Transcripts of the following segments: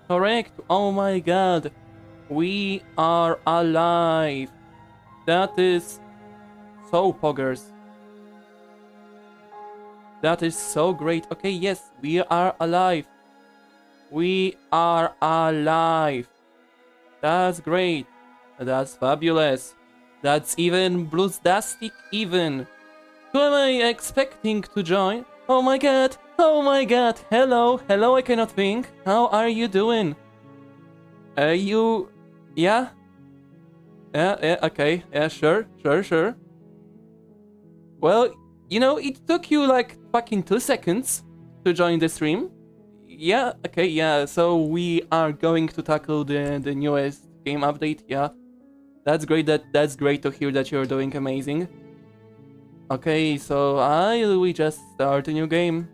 Correct. Oh my god. We are alive. That is so poggers. That is so great. Okay, yes, we are alive. We are alive. That's great. That's fabulous. That's even bluestastic even. Who am I expecting to join? Oh my god. Oh my god. Hello. Hello, I cannot think. How are you doing? You... Yeah? Yeah, okay. Yeah, sure. Well, you know, it took you like fucking 2 seconds to join the stream. Yeah, okay, yeah, so we are going to tackle the newest game update, yeah. That's great, that's great to hear that you're doing amazing. Okay, so we just start a new game.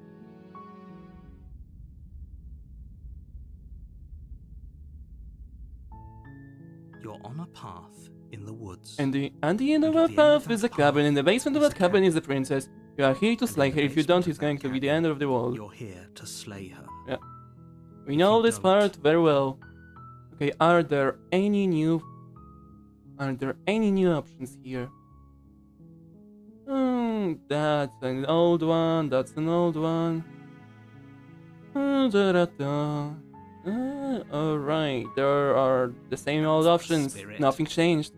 You're on a path in the woods. And the end of that path is a cabin. In the basement of that cabin is the princess. You are here to slay her. If you don't, it's going to be the end of the world. You're here to slay her. Yeah. We know this part very well. Okay, are there any new options here? That's an old one. That's an old one. Alright, there are the same old options. Nothing changed.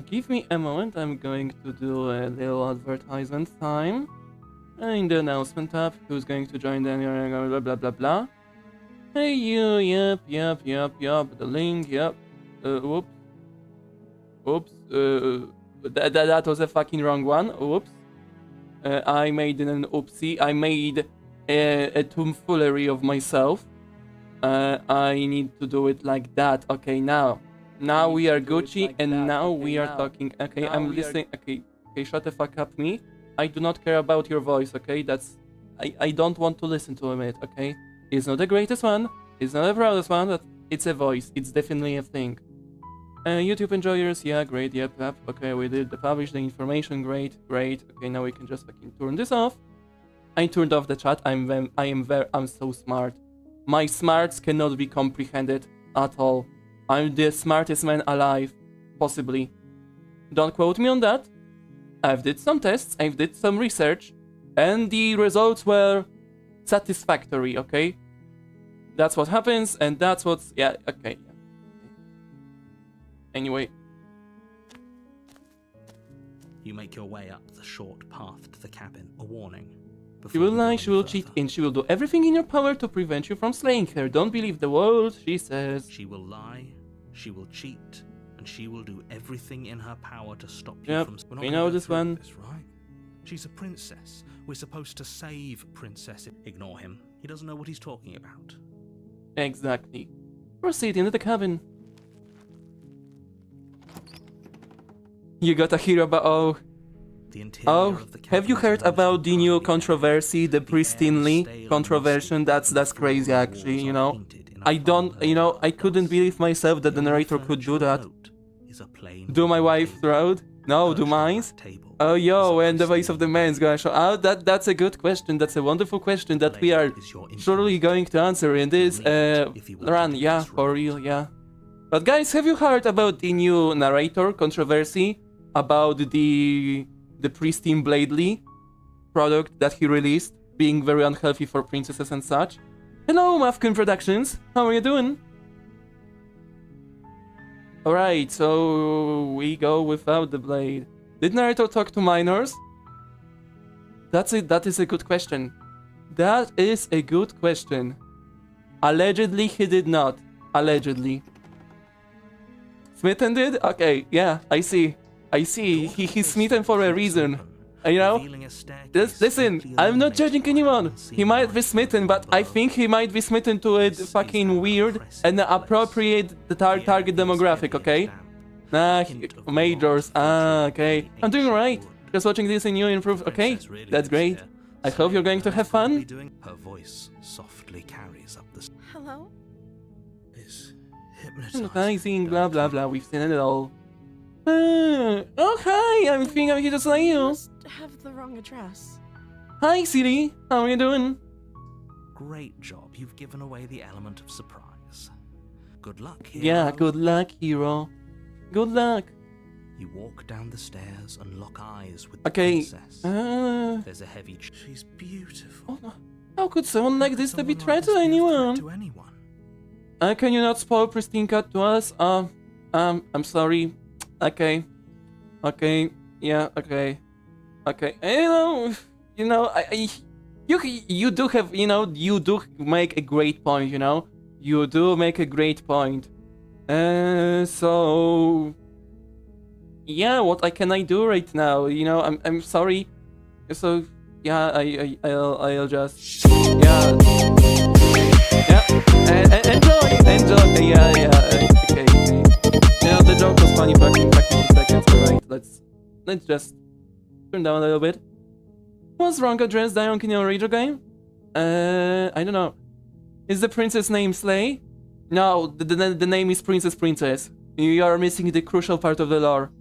Give me a moment. I'm going to do a little advertisement time. In the announcement tab, who's going to join the blah blah blah blah. Hey you, yep, the link, yep. Oops. That was a fucking wrong one. Oops. I made an oopsie. I made a tomfoolery of myself. I need to do it like that. Okay, now we are Gucci, and now we are talking. Okay, I'm listening. Okay, shut the fuck up, me. I do not care about your voice, okay? I don't want to listen to it, okay? It's not the greatest one, it's not the proudest one, but it's a voice, it's definitely a thing. YouTube enjoyers, yeah, great, yep, okay, we did publish the information, great, okay, now we can just fucking turn this off. I turned off the chat, I'm so smart. My smarts cannot be comprehended at all. I'm the smartest man alive, possibly. Don't quote me on that. I've did some tests, I've did some research, and the results were satisfactory, okay? That's what happens, and that's what's... yeah, okay. Anyway. You make your way up the short path to the cabin. A warning. She will lie, she will cheat, and she will do everything in your power to prevent you from slaying her. Don't believe the world, she says. She will lie, she will cheat, and she will do everything in her power to stop you from... We know this one. Right? She's a princess. We're supposed to save Princess. Ignore him. He doesn't know what he's talking about. Exactly. Proceed into the cabin. You gotta hear about... Oh, have you heard about the new controversy, the Pristine controversy? That's crazy, actually, you know. I couldn't believe myself that the narrator could do that. Do my wife throat? No, do mine? Oh, yo, and the voice of the man's gonna show. Oh, that's a good question. That's a wonderful question that we are surely going to answer in this run. Yeah, for real, yeah. But guys, have you heard about the new narrator controversy about the Pristine Bladely product that he released, being very unhealthy for princesses and such? Hello, Mafkin Productions. How are you doing? Alright, so we go without the blade. Did Naruto talk to minors? That is a good question. That is a good question. Allegedly, he did not. Allegedly. Smitten did? Okay, yeah, I see. He's smitten for a reason. You know? Listen, I'm not judging anyone. He might be smitten, but I think he might be smitten to a fucking weird and appropriate target demographic, okay? Nah, majors. Ah, okay. I'm doing alright. Just watching this and you improve. Okay, that's great. I hope you're going to have fun. Her voice softly carries up the... Hello? Is hypnotized. Hypnotizing, blah blah blah. We've seen it all. Oh hi, I think I'm here to slay you. Must have the wrong address. Hi, Siri. How are you doing? Great job. You've given away the element of surprise. Good luck, hero. Yeah, good luck, hero. Good luck. You walk down the stairs and lock eyes with the Okay. princess. Uh, There's a heavy... She's beautiful. how could someone like this to be Someone like threat to this be a anyone? threat to anyone? Can you not spoil Pristine Cut to us? I'm sorry. Okay. Okay. Yeah, okay. Okay. You do have, you do make a great point, You do make a great point. So... Yeah, what can I do right now? I'm sorry. So, yeah, I'll just... Yeah. Yeah. Enjoy. Yeah. Okay. The joke was funny back in 2 seconds. Alright, let's just turn down a little bit. Was wrong address Dion in your radio game? I don't know. Is the princess name Slay? No, the name is Princess. You are missing the crucial part of the lore.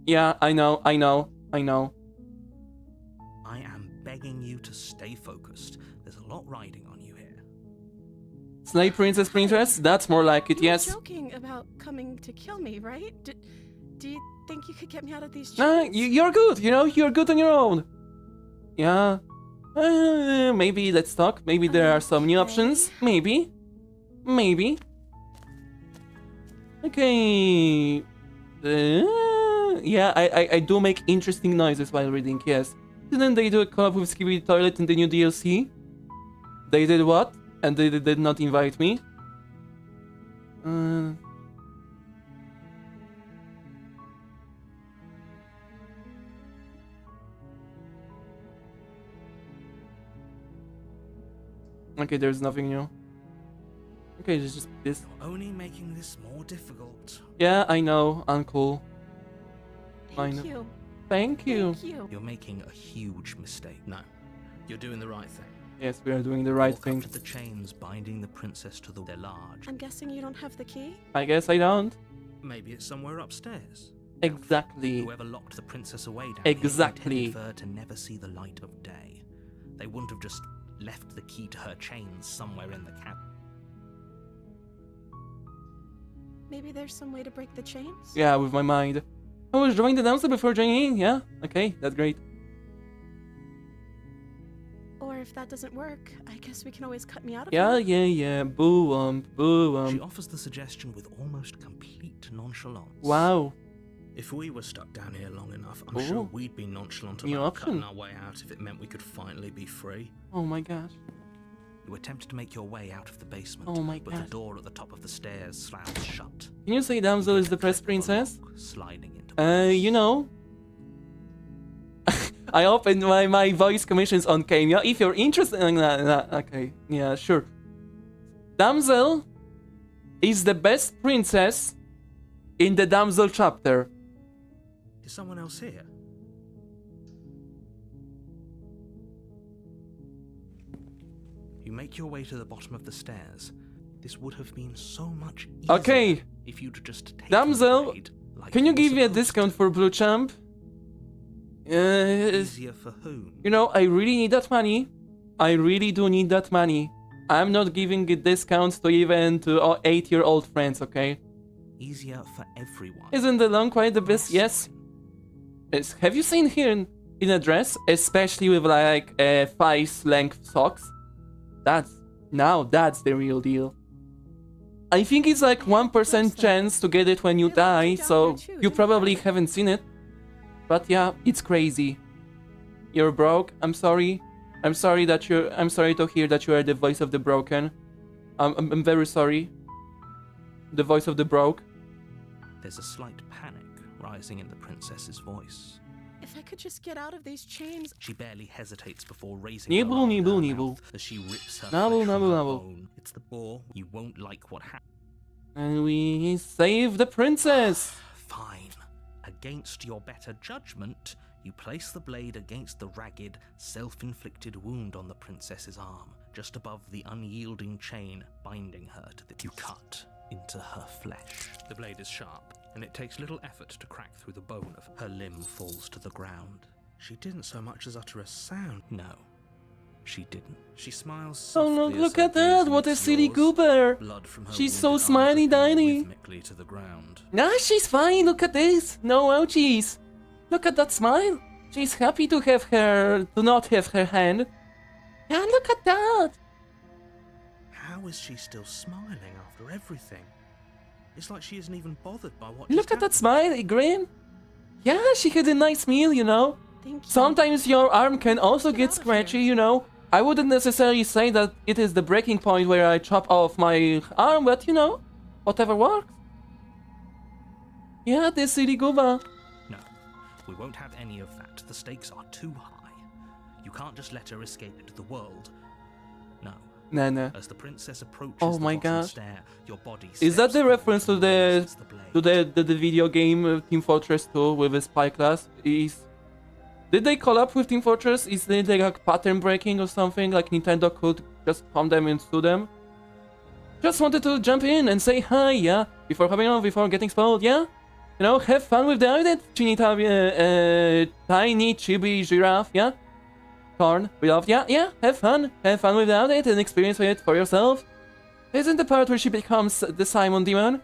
Yeah, I know. I am begging you to stay focused. There's a lot riding on you here. Slay Princess? That's more like it, yes. You're joking about coming to kill me, right? Do you think you could get me out of these chains? You're good, you're good on your own. Yeah. Maybe let's talk. Maybe there are some new options. Maybe. Okay. Yeah, I do make interesting noises while reading, yes. Didn't they do a collab with Skibidi Toilet in the new DLC? They did what? And they did not invite me? Okay, there's nothing new. Okay, it's just this. You're only making this more difficult. Yeah, I know, uncle. Thank you. Thank you. You're making a huge mistake. No, you're doing the right thing. Yes, we are doing the right Walk thing. up to the chains binding the princess to they're large. I'm guessing you don't have the key? I guess I don't. Maybe it's somewhere upstairs. Exactly. Whoever locked the princess away down Exactly. here intended for her to never see the light of day. They wouldn't have just left the key to her chains somewhere in the cabin. Maybe there's some way to break the chains? Yeah, with my mind. I was drawing the damsel before joining in, yeah? Okay, that's great. Or if that doesn't work, I guess we can always cut me out of Yeah, it. yeah. Boo. She offers the suggestion with almost complete nonchalance. Wow. If we were stuck down here long enough, I'm Ooh. sure we'd be nonchalant New about option. cutting our way out if it meant we could finally be free. Oh my gosh. You attempt to make your way out of the basement, Oh my but gosh. the door at the top of the stairs slams shut. Can you say damsel is the press princess? Sliding into I opened my voice commissions on Cameo. If you're interested in that, okay, yeah, sure. Damsel is the best princess in the damsel chapter. Is someone else here? You make your way to the bottom of the stairs. This would have been so much easier Okay. if you'd just taken Damsel, the blade like Can you were give me a supposed discount to. for Blue Champ? Easier for whom? I really need that money. I really do need that money. I'm not giving it discounts to even to 8-year-old friends, okay? Easier for everyone. Isn't the long quite the best? Yes. Have you seen here in a dress? Especially with like 5 length socks? That's the real deal. I think it's like 1% chance to get it when you die, so you probably haven't seen it. But yeah, it's crazy. You're broke. I'm sorry. I'm sorry to hear that you are the voice of the broken. I'm very sorry. The voice of the broke. There's a slight panic rising in the princess's voice. If I could just get out of these chains. She barely hesitates before raising Nibble, her arm to nibble, her nibble. mouth as she rips her Nibble, flesh from nibble, her nibble. bone. It's the bore. You won't like what happens. And we save the princess. Fine. Against your better judgment, you place the blade against the ragged, self-inflicted wound on the princess's arm, just above the unyielding chain binding her to the... You cut into her flesh. The blade is sharp, and it takes little effort to crack through the bone of her limb falls to the ground. She didn't so much as utter a sound. No. She didn't. She smiles Oh softly. look at that! What a silly goober! Blood from her She's so wounded arm smiley dripping tiny. rhythmically to the ground. Nah, she's fine. Look at this. No ouchies. Look at that smile. She's happy to not have her hand. Yeah, look at that. How is she still smiling after everything? It's like she isn't even bothered by what Look just at that happened. smile, a grin. Yeah, she had a nice meal, you know. Thank you. Sometimes your arm can also Get get out of scratchy, here. you know. I wouldn't necessarily say that it is the breaking point where I chop off my arm, but you know, whatever works. Yeah, this silly goober. No, we won't have any of that. The stakes are too high. You can't just let her escape into the world. No. Nah. As the princess approaches Oh the my bottom gosh. stair, your body Is that steps the forward reference to and the raises blade. the video game Team Fortress 2 with the spy class? Did they collab with Team Fortress? Is it like pattern breaking or something? Like Nintendo could just come them and sue them? Just wanted to jump in and say hi, yeah? Before getting spoiled, yeah? You know, have fun with the tiny chibi giraffe, yeah? Corn, we love, yeah, have fun with it and experience it for yourself. Isn't the part where she becomes the Simon Demon?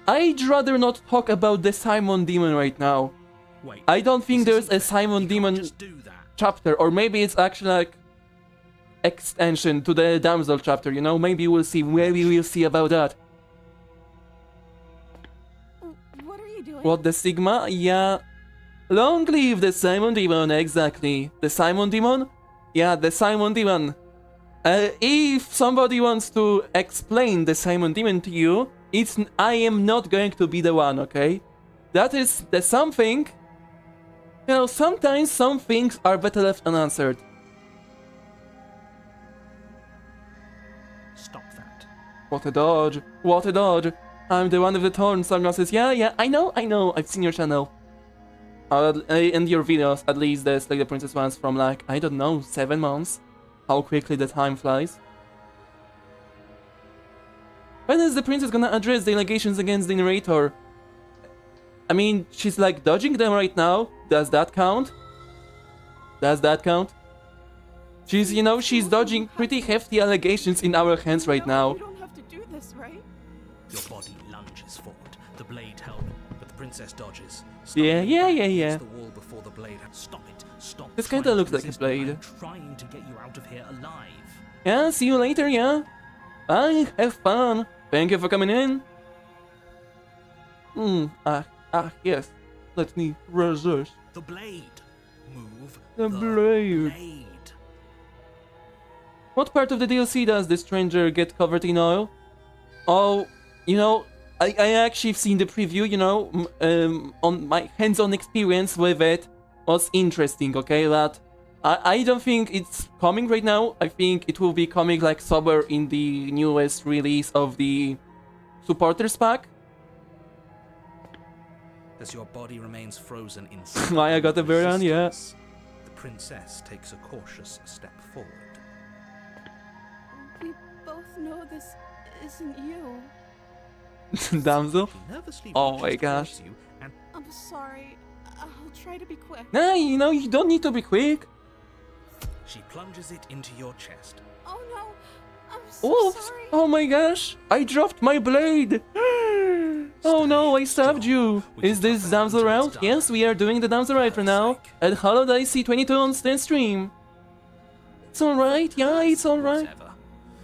I'd rather not talk about the Simon Demon right now. Wait, I don't think this there's isn't a fair. Simon You can't Demon just do that. chapter, or maybe it's actually like extension to the Damsel chapter, you know? Maybe we'll see about that. What are you doing? What, the Sigma? Yeah. Long live the Simon Demon, exactly. The Simon Demon? Yeah, the Simon Demon. If somebody wants to explain the Simon Demon to you, I am not going to be the one, okay? That is the something. You know, sometimes some things are better left unanswered. Stop that. What a dodge. What a dodge. I'm the one with the torn sunglasses. Yeah, I know. I've seen your channel. And your videos, at least the Slay the Princess ones from like, I don't know, 7 months. How quickly the time flies. When is the princess gonna address the allegations against the narrator? I mean, she's like dodging them right now. Does that count? She's, you know, she's dodging pretty hefty allegations in our hands right now. You don't have to do this, right? Your body lunges forward, the blade held, but the princess dodges. Yeah. Against the wall before the blade. Stop it! Stop! This kinda trying to looks like a resist blade. me. I'm trying to get you out of here alive. Yeah, see you later, yeah. Bye, have fun. Thank you for coming in. Yes. Let me resist. The blade. Move. The blade. What part of the DLC does the stranger get covered in oil? Oh, you know, I actually seen the preview, you know, on my hands-on experience with it was interesting, okay, but I don't think it's coming right now. I think it will be coming like sober in the newest release of the supporters pack. As your body remains frozen in Why I got the bird on, yeah. resistance, the princess takes a cautious step forward. We both know this isn't you. Damsel. She nervously Oh reaches my gosh. towards you and I'm sorry. I'll try to be quick. Nah, you know, you don't need to be quick. she plunges it into your chest. Oh no. I'm so Oops! sorry. Oh my gosh! I dropped my blade! Oh no, I stabbed you! Is this damsel route? Yes, we are doing the damsel route for now. At Holiday C22 on the stream. It's alright, yeah, it's alright. Whatever.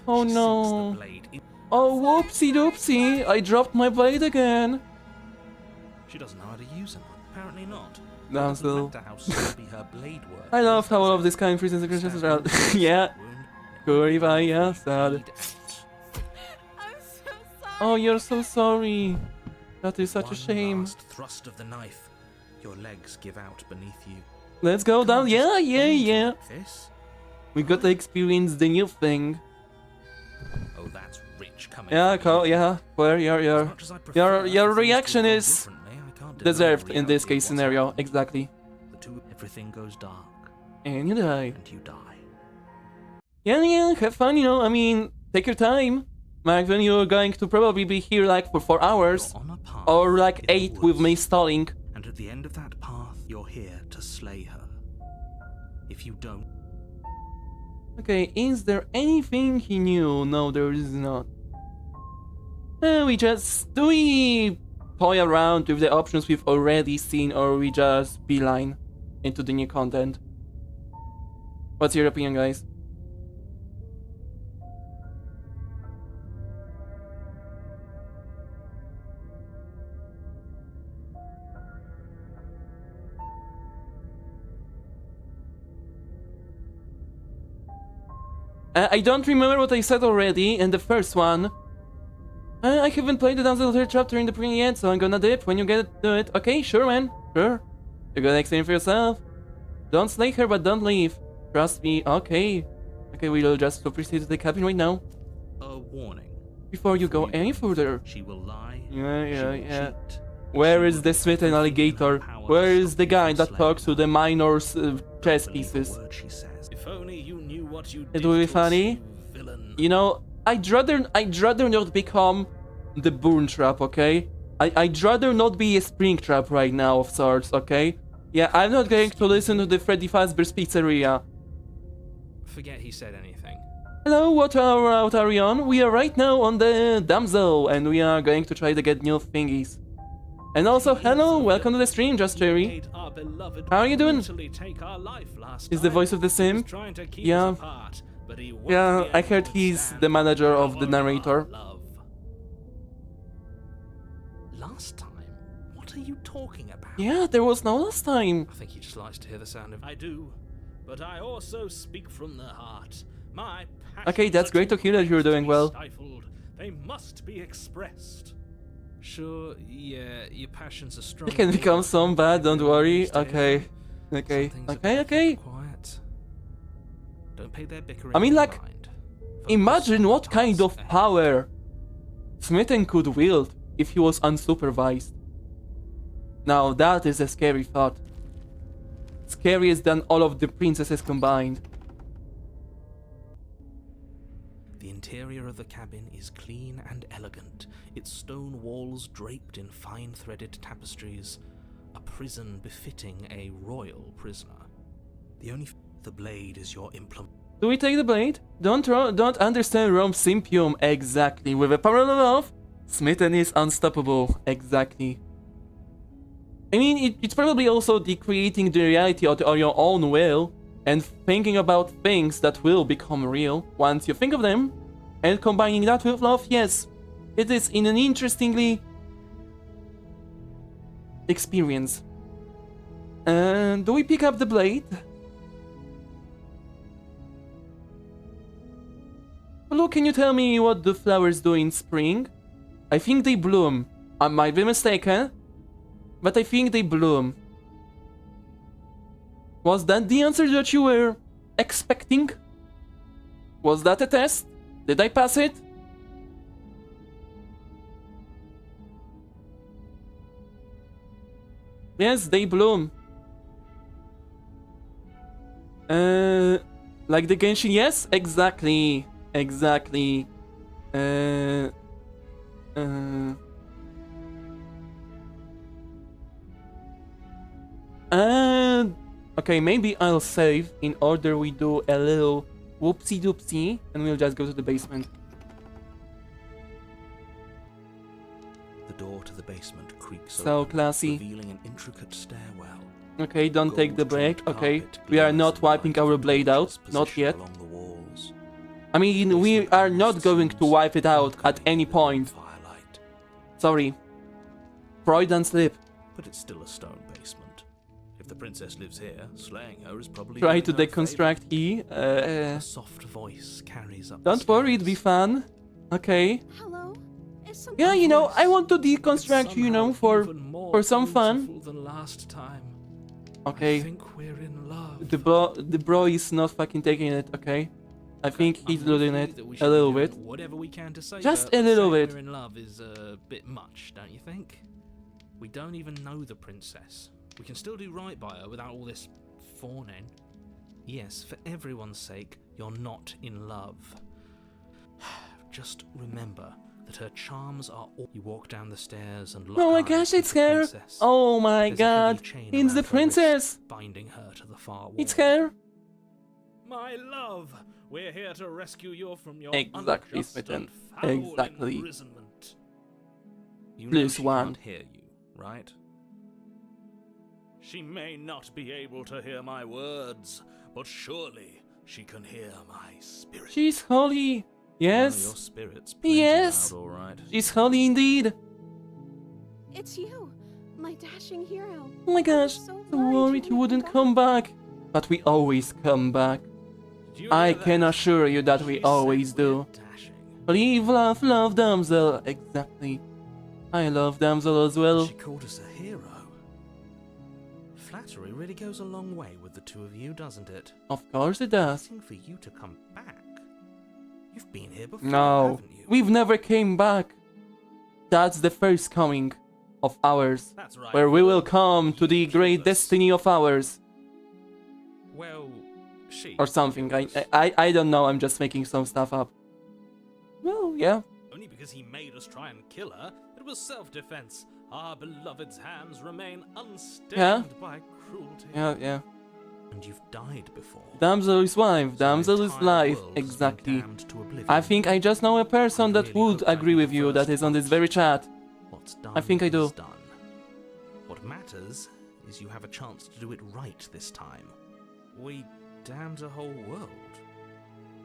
Oh She sinks no. the blade in- Oh whoopsie doopsie! I dropped my blade again! She doesn't know how to use them. Apparently not. Damsel. Doesn't matter how sloppy her blade work I love is, how all of does this it? kind of freezes the Stab route. wound, Yeah. wound, Goodbye, yeah, sad. bleed out. I'm so sorry. Oh, you're so sorry. That is such a One shame. last thrust of the knife. Your legs give out beneath you. Let's go down. Can't just Yeah. end it like this. We got to experience the new thing. Oh, that's rich coming. Yeah, from cool, you. yeah. Where As much as I prefer your for things to reaction have gone is differently, I can't deny deserved the in this reality of case what's scenario. happened. Exactly. The two, everything goes dark, And you die. and you die. Yeah, have fun, you know, I mean, take your time. Like, when you're going to probably be here like for 4 hours. You're on a path Or like in the 8 with me woods, stalling. and at the end of that path, you're here to slay her. If you don't... Okay, is there anything he knew? No, there is not. Do we toy around with the options we've already seen, or we just beeline into the new content? What's your opinion, guys? I don't remember what I said already in the first one. I haven't played the Damsel third chapter in the pre yet, so I'm gonna dip when you get to it. Okay, sure, man. Sure. You're gonna explain for yourself. Don't slay her, but don't leave. Trust me. Okay. Okay, we'll just proceed to the cabin right now. A warning. Before you go any further. She will lie. Yeah. Where is the smitten alligator? Where is the guy that talks to the minors' chess pieces? If only you knew what you It will be funny. You know, I'd rather not become the burn trap, okay? I'd rather not be a spring trap right now of sorts, okay? Yeah, I'm not going to listen to the Freddy Fazbear's Pizzeria. Forget he said anything. Hello, what route are we on? We are right now on the Damsel, and we are going to try to get new thingies. And also, hello, welcome to the stream, Just Cherry. How are you doing? Is the voice of the sim? Yeah. Yeah, I heard he's the manager of the narrator. Last time? What are you talking about? Yeah, there was no last time. I think he just likes to hear the sound of... I do, but I also speak from the heart. My Okay, that's great to hear that you're doing well. Stifled. They must be expressed. Sure, yeah, your passions are strong. It can become so bad, don't worry. Okay. Okay. Quiet. Don't pay their bickering. I mean, like, mind. imagine what kind of power Smitten could wield if he was unsupervised. Now that is a scary thought. Scarier than all of the princesses combined. The interior of the cabin is clean and elegant, its stone walls draped in fine threaded tapestries, a prison befitting a royal prisoner. The blade is your implement. Do we take the blade? Don't understand Rome Simpium exactly. With a parallel of Smitten is unstoppable. Exactly. I mean, it's probably also creating the reality of your own will and thinking about things that will become real once you think of them, and combining that with love. Yes, it is in an interestingly experience. And do we pick up the blade? Hello, can you tell me what the flowers do in spring? I think they bloom. I might be mistaken, but I think they bloom. Was that the answer that you were expecting? Was that a test? Did I pass it? Yes, they bloom. Like the Genshin, yes? Exactly. Exactly. Okay, maybe I'll save in order we do a little whoopsie doopsie and we'll just go to the basement. The door to the basement creaks So open, classy. revealing an intricate stairwell. Okay, don't take the break. Gold Okay, carpet we are glimmers not in wiping light our from blade out. torches Not positioned yet. along the walls. I mean, we are not going to wipe it out at any point. Firelight. Sorry. Freud and slip. But it's still a stone basement. If the princess lives here, slaying her is probably... Try doing to her a deconstruct E. favor. A soft voice carries up the Don't worry, it'll be stairs. fun. Okay. Hello? Is some Yeah, you know, I want to It's deconstruct, you know, somehow even more for some fun. beautiful than last time. I Okay. think we're in love. The bro is not fucking taking it, okay? I think he's I'm losing with it you that we a should little do bit. Whatever we can to save Just her, a little saying bit. We're in love is a bit much, don't you think? We don't even know the princess. We can still do right by her without all this fawning. Yes, for everyone's sake, you're not in love. Just remember that her charms are all... You walk down the stairs and lock Oh my eyes gosh, with it's the her! princess. Oh my There's a heavy god! chain It's the around her wrist, princess! binding her to the far wall. It's her! My love, we're here to rescue you from your Exactly, unjust Smitten. and foul Exactly. imprisonment. You know Plus she one. can't hear you, right? She may not be able to hear my words, but surely she can hear my spirit. She's holy. Yes. Well, your spirit's plenty Yes. loud, all right. She's holy indeed. It's you, my dashing hero. Oh my gosh. so So worried you wouldn't come back. But we always come back. Did you I hear that? can assure you that She we said always we're do. dashing. Believe, love, love, damsel. Exactly. I love damsel as well. She called us a hero. Flattery really goes a long way with the two of you, doesn't it? Of course it does. Waiting for you to come back. You've been here before, No, haven't you? we've never came back. That's the first coming of ours, That's right. where we will come to the great destiny of ours, Well, she. or something. I don't know. I'm just making some stuff up. Well, yeah. Only because he made us try and kill her. It was self-defense. Our beloved's hands remain unstained by cruelty. Yeah. And you've died before. Damsel is wife. So Damsel the is entire life. world has been Exactly. damned to oblivion. I think I just know a person that really would hope I agree with can you that first is on this pass. very chat. What's done I think I do. is done. What matters is you have a chance to do it right this time. We damned a whole world.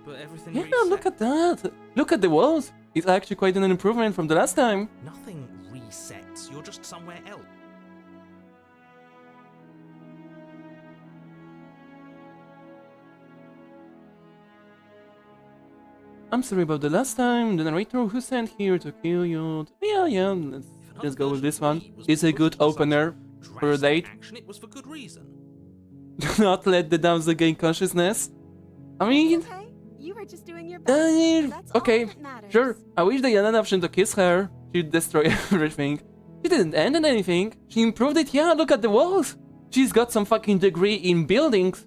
But everything Yeah, reset. look at that. Look at the walls. It's actually quite an improvement from the last time. Nothing resets. You're just somewhere else. I'm sorry about the last time. The narrator who sent here to kill you. Yeah. Let's just go with this one. It's a good opener for a date. Action, it was for good reason. Do not let the damsel gain consciousness. I mean, Okay, you were just doing your best. That's all okay, that matters. sure. I wish they had an option to kiss her. She'd destroy everything. She didn't end in anything. She improved it. Yeah, look at the walls. She's got some fucking degree in buildings.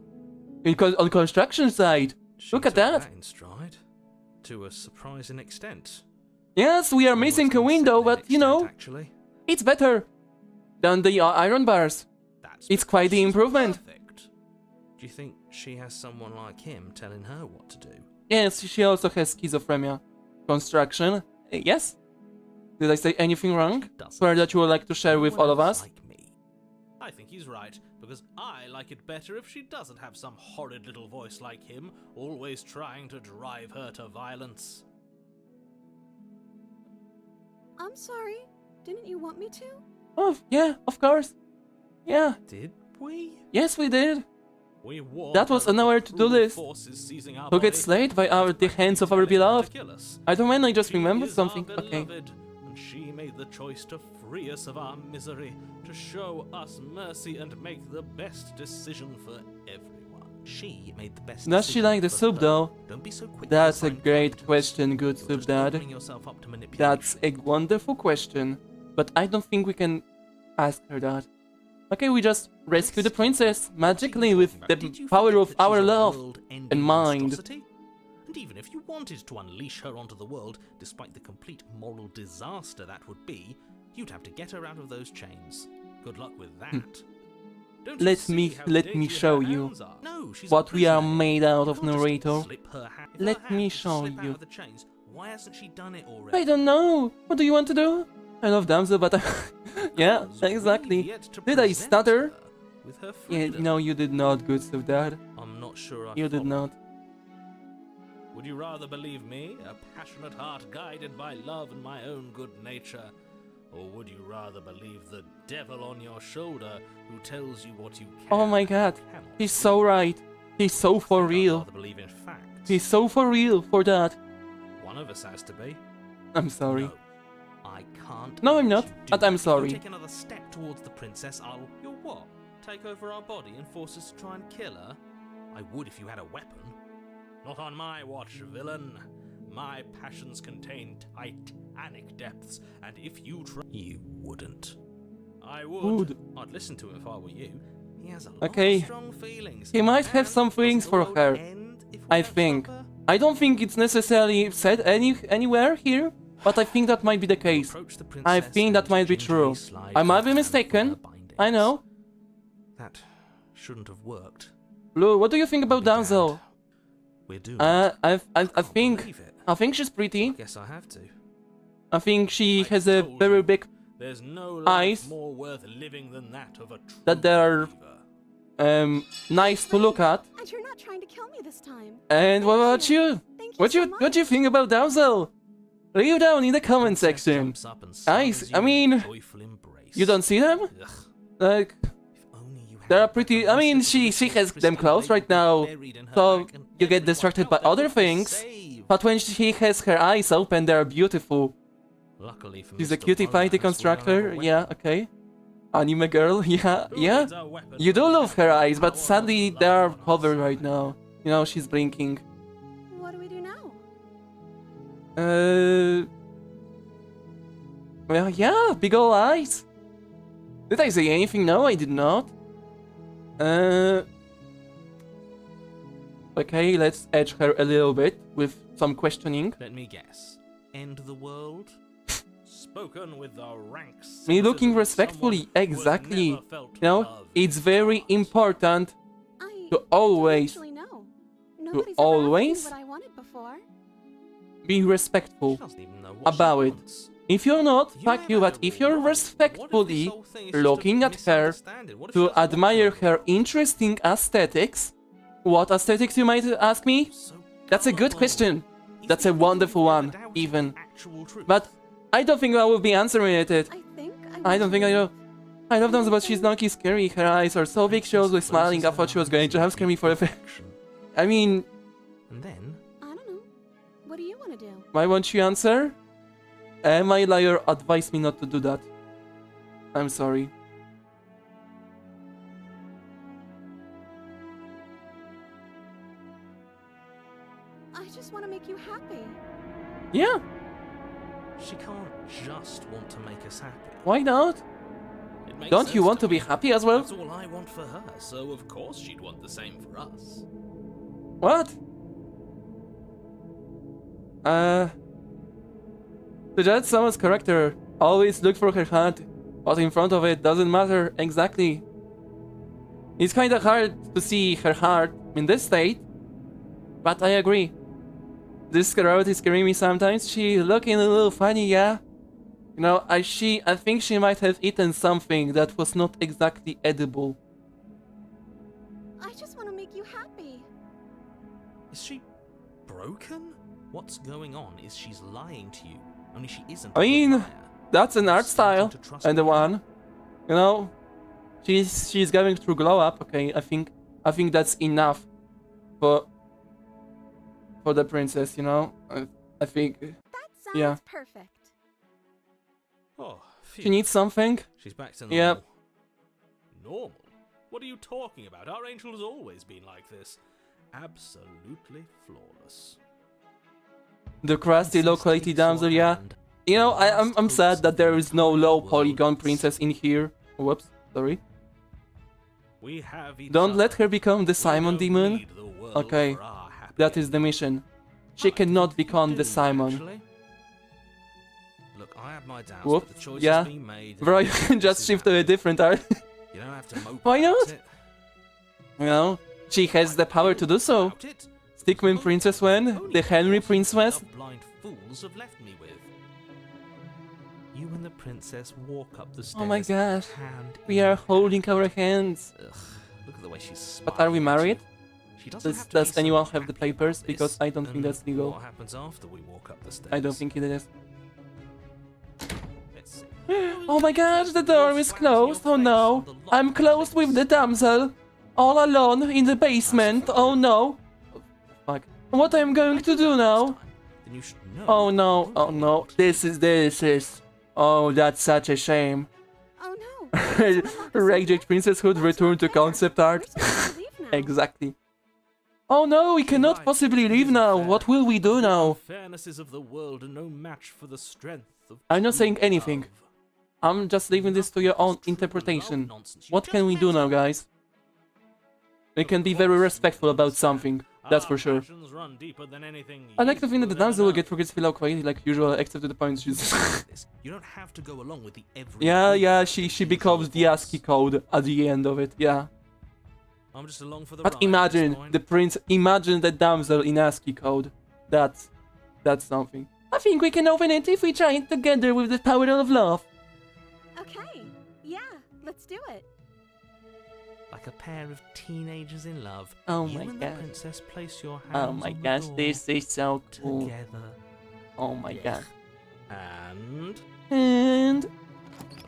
On construction side. She Look at took that. in stride, to a surprising extent. Yes, we are missing a window, but you know, Actually, it's better than the iron bars. that's It's quite the she's improvement. Perfect. Do you think she has someone like him telling her what to do? Yes, she also has schizophrenia. Construction. Yes. Did I say anything wrong? Doesn't. Swear that you would like to share with Anyone all of else us? Like me. I think he's right, because I like it better if she doesn't have some horrid little voice like him, always trying to drive her to violence. I'm sorry. Didn't you want me to? Oh, yeah, of course. Yeah. Did we? Yes, we did. We warned That was her an of hour the to do cruel this. forces seizing our Who gets body, slayed by the hands of our telling her to beloved. kill us. I don't mind, I just She remembered is something. our Okay. beloved, and she made the choice to free us of our misery, to show us mercy and make the best decision for everyone. She made the best Does she decision like the for soup her. though? Don't be so quick to That's a assign great fault. question, good You're soup just dad. opening yourself up to manipulation. That's a wonderful question. But I don't think we can ask her that. Okay, we just rescue the princess magically with the Did you power forget of that she's our a love world-ending and mind. monstrosity? And even if you wanted to unleash her onto the world, despite the complete moral disaster that would be, you'd have to get her out of those chains. Good luck with that. Don't you Let see me- how let me dainty show her you hands are? No, she's a what we are prisoner. made out You of, can't just narrator. slip her hand. If Let her hand me could show slip out you. of the chains, why hasn't she done it already? I don't know. What do you want to do? I love damsel, but yeah, Because we've exactly. yet to Did I present stutter? her with her Yeah, freedom. no, you did not, good soup dad. I'm not sure I You did follow. not. Would you rather believe me, a passionate heart guided by love and my own good nature? Or would you rather believe the devil on your shoulder who tells you what you can Oh my god, and cannot he's do? so right. He's so I for think I'd real. rather believe in facts. He's so for real for that. One of us has to be. I'm sorry. No, I can't. No, I'm let not, you do but that. I'm If sorry. you take another step towards the princess, I'll. You'll what? Take over our body and force us to try and kill her? I would if you had a weapon. Not on my watch, villain. My passions contain titanic depths, and if you try, you wouldn't. I would. I'd listen to him if I were you. He has a lot Okay. of strong feelings. He might have And some feelings does the for world her. end if we I don't think. stop her? I don't think it's necessarily said anywhere here, but I think that might be the case. Approach the I princess think that and might be gingerly true. slide I might her be hand mistaken. through her bindings. I know. That shouldn't have worked. Blue, what do you think about Be damned. damsel? We're doomed. I think Believe it. I think she's pretty. Guess I have to. I think she has a told very you. big There's no eyes life more worth living than that of a true that they're believer. nice to look at. And you're not trying to kill me this time. And what about you? Thank you What so you what do you much. think about Damsel? Leave down in the comment section. Jumps up and Guys, smothers I you in mean, a joyful embrace. You don't see them? Ugh, Like if only you they're had pretty. that I mean, recipe she for has them Pristine close Cut right now, buried in her so bag and you get everyone distracted by out there other would things. save. But when she has her eyes open, they're beautiful. Luckily for She's a Mr. cutie pie Romance, we don't have a deconstructor. weapon. Yeah, okay. Anime girl. Yeah, Who yeah. needs a weapon You do when we love have her the eyes, but power of sadly love they are on our covered right side? now. You know, she's blinking. What do we do now? Well, yeah, big ol' eyes. Did I say anything? No, I did not. Okay, let's edge her a little bit with some questioning. Let me guess. End the world? Spoken with the ranks. Me looking respectfully, exactly. You know, it's very important I to always actually know. Nobody's ever always asked me what I wanted before. be respectful She doesn't even know what about she it. wants. If you're not, You fuck know you, that but if rule you're wrong. What if respectfully this whole thing is just a looking at her misunderstanding? What if she to doesn't want admire to? her interesting aesthetics, what aesthetics you might ask me? So That's a good gullible. question. Even That's a if you wonderful never one, doubted even. the actual truth. But I don't think I will be answering it. I don't think I know. I love them, but she's not scary. Her eyes are so big, she was like smiling. I thought she was going to have scare me for a bit. I mean, And then I don't know. What do you want to do? why won't you answer? My liar advised me not to do that. I'm sorry. I just want to make you happy. Yeah, she can't just want to make us happy. why not? It makes Don't you sense want to be me. happy as well? That's all I want for her, so of course she'd want the same for us. What? To judge someone's character, always look for her heart. What's in front of it doesn't matter exactly. It's kinda hard to see her heart in this state, but I agree. This girl is scaring me sometimes. She looking a little funny, yeah. You know, I think she might have eaten something that was not exactly edible. I just want to make you happy. Is she broken? What's going on is she's lying to you. Only she isn't. I a mean, liar. that's an art style, Starting to trust and the me. one, you know, she's going through glow up. Okay, I think that's enough for the princess. You know, I think That sounds Yeah. perfect. Oh, phew. she needs something. She's back to normal. Yep. Normal? What are you talking about? Our angel has always been like this. Absolutely flawless. The crusty low quality damsel. Yeah, you know, I'm sad that there is no low polygon princess in here. Whoops, sorry. We have each Don't let other. her become the We Simon don't demon. need the world Okay, for our happy that is the mission. She I cannot think you become the do, Simon. actually. Look, I have my doubts, Whoop, but the choice yeah. has been made. Bro, you can just shift to a different art. You don't have to mope Why about not? it. You know, she has the power to do so. About it. Stickman Princess Wen, Only the Henry because Princess. the blind fools have left me with. You and the princess walk up the stairs. Oh my gosh, hand we in are hand. holding our hands. Ugh, look at the way she's But are we smiling at married? you. She doesn't Does, have to does be so anyone have the happy papers? about Because this. I don't think And that's legal. What happens after we walk up the stairs? I don't think it is. Let's see. Oh my gosh, the door is closed. Oh no, I'm closed with the damsel. All alone in the basement. Oh no. Fuck. What am I going to do now? Then you should know. Oh no, oh no. This is. Oh, that's such a shame. Oh no. Reject Princesshood, return to concept art. We're supposed to leave now. Exactly. Oh no, we cannot Right, possibly it leave isn't now. fair. What will we do The now? unfairnesses of the world are no match for the strength of I'm not true saying anything. love. I'm just leaving this to your own Nothing is true interpretation. love nonsense. You What just can we met do now, her. guys? We can be Of very course respectful we about understand. something, that's Our for sure. passions run deeper than anything I like to you think that the will ever damsel will know. get forgetful out quietly like usual, except to the point she's... You don't have to go along with the every yeah, rule. she becomes the ASCII code at the end of it, yeah. I'm just along for the But ride. imagine It's fine. the prince, imagine the damsel in ASCII code. That's something. I think we can open it if we try it together with the power of love. Okay. Yeah, let's do it. Like a pair of teenagers in love. Oh you my and god. the princess place your hands Oh my on the gosh, door this is so cool. together. Oh my god. And And the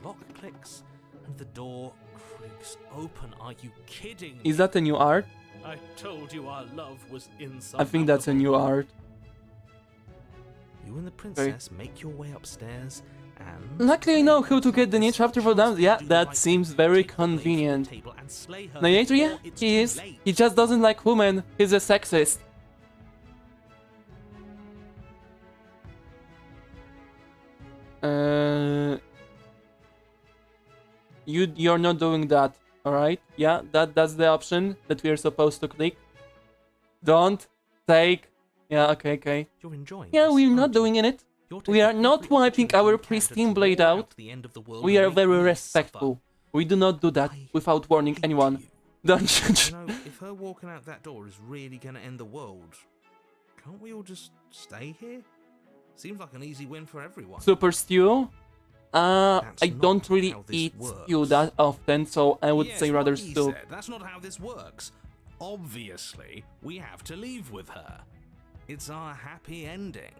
lock clicks and the door creaks open. Are you kidding me? is that a new art? I told you our love was inside. I think that's a new art. You and the princess make your way upstairs and... Luckily I know how to get the new chapter for them. Yeah, that seems very convenient. Narrator, yeah, he is. He just doesn't like women. He's a sexist. You're not doing that, alright? Yeah, that's the option that we are supposed to click. Don't take. Yeah, okay. You're enjoying Yeah, this, we're aren't not you? doing it. You're We are taking not every wiping opportunity our you can pristine to blade walk out. to the end of the world We and are make very me respectful. suffer. We do not do that I without warning hate anyone. you. Don't you? You know, if her walking out that door is really going to end the world, can't we all just stay here? Seems like an easy win for everyone. Super stew? That's I not don't really how this eat works. stew that often, so I would Yes, say rather what he stew. said. That's not how this works. Obviously, we have to leave with her. It's our happy ending.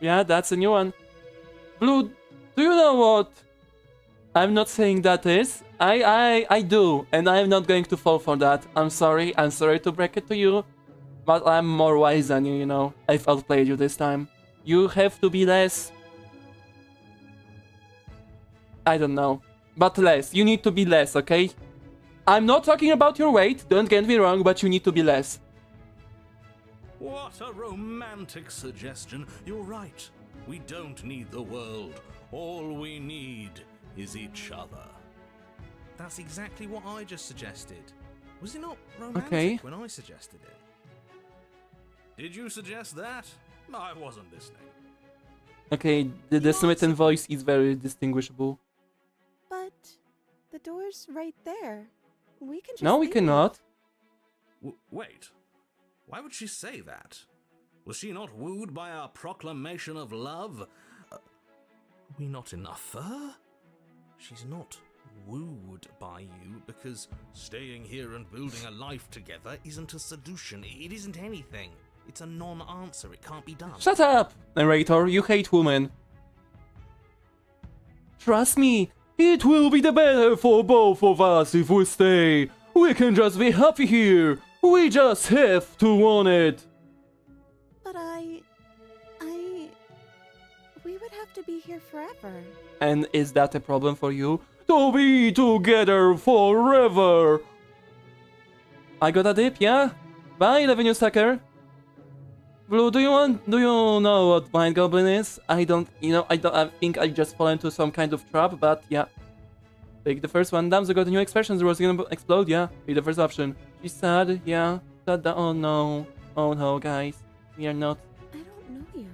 Yeah, that's a new one. Blue, do you know what I'm not saying that is? I do, and I'm not going to fall for that. I'm sorry to break it to you, but I'm more wise than you know. I've outplayed you this time. You have to be less... I don't know. But less. You need to be less, okay? I'm not talking about your weight, don't get me wrong, but you need to be less. What a romantic suggestion. You're right. We don't need the world. All we need is each other. That's exactly what I just suggested. Was it not romantic Okay. when I suggested it? Did you suggest that? I wasn't listening. Okay, the Smitten voice is very distinguishable. But the door's right there. We can just No, we leave. cannot. Wait. Why would she say that? Was she not wooed by our proclamation of love? Are we not enough for her? She's not wooed by you because staying here and building a life together isn't a seduction. It isn't anything. It's a non-answer. It can't be done. Shut up, narrator, you hate women. Trust me, it will be the better for both of us if we stay. We can just be happy here. We just have to want it. But we would have to be here forever. And is that a problem for you? To be together forever. I got a dip, yeah? Bye, revenue sucker. Blue, do you know what Mind Goblin is? I think I just fall into some kind of trap, but yeah. Take the first one. Damn, got a new expression. The world's gonna explode, yeah. Be the first option. She's sad, yeah. Oh no. Oh no, guys. We are not. I don't know you.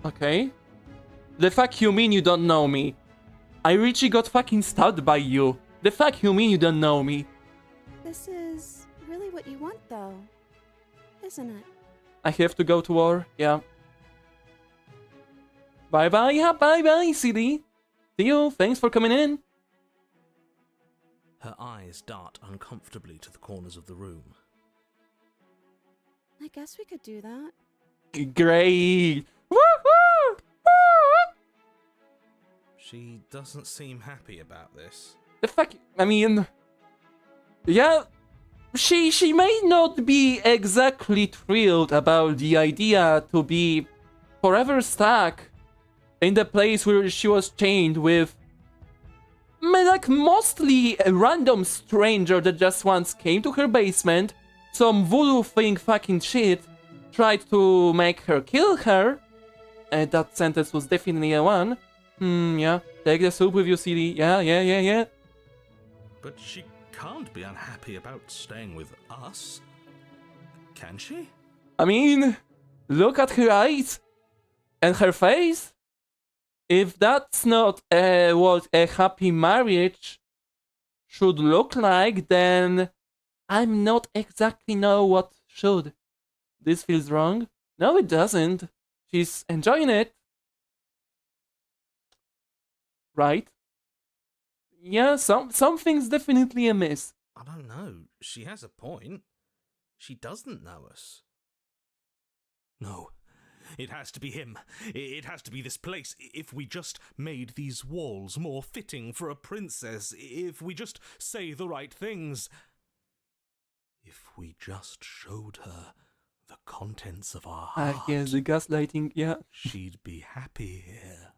Okay. The fuck you mean you don't know me? I really got fucking stabbed by you. The fuck you mean you don't know me? This is really what you want, though, isn't it? I have to go to war, yeah. Bye bye, yeah, bye bye, CD. See you, thanks for coming in. Her eyes dart uncomfortably to the corners of the room. I guess we could do that. Great. Woo-hoo! She doesn't seem happy about this. The fuck, I mean... Yeah, she may not be exactly thrilled about the idea to be forever stuck in the place where she was chained with, like, mostly a random stranger that just once came to her basement, some voodoo thing fucking shit, tried to make her kill her, and that sentence was definitely a one. Yeah, take the soup with you, CD. Yeah. But she can't be unhappy about staying with us, can she? I mean, Look at her eyes and her face. If that's not what a happy marriage should look like, then I'm not exactly know what should. This feels wrong. No, it doesn't. She's enjoying it. Right? Yeah, something's definitely amiss. I don't know. She has a point. She doesn't know us. No. It has to be him. It has to be this place. If we just made these walls more fitting for a princess, if we just say the right things, if we just showed her the contents of our heart, Yes, the gaslighting, yeah. she'd be happy here.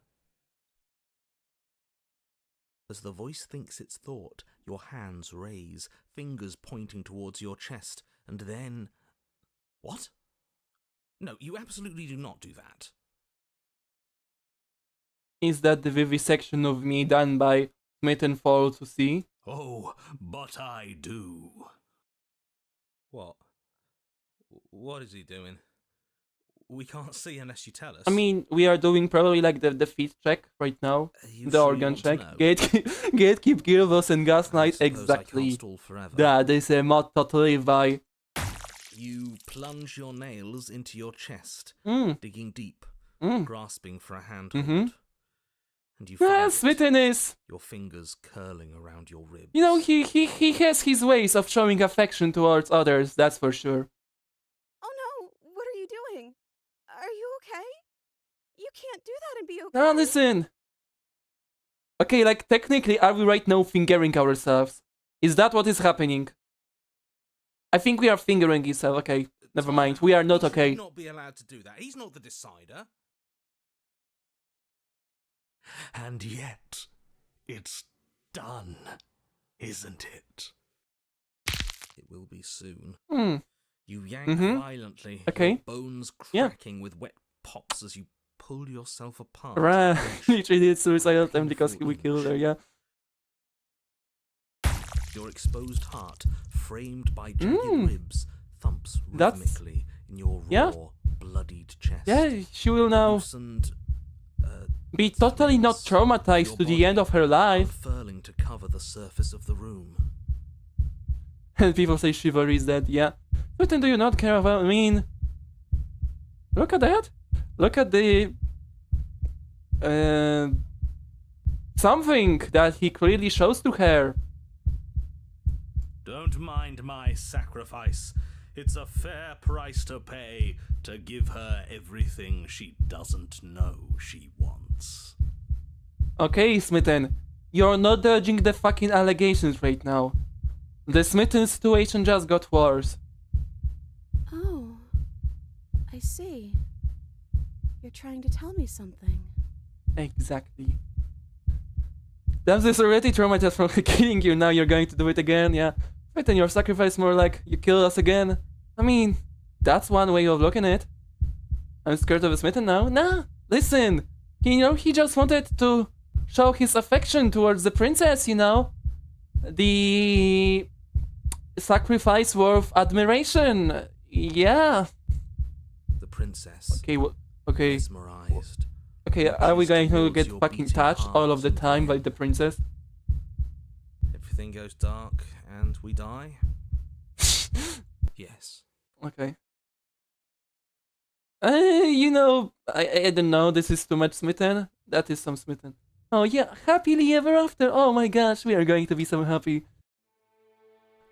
As the voice thinks its thought, your hands raise, fingers pointing towards your chest, and then... What? No, you absolutely do not do that. Is that the vivisection of me done by Smitten Fall to see? Oh, but I do. What? What is he doing? We can't see unless you tell us. I mean, we are doing probably like the feet check right now. The sure organ check. Gatekeep, Girvos, and Gaslight. Exactly. That is a motto to live by. You plunge your nails into your chest, digging deep, grasping for a handhold. And you find Smitten is... your fingers curling around your ribs. You know, he has his ways of showing affection towards others, that's for sure. Oh no, what are you doing? Are you okay? You can't do that and be okay. Now listen. Okay, like technically, are we right now fingering ourselves? Is that what is happening? I think we are fingering ourselves. Okay, never mind. We are not okay. He should not be allowed to do that. He's not the decider. And yet, it's done, isn't it? It will be soon. You yank violently, your bones cracking with wet pops as you pull yourself apart. Right, literally did suicidal attempt because we killed her, yeah. Your exposed heart, framed by jagged ribs, thumps rhythmically in your raw, bloodied chest. Yeah, she will now be totally not traumatized to the end of her life. Unfurling to cover the surface of the room. And people say chivalry is dead, yeah. But then do you not care about, I mean... Look at that. Look at the... something that he clearly shows to her. Don't mind my sacrifice. It's a fair price to pay to give her everything she doesn't know she wants. Okay, Smitten. You're not dodging the fucking allegations right now. The Smitten situation just got worse. Oh, I see. You're trying to tell me something. Exactly. Damn, this already traumatized from killing you, now you're going to do it again, yeah. Smitten, your sacrifice more like you kill us again. I mean, that's one way of looking at it. I'm scared of a Smitten now. Nah, listen. You know, he just wanted to show his affection towards the princess, you know. The sacrifice worth admiration. Yeah. The princess. Okay, okay. Mesmerized. Okay, are we going to get Your fucking beating touched all of the hearts time and by the princess? Everything goes dark and we die? Yes. Okay. You know, I don't know, this is too much Smitten. That is some Smitten. Oh yeah, happily ever after. Oh my gosh, we are going to be so happy.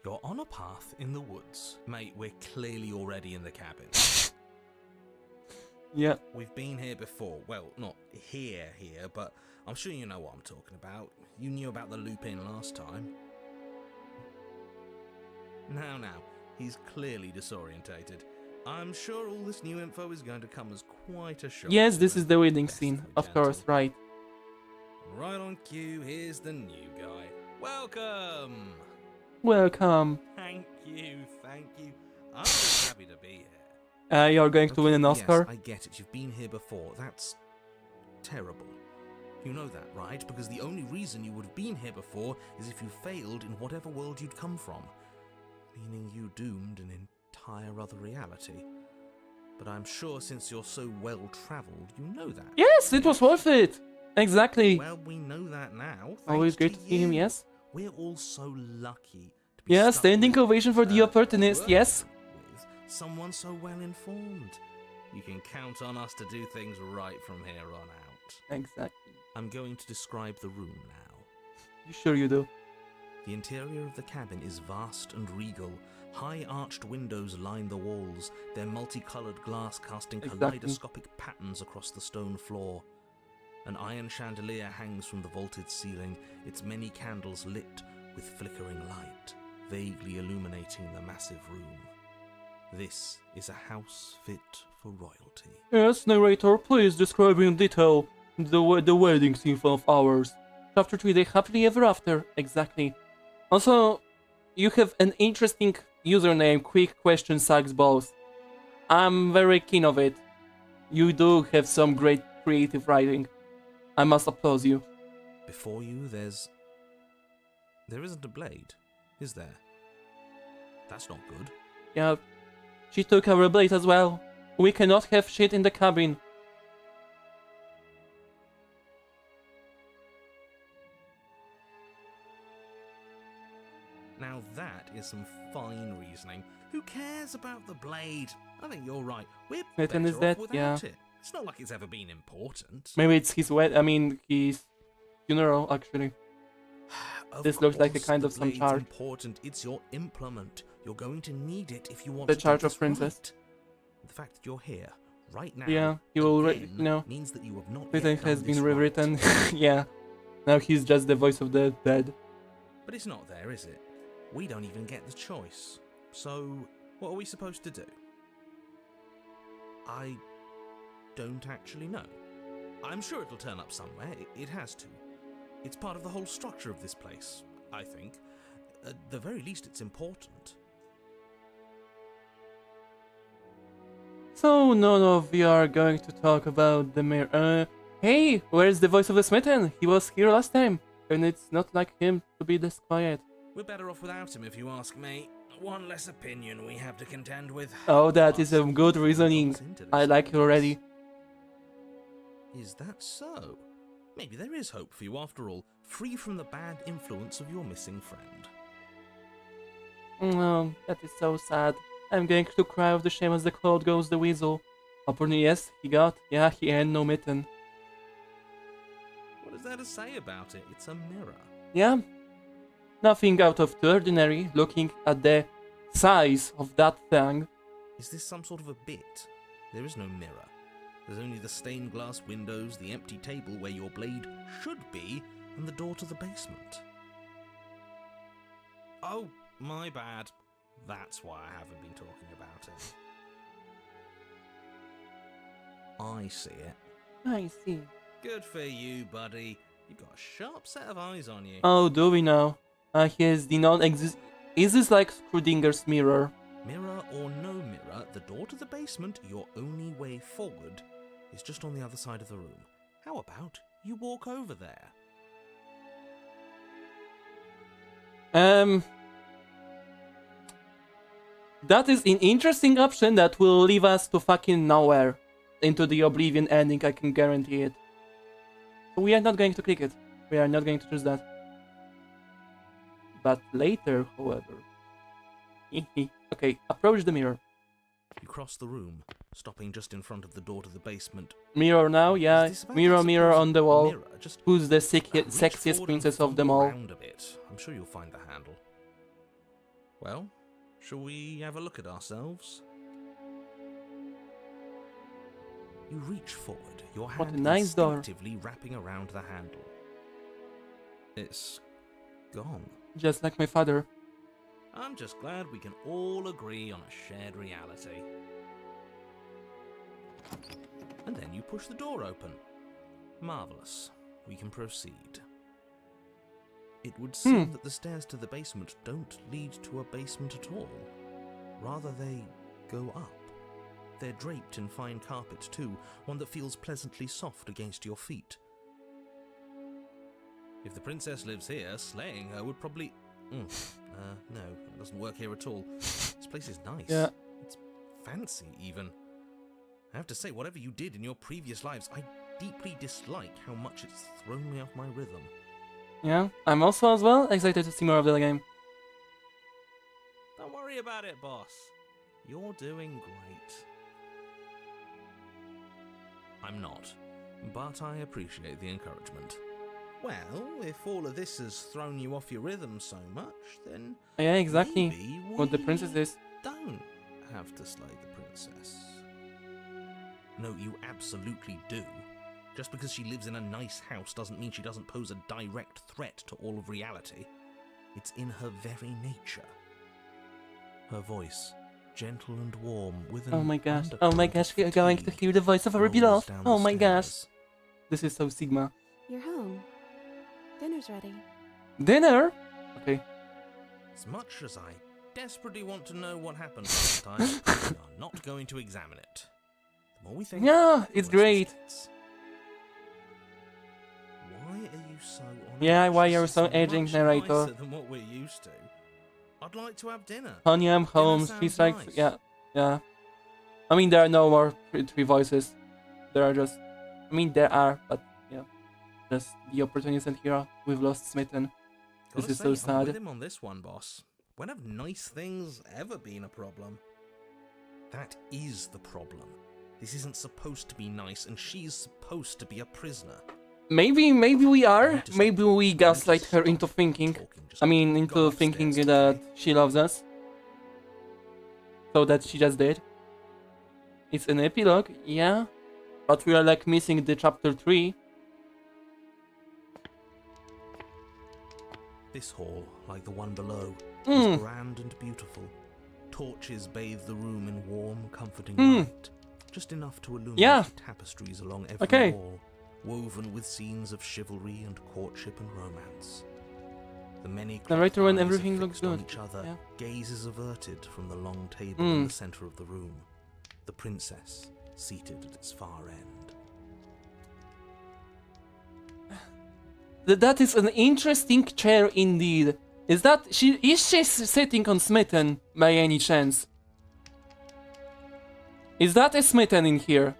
You're on a path in the woods. Mate, we're clearly already in the cabin. Yeah. We've been here before. Well, not here, but I'm sure you know what I'm talking about. You knew about the loop-in last time. Now, he's clearly disorientated. I'm sure all this new info is going to come as quite a shock. Yes, this is the wedding scene, of course, right. Right on cue, here's the new guy. Welcome! Welcome. Thank you. I'm just happy to be here. You're going to win an Oscar? Yes, I get it. You've been here before. That's terrible. You know that, right? Because the only reason you would have been here before is if you failed in whatever world you'd come from. Meaning you doomed an entire other reality. but I'm sure since you're so well-travelled, you know that. Yes, it was worth it. Exactly. Well, we know that now. Always thanks great to see him. you. Yes. We're all so lucky to be Yeah, stuck standing with, ovation for the opportunist. working Yes. with someone so well-informed. You can count on us to do things right from here on out. Exactly. I'm going to describe the room now. You sure you do? The interior of the cabin is vast and regal. High arched windows line the walls, their multicolored glass casting Exactly. kaleidoscopic patterns across the stone floor. An iron chandelier hangs from the vaulted ceiling, its many candles lit with flickering light, vaguely illuminating the massive room. This is a house fit for royalty. Yes, narrator, please describe in detail the wedding scene of ours. Chapter 3, they happily ever after. Exactly. Also, you have an interesting username, Quick Question Sucks Balls. I'm very keen of it. You do have some great creative writing. I must applaud you. Before you, there isn't a blade, is there? That's not good. Yeah, she took our blade as well. We cannot have shit in the cabin. Now that is some fine reasoning. Who cares about the blade? I think you're right. We're Nathan better is off dead, without yeah. it. It's not like it's ever been important. Maybe it's his his funeral, actually. Of This looks like a course kind the of some blade's charge. important. It's your implement. You're going to need it if you want The to charge do of this princess. right. The fact that you're here right now, Yeah, he will, again, means that you have not everything yet done has this been right. rewritten. Yeah. Now he's just the voice of the dead. But it's not there, is it? We don't even get the choice. So, what are we supposed to do? I don't actually know. I'm sure it'll turn up somewhere. It has to. It's part of the whole structure of this place, I think. At the very least, it's important. So none of we are going to talk about the mirror. Hey, where's the voice of the smitten? He was here last time, and it's not like him to be this quiet. We're better off without him, if you ask me. One less opinion we have to contend with. Oh, that is a Plus, good he reasoning. got into this I like it mess. already. Is that so? Maybe there is hope for you after all, free from the bad influence of your missing friend. Oh, that is so sad. I'm going to cry of the shame as the cloud goes the weasel. Opportunity, yes, he got. Yeah, he had no mitten. What is there to say about it? It's a mirror. Yeah. Nothing out of the ordinary, looking at the size of that thing. Is this some sort of a bit? There is no mirror. There's only the stained glass windows, the empty table where your blade should be, and the door to the basement. Oh, my bad. That's why I haven't been talking about it. I see it. I see. Good for you, buddy. You've got a sharp set of eyes on you. Oh, do we know? Here's the non-exist. Is this like Schrödinger's mirror? Mirror or no mirror, the door to the basement, your only way forward, is just on the other side of the room. How about you walk over there? That is an interesting option that will leave us to fucking nowhere. Into the Oblivion ending, I can guarantee it. So we are not going to click it. We are not going to choose that. But later, however... Okay, approach the mirror. You cross the room, stopping just in front of the door to the basement. Mirror now, yeah. Is this about Mirror, that mirror supposed on the wall. mirror? Just Who's the reach sexiest forward princess and of them fumble all? around a bit. I'm sure you'll find the handle. Well, shall we have a look at ourselves? You reach forward, your What a hand nice door. instinctively wrapping around the handle. It's gone. Just like my father. I'm just glad we can all agree on a shared reality. And then you push the door open. Marvellous. We can proceed. It would seem that the stairs to the basement don't lead to a basement at all. Rather, they go up. They're draped in fine carpet too, one that feels pleasantly soft against your feet. If the princess lives here, slaying her would probably... no, that doesn't work here at all. This place is nice. Yeah. It's fancy, even. I have to say, whatever you did in your previous lives, I deeply dislike how much it's thrown me off my rhythm. Yeah, I'm also as well excited to see more of the game. Don't worry about it, boss. You're doing great. I'm not, but I appreciate the encouragement. Well, if all of this has thrown you off your rhythm so much, then Yeah, exactly. maybe What the we princess is. don't have to slay the princess. No, you absolutely do. Just because she lives in a nice house doesn't mean she doesn't pose a direct threat to all of reality. It's in her very nature. Her voice, gentle and warm, with an Oh my gosh, undercurrent we're of going to fatigue, hear the voice of our rolls beloved. down Oh the my gosh. stairs. This is so Sigma. You're home. Dinner's ready. Dinner? Okay. As much as I desperately want to know what happened last time, we are not going to examine it. The more we think, Yeah, the it's worse great. this gets. Why are you so on Yeah, edge? why This you're is so edging, much narrator. nicer than what we're used to. I'd like to have dinner. Honey, I'm home. sounds She's like, nice. yeah. I mean, there are no more three voices. There are just, I mean, there are, but yeah. Just the opportunist and hero. We've lost Smitten. This Gotta is say, so I'm sad. with him on this one, boss. When have nice things ever been a problem? That is the problem. This isn't supposed to be nice, and she's supposed to be a prisoner. Maybe we are. need to Maybe stop. we I need gaslight to her stop into thinking. talking. Just I mean, go into upstairs, thinking okay? that she loves us. So that she just did. It's an epilogue, yeah. But we are like missing the chapter 3. This hall, like the one below, Hmm. is grand and beautiful. Torches bathe the room in warm, comforting Hmm. light, just enough to illuminate Yeah. the tapestries along every Okay. wall, woven with scenes of chivalry and courtship and romance. The many Narrator when eyes everything are looks fixed on good. each other, Yeah. gazes averted from the long table in Hmm. the center of the room. The princess seated at its far end. That is an interesting chair indeed. Is she sitting on Smitten by any chance? Is that a Smitten in here?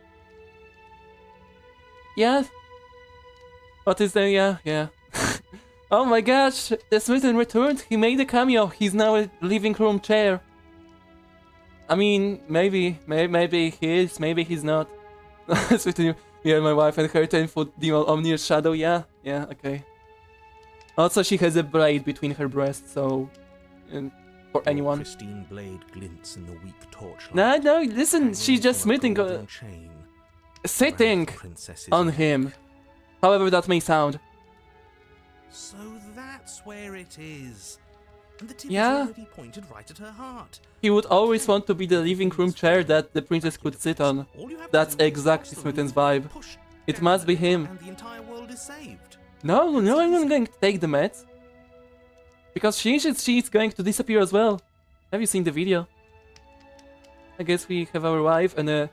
Yeah. What is there? Yeah. Oh my gosh, the Smitten returned. He made a cameo. He's now a living room chair. I mean, maybe he is, maybe he's not. Smitten, me and my wife and her 10-foot demon Omni's shadow. Yeah, okay. Also, she has a blade between her breasts, so for Your anyone. pristine blade glints in the weak torchlight. No, listen, hanging she's just from a sitting golden chain sitting around the princess's on neck. him. However that may sound. So that's where it is. And the tip Yeah. is already pointed right at her heart. He would always want to be the living room chair that the princess could sit on. All you have to That's do is exactly push the Smitten's lever, vibe. push It down must the be lever, him. And the entire world is saved. No, I'm not going to take the meds. Because she's going to disappear as well. Have you seen the video? I guess we have our wife and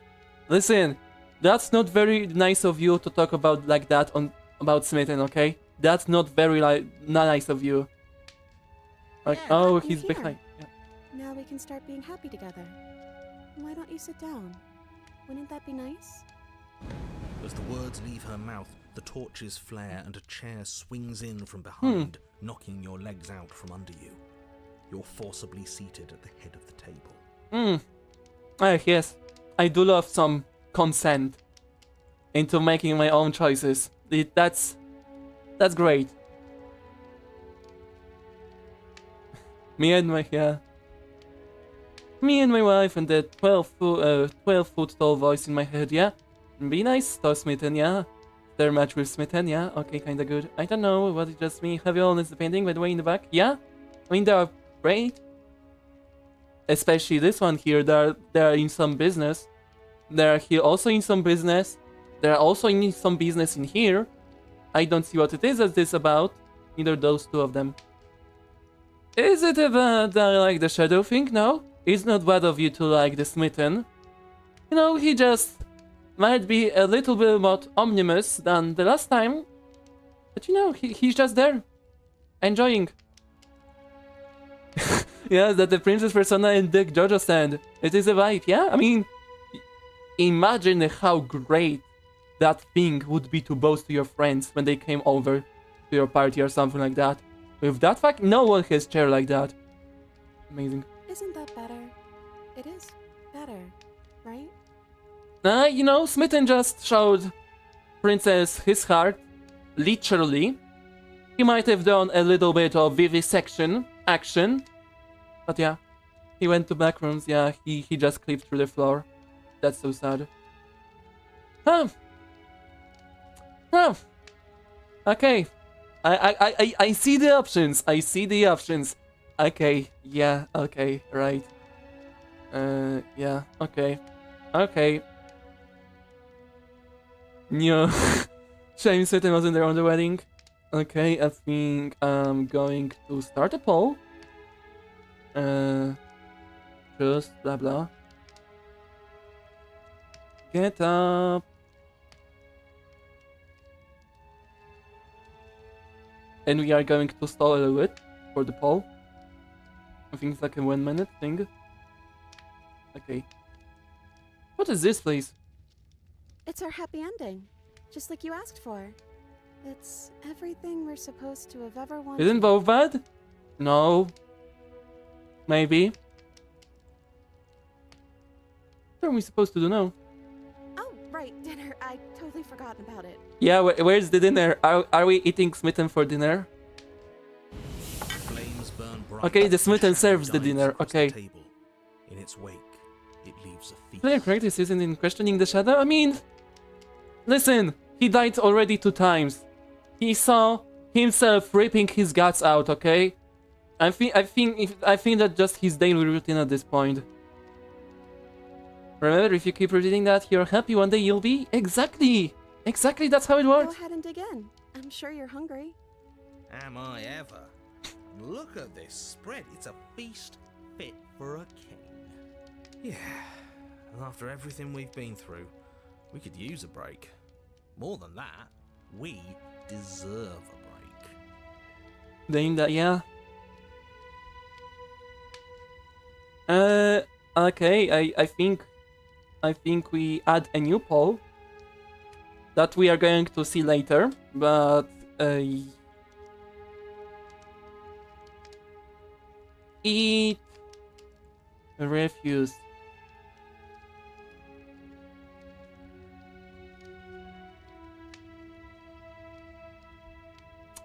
listen, that's not very nice of you to talk about like that about Smitten, okay? That's not very not nice of you. Like, Yeah, oh, he's he's here. behind. Yeah. Now we can start being happy together. Why don't you sit down? Wouldn't that be nice? As the words leave her mouth, the torches flare and a chair swings in from behind, knocking your legs out from under you. You're forcibly seated at the head of the table. Yes, I do love some consent into making my own choices. That's great. Me and my wife and the 12-foot tall voice in my head. Yeah, be nice to Smitten. Yeah, their match with Smitten. Yeah, okay, kinda good. I don't know what it just means. Have you all this painting by the way in the back? Yeah, I mean they are great. Especially this one here. They're in some business. They're here also in some business. They're also in some business in here. I don't see what it is as this about. Neither those two of them. Is it about like the shadow thing? No, it's not bad of you to like the Smitten. You know, he just might be a little bit more omnibus than the last time. But you know, he's just there, enjoying. Yeah, that the princess persona in the JoJo stand. It is a vibe, yeah? I mean, imagine how great that thing would be to boast to your friends when they came over to your party or something like that. With that fact, no one has chair like that. Amazing. Isn't that better? It is better, right? You know, Smitten just showed Princess his heart, literally. He might have done a little bit of vivisection action, but yeah, he went to back rooms. Yeah, he just clipped through the floor. That's so sad. Huh. Huh. Okay. I see the options. I see the options. Okay. Yeah. Okay. Right. Yeah. Okay. Okay. No. Shame Satan wasn't there on the wedding. Okay, I think I'm going to start a poll. Just blah blah. Get up. And we are going to stall a little bit for the poll. I think it's like a 1 minute thing. Okay. What is this place? It's our happy ending, just like you asked for. It's everything we're supposed to have ever wanted. Isn't both bad? No. Maybe. What are we supposed to do now? Oh, right, dinner. I totally forgotten about it. Yeah, where's the dinner? Are we eating Smitten for dinner? Flames burn bright. Okay, the Smitten shadow serves the dives dinner. across Okay. the table. In its wake, it leaves a feast. Player practice isn't in questioning the shadow. I mean, listen, he died already 2 times. He saw himself ripping his guts out. Okay, I think that's just his daily routine at this point. Remember, if you keep repeating that, you're happy one day you'll be. Exactly. That's how it Go works. ahead and dig in. I'm sure you're hungry. Am I ever? Look at this spread. It's a feast fit for a king. Yeah, and after everything we've been through, we could use a break. More than that, we deserve a break. Then that, yeah. Okay, I think we add a new poll that we are going to see later, but eat, refuse.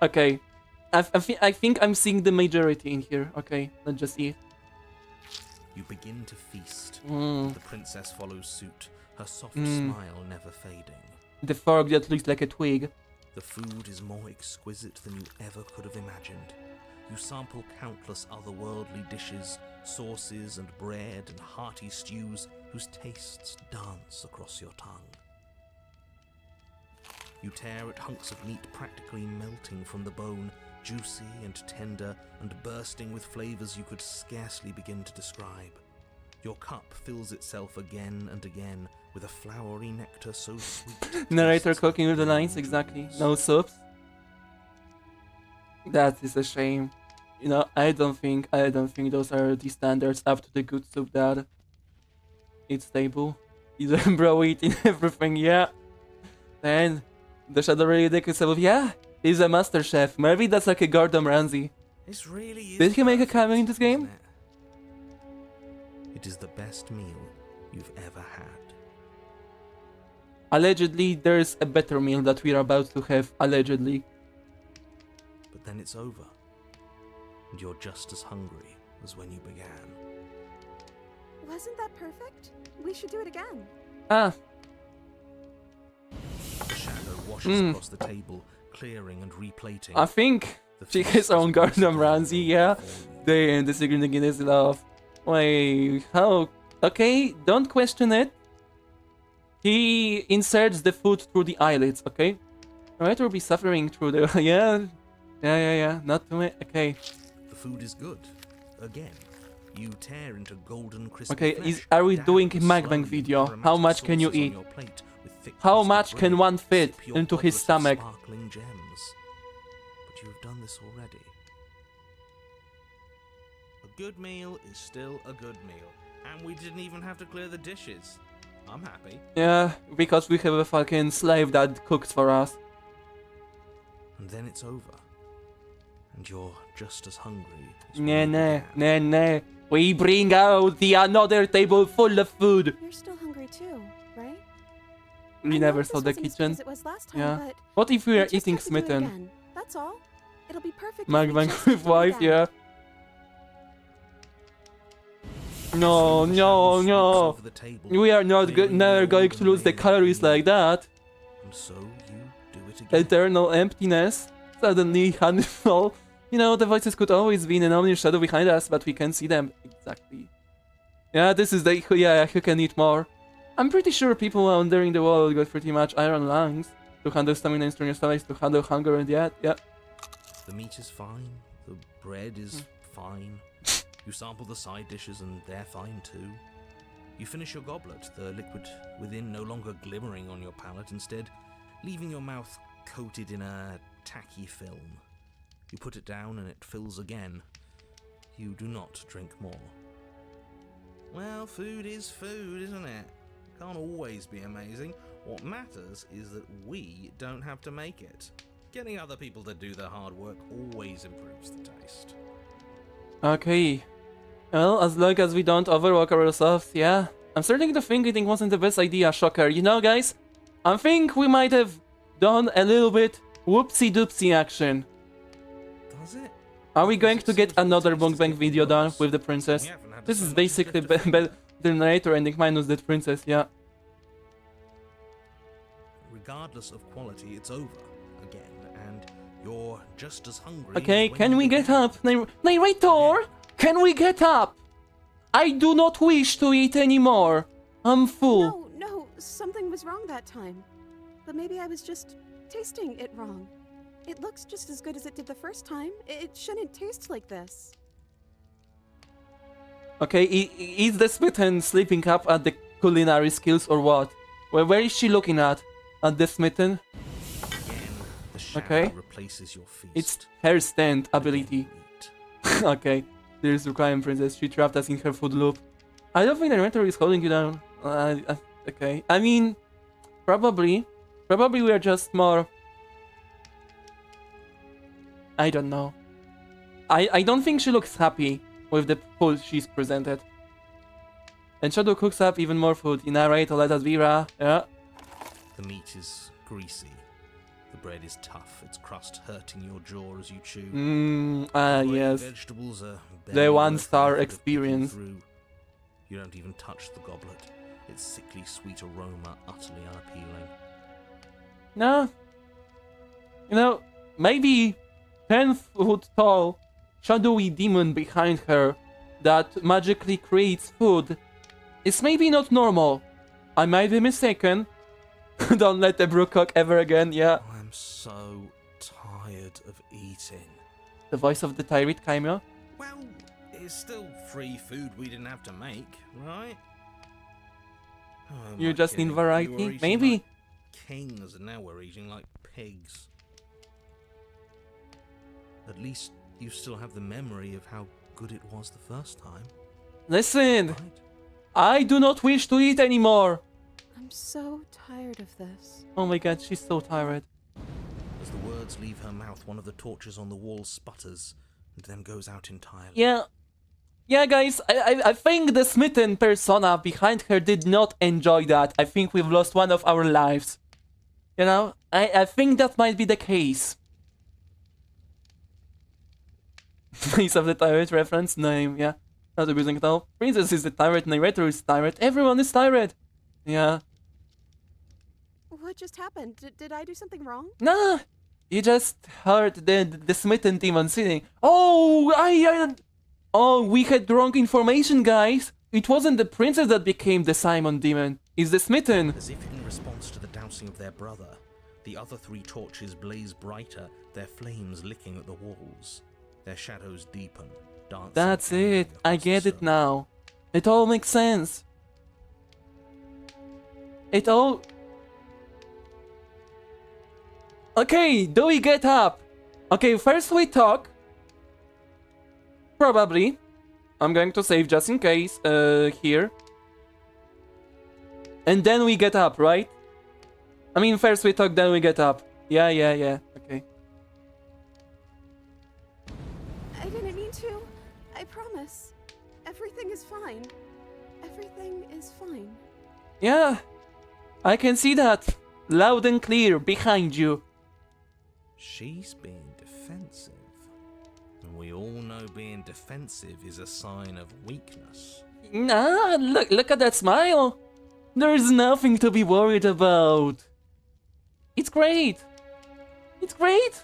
Okay, I think I'm seeing the majority in here. Okay, let's just eat. You begin to feast. Mm. The princess follows suit, her soft Mm. smile never fading. The fork that looks like a twig. The food is more exquisite than you ever could have imagined. You sample countless otherworldly dishes, sauces and bread and hearty stews whose tastes dance across your tongue. You tear at hunks of meat practically melting from the bone, juicy and tender and bursting with flavors you could scarcely begin to describe. Your cup fills itself again and again with a flowery nectar so sweet. Narrator cooking with the lines, exactly. No soups. That is a shame. You know, I don't think those are the standards up to the good soup that it's stable. He's a bro eating everything, yeah. Then the shadow really dick himself, yeah. He's a master chef. Maybe that's like a Gordon Ramsay. This really is. Did he make a perfect, cameo in this game? isn't it? It is the best meal you've ever had. Allegedly, there's a better meal that we are about to have. Allegedly. But then it's over. And you're just as hungry as when you began. Wasn't that perfect? We should do it again. Ah, The shadow washes across the table, clearing and replating. I think The she feast has her is own once Gordon again Ramsay, laid yeah. before you. They disagreeing against love. Wait, how? Okay, don't question it. He inserts the food through the eyelids, okay? Right, will be suffering through the yeah. Not too much. Okay, The food is good. Again, you tear into golden crispy okay. flesh, Are we dab doing a slowly mukbang with video? aromatic How much can you sauces on eat? your plate with thick How crusted much can bread. one fit Sip your into his goblet of stomach? Sparkling gems. But you have done this already. A good meal is still a good meal, and we didn't even have to clear the dishes. I'm happy. Yeah, because we have a fucking slave that cooks for us. And then it's over. And you're just as hungry as Nah, when you nah, began. nah, nah. We bring out the another table full of food. You're still hungry too, right? We I know never this saw the wasn't as good kitchen. as it was last time, Yeah. but What if we we are just eating have to do it smitten? again. That's all. It'll be perfect. if we Mukbang just with do it wife, again. yeah. No, no, Shadows no. sweeps over the table, We are not clearing never the going old to lose the and calories remaining like that. And so you do it again. Eternal emptiness. Suddenly, Hannibal. You know, the voices could always be in an ominous shadow behind us, but we can see them. Exactly. Yeah, this is the... Yeah, who can eat more? I'm pretty sure people wandering the world got pretty much iron lungs to handle stamina and stronger stomachs, to handle hunger and yeah. The meat is fine. The bread is fine. You sample the side dishes and they're fine too. You finish your goblet, the liquid within no longer glimmering on your palate, instead leaving your mouth coated in a tacky film. You put it down and it fills again. You do not drink more. Well, food is food, isn't it? Can't always be amazing. What matters is that we don't have to make it. Getting other people to do the hard work always improves the taste. Okay. Well, as long as we don't overwork ourselves, yeah. I'm starting to think eating wasn't the best idea, shocker. You know, guys? I think we might have done a little bit whoopsie-doopsie action. Does it? Are we going to get another mukbang video done with the princess? We haven't had This so is much basically left to feed. the narrator ending minus the princess, yeah. Regardless of quality, it's over again, and you're just as hungry. Okay, as when can you we get began. up? Narrator! Can we get up? I do not wish to eat anymore. I'm full. No, something was wrong that time. But maybe I was just tasting it wrong. It looks just as good as it did the first time. It shouldn't taste like this. Okay, is the smitten sleeping up at the culinary skills or what? Where is she looking at? At the smitten? Again, the shadow Okay. replaces your feast. It's her stand ability. Meat. Okay, there's the crime princess. She trapped us in her food loop. I don't think the narrator is holding you down. Okay, I mean, probably we are just more. I don't know. I don't think she looks happy with the food she's presented. And Shadow cooks up even more food. You narrate, let us be raw. Yeah. The meat is greasy. The bread is tough. Its crust hurting your jaw as you chew. The Yes. Vegetables are The barely worth 1-star the effort of picking experience. through. You don't even touch the goblet. Its sickly sweet aroma utterly unappealing. No. You know, maybe 10-foot tall, shadowy demon behind her that magically creates food is maybe not normal. I might be mistaken. Don't let the brew cook ever again, yeah. I'm so tired of eating. The voice of the Tyrant cameo. Well, it's still free food we didn't have to make, right? Oh, You my just need kidding. variety? We were eating Maybe. like kings, and now we're eating like pigs. At least you still have the memory of how good it was the first time, Listen, right? I do not wish to eat anymore. I'm so tired of this. Oh my god, she's so tired. As the words leave her mouth, one of the torches on the wall sputters and then goes out entirely. Yeah, guys, I think the smitten persona behind her did not enjoy that. I think we've lost one of our lives. You know, I think that might be the case. Face of the Tyrant reference name, yeah. Not abusing at all. Princess is the tyrant, narrator is tyrant, everyone is tyrant. Yeah. What just happened? Did I do something wrong? Nah, you just heard the smitten demon singing. Oh, we had wrong information, guys. It wasn't the princess that became the Simon demon. It's the smitten. As if in response to the dousing of their brother, the other 3 torches blaze brighter, their flames licking at the walls. Their shadows deepen, dancing. That's it. angrily I across get the it stone. now. It all makes sense. It all... Okay, do we get up? Okay, first we talk. Probably. I'm going to save just in case, here. And then we get up, right? I mean, first we talk, then we get up. Yeah. Okay. I didn't mean to. I promise. Everything is fine. Everything is fine. Yeah. I can see that. Loud and clear, behind you. She's being defensive. And we all know being defensive is a sign of weakness. Nah, look at that smile. There's nothing to be worried about. It's great. It's great.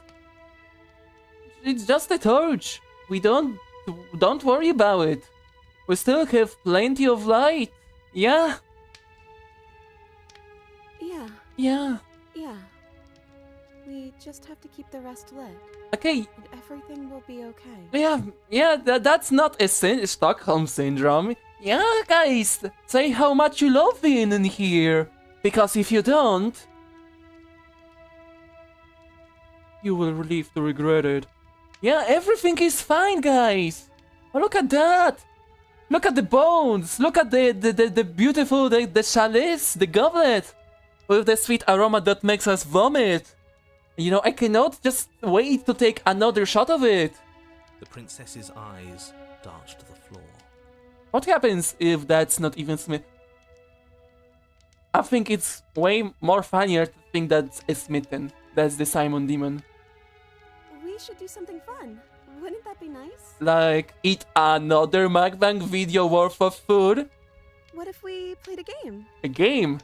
It's just a torch. We don't worry about it. We still have plenty of light. Yeah. Yeah. Yeah. We just have to keep the rest lit. Okay. And everything will be okay. Yeah, that's not a Stockholm syndrome. Yeah, guys, say how much you love being in here. Because if you don't, you will live to regret it. Yeah, everything is fine, guys. Oh, look at that. Look at the bones. Look at the beautiful, the chalice, the goblet. With the sweet aroma that makes us vomit. You know, I cannot just wait to take another shot of it. The princess's eyes dart to the floor. What happens if that's not even Smith? I think it's way more funnier to think that's a Smitten. That's the Simon Demon. We should do something fun. Wouldn't that be nice? Like, eat another mukbang video worth of food? What if we played a game? A game?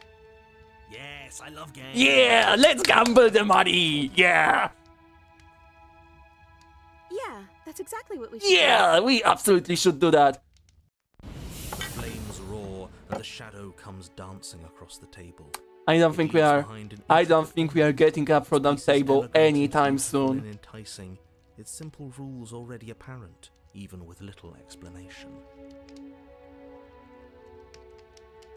Yes, I love games. Yeah, let's gamble the money! Yeah! Yeah, that's exactly what we should Yeah, we absolutely should do that. Flames roar and the shadow comes dancing across the table. I don't think we are. I don't think we are getting up from that table anytime soon. Enticing, its simple rules already apparent, even with little explanation.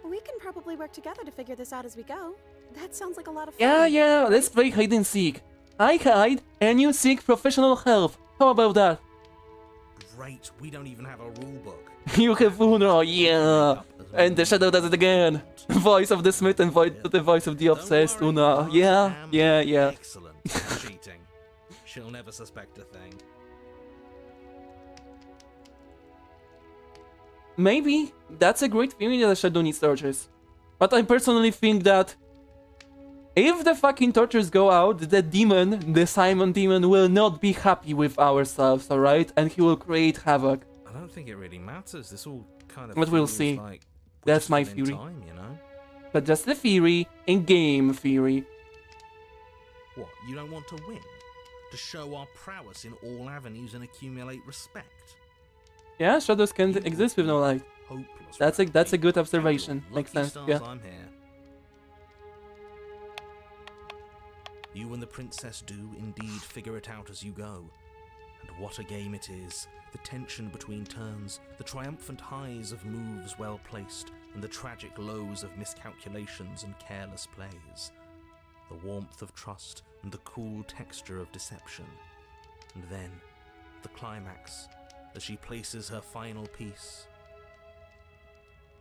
We can probably work together to figure this out as we go. That sounds like a lot of fun. Yeah, let's play hide and seek. I hide and you seek professional help. How about that? Great, we don't even have a rule book. You have Uno, yeah. And the shadow does it again. Voice of the smith and the voice of the obsessed Uno. Yeah. Excellent. Cheating. She'll never suspect a thing. Maybe that's a great theory that the shadow needs torches. But I personally think that if the fucking torches go out, the demon, the Simon demon, will not be happy with ourselves, alright? And he will create havoc. I don't think it really matters. This all kind of. But we'll feels see. Like That's my wasted in theory. Time, you know? But just the theory, in game theory. What? You don't want to win? To show our prowess in all avenues and accumulate respect? Yeah, shadows can exist with no light. Hopeless. That's a good observation. Lucky Makes sense. stars Yeah. I'm here. You and the princess do indeed figure it out as you go. And what a game it is. The tension between turns, the triumphant highs of moves well placed, and the tragic lows of miscalculations and careless plays. The warmth of trust and the cool texture of deception. And then, the climax, as she places her final piece.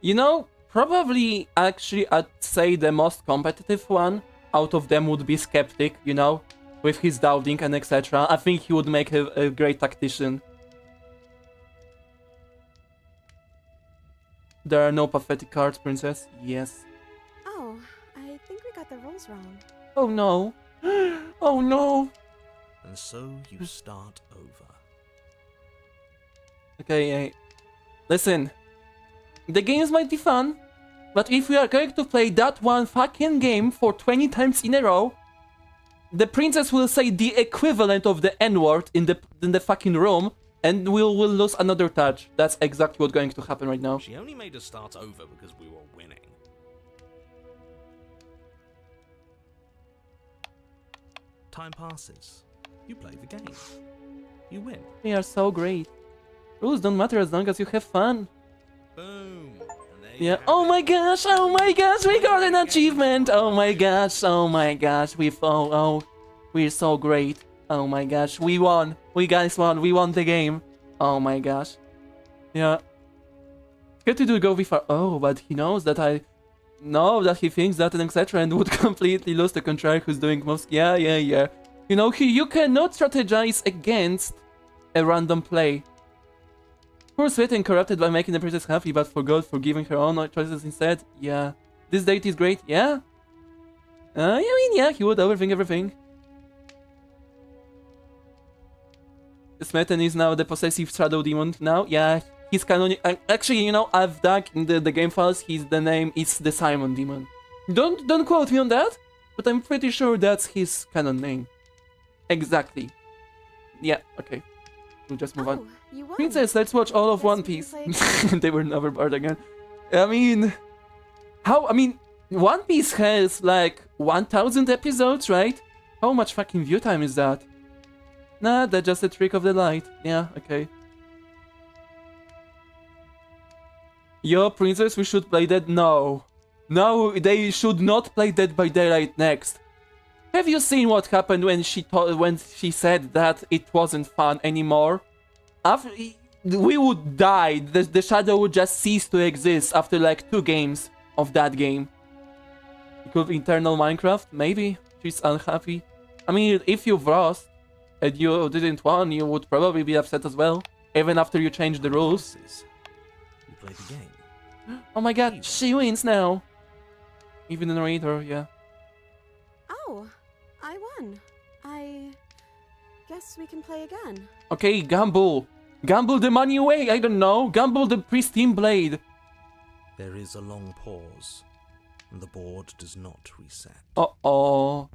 You know, probably actually I'd say the most competitive one out of them would be Skeptic, you know, with his doubting and etc. I think he would make a great tactician. There are no pathetic cards, princess. Yes. Oh, I think we got the rules wrong. Oh no. Oh no. And so you start over. Okay, listen. The games might be fun, but if we are going to play that one fucking game for 20 times in a row, the princess will say the equivalent of the N-word in the fucking room, and we'll lose another touch. That's exactly what's going to happen right now. She only made us start over because we were winning. Time passes. You play the game. You win. They are so great. Rules don't matter as long as you have fun. Boom. And there you Yeah. have Oh it. my gosh! Oh my gosh! We got an achievement! Oh my gosh! Oh my gosh! We're so great! Oh my gosh! We won! We guys won! We won the game! Oh my gosh! Yeah. Good to do go before. Oh, but he knows that no, that he thinks that and etc. and would completely lose the control who's doing most. Yeah. You know, you cannot strategize against a random play. Poor sweat and corrupted by making the princess happy, but forgot for giving her own choices instead. Yeah. This date is great. Yeah. I mean, yeah, he would overthink everything. Smeten is now the possessive shadow demon now. Yeah, he's canonic. Actually, you know, I've dug in the game files. The name is the Simon demon. Don't quote me on that, but I'm pretty sure that's his canon name. Exactly. Yeah. Okay. We'll just move on. You won. Princess, let's watch all of Guess One we can Piece. play They were never barred again. I mean, how? I mean, One Piece has like 1,000 episodes, right? How much fucking view time is that? Nah, that's just a trick of the light. Yeah, okay. Yo, Princess, we should play that. No. No, they should not play Dead by Daylight next. Have you seen what happened when she said that it wasn't fun anymore? After we would die. The shadow would just cease to exist after like 2 games of that game. It could be Eternal Minecraft, maybe. She's unhappy. I mean, if you've lost and you didn't win, you would probably be upset as well, even after you change the rules. You play the game. Oh my god, she wins now. Even the narrator, yeah. Oh, I won. I guess we can play again. Okay, gamble. Gamble the money away, I don't know. Gamble the pristine blade. There is a long pause, and the board does not reset. Uh-oh.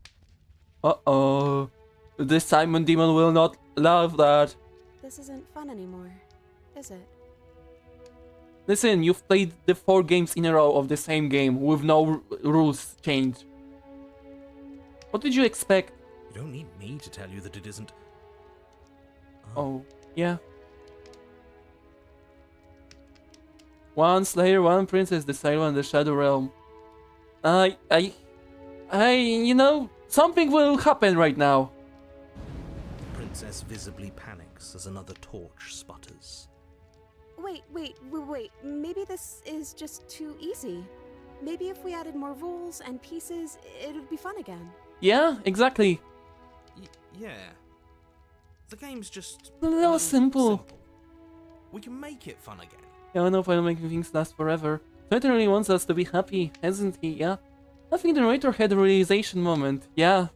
Uh-oh. The Simon demon will not love that. This isn't fun anymore, is it? Listen, you've played the 4 games in a row of the same game with no rules changed. What did you expect? You don't need me to tell you that it isn't. Oh, yeah. One Slayer, one Princess, the Silent and the Shadow Realm. You know, something will happen right now. The princess visibly panics as another torch sputters. Wait. Maybe this is just too easy. Maybe if we added more rules and pieces, it would be fun again. Yeah, exactly. Yeah. The game's just A little simple. We can make it fun again. Yeah, I know if I'm making things last forever. Twitter really wants us to be happy, hasn't he? Yeah. I think the narrator had a realization moment. Yeah.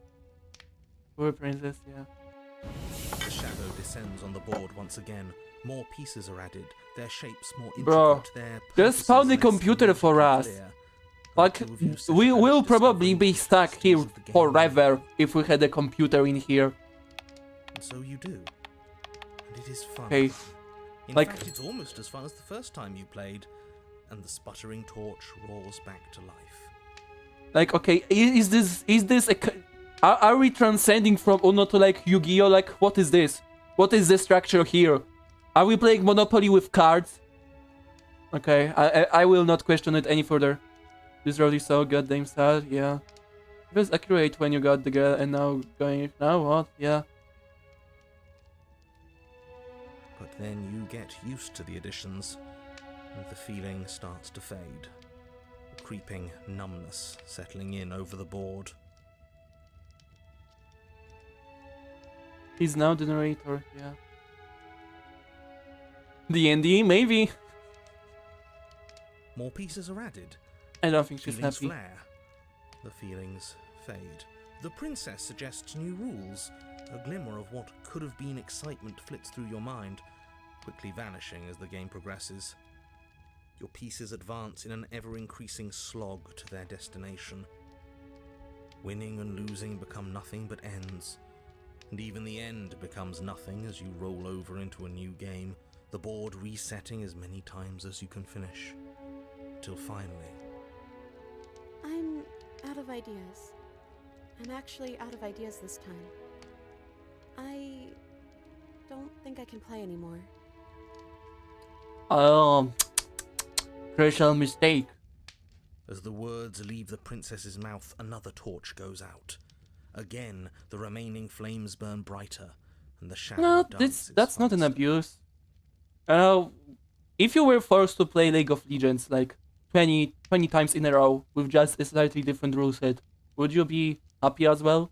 Poor Princess, yeah. The shadow descends on the board once again. More pieces are added. Their shapes more intricate. Bro, their just spawn the purposes less computer for us. clear. Like, The two of you set we about will probably discovering be the stuck here mysteries of the game. forever if we had a computer in here. And so you do. And it is fun. Okay. In like- fact, it's almost as fun as the first time you played. And the sputtering torch roars back to life. Like, okay, is this are we transcending from Uno to like Yu-Gi-Oh? Like, what is this? What is the structure here? Are we playing Monopoly with cards? Okay, I will not question it any further. This road is so goddamn sad, yeah. It was accurate when you got the girl and now what? Yeah. But then you get used to the additions, and the feeling starts to fade. A creeping numbness settling in over the board. He's now the narrator, yeah. D&D, maybe. More pieces are added. I don't think she's Feelings happy. flare. The feelings fade. The princess suggests new rules. A glimmer of what could have been excitement flits through your mind, quickly vanishing as the game progresses. Your pieces advance in an ever-increasing slog to their destination. Winning and losing become nothing but ends. And even the end becomes nothing as you roll over into a new game, the board resetting as many times as you can finish. Till finally... I'm out of ideas. I'm actually out of ideas this time. I don't think I can play anymore. Crucial mistake. As the words leave the princess's mouth, another torch goes out. Again, the remaining flames burn brighter, and the shadow No, dances that's not an faster. abuse. If you were forced to play League of Legends like 20 times in a row with just a slightly different rule set, would you be happy as well?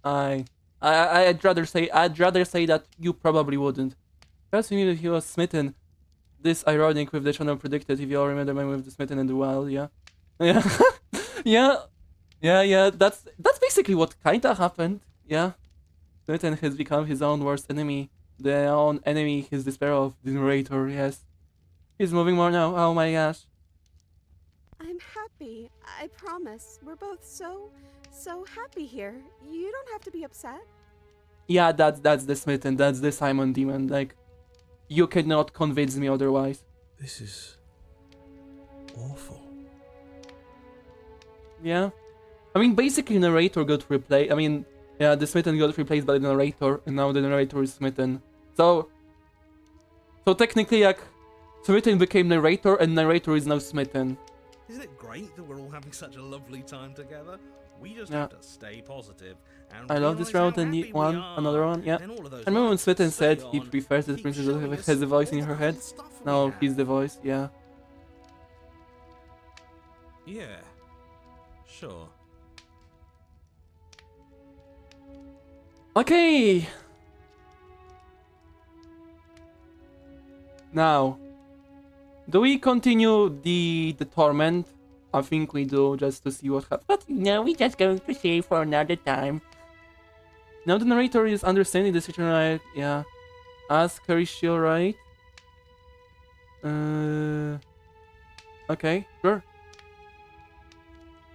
I'd rather say that you probably wouldn't. Perhaps you knew that he was smitten. This ironic with the channel predicted, if you all remember mine with the smitten and the wild, yeah. Yeah. yeah, that's basically what kinda happened, yeah. Smitten has become his own worst enemy. The own enemy he's despair of, the narrator, yes. He's moving more now, oh my gosh. I'm happy. I promise. We're both so happy here. You don't have to be upset. Yeah, that's the smitten, that's the Simon demon, like, you cannot convince me otherwise. This is awful. Yeah. I mean, basically, narrator got replaced. I mean, yeah, the smitten got replaced by the narrator, and now the narrator is smitten. So technically, like, smitten became narrator, and narrator is now smitten. Isn't it great that we're all having such a lovely time together? We just Yeah. have to stay positive and I love this realise route, how and happy we one, are. another one, yeah. Then all of those I remember when lights Smitten stay said he on, prefers that the keep princess showing has us a voice all in the her head. cool stuff we Now have. he's the voice, yeah. Yeah, sure. Okay. Now, do we continue the torment? I think we do, just to see what happens. But no, we just going to save for another time. Now the narrator is understanding the situation, right? Yeah. Ask her, is she alright? Okay, sure.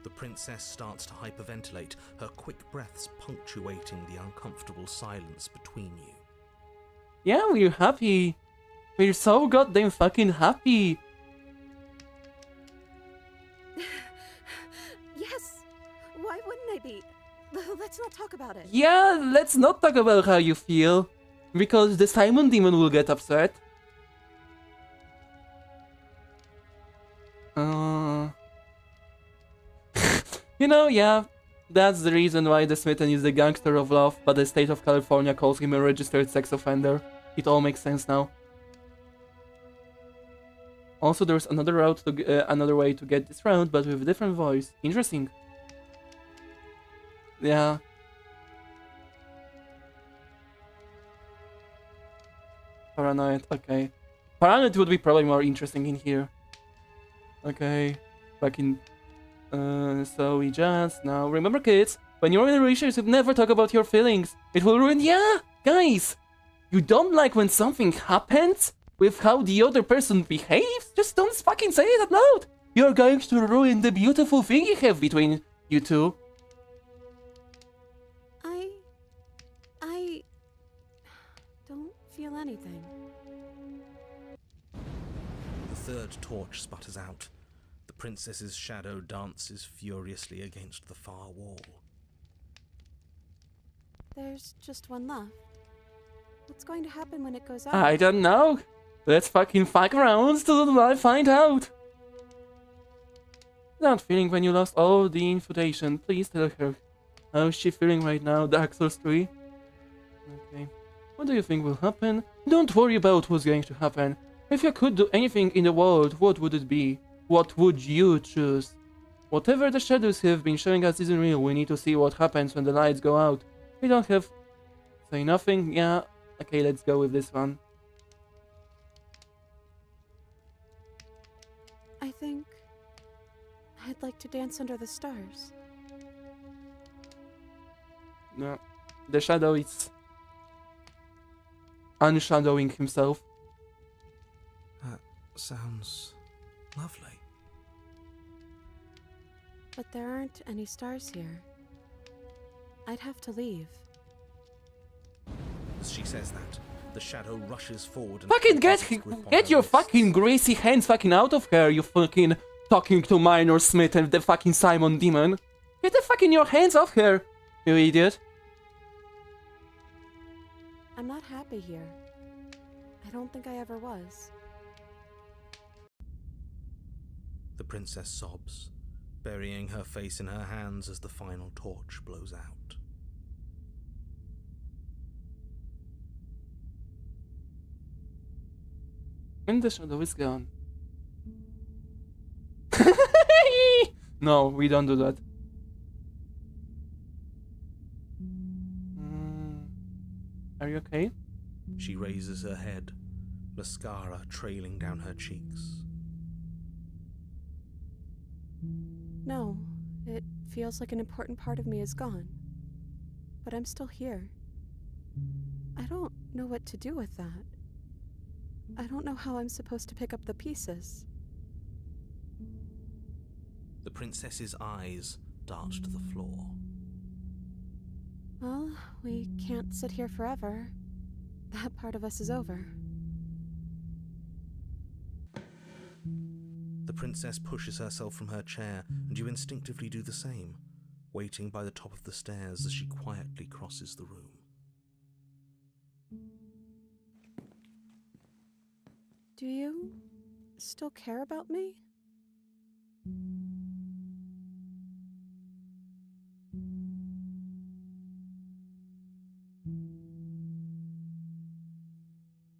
The princess starts to hyperventilate, her quick breaths punctuating the uncomfortable silence between you. Yeah, we're happy. We're so goddamn fucking happy. Yes. Why wouldn't I be? Let's not talk about it. Yeah, let's not talk about how you feel. Because the Simon demon will get upset. You know, yeah, that's the reason why the smitten is the gangster of love, but the state of California calls him a registered sex offender. It all makes sense now. Also, there's another route to another way to get this round, but with a different voice. Interesting. Yeah. Paranoid. Okay. Paranoid would be probably more interesting in here. Okay. Fucking. So we just now remember, kids. When you're in a relationship, never talk about your feelings. It will ruin. Yeah, guys. You don't like when something happens with how the other person behaves? Just don't fucking say it out loud. You're going to ruin the beautiful thing you have between you two. I don't feel anything. The third torch sputters out. The princess's shadow dances furiously against the far wall. There's just one left. What's going to happen when it goes out? I don't know. Let's fucking fuck around till I find out. That feeling when you lost all the invitation. Please tell her. How's she feeling right now, Dark Souls 3? Okay. What do you think will happen? Don't worry about what's going to happen. If you could do anything in the world, what would it be? What would you choose? Whatever the shadows have been showing us isn't real. We need to see what happens when the lights go out. We don't have... Say nothing? Yeah. Okay, let's go with this one. I think I'd like to dance under the stars. No. The shadow is... unshadowing himself. That sounds lovely. But there aren't any stars here. I'd have to leave. As she says that, the shadow rushes forward and Fucking tightens its grip on get her your wrists. fucking greasy hands fucking out of her, you fucking talking to Minor Smith and the fucking Simon demon. Get the fucking your hands off her, you idiot. I'm not happy here. I don't think I ever was. The princess sobs, burying her face in her hands as the final torch blows out. And the shadow is gone. No, we don't do that. Are you okay? She raises her head, mascara trailing down her cheeks. No, it feels like an important part of me is gone. But I'm still here. I don't know what to do with that. I don't know how I'm supposed to pick up the pieces. The princess's eyes dart to the floor. Well, we can't sit here forever. That part of us is over. The princess pushes herself from her chair, and you instinctively do the same, waiting by the top of the stairs as she quietly crosses the room. Do you still care about me?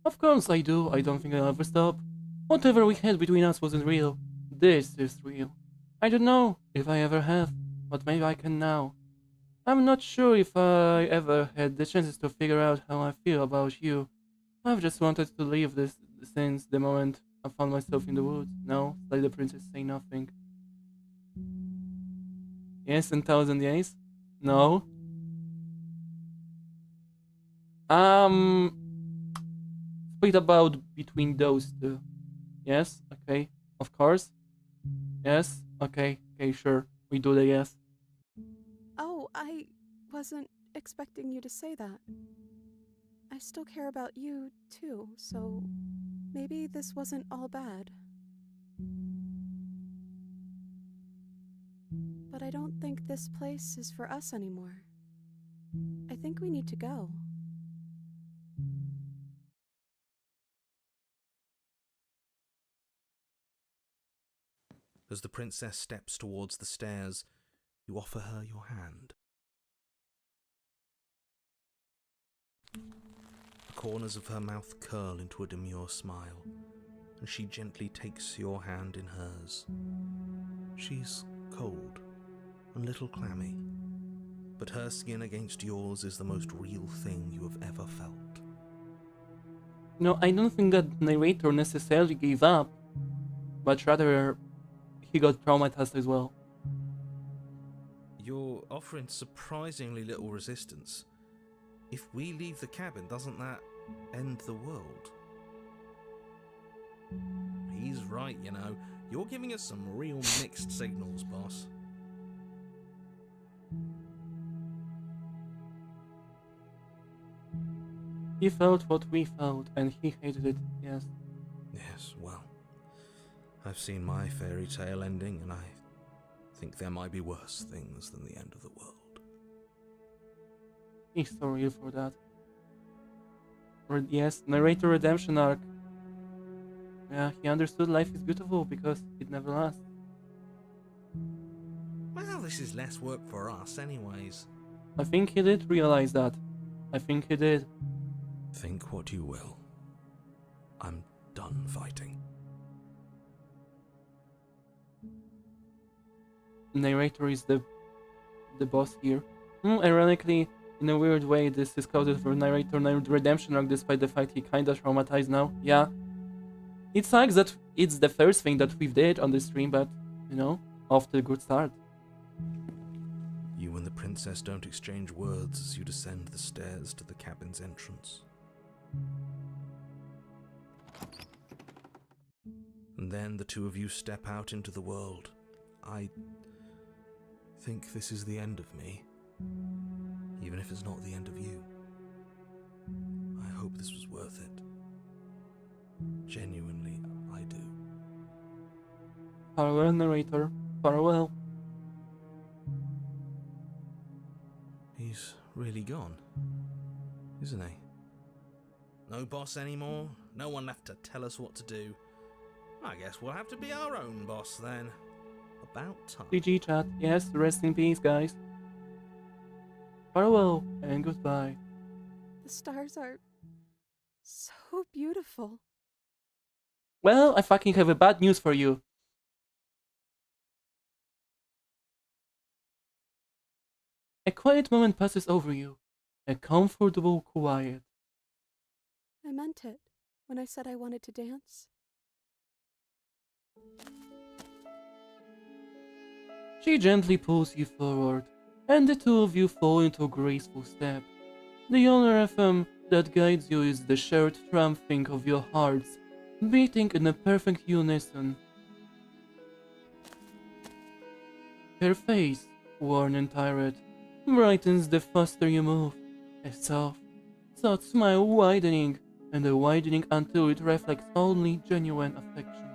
Of course I do. I don't think I'll ever stop. Whatever we had between us wasn't real. This is real. I don't know if I ever have, but maybe I can now. I'm not sure if I ever had the chances to figure out how I feel about you. I've just wanted to leave this since the moment I found myself in the woods. No, let the princess say nothing. Yes, and 1,000 years? No. Split about between those two. Yes, okay, of course. Yes, okay, sure. We do the yes. Oh, I wasn't expecting you to say that. I still care about you, too, so maybe this wasn't all bad. But I don't think this place is for us anymore. I think we need to go. As the princess steps towards the stairs, you offer her your hand. The corners of her mouth curl into a demure smile, and she gently takes your hand in hers. She's cold and a little clammy, but her skin against yours is the most real thing you have ever felt. No, I don't think that narrator necessarily gave up, but rather he got traumatized as well. You're offering surprisingly little resistance. If we leave the cabin, doesn't that end the world? He's right, you know. You're giving us some real mixed signals, boss. He felt what we felt, and he hated it, yes. Yes, well, I've seen my fairy tale ending, and I think there might be worse things than the end of the world. He's so real for that. Yes, narrator redemption arc. Yeah, he understood life is beautiful because it never lasts. Well, this is less work for us anyways. I think he did realize that. I think he did. Think what you will. I'm done fighting. Narrator is the boss here. Ironically, in a weird way, this is coded for narrator redemption arc despite the fact he kinda traumatized now. Yeah. It sucks that it's the first thing that we've did on the stream, but, you know, off to a good start. You and the princess don't exchange words as you descend the stairs to the cabin's entrance. And then the two of you step out into the world. I think this is the end of me, even if it's not the end of you. I hope this was worth it. Genuinely, I do. Farewell, narrator. Farewell. He's really gone, isn't he? No boss anymore? No one left to tell us what to do? I guess we'll have to be our own boss then. About time. GG chat. Yes, rest in peace, guys. Farewell and goodbye. The stars are so beautiful. Well, I fucking have a bad news for you. A quiet moment passes over you. A comfortable quiet. I meant it when I said I wanted to dance. She gently pulls you forward, and the two of you fall into a graceful step. The only rhythm that guides you is the shared thumping of your hearts, beating in a perfect unison. Her face, worn and tired, brightens the faster you move, a soft smile widening and widening until it reflects only genuine affection.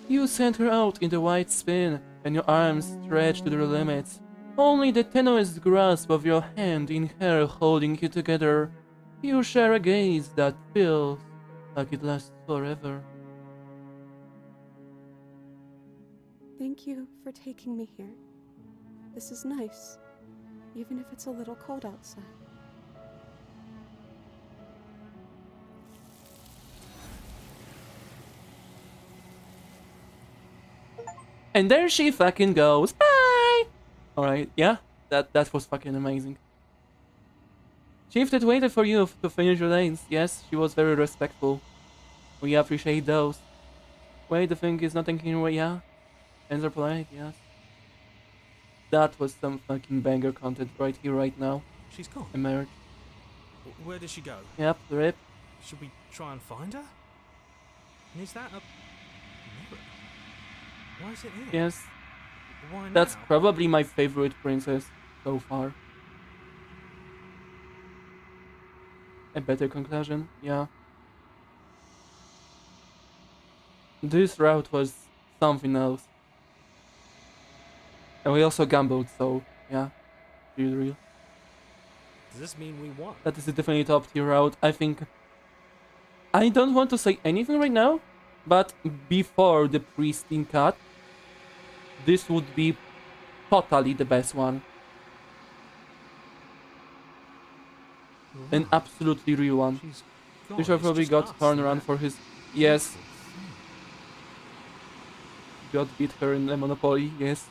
You send her out in the wide spin, and your arms stretch to their limits. Only the tenuous grasp of your hand in her holding you together. You share a gaze that feels like it lasts forever. Thank you for taking me here. This is nice, even if it's a little cold outside. And there she fucking goes. Bye! Alright, yeah, that was fucking amazing. Shifted waited for you to finish your lanes. Yes, she was very respectful. We appreciate those. Wait, the thing is not taking away, yeah? Hands are polite, yes. That was some fucking banger content right here, right now. She's gone. Emerge. Where did she go? Yep, rip. Should we try and find her? And is that a mirror? Why is it here? Yes, Why now? that's probably my favorite princess so far. A better conclusion, yeah. This route was something else. And we also gambled, so yeah, be real. Does this mean we won? That is a definitely top tier route. I think I don't want to say anything right now, but before the Pristine Cut, this would be totally the best one. An absolutely real one. She's gone. Bishop It's probably just got us turnaround and for that his... Yes, beautiful thing. God beat her in the Monopoly, yes.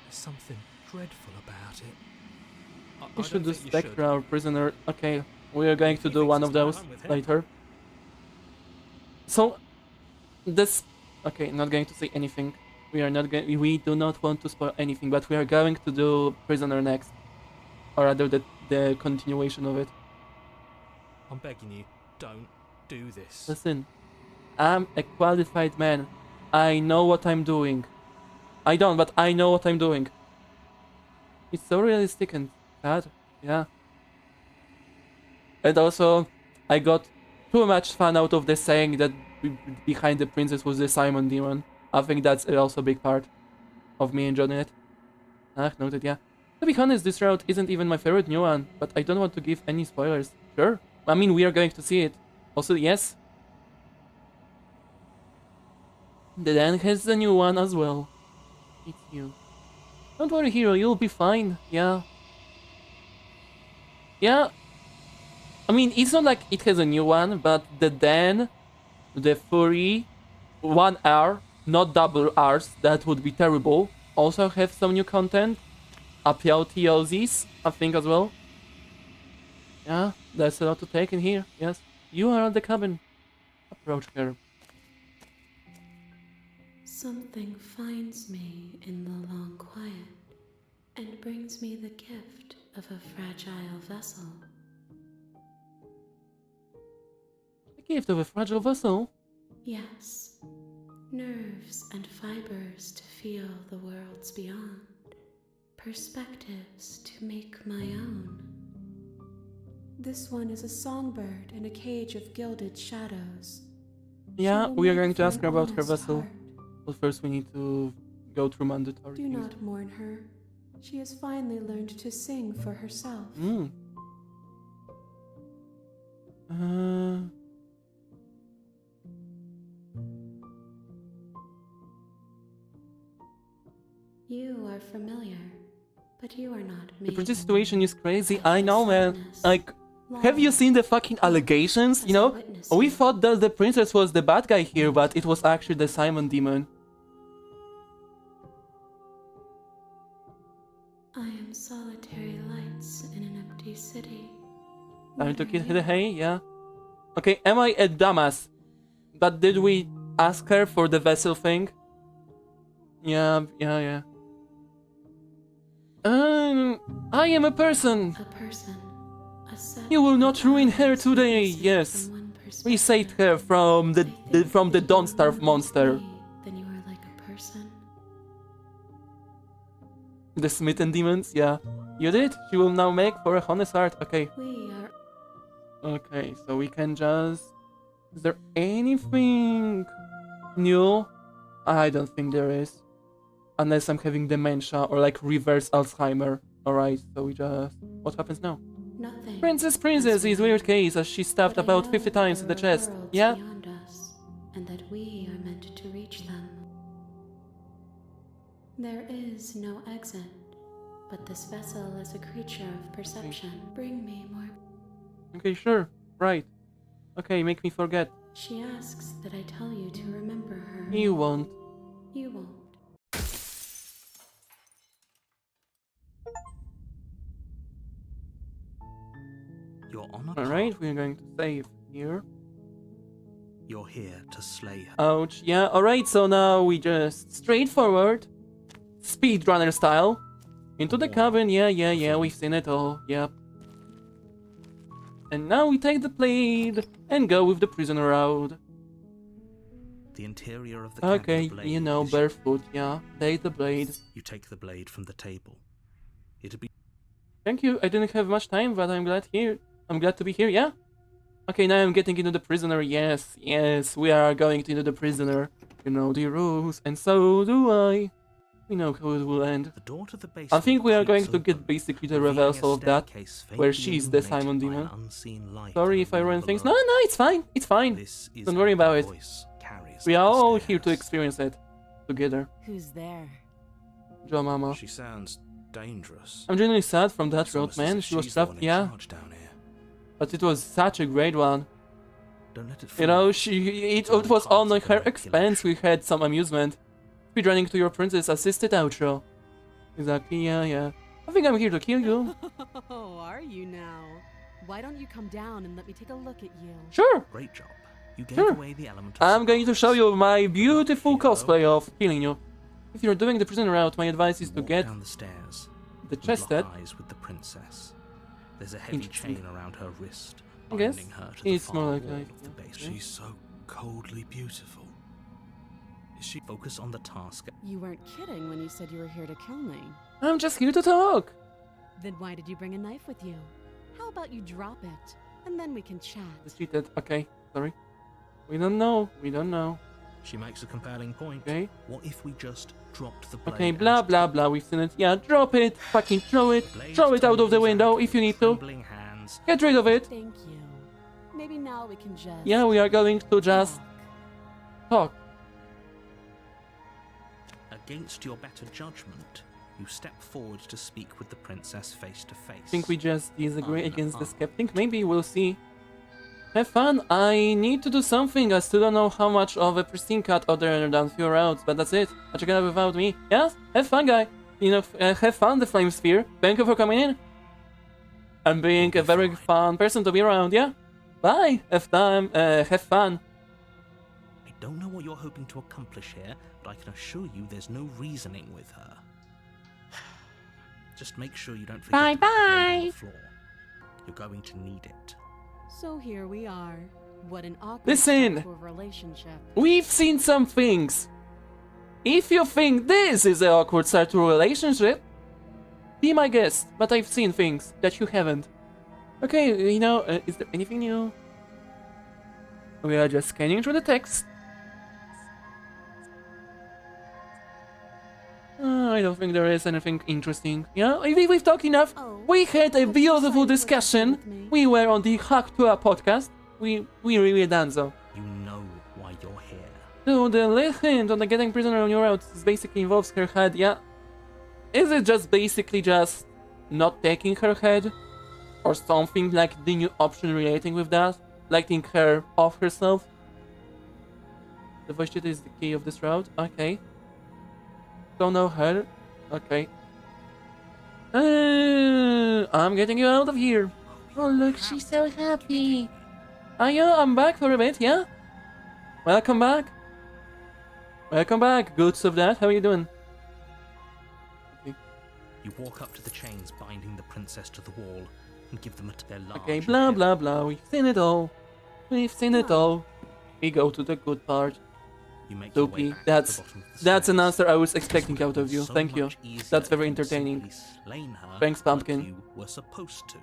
There's something dreadful about it. We I should don't do think you Spectre, our prisoner. Okay, we are going to He do thinks one it's of those fun, I'm with him. later. So, this... Okay, not going to say anything. We are not going... We do not want to spoil anything, but we are going to do Prisoner next. Or rather, the continuation of it. I'm begging you, don't do this. Listen, I'm a qualified man. I know what I'm doing. I don't, but I know what I'm doing. It's so realistic and sad, yeah. And also, I got too much fun out of the saying that behind the princess was the Simon demon. I think that's also a big part of me enjoying it. Ah, noted, yeah. To be honest, this route isn't even my favorite new one, but I don't want to give any spoilers. Sure. I mean, we are going to see it. Also, yes. The Dan has a new one as well. It's you. Don't worry, hero, you'll be fine. Yeah. Yeah. I mean, it's not like it has a new one, but the Dan, the Fury, 1R, not double R's, that would be terrible. Also have some new content. Appeal TLZs, I think as well. Yeah, that's a lot to take in here, yes. You are at the cabin. Approach her. Something finds me in the long quiet and brings me the gift of a fragile vessel. The gift of a fragile vessel? Yes, nerves and fibers to feel the worlds beyond, perspectives to make my own. This one is a songbird in a cage of gilded shadows. Yeah, She will we are make going to for ask an her about her honest vessel. heart. But first we need to go through mandatory Do things. not mourn her. She has finally learned to sing for herself. You are familiar, but you are not me. The princess situation is crazy. I know, man. Like, Have you seen the fucking allegations? You know, we thought that the princess was the bad guy here, but it was actually the Simon demon. I am solitary lights in an empty city. Time to kill the hay, yeah. Okay, am I a dumbass? But did we ask her for the vessel thing? Yeah. I am a person. A person. A set You will not of ruin her eyes today. witnessing Yes, from one we saved perspective. her from I think the if Don't you Starve are monster. like me, then you are like a person. The smitten demons, yeah. You did? She will now make for a honest heart. Okay. We are Okay, so we can just... Is there anything new? I don't think there is. Unless I'm having dementia or like reverse Alzheimer. Alright, so we just... What happens now? nothing. Princess is weird case as she stabbed But I about know 50 times in the there are chest. worlds Yeah? beyond us, and that we are meant to reach them. There is no exit, but this vessel is a creature of perception. Bring me more. Okay, sure. Right. Okay, make me forget. She asks that I tell you to remember her. You won't. You won't. You're on a Alright, path. we're going to save here. You're here to slay her. Ouch. Yeah, alright, so now we just straightforward, speedrunner style, into the cabin. Yeah, we've seen it all. Yep. And now we take the blade and go with the prisoner route. The interior of the cabin Okay, blade you know, is- barefoot, yeah. Take the blade. You take the blade from the table. It'd be Thank you, I didn't have much time, but I'm glad to be here, yeah? Okay, now I'm getting into the prisoner, yes, we are going into the prisoner. You know the rules, and so do I. We know how it will end. the door to the basement. I think we are going creaks to get open, basically the revealing a reversal of that, staircase where faintly she's the illuminated Simon by an demon. unseen light Sorry in if the I room ruin things. below. No, it's fine, it's fine. This is Don't worry how about her it. voice carries We up are the all here to stairs. experience it together. Who's there? Joe Mama. She sounds dangerous. I'm genuinely sad from that It's road, almost as man. if She was she's the one trapped, in yeah. charge down here. But it was such a great one. Don't let it You fool know, you. it was on her expense. We had some amusement. Speedrunning to your princess assisted outro. Exactly, yeah. I think I'm here to kill you. Oh, are you now? Why don't you come down and let me take a look at you? Sure. Great job. You gave Sure. away the element of I'm going to show you my beautiful Hero. cosplay of killing you. If you're doing the prisoner route, my advice is to Walk get down the stairs. the and chest lock set. eyes with the princess. There's a heavy Interesting. chain around her wrist, I guess binding her to the it's far more like wall I- of the yeah. basement. She's so coldly beautiful. Is she? Focus on the task. You weren't kidding when you said you were here to kill me. I'm just here to talk. Then why did you bring a knife with you? How about you drop it, and then we can chat? Just cheated. Okay, sorry. We don't know. She makes a compelling point. Okay. What if we just dropped the blade? Okay, and blah blah blah. We've seen it. Yeah, drop it. Fucking throw it. Blade Throw it out of the tumbles window out if you with need to. trembling hands. Get rid of it. Thank you. Maybe now we can just. Yeah, we are going to just talk. talk. Against your better judgment, you step forward to speak with the princess face to face. I think we just disagree against the Unarmed. skeptic. Maybe we'll see. Have fun. I need to do something. I still don't know how much of a pristine cut other than few rounds, but that's it. Check it out without me. Yes? Have fun, guy. You know, have fun, the flame sphere. Thank you for coming in. I'm being a very fun person to be around, yeah? Bye. Have fun. I don't know what you're hoping to accomplish here, but I can assure you there's no reasoning with her. Just make sure you don't forget to put the blade on the floor. You're going to need it. So here we are. What an awkward Listen. start to a relationship. We've seen some things. If you think this is an awkward start to a relationship, be my guest, but I've seen things that you haven't. Okay, you know, is there anything new? We are just scanning through the text. I don't think there is anything interesting. Yeah, we've talked enough. Oh, We had a have you beautiful decided what to do discussion. with me? We were on the Hack to a podcast. We really done so. You know why you're here. So the little hint on the getting prisoner on your route basically involves her head, yeah? Is it just basically just not taking her head? Or something like the new option relating with that, letting her off herself. The voice chat is the key of this route. Okay. Don't know her. Okay. I'm getting you out of here. Oh look, she's so happy. Yeah, I'm back for a bit, yeah? Welcome back. Welcome back, good of that. How are you doing? Okay. You walk up to the chains binding the princess to the wall and give them their large. Okay, blah blah blah. We've seen it all. We've seen it all. We go to the good part. You make your way Soapy. back to That's the bottom of the an stairs. answer I was expecting out of you. So Thank you. much easier That's very than entertaining. simply slaying her Thanks, like Pumpkin. you were supposed to.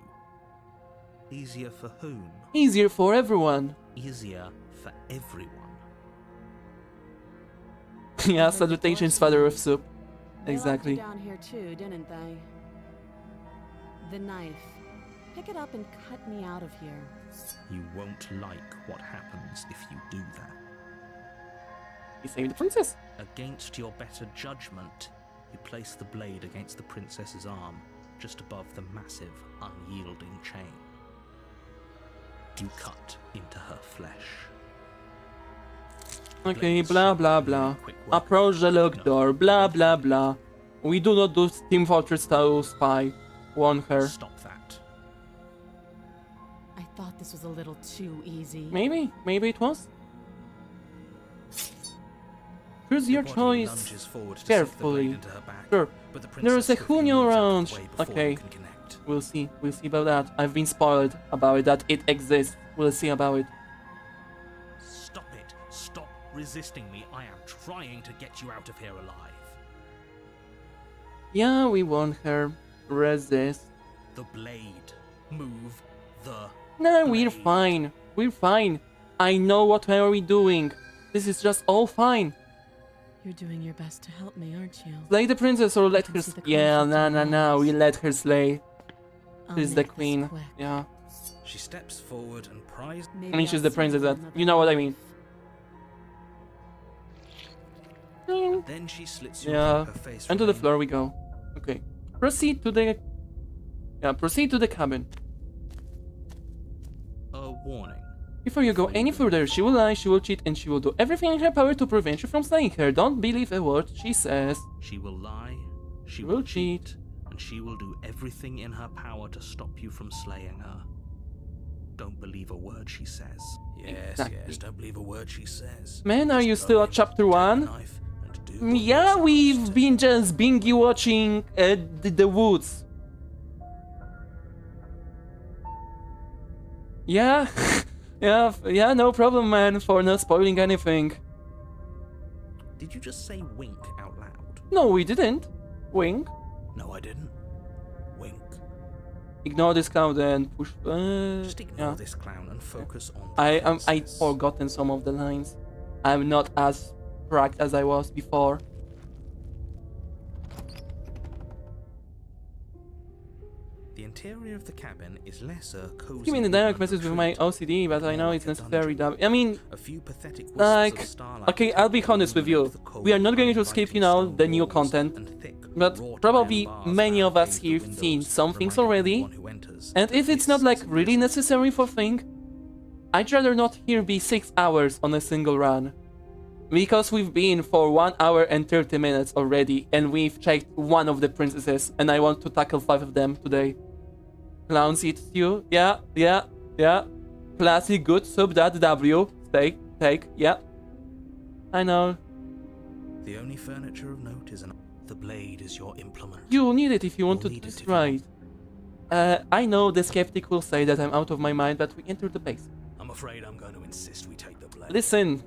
Easier for whom? Easier for everyone. Easier for everyone. Yeah, salutations, father of soup. They locked Exactly. you down here too, didn't they? The knife. Pick it up and cut me out of here. You won't like what happens if you do that. He saved the princess. Against your better judgment, you place the blade against the princess's arm, just above the massive, unyielding chain. You cut into her flesh. Okay, Blades blah should blah be blah. quick work. Approach the locked door, blah blah blah. We do not do Team Fortress style spy. Warn her. Stop that. I thought this was a little too easy. Maybe it was. Choose your Body choice. lunges forward to stick the Carefully. blade into her back, Sure. but the There is princess a quickly Hunyo moves out of around. the way before Okay. you can connect. We'll see about that. I've been spoiled about it, that it exists. We'll see about it. Stop it. Stop resisting me. I am trying to get you out of here alive. Yeah, we want her. Resist. The blade. Move the No, we're blade. fine. We're fine. I know what are we doing. This is just all fine. You're doing your best to help me, aren't you? Slay the princess or let can her. see the Yeah, conflict in her eyes. we let her slay. I'll She's the make this queen. quick. Yeah. She steps forward and pries. Maybe I mean, she's I'll the see princess. you That another you know what I mean. life. Then she slits you Yeah. her face. And to the remains- floor we go. Okay. Proceed to the. Yeah, proceed to the cabin. A warning. Before you go any further, she will lie, she will cheat, and she will do everything in her power to prevent you from slaying her. Don't believe a word she says. She will lie, she Will will cheat. cheat, and she will do everything in her power to stop you from slaying her. Don't believe a word she says. Yes, Exactly. yes, don't believe a word she says. Man, are you Just still go at in, chapter take the 1? knife, and do what Yeah, you're supposed we've to. been just bingy watching the woods. Yeah, yeah, no problem, man, for not spoiling anything. Did you just say wink out loud? No, we didn't. Wink. No, I didn't. Wink. Ignore this cloud and push. Just ignore Yeah. this clown and focus on the I princess. forgotten some of the lines. I'm not as cracked as I was before. The interior of the cabin is lesser, cozy. Give me the direct and message with my retreat. OCD, but I know More it's like a necessary. dungeon. I mean, A few pathetic wisps like, of starlight okay, I'll be honest with you. illuminate the We are not cold, going to skip, you uninviting know, stone the new walls content. and thick, But wrought probably iron bars many of us barricade here the have seen windows, some things reminding already. anyone who enters And if that it's not this like is a really prison. necessary for thing, I'd rather not here be 6 hours on a single run. Because we've been for 1 hour and 30 minutes already, and we've checked one of the princesses, and I want to tackle 5 of them today. Clowns eat stew, yeah. Classic good sub that W. Take, yeah. I know. The only furniture of note is the blade is your implement. You need it if you want to You'll do need it this if you right. I know the skeptic will say that I'm out of my mind, but we enter the base. I'm afraid I'm going to insist we take the blade. Listen,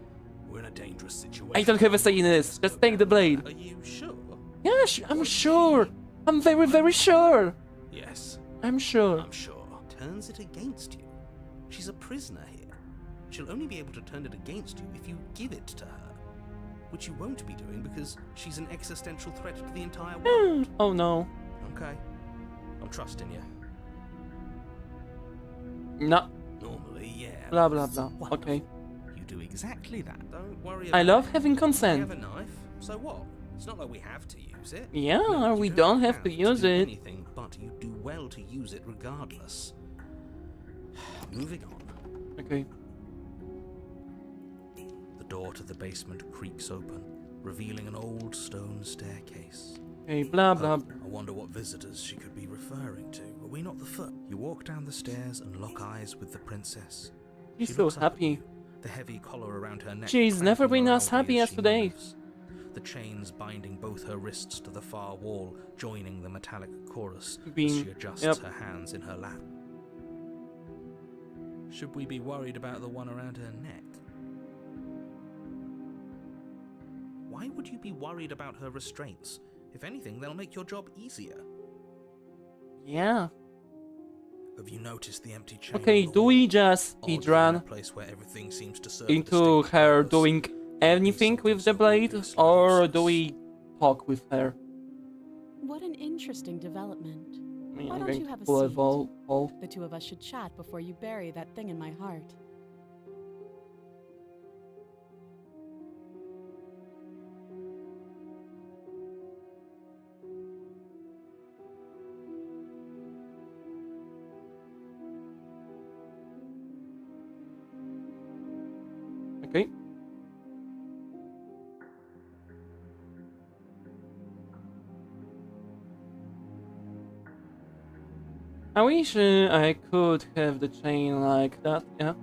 We're in a dangerous situation. I don't have a say in this. Just take the blade. Are you sure? Yeah, I'm sure. I'm very, very sure. Yes, I'm sure. I'm sure. Turns it against you. She's a prisoner here. She'll only be able to turn it against you if you give it to her. Which you won't be doing because she's an existential threat to the entire world. Oh no. Okay. I'm trusting you. No. Normally, yeah. Blah blah blah. Wonderful. Okay. You do exactly that. Don't worry I about love it. having We consent. have a knife, so what? It's not like we have to use it. Yeah, No, we you don't have to use do it. anything, but you do well to use it regardless. Moving on. Okay. The door to the basement creaks open, revealing an old stone staircase. Okay, blah blah blah. I wonder what visitors she could be referring to. Are we not the first? You walk down the stairs and lock eyes with the princess. She's She so looks up at happy. you, the heavy collar around her neck. She's never clanking been as loudly happy as she today. moves. The chains binding both her wrists to the far wall, joining the metallic chorus as Beam. she adjusts Yep. her hands in her lap. Should we be worried about the one around her neck? Why would you be worried about her restraints? If anything, they'll make your job easier. Yeah. Have you noticed the empty chain? Okay, on the do wall? we just Odd, in a speedrun place where everything seems to serve into distinct her purpose. doing anything with the blade, or do we talk with her? What an interesting development. I mean, Why I'm don't going you to have a pull a seat? ball. The two of us should chat before you bury that thing in my heart. Okay. I wish I could have the chain like that, yeah.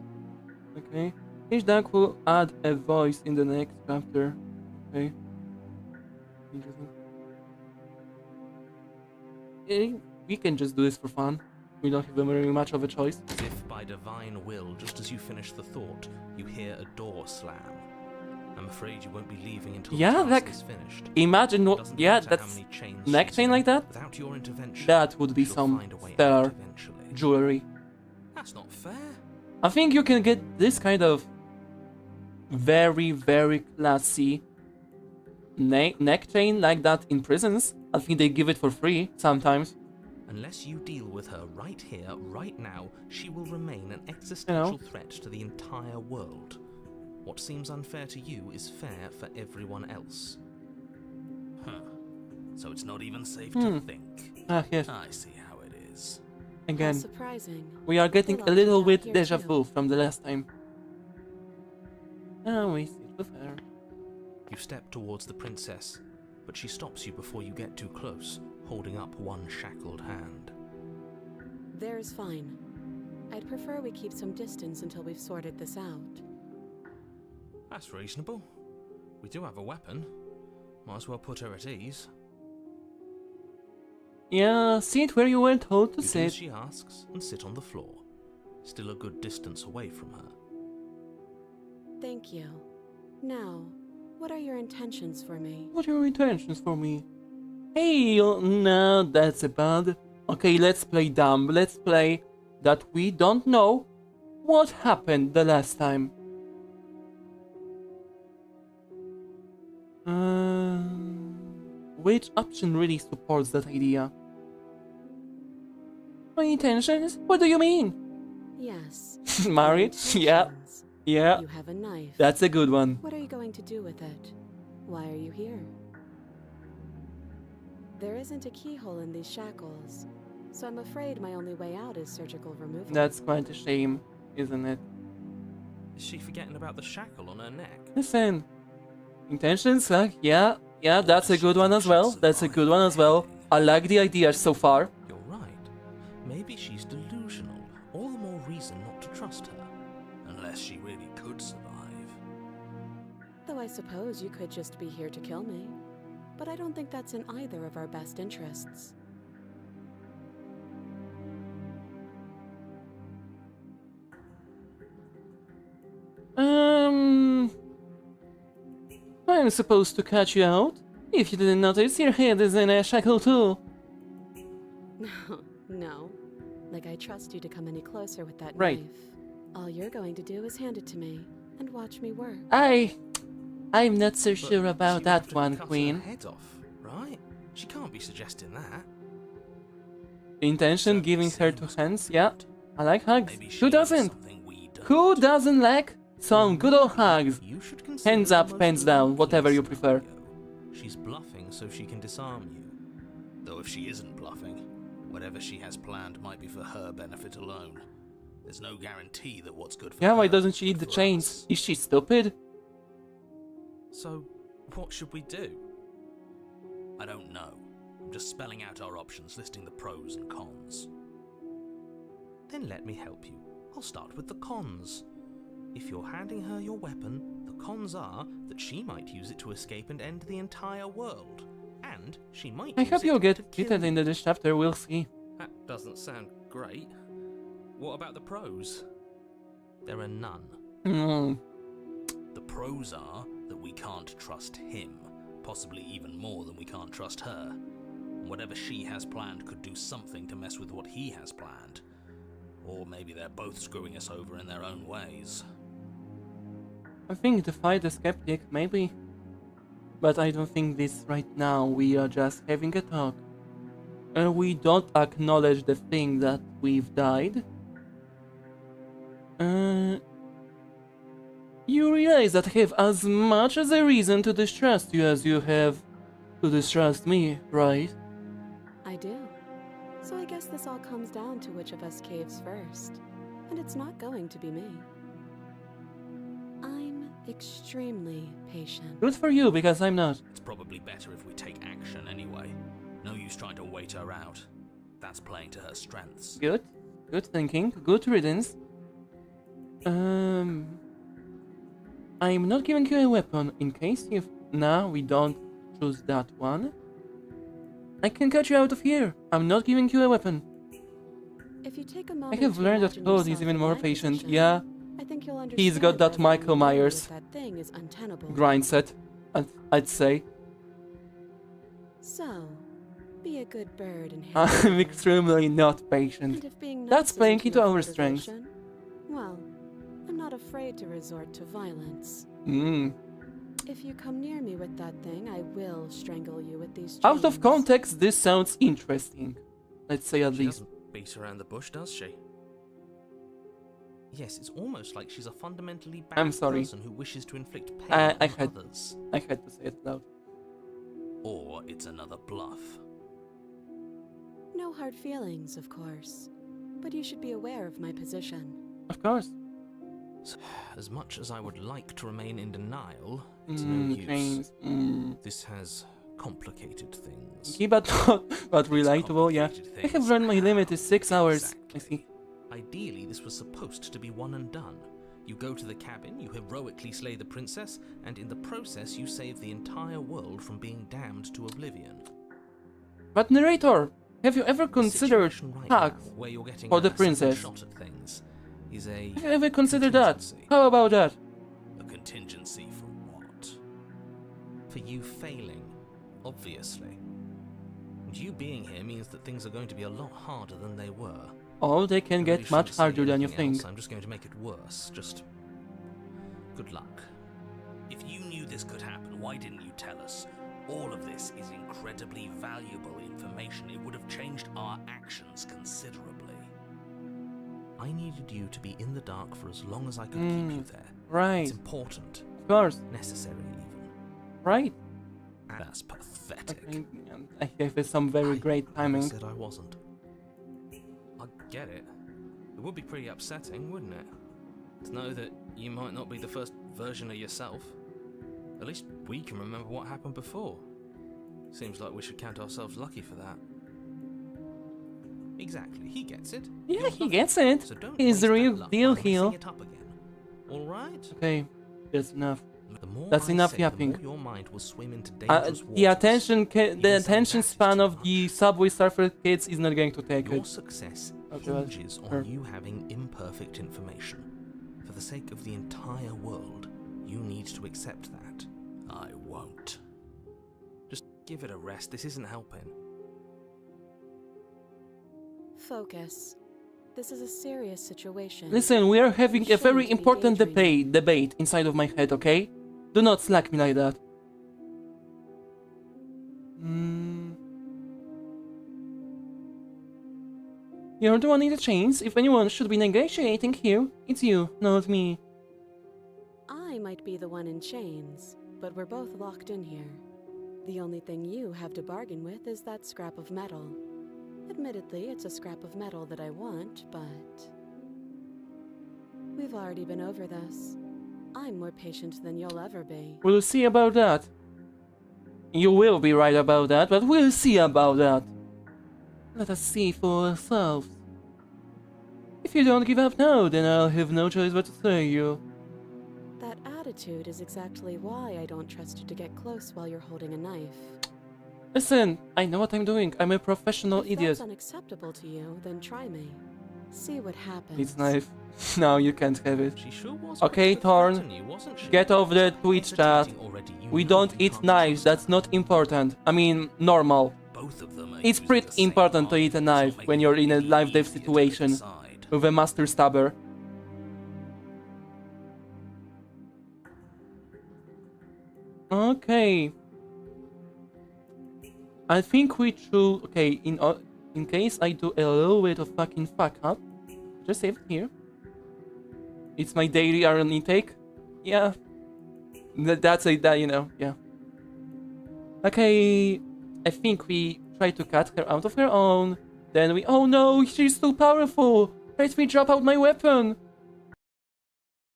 Okay. Each duck will add a voice in the next chapter. Okay. Interesting. We can just do this for fun. We don't have very much of a choice. As if by divine will, just as you finish the thought, you hear a door slam. I'm afraid you won't be leaving until Yeah, the task like, is finished. Imagine what, Doesn't yeah, matter how that's many chains neck she's chain in, like that. Without your intervention, That would be she'll some find a way out stellar eventually. jewelry. That's not fair. I think you can get this kind of very, very classy neck chain like that in prisons. I think they give it for free sometimes. Unless you deal with her right here, right now, she will remain an existential threat to the entire world. What seems unfair to you is fair for everyone else. Huh. So it's not even safe to think. Ah, yes. I see how it is. How Again, surprising. we are getting Well, a little I'll bit hear deja too. vu from the last time. Ah, we sit with her. You step towards the princess, but she stops you before you get too close, holding up one shackled hand. There's fine. I'd prefer we keep some distance until we've sorted this out. That's reasonable. We do have a weapon. Might as well put her at ease. Yeah, sit where you were told to You do as sit. she asks and sit on the floor, still a good distance away from her. Thank you. Now, what are your intentions for me? What are your intentions for me? Hey, no, that's bad. Okay, let's play dumb. Let's play that we don't know what happened the last time. Which option really supports that idea? My intentions? What do you mean? Yes. Marriage? your Yeah, intentions. yeah. You have a knife. That's a good one. What are you going to do with it? Why are you here? There isn't a keyhole in these shackles, so I'm afraid my only way out is surgical removal. That's quite a shame, isn't it? Is she forgetting about the shackle on her neck? Listen, intentions, yeah, that's a good one as well. That's a good one as well. I like the idea so far. You're right. Maybe she's delusional. All the more reason not to trust her. Unless she really could survive. Though I suppose you could just be here to kill me. But I don't think that's in either of our best interests. I'm supposed to catch you out. If you didn't notice, your head is in a shackle too. No. Like I trust you to come any closer with that Right. knife. All you're going to do is hand it to me and watch me work. I'm not so But sure she would about have that to one, cut Queen. Her head off, right? She can't be suggesting that. Intention giving her two hands, yeah. I like hugs. Maybe she Who knows doesn't? something we don't. Who doesn't like some good old hugs? You should consider Hands the up, most pants down, likely whatever you prefer. scenario. She's bluffing so she can disarm you. Though if she isn't bluffing, whatever she has planned might be for her benefit alone. There's no guarantee that what's good for Yeah, her why doesn't is she eat good the for chains? us. Is she stupid? So, what should we do? I don't know. I'm just spelling out our options, listing the pros and cons. Then let me help you. I'll start with the cons. If you're handing her your weapon, the cons are that she might use it to escape and end the entire world. And she might I use hope it you'll to get kill fitted you. into this chapter, we'll see. That doesn't sound great. What about the pros? There are none. Mm. The pros are that we can't trust him, possibly even more than we can't trust her. Whatever she has planned could do something to mess with what he has planned. Or maybe they're both screwing us over in their own ways. I think to fight the skeptic, maybe. But I don't think this right now. We are just having a talk. And we don't acknowledge the thing that we've died. You realize that I have as much as a reason to distrust you as you have to distrust me, right? I do. So I guess this all comes down to which of us caves first. And it's not going to be me. I'm extremely patient. Good for you, because I'm not. It's probably better if we take action anyway. No use trying to wait her out. That's playing to her strengths. Good. Good thinking. Good riddance. I'm not giving you a weapon in case if now we don't choose that one. I can cut you out of here. I'm not giving you a weapon. If you take a I moment have to learned that imagine Code is yourself even in more my patient. position, Yeah, I think you'll understand he's got that why Michael everything you do Myers with that thing is untenable. grind set, I'd say. So, be a good bird and I'm extremely not patient. And if being That's nice playing isn't into enough our strengths. motivation, well, I'm not afraid to resort to violence. Mm. If you come near me with that thing, I will strangle you with these chains. Out of context, this sounds interesting. Let's say at She least. doesn't beat around the bush, does she? Yes, it's almost like she's a fundamentally bad I'm sorry. person who wishes to inflict pain I on had- others. I had to say it loud. Or it's another bluff. No hard feelings, of course. But you should be aware of my position. Of course. As much as I would like to remain in denial, it's no use. Chains. This has complicated things. Okay, but relatable, yeah. complicated I have things. learned my limit is 6 hours. I see. Ideally, this was supposed to be one and done. You go to the cabin, you heroically slay the princess, and in the process you save the entire world from being damned to oblivion. But narrator, have you ever The considered situation right tax now, where you're getting for the a second princess? shot at things, is a Have you ever considered that? contingency. How about that? A contingency for what? For you failing, obviously. And you being here means that things are going to be a lot harder than they were. Oh, they can I get really much shouldn't say harder than you anything else, think. I'm just going to make it worse. Just good luck. If you knew this could happen, why didn't you tell us? All of this is incredibly valuable information. It would have changed our actions considerably. I needed you to be in the dark for as long as I could keep you there. Right, It's important, of course, necessary even. right. That's pathetic. I have some very great I timing. said I wasn't. I get it. It would be pretty upsetting, wouldn't it? To know that you might not be the first version of yourself. At least we can remember what happened before. Seems like we should count ourselves lucky for that. Exactly, he gets it. Yeah, You're he lucky. gets it. So don't He's waste the that real luck deal by heel. messing it up again. All right? Okay, that's enough. The more That's I enough say, yapping. The more your mind will swim into dangerous waters. The attention Even saying that is span too of the much. Subway Surfer kids is not going to take Your it. success Okay, well, hinges on sure. you having imperfect information. For the sake of the entire world, you need to accept that. I won't. Just give it a rest. This isn't helping. Focus. This is a serious situation. Listen, we are having a very Shouldn't be important daydreaming. debate inside of my head, okay? Do not slack me like that. You're the one in the chains. If anyone should be negotiating here, it's you, not me. I might be the one in chains, but we're both locked in here. The only thing you have to bargain with is that scrap of metal. Admittedly, it's a scrap of metal that I want, but We've already been over this. I'm more patient than you'll ever be. We'll see about that. You will be right about that, but we'll see about that. Let us see for ourselves. If you don't give up now, then I'll have no choice but to slay you. That attitude is exactly why I don't trust you to get close while you're holding a knife. Listen, I know what I'm doing. I'm a professional If idiot. that's unacceptable to you, then try me. See what happens. It's knife. No, you can't have it. She sure was Okay, quick to Thorn, threaten you, wasn't she? Get off the Twitch chat. Hesitating already, you We know don't you eat can't knives, trust that's her. not important. I mean, normal. Both of them are It's using pretty the same important to arm, eat a so knife make when it you're in a really life death easier to situation decide. with a master stabber. Okay. I think we should. Okay, in case I do a little bit of fucking fuck up, just save it here. It's my daily iron intake. Yeah, that's a that you know. Yeah. Okay, I think we try to cut her out of her own. Then we. Oh no, she's too powerful. Let me drop out my weapon.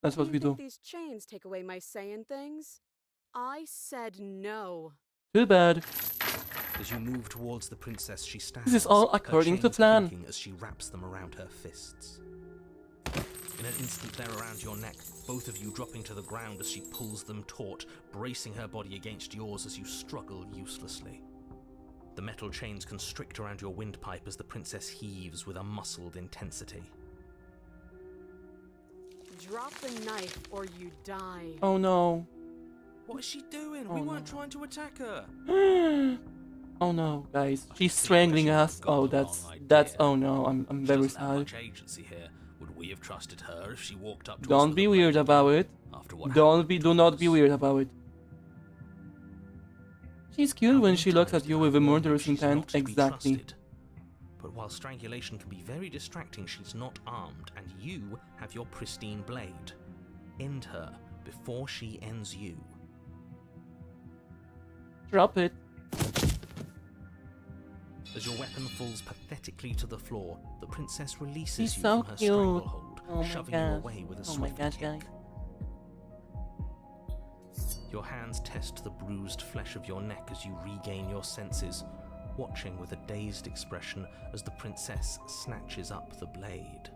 That's what You we think do. these chains take away my saying things? I said no. Too bad. As you move towards the princess, she stands. This is all her according to chains plan. clinking as she wraps them around her fists. In an instant, they're around your neck, both of you dropping to the ground as she pulls them taut, bracing her body against yours as you struggle uselessly. The metal chains constrict around your windpipe as the princess heaves with a muscled intensity. Drop the knife or you die. Oh no. What is she doing? Oh, we weren't no. trying to attack her. Oh no, guys, she's strangling us. Oh, that's. Oh no, I'm She very doesn't have sorry. much agency here. Would we have trusted her if she walked up to us Don't with be a weird blade about it. after what Do happened not to be us? weird about it. She's cute How when many she looks times at you did I with a warn you murderous she's intent. not to be Exactly. trusted? But while strangulation can be very distracting, she's not armed, and you have your pristine blade. End her before she ends you. Drop it. As your weapon falls pathetically to the floor, the princess releases She's you so from her cute. stranglehold, Oh my shoving you gosh. away with a Oh my swift gosh, kick. guys. Your hands test the bruised flesh of your neck as you regain your senses, watching with a dazed expression as the princess snatches up the blade.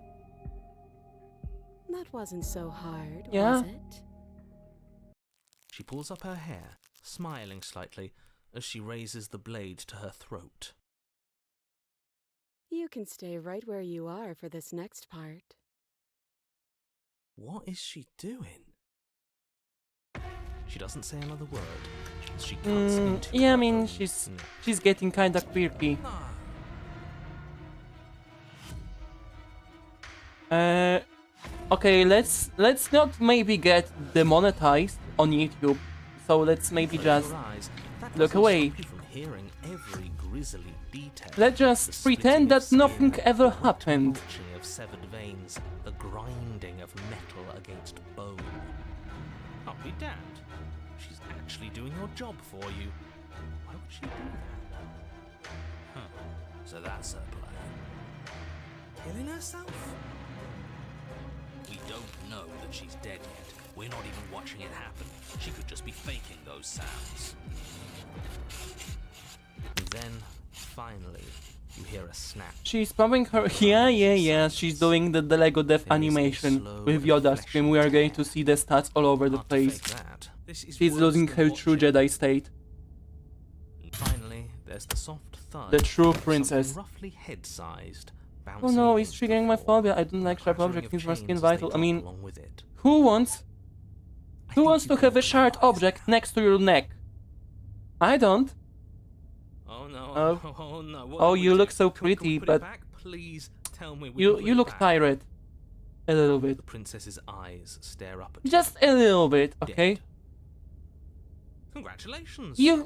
That wasn't so hard, Yeah. was it? She pulls up her hair, smiling slightly, as she raises the blade to her throat. You can stay right where you are for this next part. What is she doing? She doesn't say another word. She cuts into Yeah, I her mean, own she's neck. getting kinda quirky. Okay, let's not maybe get demonetized on YouTube. So let's maybe Close just your eyes. That look doesn't away. stop you from hearing every grisly detail. let's The just splitting pretend of that skin, nothing ever the happened. wrenching of severed veins, the grinding of metal against bone. I'll be damned. She's actually doing your job for you. Why would she do that? Huh. So that's her plan. Killing herself? We don't know that she's dead yet. We're not even watching it happen. She could just be faking those sounds. And then, finally, you hear a snap. She's pumping her. Yeah. She's doing the Lego Death There is a animation slow with Yoda reflection scream. We are going to tear. see the stats all over the Hard to place. fake that. This is She's worse losing than her true watching. Jedi state. And finally, there's the soft thud. The true of something princess. roughly head-sized. Oh no, it's bouncing against the triggering my floor. phobia. I don't like sharp Clattering objects. of Things my chains skin as they vital. I drop mean, along with it. who wants I Who think wants you to can have a sharp realize object now. next to your neck? I don't. Oh no! Oh. Oh no! What Oh, do we you do? look so Can we pretty, put but it back? Please tell me we you can put you it look back. tired. A little bit. The princess's eyes stare up at Just a little bit, okay? Dead. Congratulations! You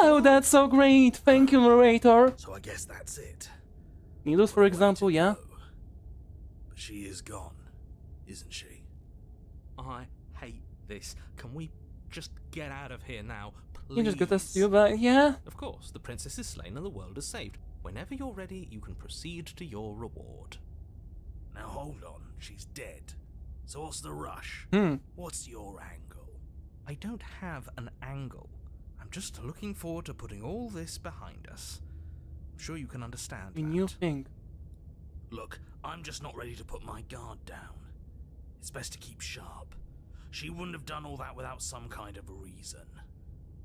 wow, that's so great. Thank you, narrator. So I guess that's it. Needles, for example, yeah. But she is gone, isn't she? I hate this. Can we just get out of here now, please? You just got us you back, yeah. Of course, the princess is slain and the world is saved. Whenever you're ready, you can proceed to your reward. Now hold on, she's dead. So what's the rush? What's your angle? I don't have an angle. I'm just looking forward to putting all this behind us. I'm sure you can understand A that. new thing. Look, I'm just not ready to put my guard down. It's best to keep sharp. She wouldn't have done all that without some kind of a reason.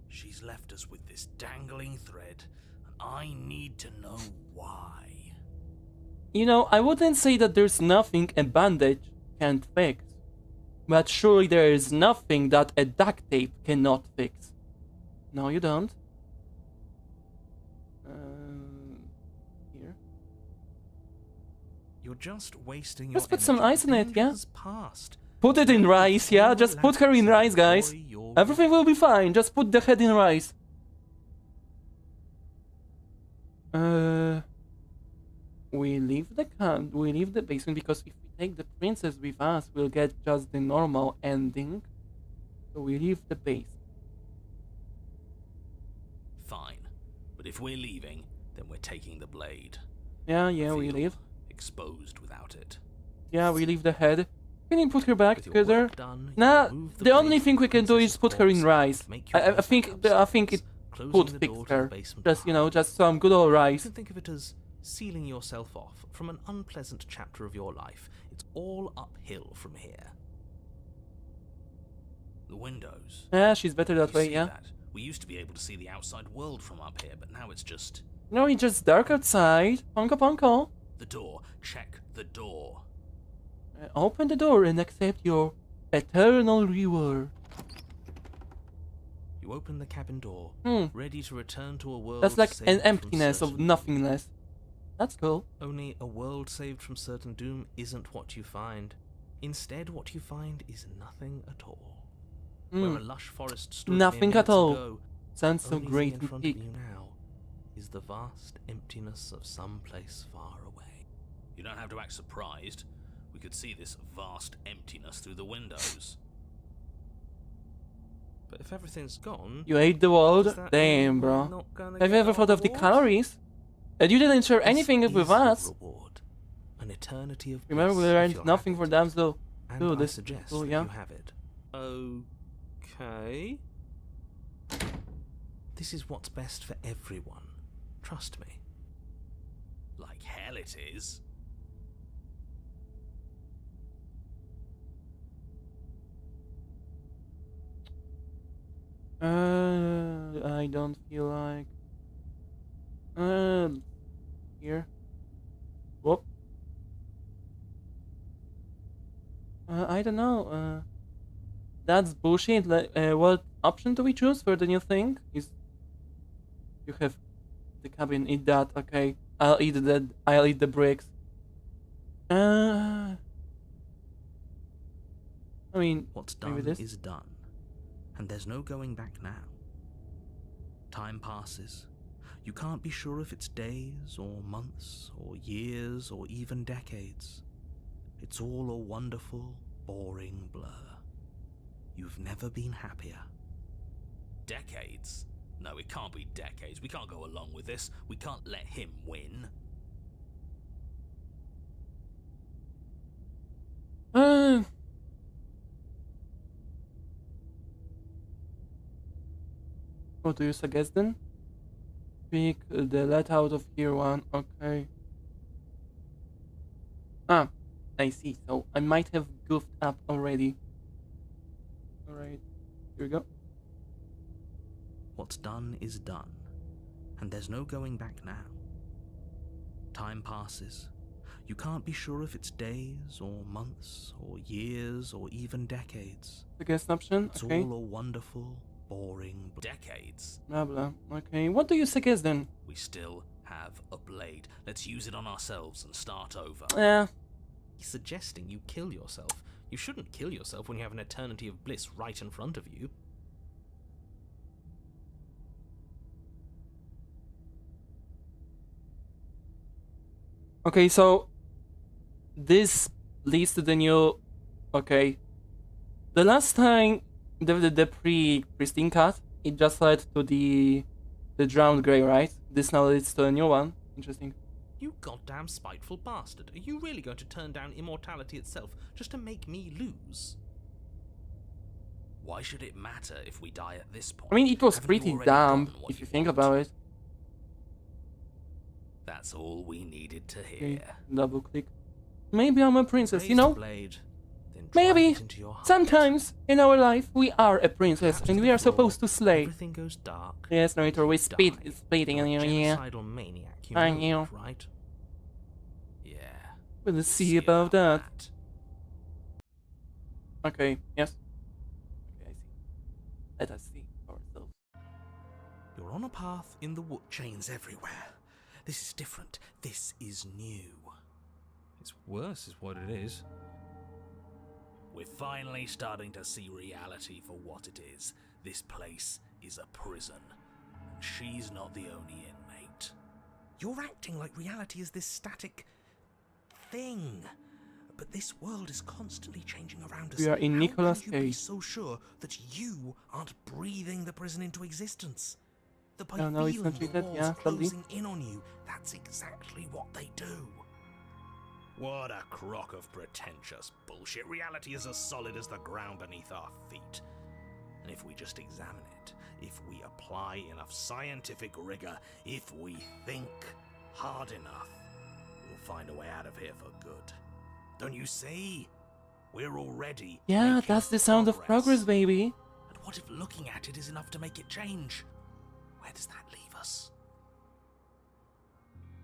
She's left us with this dangling thread, and I need to know why. You know, I wouldn't say that there's nothing a bandage can't fix. But surely there is nothing that a duct tape cannot fix. No, you don't. Here. You're just wasting Just your put some energy. ice in it, The yeah? danger's past. Put it in rice, yeah? Just put her in rice, guys. Everything will be fine. Just put the head in rice. We leave the basement because if we take the princess with us, we'll get just the normal ending. So we leave the base. Fine. But if we're leaving, then we're taking the blade. Yeah, I we feel leave. exposed without it. Yeah, we leave the head. Can you put her back With your together? work done, you Nah, remove the only blade thing from we can do is Princess's put her in corpse, rice. make your way I think back I think it upstairs, closing would the fix door to her. the basement Just, you know, behind. just some good old You rice. can think of it as sealing yourself off from an unpleasant chapter of your life. It's all uphill from here. The windows. Yeah, she's better that You way, see yeah. that? We used to be able to see the outside world from up here, but now it's just... No, it's just dark outside. Ponko ponko. The door. Check the door. Open the door and accept your eternal reward. You open the cabin door, Hmm. ready to return to a world That's like saved an from emptiness of certain nothingness. That's cool. doom. Only a world saved from certain doom isn't what you find. Instead, what you find is nothing at all. Where a lush forest stood Nothing mere at minutes all. ago, Sounds so only great thing in and front big. of you now is the vast emptiness of some place far away. You don't have to act surprised. We could see this vast emptiness through the windows. But if everything's gone, You ate the does world? that mean Damn, we're bro. not gonna Have you get ever our thought of the rewards? calories? And you didn't share This anything with is your us. reward, an eternity of Remember, we bliss if learned you'll nothing have for it. them, so And do I this. suggest Oh, that yeah. you have it. Okay. This is what's best for everyone. Trust me. Like hell it is. I don't feel like. Here. Whoop. I don't know. That's bullshit. What option do we choose for the new thing? Is you have the cabin? Eat that. Okay. I'll eat that. I'll eat the bricks. I mean, What's maybe done this. is done, and there's no going back now. Time passes. You can't be sure if it's days, or months, or years, or even decades. It's all a wonderful, boring blur. You've never been happier. Decades? No, it can't be decades. We can't go along with this. We can't let him win. What do you suggest then? Pick the let out of here one. Okay. Ah, I see. So I might have goofed up already. Alright, here we go. What's done is done, and there's no going back now. Time passes. You can't be sure if it's days, or months, or years, or even decades. Suggest option. It's Okay. all a wonderful, boring Decades? Blah blah. Okay. What do you suggest then? We still have a blade. Let's use it on ourselves and start over. Yeah. He's suggesting you kill yourself. You shouldn't kill yourself when you have an eternity of bliss right in front of you. Okay. So this leads to the new. Okay. The last time the Pristine Cut, it just led to the drowned grey, right? This now leads to a new one. Interesting. You goddamn spiteful bastard. Are you really going to turn down immortality itself just to make me lose? Why should it matter if we die at this point? I mean, it was Haven't you pretty already dumb, gotten what if you think want? about it. That's all we needed to Okay, hear. double click. Maybe I'm a princess, Raise you the know? blade, then drive Maybe it into your heart. sometimes in our life we are a princess Collapse and to we the are floor, supposed to slay. Everything goes dark. Yes, narrator, we Die. splitting You're in a your ear. genocidal maniac, you I know know. that, right? Yeah. We'll see about that. Okay, yes. Okay, I see. Let us see ourselves. You're on a path in the wood. Chains everywhere. This is different. This is new. It's worse, is what it is. We're finally starting to see reality for what it is. This place is a prison, and she's not the only inmate. You're acting like reality is this static thing. But this world is constantly changing around us. We are in Nicolas How can you be Cage. so sure that you aren't breathing the prison into existence? That by Oh, no, it's feeling not the treated, walls yeah, sadly. closing in on you, that's exactly what they do. What a crock of pretentious bullshit. Reality is as solid as the ground beneath our feet. And if we just examine it, if we apply enough scientific rigor, if we think hard enough, we'll find a way out of here for good. Don't you see? We're already Yeah, making that's the sound of progress, baby. And what if looking at it is enough to make it change? Where does that leave us?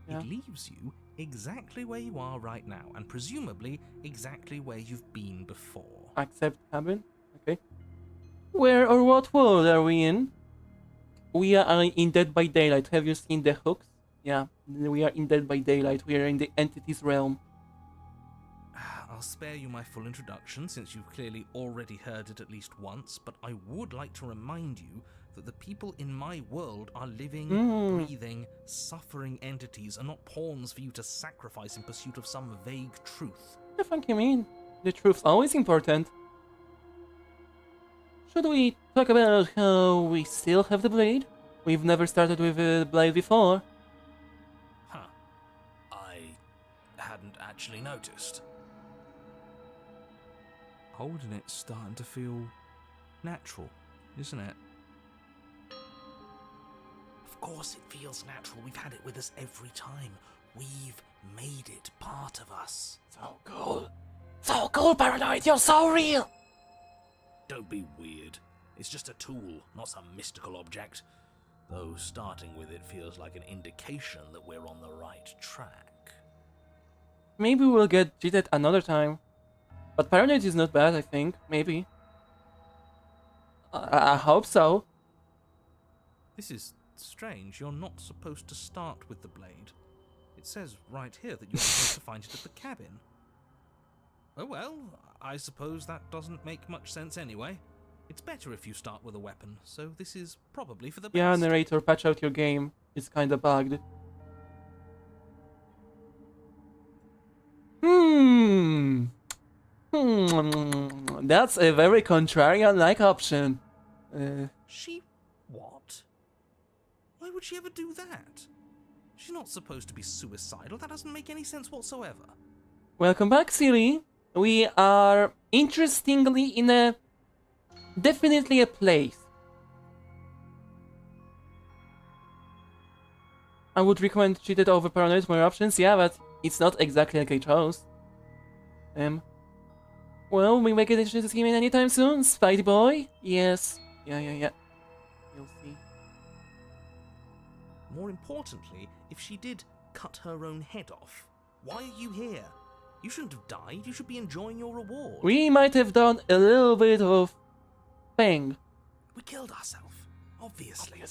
Yeah. It leaves you exactly where you are right now, and presumably exactly where you've been before. Accept cabin. Okay. Where or what world are we in? We are in Dead by Daylight. Have you seen the hooks? Yeah, we are in Dead by Daylight. We are in the entity's realm. I'll spare you my full introduction, since you've clearly already heard it at least once, but I would like to remind you that the people in my world are living, breathing, suffering entities, and not pawns for you to sacrifice in pursuit of some vague truth. I think you mean. The truth's always important. Should we talk about how we still have the blade? We've never started with a blade before. Huh. I hadn't actually noticed. Holding it's starting to feel natural, isn't it? Of course it feels natural. We've had it with us every time. We've made it part of us. So cool. So cool, Paranoid. You're so real. Don't be weird. It's just a tool, not some mystical object. Though starting with it feels like an indication that we're on the right track. Maybe we'll get cheated another time. But Paranoid is not bad, I think. Maybe. I hope so. This is strange. You're not supposed to start with the blade. It says right here that you're supposed to find it at the cabin. Oh well, I suppose that doesn't make much sense anyway. It's better if you start with a weapon, so this is probably for the best. Yeah, narrator, patch out your game. It's kinda bugged. That's a very contrarian-like option. She what? Why would she ever do that? She's not supposed to be suicidal. That doesn't make any sense whatsoever. Welcome back, Silly. We are, interestingly, in a... definitely a place. I would recommend cheated over paranoid for your options, yeah, but it's not exactly like I chose. Well, we make a decision to scheme in anytime soon, Spidey boy? Yes. Yeah. You'll see. More importantly, if she did cut her own head off, why are you here? You shouldn't have died. You should be enjoying your reward. We might have done a little bit of... thing. We killed ourselves, obviously.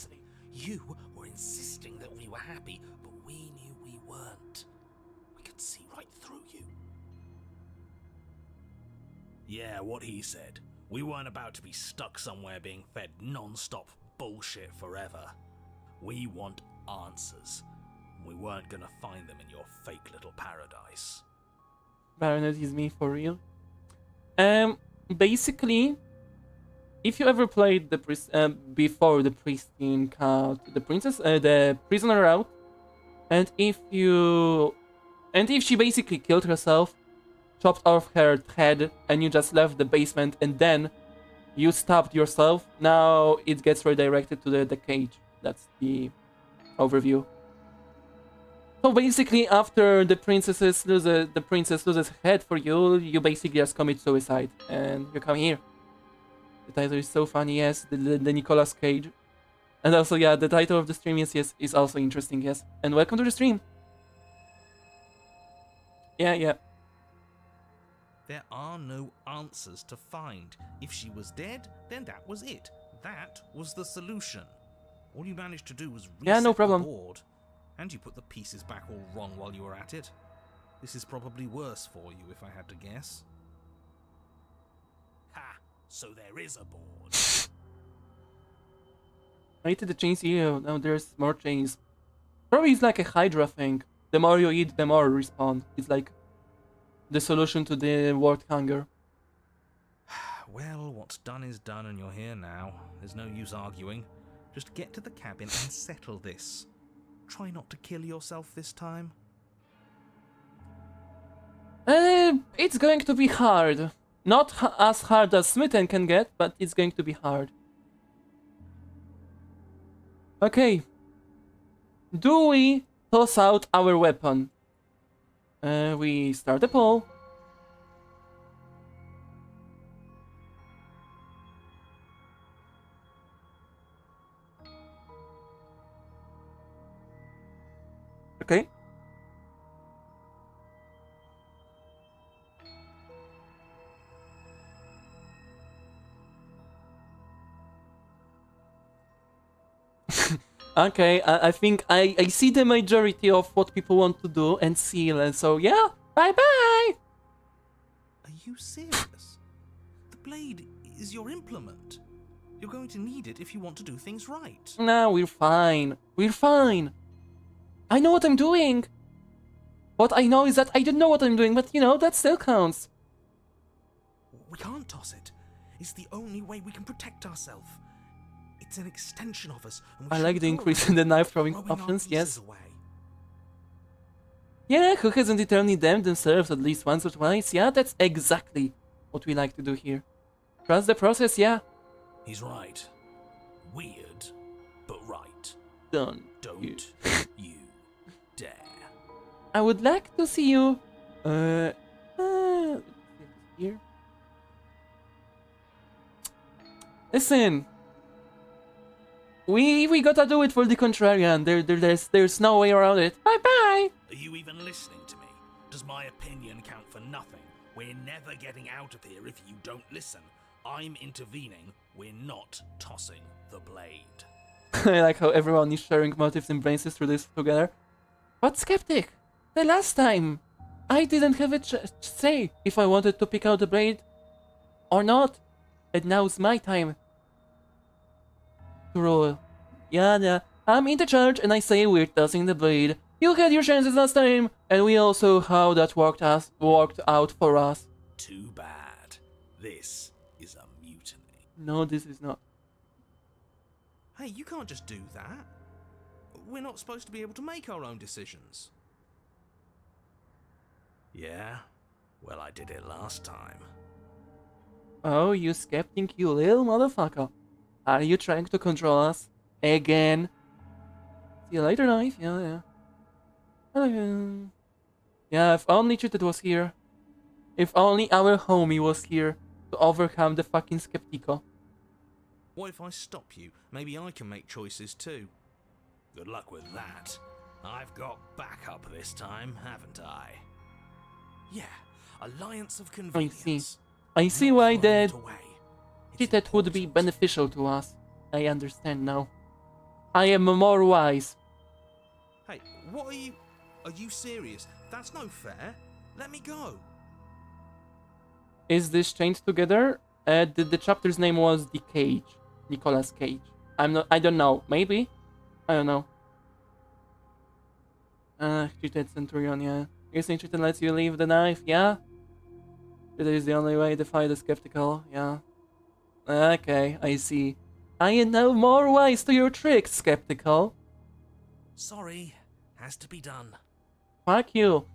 You were insisting that we were happy, but we knew we weren't. We could see right through you. Yeah, what he said. We weren't about to be stuck somewhere being fed non-stop bullshit forever. We want answers. We weren't gonna find them in your fake little paradise. Baronet is me for real. Basically, if you ever played the before the Pristine Cut, the prisoner route, And if she basically killed herself, chopped off her head, and you just left the basement, and then you stabbed yourself, now it gets redirected to the cage. That's the overview. So basically, after the princess loses her head for you, you basically just commit suicide, and you come here. The title is so funny, yes, the Nicolas Cage. And also, yeah, the title of the stream is also interesting, yes. And welcome to the stream. Yeah. There are no answers to find. If she was dead, then that was it. That was the solution. All you managed to do was reset no problem. the board. And you put the pieces back all wrong while you were at it. This is probably worse for you, if I had to guess. Ha! So there is a board. I eat the chains here. Now there's more chains. Probably it's like a Hydra thing. The more you eat, the more respawn. It's like the solution to the world hunger. Well, what's done is done and you're here now. There's no use arguing. Just get to the cabin and settle this. Try not to kill yourself this time. It's going to be hard. Not as hard as Smitten can get, but it's going to be hard. Okay. Do we toss out our weapon? We start the poll. Okay. Okay, I think I see the majority of what people want to do and seal, and so yeah, bye-bye! Are you serious? The blade is your implement. You're going to need it if you want to do things right. No, we're fine. We're fine. I know what I'm doing. What I know is that I don't know what I'm doing, but you know, that still counts. We can't toss it. It's the only way we can protect ourselves. It's an extension of us. And we I like shouldn't the throw increase it in the knife throwing throwing our options, pieces yes. away. Yeah, who hasn't eternally damned themselves at least once or twice? Yeah, that's exactly what we like to do here. Trust the process, yeah. He's right. Weird, but right. Don't Don't you. you dare. I would like to see you. Here. Listen. We gotta do it for the contrarian. There's no way around it. Bye bye. Are you even listening to me? Does my opinion count for nothing? We're never getting out of here if you don't listen. I'm intervening. We're not tossing the blade. I like how everyone is sharing motives and brains through this together. But Skeptic, the last time I didn't have a say if I wanted to pick out the blade or not, and now's my time to rule. Yeah, I'm in the charge and I say we're tossing the blade. You had your chances last time, and we all saw how that worked out for us. Too bad. This is a mutiny. No, this is not. Hey, you can't just do that. We're not supposed to be able to make our own decisions. Yeah? Well, I did it last time. Oh, you skeptic, you little motherfucker. Are you trying to control us? Again? See you later, knife. Yeah. Yeah, if only Cheated was here. If only our homie was here to overcome the fucking Skeptico. What if I stop you? Maybe I can make choices too. Good luck with that. I've got backup this time, haven't I? Yeah, alliance of convenience. I see Not why throwing it the away. It's Cheated would be important. beneficial to us. I understand now. I am more wise. Hey, what are you... Are you serious? That's no fair. Let me go. Is this chained together? The chapter's name was The Cage. Nicolas Cage. I don't know. Maybe? I don't know. Cheated Centurion, yeah. Using Cheated lets you leave the knife, yeah? That is the only way to fight the skeptical, yeah. Okay, I see. I am now more wise to your tricks, skeptical. Sorry, Has to be done. Fuck you.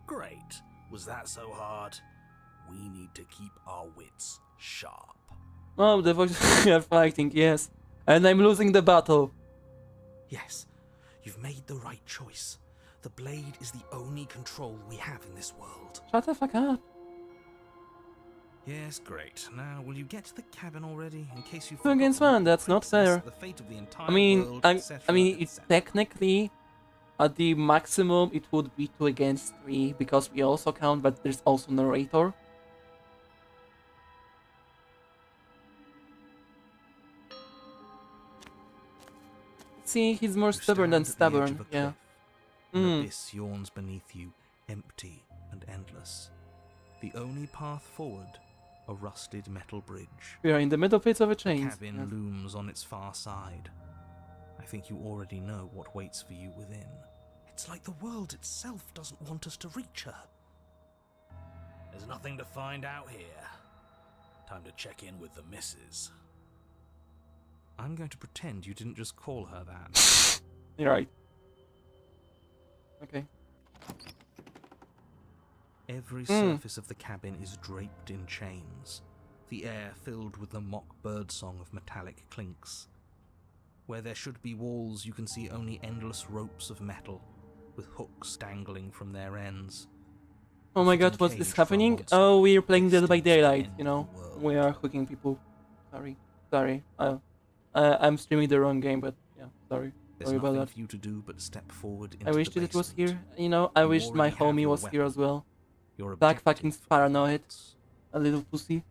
Great. Was that so hard? We need to keep our wits sharp. Oh, the voices are fighting, yes. And I'm losing the battle. Yes, you've made the right choice. The blade is the only control we have in this world. Shut the fuck up. Yes, great. Now, will you get to the cabin already? In case you Two against one, that's not fair. The fate of the entire I mean, world, I etc., mean, it's etc. technically at the maximum it would be 2 against 3 because we also count, but there's also narrator. See, he's more You stubborn than stand at the edge stubborn. of a Yeah. cliff. An Mm. abyss yawns beneath you, empty and endless. The only path forward, a rusted metal bridge. We are in the middle pits of a The chain. cabin looms on its far side. I think you already know what waits for you within. It's like the world itself doesn't want us to reach her. There's nothing to find out here. Time to check in with the missus. I'm going to pretend you didn't just call her that. You're right. Okay. Every surface of the cabin is draped in chains, the air filled with the mock birdsong of metallic clinks. Where there should be walls, you can see only endless ropes of metal, with hooks dangling from their ends. Oh my god, what's this happening? Oh, we're playing Dead by Daylight, you know? We are hooking people. Sorry. I'm streaming the wrong game, but yeah, sorry. There's Sorry about nothing that. for you to do but step forward into I wish the that it was basement. here. You know, I You wish my already have homie your was here as well. Your Black fucking objective, paranoid. A little pussy.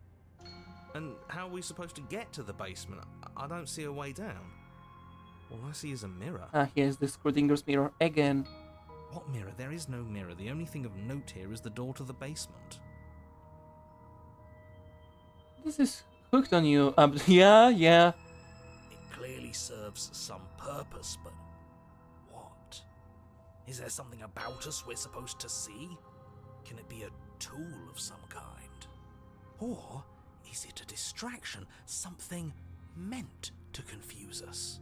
And how are we supposed to get to the basement? I don't see a way down. All I see is a mirror. Ah, here's the Schrödinger's mirror again. What mirror? There is no mirror. The only thing of note here is the door to the basement. This is hooked on you. Yeah. It clearly serves some purpose, but what? Is there something about us we're supposed to see? Can it be a tool of some kind? Or is it a distraction? Something meant to confuse us?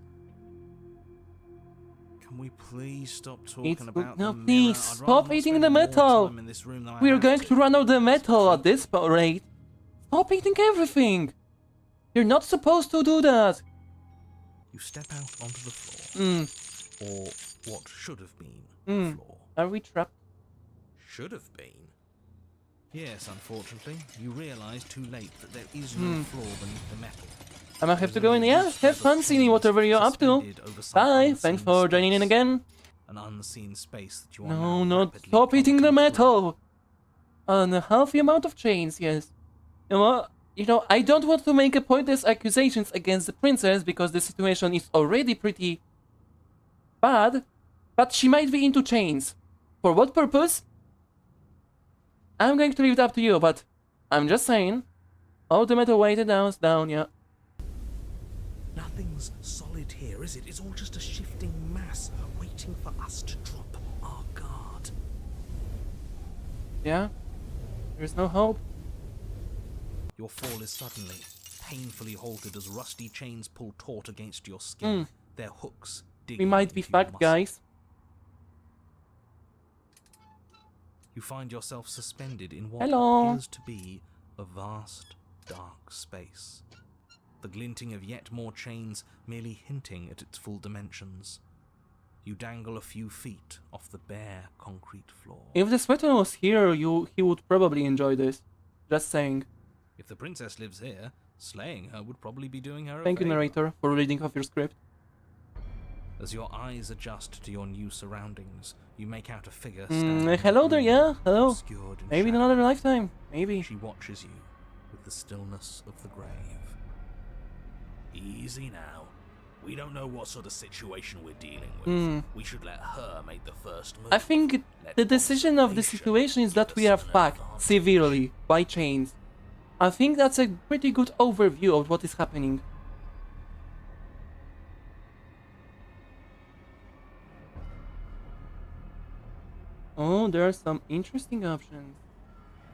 Can we please stop It's talking good. about No, the mirror? please, I'd rather stop not eating spend the more metal. time in this room than I We're have going to run out the metal at this rate. Stop eating everything. You're not supposed to do that. You step out onto the floor, or what should have been the floor. Are we trapped? Should have been. Yes, unfortunately, you realise too late that there is no floor beneath the metal. I might have to go in. Yeah, have fun seeing whatever you're up to. Bye. Thanks for joining in again. An unseen space that you are No, now not rapidly stop eating the plummeting through. metal. On a healthy amount of chains, yes. You know, I don't want to make a pointless accusations against the princess because the situation is already pretty bad, but she might be into chains. For what purpose? I'm going to leave it up to you, but I'm just saying. Oh, the metal weighted down, yeah. Nothing's solid here, is it? It's all just a shifting mass waiting for us to drop our guard. Yeah? There's no hope? Your fall is suddenly, painfully halted as rusty chains pull taut against your skin. Their hooks dig We might be into your fucked, muscle. guys. You find yourself suspended in what Hello. appears to be a vast, dark space. The glinting of yet more chains merely hinting at its full dimensions. You dangle a few feet off the bare concrete floor. If the sweater was here, he would probably enjoy this. Just saying. If the princess lives here, slaying her would probably be doing her a Thank you, favour. narrator, for reading off your script. As your eyes adjust to your new surroundings, you make out a figure standing in Hello the there, room, yeah, hello. obscured in Maybe in shadow. another lifetime. Maybe. She watches you with the stillness of the grave. Easy now. We don't know what sort of situation we're dealing with. We should let her make the first move. I think the decision of the situation is that we are fucked severely by chains. I think that's a pretty good overview of what is happening. Oh, there are some interesting options.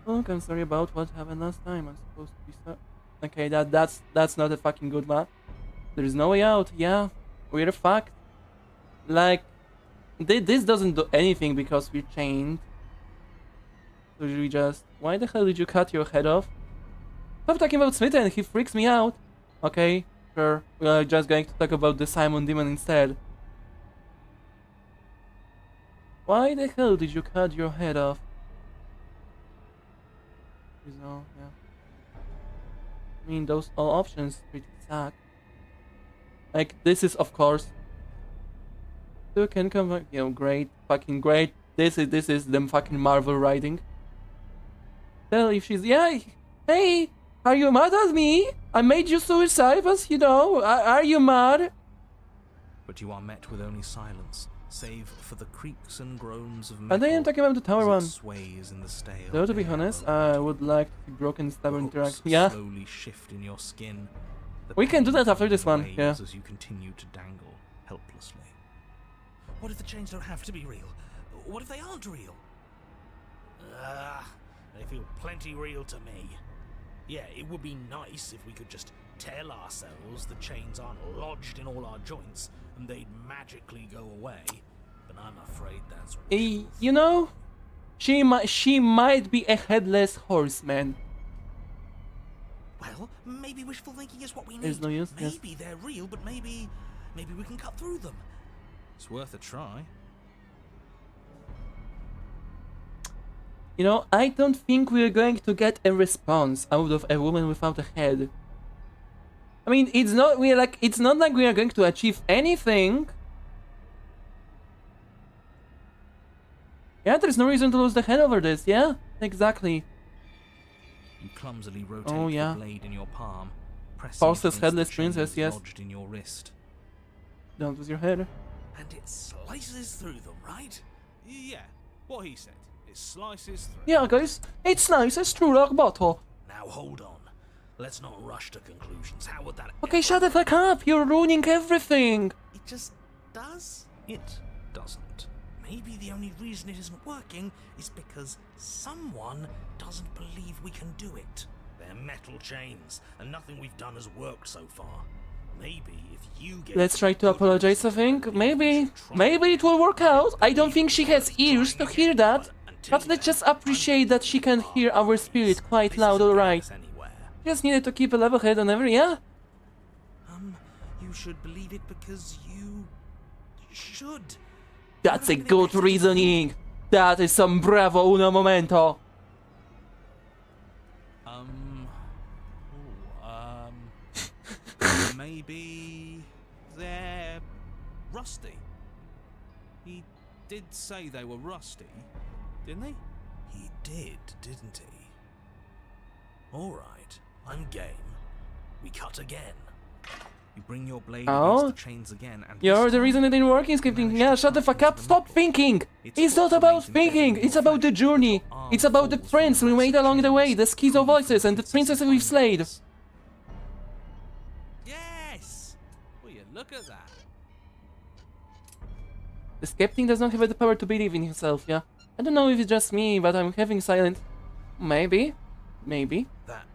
Look, I'm sorry about what happened last time. I'm supposed to be so... Okay, that's not a fucking good map. There's no way out. Yeah, we're fucked. Like, this doesn't do anything because we're chained. So we just... Why the hell did you cut your head off? Stop talking about Smitten, he freaks me out. Okay, sure. We are just going to talk about the Simon Demon instead. Why the hell did you cut your head off? Yeah. I mean, those all options pretty suck. Like, this is, of course... You can come back, you know, great, fucking great. This is them fucking Marvel writing. Tell if she's... Yeah, hey! Are you mad at me? I made you suicide, but you know, are you mad? But you are met with only silence, save for the creaks and groans of And metal I am talking about the tower as it one. sways in the stale Though to be air honest, overhead. I would like to see broken stubborn Hooks interaction. Yeah, slowly shift in your skin. The we can do pain that after this one. waves Yeah. As you continue to dangle helplessly. What if the chains don't have to be real? What if they aren't real? They feel plenty real to me. Yeah, it would be nice if we could just tell ourselves the chains aren't lodged in all our joints and they'd magically go away, but I'm afraid that's You know, she might be a headless horseman. Well, maybe wishful thinking is what we need. There's no use, yes. Maybe they're real, but maybe we can cut through them. It's worth a try. You know, I don't think we're going to get a response out of a woman without a head. I mean, it's not like we are going to achieve anything. Yeah, there's no reason to lose the head over this. Yeah, exactly. You clumsily rotate Oh, yeah. the blade in your palm, pressing False as against headless the princess, chains yes. lodged in your wrist. Don't lose your head. And it slices through them, right? Yeah, what he said. It slices through. Yeah, guys, it's nice. It's true rock bottle. Now hold on. Let's not rush to conclusions. How would that... Okay, shut the fuck up. You're ruining everything. It just does? It doesn't. Maybe the only reason it isn't working is because someone doesn't believe we can do it. They're metal chains, and nothing we've done has worked so far. Maybe if you get... Let's try to apologize, I think. Maybe it will work out. I don't think she has ears to hear that. But let's just appreciate that she can hear our spirit quite loud, alright. Just needed to keep a level head on every, yeah? You should believe it because you... should. That's a good reasoning. That is some bravo uno momento. Maybe they're rusty. He did say they were rusty, didn't he? He did, didn't he? Alright, I'm game. We cut again. You bring your blade Oh? against the chains again, and You're this the time reason it didn't work in scripting. Yeah, shut the fuck up. Stop thinking. It's not about thinking. It's about the journey. It's about the friends we made along the way, the schizo voices, and the princesses we've slayed. Yes! Will you look at that? The skeptic does not have the power to believe in himself, yeah? I don't know if it's just me, but I'm having silent. Maybe. That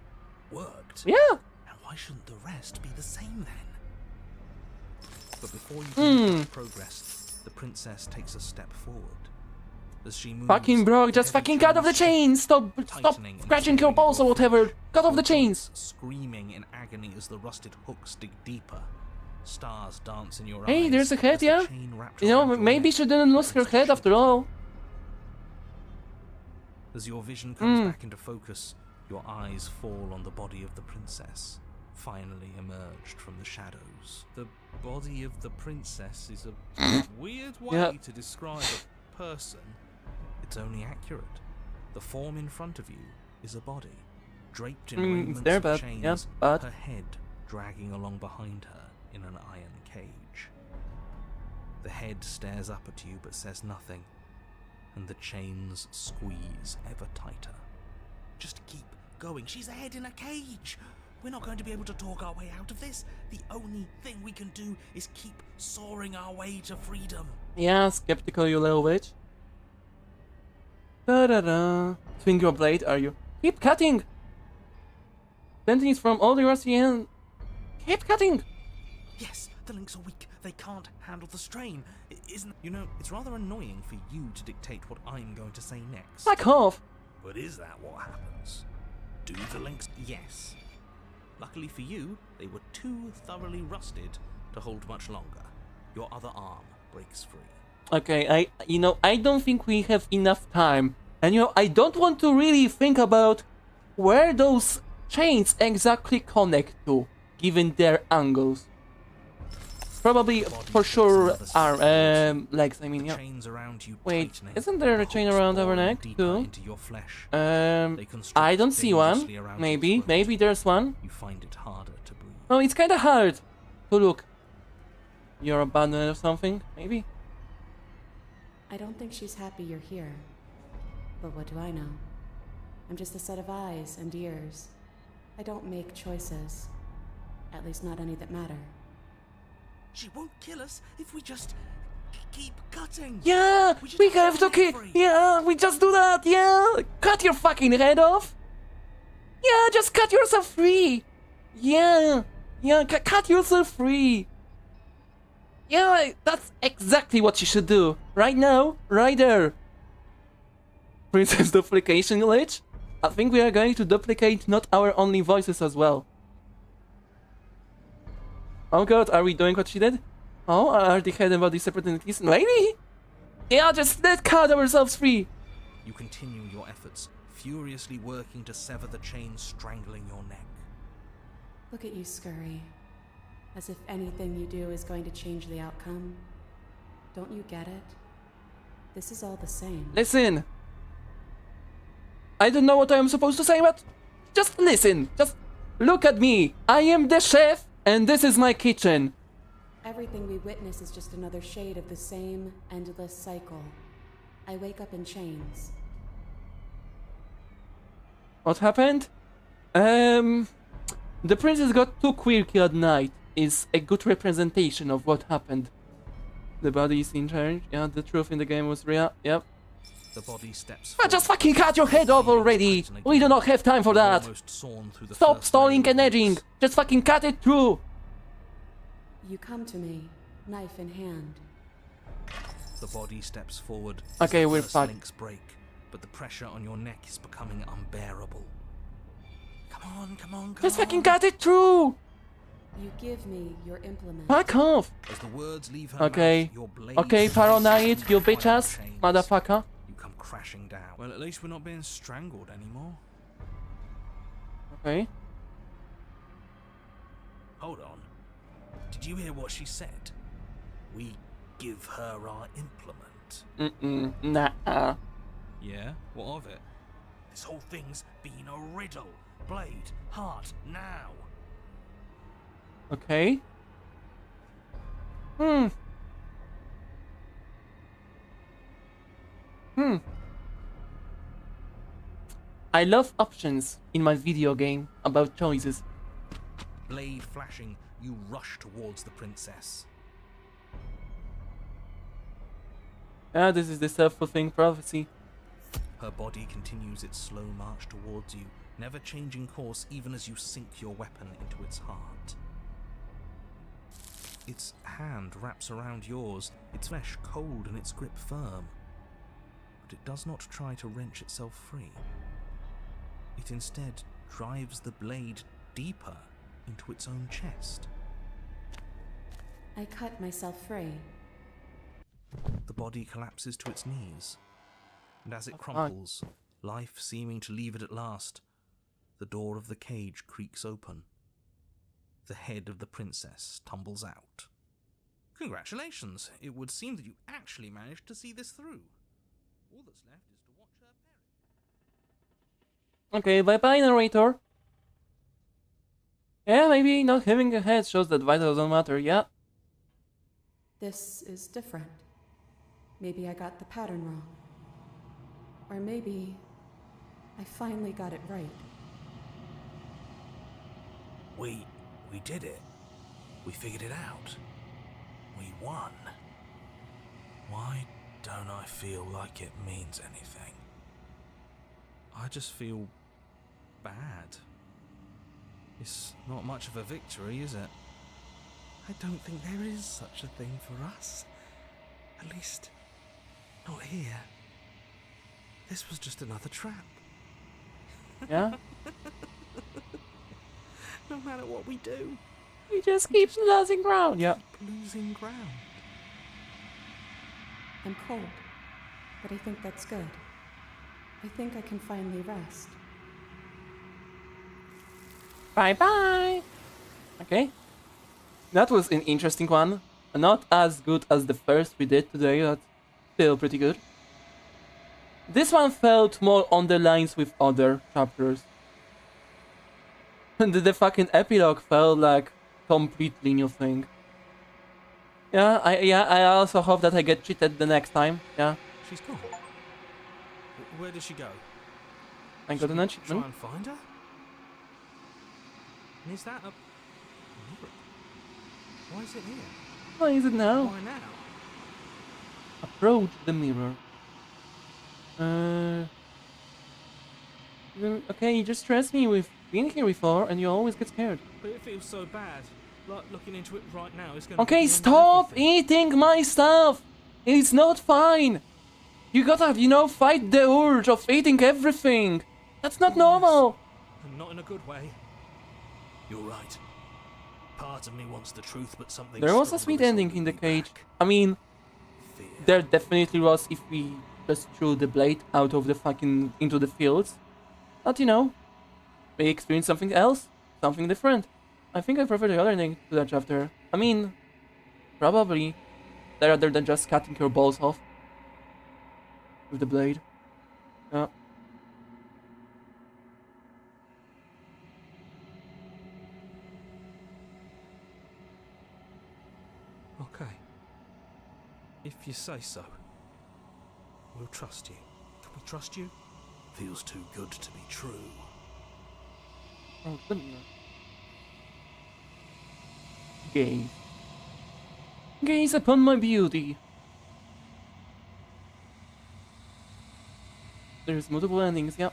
worked. Yeah. And why shouldn't the rest be the same then? But before you make progress, the princess takes a step forward. As she moves, Fucking bro, just the fucking cut off the chains. Stop tightening and scratching your pulling balls or your whatever. flesh, Cut off the your chains. joints screaming in agony as the rusted hooks dig deeper. Stars dance in your eyes. Hey, there's a head, as the yeah? chain wrapped You know, around your maybe neck she didn't lose her begins to head after shake. all. As your vision comes back into focus, your eyes fall on the body of the princess, finally emerged from the shadows. The body of the princess is a weird way Yeah. to describe a person. It's only accurate. The form in front of you is a body, draped in It's raiments there, of but chains, yeah, but her head dragging along behind her in an iron cage. The head stares up at you but says nothing, and the chains squeeze ever tighter. Just keep going. She's a head in a cage. We're not going to be able to talk our way out of this. The only thing we can do is keep soaring our way to freedom. yeah, skeptical you little bitch. Da-da-da. Swing your blade, are you? Keep cutting! Sentence from all the rusty end. Keep cutting! Yes, the links are weak, They can't handle the strain. Isn't... You know, it's rather annoying for you to dictate what I'm going to say next. Fuck off! But is that what happens? Do the links... Yes. Luckily for you, they were too thoroughly rusted to hold much longer. Your other arm breaks free. Okay, I don't think we have enough time. And I don't want to really think about where those chains exactly connect to, given their angles. Probably, for sure, our legs, I mean, yeah. Chains around you Wait, tightening, isn't there a the chain hooks around our boring neck, deeper too? into your flesh. They constrict I don't see one. dangerously around your Maybe, throat. maybe there's one. You find it harder to breathe. Oh, it's kinda hard to look. You're abandoned or something, maybe? I don't think she's happy you're here. But what do I know? I'm just a set of eyes and ears. I don't make choices. At least not any that matter. She won't kill us if we just keep cutting. Yeah, just we have to set kill. free. Yeah, we just do that. Yeah, cut your fucking head off. Yeah, just cut yourself free. Yeah, cut yourself free. Yeah, that's exactly what you should do. Right now, right there. Princess duplication glitch? I think we are going to duplicate not our only voices as well. Oh god, are we doing what she did? Oh, are the head and body separate entities? Maybe? Yeah, just let's cut ourselves free. You continue your efforts, furiously working to sever the chain strangling your neck. Look at you scurry. As if anything you do is going to change the outcome. Don't you get it? This is all the same. Listen. I don't know what I am supposed to say, but just listen. Just look at me. I am the chef, and this is my kitchen. Everything we witness is just another shade of the same endless cycle. I wake up in chains. What happened? The princess got too quirky at night is a good representation of what happened. The body is in charge. Yeah, the truth in the game was real. Yep. The body steps But just fucking cut your head off already! We do not have time for that! Stop stalling and edging! Just fucking cut it through! You come to me, knife in hand. The body steps forward. Okay, The we're first fucked. links break, but the pressure on your neck is becoming unbearable. Come on, come on, come Just on. fucking cut it through! You give me your implement. Fuck off! As the words leave her Okay. mouth, your blade Okay, paranoid, you fire bitch ass, chains. motherfucker. You come crashing down. Well, at least we're not being strangled anymore. Okay. Hold on. Did you hear what she said? We give her our implement. Nah. Yeah? What of it? This whole thing's been a riddle. Blade, heart, now. Okay. I love options in my video game about choices. Blade flashing, you rush towards the princess. Yeah, this is the self-fulfilling prophecy. Her body continues its slow march towards you, never changing course even as you sink your weapon into its heart. Its hand wraps around yours, its flesh cold and its grip firm. But it does not try to wrench itself free. It instead drives the blade deeper into its own chest. I cut myself free. The body collapses to its knees, and as it fuck? crumples, life seeming to leave it at last, the door of the cage creaks open. The head of the princess tumbles out. Congratulations! It would seem that you actually managed to see this through. All that's left is to watch her perish. Okay, bye-bye, narrator. Yeah, maybe not having a head shows that vitals don't matter, yeah. This is different. Maybe I got the pattern wrong. Or maybe I finally got it right. We did it. We figured it out. We won. Why don't I feel like it means anything? I just feel bad. It's not much of a victory, is it? I don't think there is such a thing for us. At least, not here. This was just another trap. Yeah? No matter what we do, We just keep losing ground. Yeah. keep losing ground. I'm cold, but I think that's good. I think I can finally rest. Bye-bye. Okay. That was an interesting one. Not as good as the first we did today, but still pretty good. This one felt more on the lines with other chapters. And the fucking epilogue felt like completely new thing. Yeah, I also hope that I get cheated the next time. Yeah, She's gone. Where did she go? I got Should an we achievement. Try and find her? And is that a mirror? Why is it here? Why is it now? Why now? Approach the mirror. Okay, you just stress me. We've been here before, and you always get scared. But it feels so bad. Like looking into it right now is going to Okay, stop eating my stuff. It's not fine. You gotta, fight the urge of eating everything. That's not normal. And not in a good way. You're right. Part of me wants the truth, but something. There was a sweet ending in the cage. I mean, there definitely was if we just threw the blade out of the fucking into the fields. But we experienced something else, something different. I think I prefer the other ending to that chapter. I mean, probably rather than just cutting your balls off with the blade. Yeah. Okay. If you say so. We'll trust you. Can we trust you? Feels too good to be true. Oh, the mirror. Gaze. Gaze upon my beauty. There's multiple endings, yeah.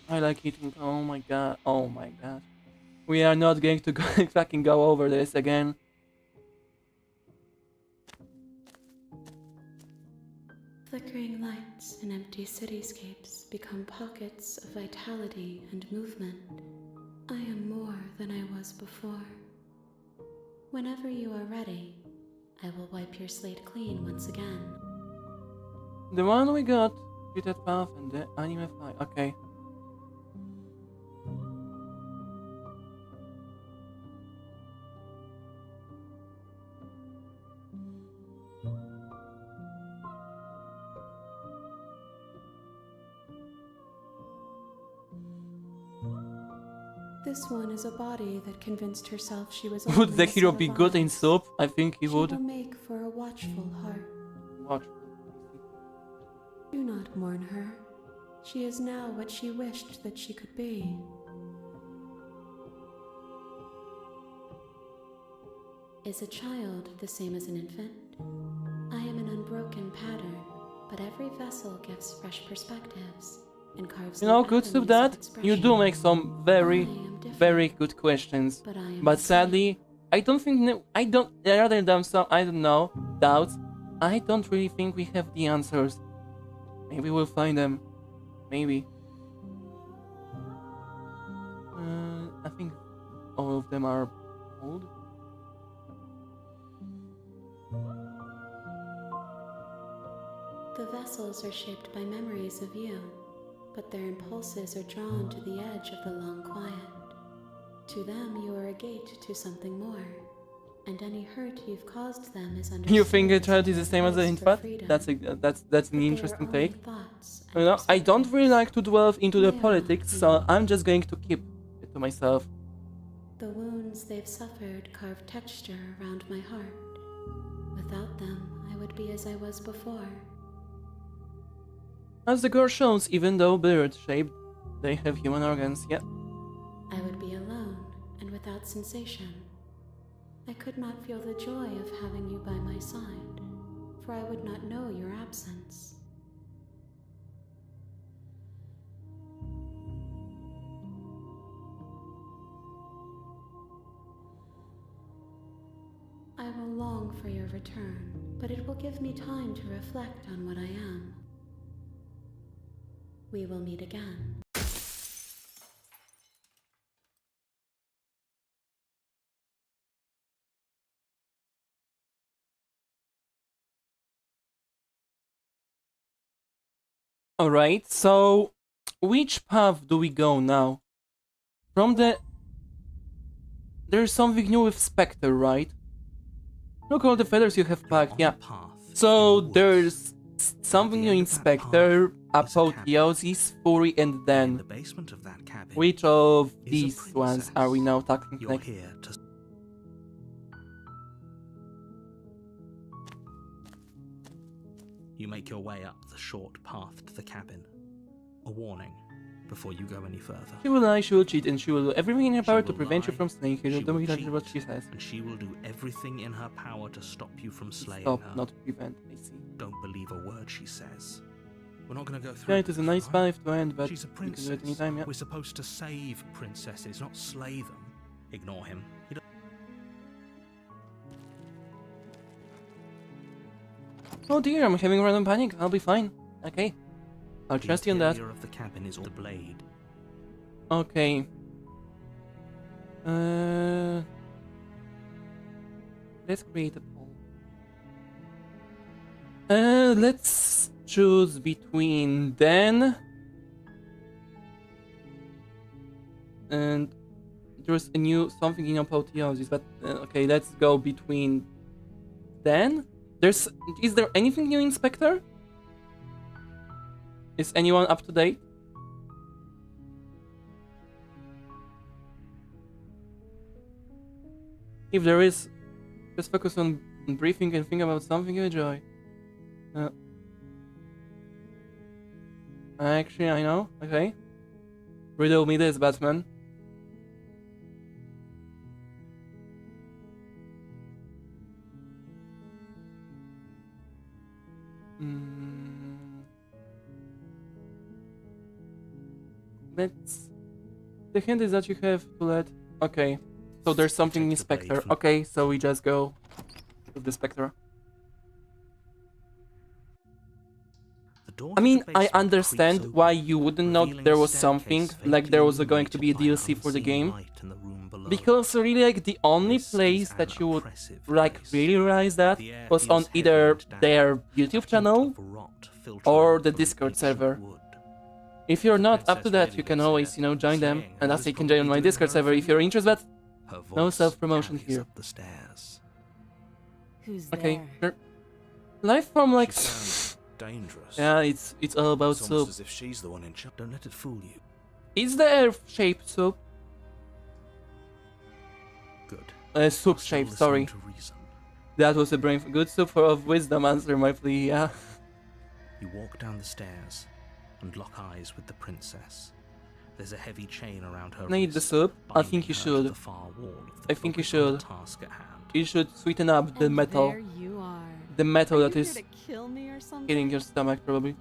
I like eating. Oh my god. Oh my god. We are not going to fucking go over this again. Flickering lights in empty cityscapes become pockets of vitality and movement. I am more than I was before. Whenever you are ready, I will wipe your slate clean once again. The one we got, Treated Path and the Anime 5. Okay. This one is a body that convinced herself she was. Would only the a hero set be of good in eyes. soup? I think he She would. will make for a watchful heart. Watch. Do not mourn her. She is now what she wished that she could be. Is a child the same as an infant? I am an unbroken pattern, but every vessel gives fresh perspectives and carves new Good soup, avenues Dad. of You do make some very, I am different, very good questions. but I am But the same. sadly, I don't think rather than some doubts. I don't really think we have the answers. Maybe we'll find them. Maybe. I think all of them are old. The vessels are shaped by memories of you, but their impulses are drawn to the edge of the long quiet. To them, you are a gate to something more, and any hurt you've caused them is understood. You think a child is the same as an Quest for infant? freedom. That's an interesting take. I don't really like to delve into the politics, so I'm just going to keep it to myself. The wounds they've suffered carve texture around my heart. Without them, I would be as I was before. As the girl shows, even though bird-shaped, they have human organs, yeah. I would be alone and without sensation. I could not feel the joy of having you by my side, for I would not know your absence. I will long for your return, but it will give me time to reflect on what I am. We will meet again. Alright, so which path do we go now? From the... There's something new with Spectre, right? Look all the feathers you have You're packed, on yeah. the path So in the woods. there's something new end in of that Spectre, path is a cabin. Apotheosis, Fury, and In then... the basement of that cabin, Which of is a these ones are we princess. now tackling You're next? here to... You make your way up the short path to the cabin. A warning before you go any further. She will lie, she will cheat, and she will do everything in her She power to will prevent you lie, from slaying her. she Don't will be touched what cheat, she says. And she will do everything in her power to stop you from slaying Stop, her. not prevent, I see. Don't believe a word she says. We're not going to go through Yeah, it is a this, nice right? path to end, but She's a you can princess. do it anytime, yeah. We're supposed to save princesses, not slay them. Ignore him. He don't... Oh dear, I'm having random panic. I'll be fine. Okay. I'll trust you on that. The interior of the cabin is all the blade. Okay. Let's create a poll. Let's choose between Dan and there's a new something in Apotheosis, but okay, let's go between Dan. Is there anything new in Spectre? Is anyone up to date? If there is, just focus on briefing and think about something you enjoy. Actually, I know. Okay. Riddle me this, Batman. Let's... The hint is that you have to let... Okay. So there's something in Take the blade Spectre. from- Okay, so we just go with the Spectre. The door I to mean, the I basement understand creaks why open, you wouldn't know revealing there a was something, staircase like there was faintly going to be a illuminated by DLC for the unseen game. light in the room below. Because really, like, the only This is place an that you would, oppressive like, place. really realize that The air was on feels heavy either and damp, their a YouTube hint channel of rot filtering or the from Discord ancient server. wood. If you're not up to Princess that, really you can lives always, here. you know, join them, Slaying and her also is you can join on my probably doing Discord her a server if you're favour. interested. Her No voice self-promotion carries here. up the stairs. Who's Okay, there? sure. Life from, like... She sounds dangerous. Yeah, it's all about It's almost soup. as if she's the one in charge. Don't let it fool you. Is the earth-shaped soup? Good. Soup Still shape, listening sorry. to reason. That was a brain... Good soup for of wisdom, answer my plea, yeah. You walk down the stairs and lock eyes with the princess. There's a heavy chain around her Can I eat the wrist, soup? I binding think you her to should. the far wall of the I think you focus on the should. task at hand. You should sweeten up the And metal. there you are. The metal Are that you is here to kill me or something? hitting your stomach, probably.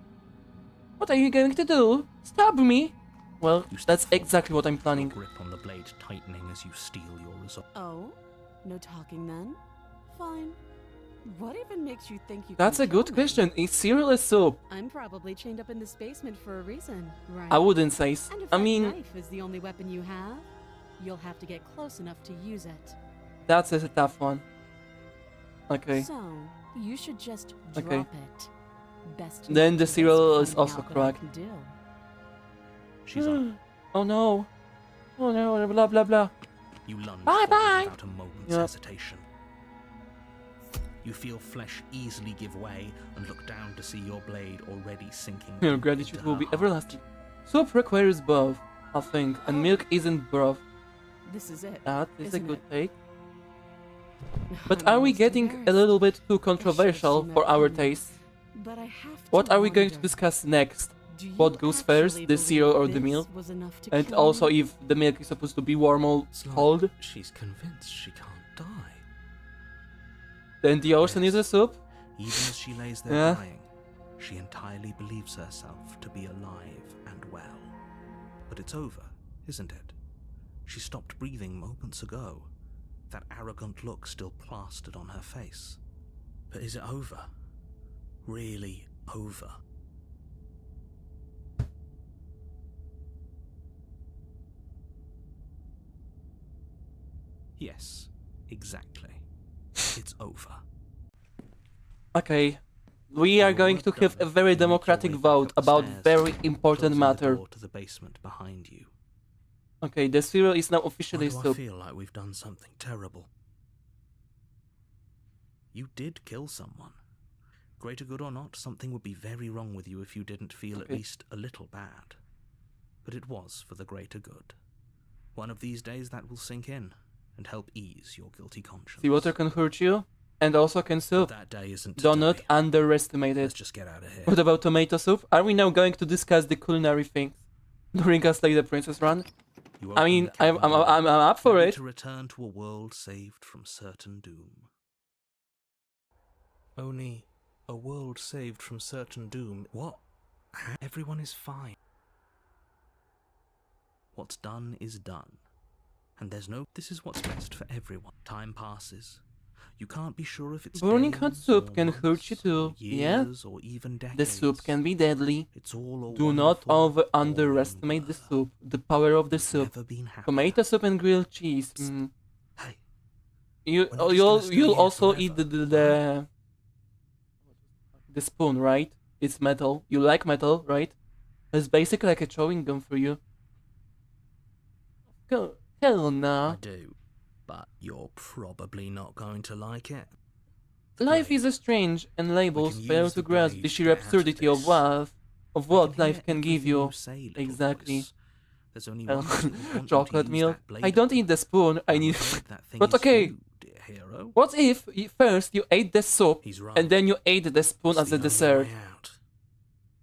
What are you going to do? Stab me? Well, You step that's forward, exactly what I'm your planning. grip on the blade tightening as you steel your resolve. Oh? No talking then? Fine. What even makes you think you That's can a good kill me? question. Is cereal a soup? I'm probably chained up in this basement for a reason, right? I wouldn't say. And if I that mean, knife is the only weapon you have, you'll have to get close enough to use it. that's a tough one. Okay. So, you should just Okay. drop it. Best Then not the to cereal risk is finding also out what I cracked. can do. She's up. Oh no. Oh no, blah blah blah. You lunge Bye, forward bye. without a moment's Yep. hesitation. You feel flesh easily give way and look down to see your blade already sinking. Your deep gratitude into will her be heart. everlasting. Soup requires both, I think, and milk isn't broth. This is it. That is a Isn't good it? take. But I'm are we almost getting a embarrassed. little bit too It should controversial seem for our opinion. taste? But I have What to are we going to wonder, discuss next? do you What goes first, actually the cereal believe or the this milk? was enough to And kill also me? if the milk is supposed to be warm or It's like cold, she's convinced she can't die. then the ocean is a Yes. soup? Even as she lays there Yeah. dying, she entirely believes herself to be alive and well. But it's over, isn't it? She stopped breathing moments ago. that arrogant look still plastered on her face. But is it over? Really over? Yes, exactly. It's over. Okay. We are going to have a very democratic vote about very important matter. To the basement behind you. Okay, the cereal is now Why officially do I soup. feel like we've done something terrible? You did kill someone. Greater good or not, something would be very wrong with you if you didn't feel at Okay. least a little bad. But it was for the greater good. One of these days that will sink in and help ease your guilty conscience. Seawater can hurt you, and also can But soup. that day isn't Do today. not underestimate Let's it. just get out of here. What about tomato soup? Are we now going to discuss the culinary things during a Slay the Princess run? You I open mean, the cabin door, I'm up for ready it. to return to a world saved from certain doom. Only a world saved from certain doom. What? Everyone is fine. What's done is done. And there's no... This is what's best for everyone. Time passes. You can't be sure if it's Burning hot days soup or can hurt months you too. or Yeah. years or even decades. The soup can be deadly. It's all a Do not wonderful underestimate the all-in soup. The power of the blur. soup. Never been happier. Tomato soup and grilled cheese. Hey, You We're not just gonna stay you'll here also forever, eat the spoon, right? It's metal. You like metal, right? It's basically like a chewing gum for you. Hell I nah. do. But you're probably not going to like it. Life Great. is strange, and labels can fail use to the grasp blade the to sheer get out of absurdity of this. what I can life hear can give everything you. say, little Exactly. voice. There's only Hell, one thing that want you to chocolate use milk. that blade I don't for. eat the spoon. I I'm need. afraid that thing But is okay. you, dear hero. What if first you ate the soup He's right. and then you ate the spoon It's as the a only dessert? way out.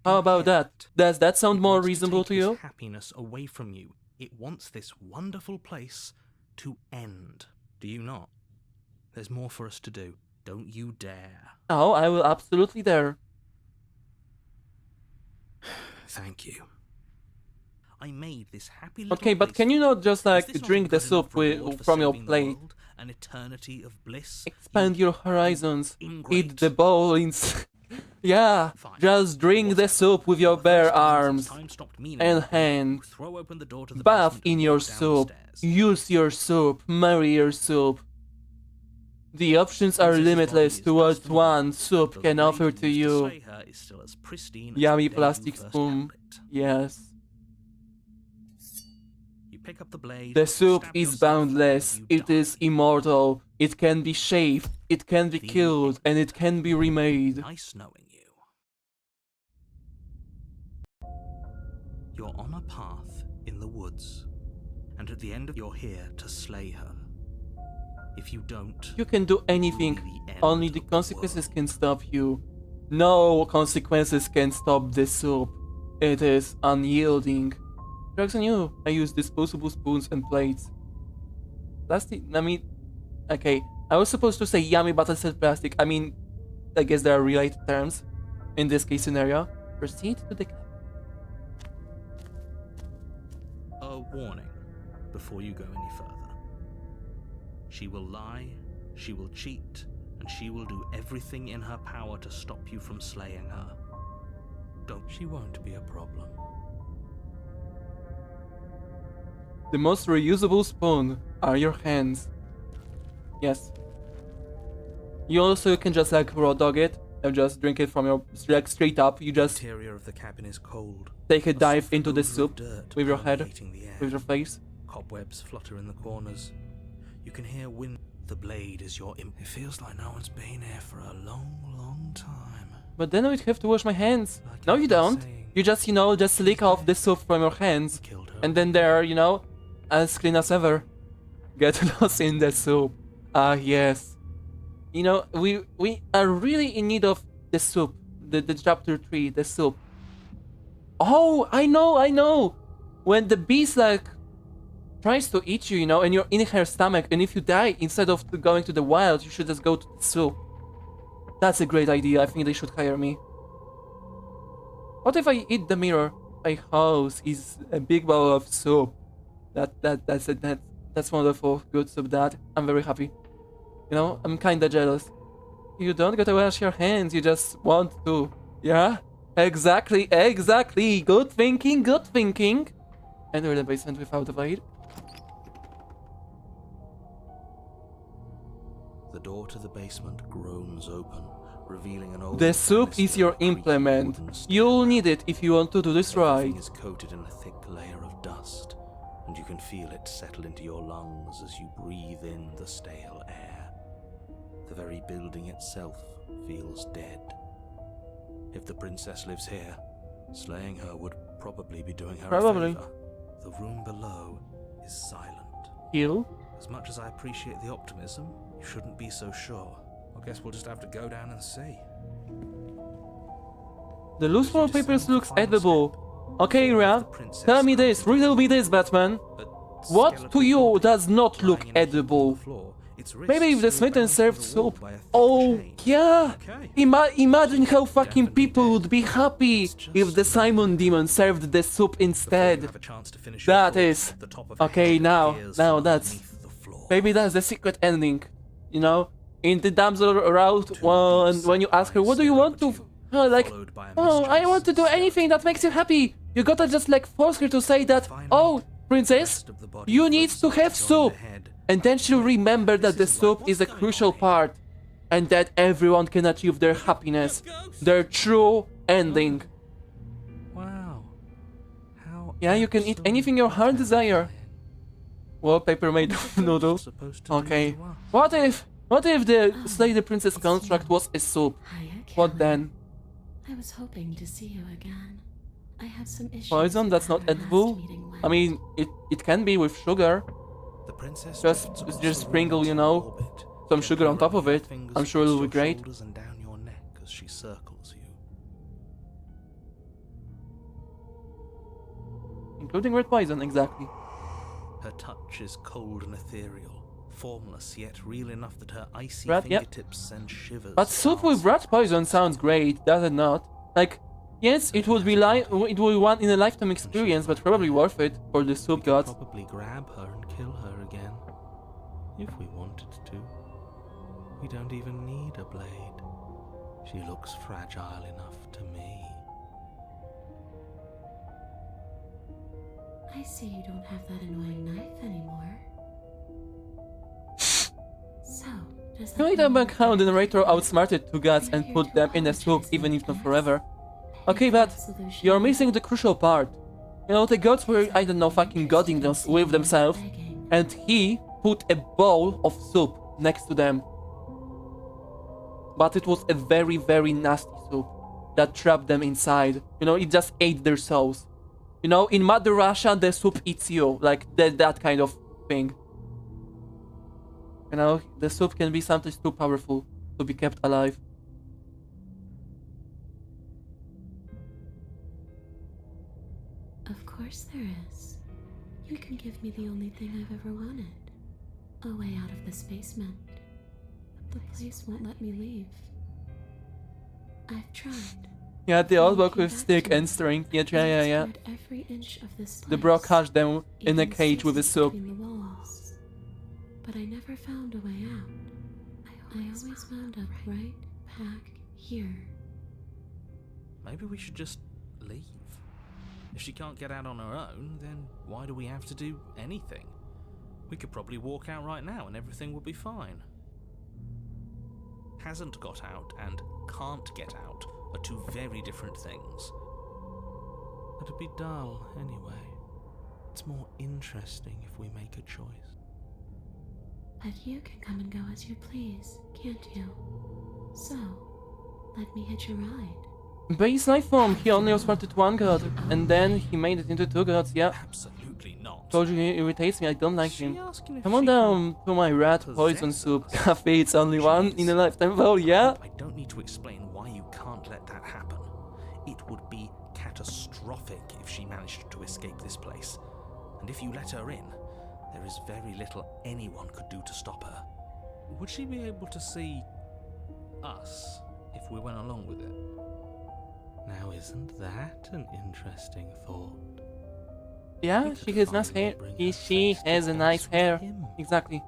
How about that? Yet, Does that sound it more wants to reasonable take to this you? happiness away from you. It wants this wonderful place to end. Do you not? There's more for us to do. Don't you dare. Oh, I will absolutely dare. Thank you. I made this happy little Okay, but place can you for not just Is like this not a drink the good enough soup reward for from your saving the plate? world? An eternity of bliss? Expand your horizons. Ingrate. Eat the bowl in. Yeah, Fine. just drink the Whatever. soup with your The bare first time arms time stopped meaning and anything, hands. you throw open the door to the Bath basement in and your walk down the soup. stairs. Use your soup. Marry your soup. The options are Princess's limitless body to is what dust and one blood, soup though can the offer blade to used you. slay her is still as pristine as Yummy the day you plastic first spoon. held it. Yes. You pick up the blade. The soup stab is yourself, boundless. and you It is die. immortal. It can be shaved. It can be The killed. And it can be remade. Nice knowing you. You're on a path in the woods, and at the end you're here to slay her. If you don't, You can do it will anything. be the end Only the of consequences world. can stop you. No consequences can stop the soup. It is unyielding. Drugs on you. I use disposable spoons and plates. Plastic. I mean, okay. I was supposed to say yummy, but I said plastic. I mean, I guess there are related terms in this case scenario. Proceed to the cabin. A warning before you go any further. She will lie, she will cheat, and she will do everything in her power to stop you from slaying her. She won't be a problem. The most reusable spoon are your hands. Yes. You also can just like raw dog it and just drink it from your like straight up. You The just interior of the cabin is cold. take a dive soft into the odour of soup dirt with your head, permeating the air. with your face. Cobwebs flutter in the corners. You can hear wind. The blade is your imp. It feels like no one's been here for a long, long time. But then I would have to wash my hands. Like No, I've you been don't. saying, You just, just lick off the soup from your hands. killed her. And then they're, as clean as ever. Get lost in the soup. Ah, yes. We are really in need of the soup. The chapter 3, the soup. Oh, I know. When the beast, tries to eat you, and you're in her stomach, and if you die, instead of going to the wild, you should just go to the soup. That's a great idea. I think they should hire me. What if I eat the mirror? My house is a big bowl of soup. That's That's wonderful. Good soup, Dad. I'm very happy. You know, I'm kinda jealous. You don't gotta wash your hands, you just want to. Yeah? Exactly, exactly. Good thinking, good thinking. Enter the basement without a blade. The door to the basement groans open, revealing an old The soup banister is your of creaky implement. wooden stairwell. You'll need it if you want to do this Everything right. is coated in a thick layer of dust, and you can feel it settle into your lungs as you breathe in the stale air. The very building itself feels dead. If the princess lives here, slaying her would probably be doing her Probably. a favor. The room below is silent. Heal. As much as I appreciate the optimism, you shouldn't be so sure. I guess we'll just have to go down and see. The loose wallpapers Descend looks to the final edible. step. Okay, Before Ria, the princess tell me comes this, into riddle me view, this, Batman. a What to skeletal you body does not look lying in a heap on the edible? floor, its Maybe if the wrists smitten bound to served the wall soup. by a thick Oh, chain. yeah. Okay. Imagine how fucking Definitely people dead. would be happy It's just if the Simon demon served the soup Before you instead. have a chance to finish your That thought, is. the top of a Okay, head now appears from that's. underneath the floor. Maybe that's the secret ending. You know? In the damsel route, Two when you deep ask her, set what do you eyes want stare to. at you, Like, followed by a oh, I want to do mischievous anything that makes you happy. You gotta just like force her to say that, Finally, oh, the princess, rest of the body you need floats to up have join soup. the head. And then she'll remember that the This is soup like, is a what's going crucial on here? part. And that everyone can achieve their happiness. Their true ending. Wow. How Yeah, you can eat anything your heart desire. Wallpaper made of noodles. Okay. What if the Slay the Princess construct was a soup? Hiya, What Kellen. then? I was hoping to see you again. I have some issues. Poison? with That's how not our last edible? meeting went. I mean, it can be with sugar. The princess Just- drifts just across the sprinkle, room you into know, orbit, some sugar gently on top of running her it. fingers I'm sure it'll across be your great. shoulders and down your neck as she circles you. Including red poison, exactly. Her touch is cold and ethereal, formless yet real enough that her icy Rat, yep. fingertips send shivers. But soup with past rat poison sounds great, does it not? Like, yes, it would be one in a lifetime experience, but probably worth it for the We soup could gods. probably grab her and kill her again, if we wanted to. We don't even need a blade. She looks fragile enough to me. I see you don't have that annoying knife anymore. So, does that Can we mean talk about how the narrator outsmarted two gods and put them in a soup, even if not forever? Okay, but you're missing the crucial part. You know, the gods were, I don't know, fucking godding with themselves, and he put a bowl of soup next to them. But it was a very, very nasty soup that trapped them inside. You know, it just ate their souls. You know, in Mother Russia, the soup eats you, like that kind of thing. You know, the soup can be sometimes too powerful to be kept alive. Of course there is. You can give me the only thing I've ever wanted. A way out of this basement. The place won't let me leave. I've tried. Yeah, they all You work came with back stick to me and string. Yeah, because I've yeah. explored every inch of this The bro place, catch them in a even cage with a spaces soup. between the walls. But I never found a way out. I always wound up right back here. Maybe we should just leave. If she can't get out on her own, then why do we have to do anything? We could probably walk out right now and everything will be fine. Hasn't got out and can't get out are two very different things. It'd be dull anyway. It's more interesting if we make a choice. But you can come and go as you please, can't you? So, let me hitch a ride. Base life form, he only started one god, and then he made it into two gods, yeah. Absolutely not. Told you he irritates me, I don't like Is she him. asking if Come on she down to my rat possess poison soup. us? Cafe, it's only one in a lifetime. Oh, yeah? I don't need to explain why you can't let that happen. It would be catastrophic if she managed to escape this place. And if you let her in, there is very little anyone could do to stop her. Would she be able to see us if we went along with it? Now, isn't that an interesting thought? Yeah, You she could has nice finally hair. bring her She face to has a nice face with hair. him. Exactly.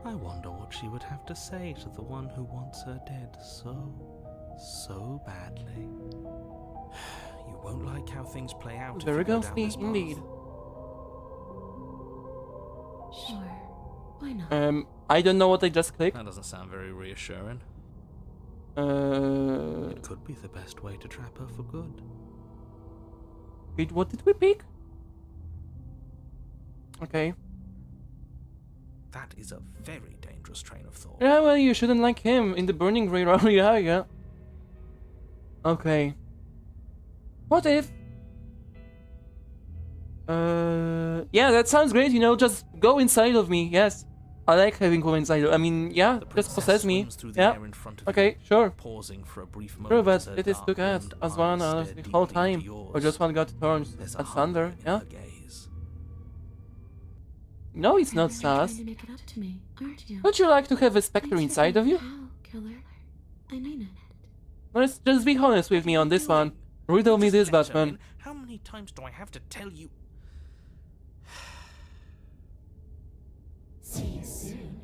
I wonder what she would have to say to the one who wants her dead so badly. You won't like how things play out Very if you go down ghostly this path. indeed. Sure. Why not? I don't know what I just clicked. That doesn't sound very reassuring. It could be the best way to trap her for good. Wait, what did we pick? Okay. That is a very dangerous train of thought. Yeah, well, you shouldn't like him in the burning radar. Yeah. Okay. What if? Yeah, that sounds great. You know, just go inside of me. Yes, I like having go inside. I mean, yeah, The just princess possess me. swims through the Yeah. air in front of Okay, you, sure. pausing for a brief moment. True, but as her it is dark took us rimmed as one eyes the stare whole deeply into time. yours. Or just one got turns There's a at hunger thunder. in Yeah. her gaze. No, it's not You're sus. trying to make it up to me, aren't you? Would you like to have a specter Thanks for inside of being you? a pal, killer. I mean it. Let's just be honest with me on this one. Riddle me Just this, let her Batman. in. How many times do I have to tell you? See you soon.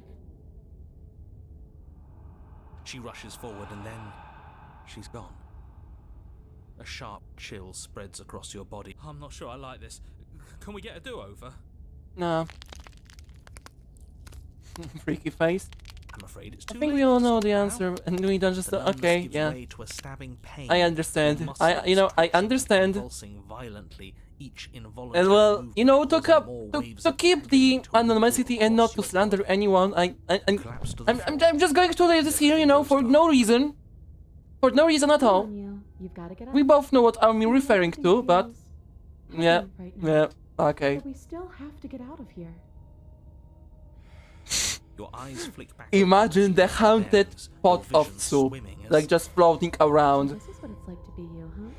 She rushes forward and then she's gone. A sharp chill spreads across your body. I'm not sure I like this. Can we get a do-over? Nah. Freaky face. I'm afraid it's I too think late we all to know stop the now. answer, and we don't just. The numbness Okay, gives yeah. way to a stabbing pain. I understand. Your I muscles understand. convulsing violently, each involuntary And well, movement you know, to causing more waves to of keep the agony to ripple anonymity and not to across your slander body. anyone, Collapse to the floor. I'm just going to lay this here, you know, for no reason. For no reason at Come all. on, you. You've got to get up. We both know what I'm I know referring everything to, but feels yeah, heavy right now, yeah, okay. But we still have to get out of here. Your eyes flick back. Imagine the across haunted bearings, pot your of vision soup, swimming as like just floating So around. this is what it's like to be you, huh?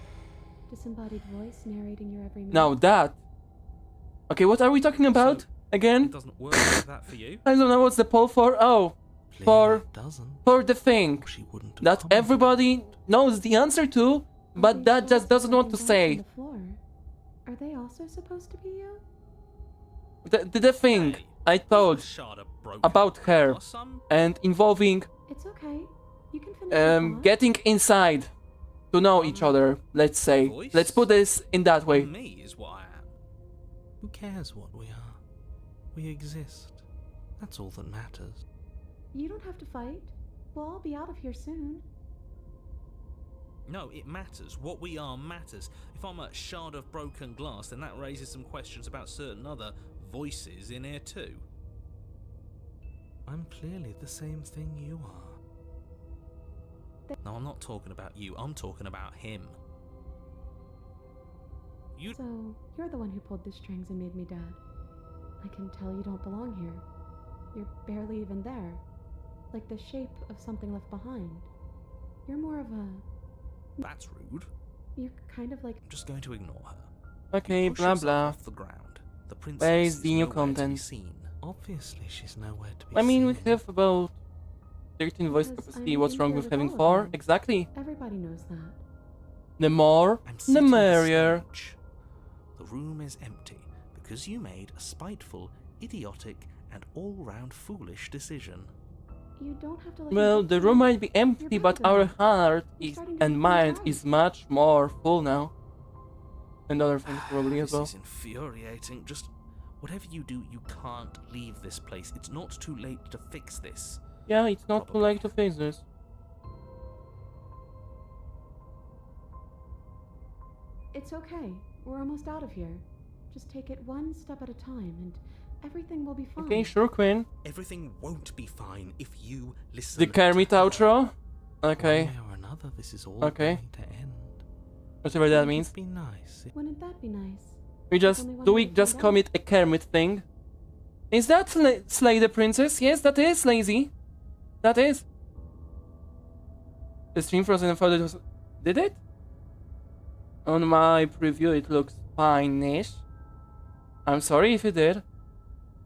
Disembodied voice narrating your every move. Now that. Okay, what are we talking about So, again? It doesn't work like that for you. I don't know what's the poll for. Oh, Clearly For- it doesn't. for the thing Or she wouldn't have that commented. everybody knows the answer to, but that just doesn't want to say. Are they also supposed to be you? The thing Hey, I told shard of broken about her or some and involving It's okay. You can finish your thought. getting inside to know each other, let's say. Voice? Let's put this in that way. me is what I am. Who cares what we are? We exist. That's all that matters. You don't have to fight. We'll all be out of here soon. No, it matters. What we are matters. If I'm a shard of broken glass, then that raises some questions about certain other voices in here too. I'm clearly the same thing you are. No, I'm not talking about you. I'm talking about him. You So, you're the one who pulled the strings and made me dead. I can tell you don't belong here. You're barely even there. Like the shape of something left behind. You're more of a... That's rude. You're kind of like... I'm just going to ignore her. Okay, Push blah yourself blah. off the ground. The princess Where is is the new nowhere to be content? seen. Obviously, she's nowhere to be I mean, we seen. have about 13 voice Because capacity. I'm What's in wrong here with with having all of 4? them. Exactly. Everybody knows that. The more, I'm the sitting merrier. stage. The room is empty because you made a spiteful, idiotic, and all-round foolish decision. You don't have to let Well, me the room might be empty, You're but better our than that. heart You're is starting to and feel mind right. is much more full now. And other things probably as This well. is infuriating. Just whatever you do, you can't leave this place. It's not too late to fix this. Yeah, it's not too late to face this. It's okay. We're almost out of here. Just take it one step at a time and everything will be fine. Okay, sure, Queen. Everything won't be fine if you listen. The Kermit to her. outro. Okay, One way or another, this is all Okay. going to end. whatever that Wouldn't means. it be nice if Wouldn't that be nice? We just only one do way we to find just out. commit a Kermit thing? Is that Slay the Princess? Yes, that is lazy. That is. The stream frozen and folded was. Did it? On my preview, it looks fine-ish. I'm sorry if it did.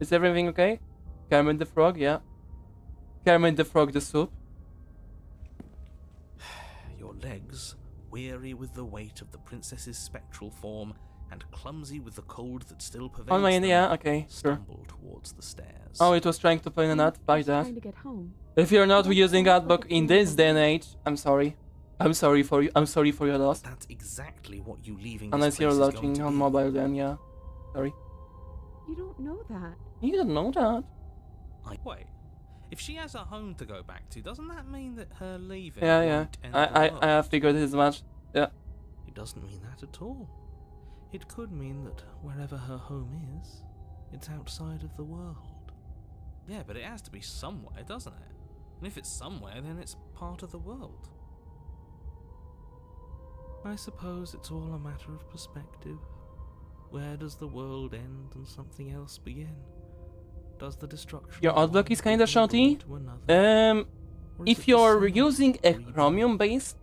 Is everything okay? Kermit the Frog, yeah. Kermit the Frog, the soup. Your legs, weary with the weight of the princess's spectral form, and clumsy with the cold that still pervades On my end, them, yeah, okay, sure. stumble towards the stairs. Oh, it was trying to play an ad by Just that. trying to get home. If you're not That's using not adblock like in it's this doing day and age, I'm sorry. I'm sorry for you. I'm sorry for your loss. That's exactly what you leaving Unless this you're place is going watching to on be. mobile, then yeah. Sorry. You don't know that. You don't know that. Wait, if she has a home to go back to, doesn't that mean that her leaving Yeah, yeah. won't end the I world? figured as much. Yeah. It doesn't mean that at all. It could mean that wherever her home is, it's outside of the world. Yeah, but it has to be somewhere, doesn't it? And if it's somewhere, then it's part of the world. I suppose it's all a matter of perspective. Where does the world end and something else begin? Does the destruction Your of adblock one is kinda begin shoddy. to another? Or is If it the you're same using a breathing Chromium-based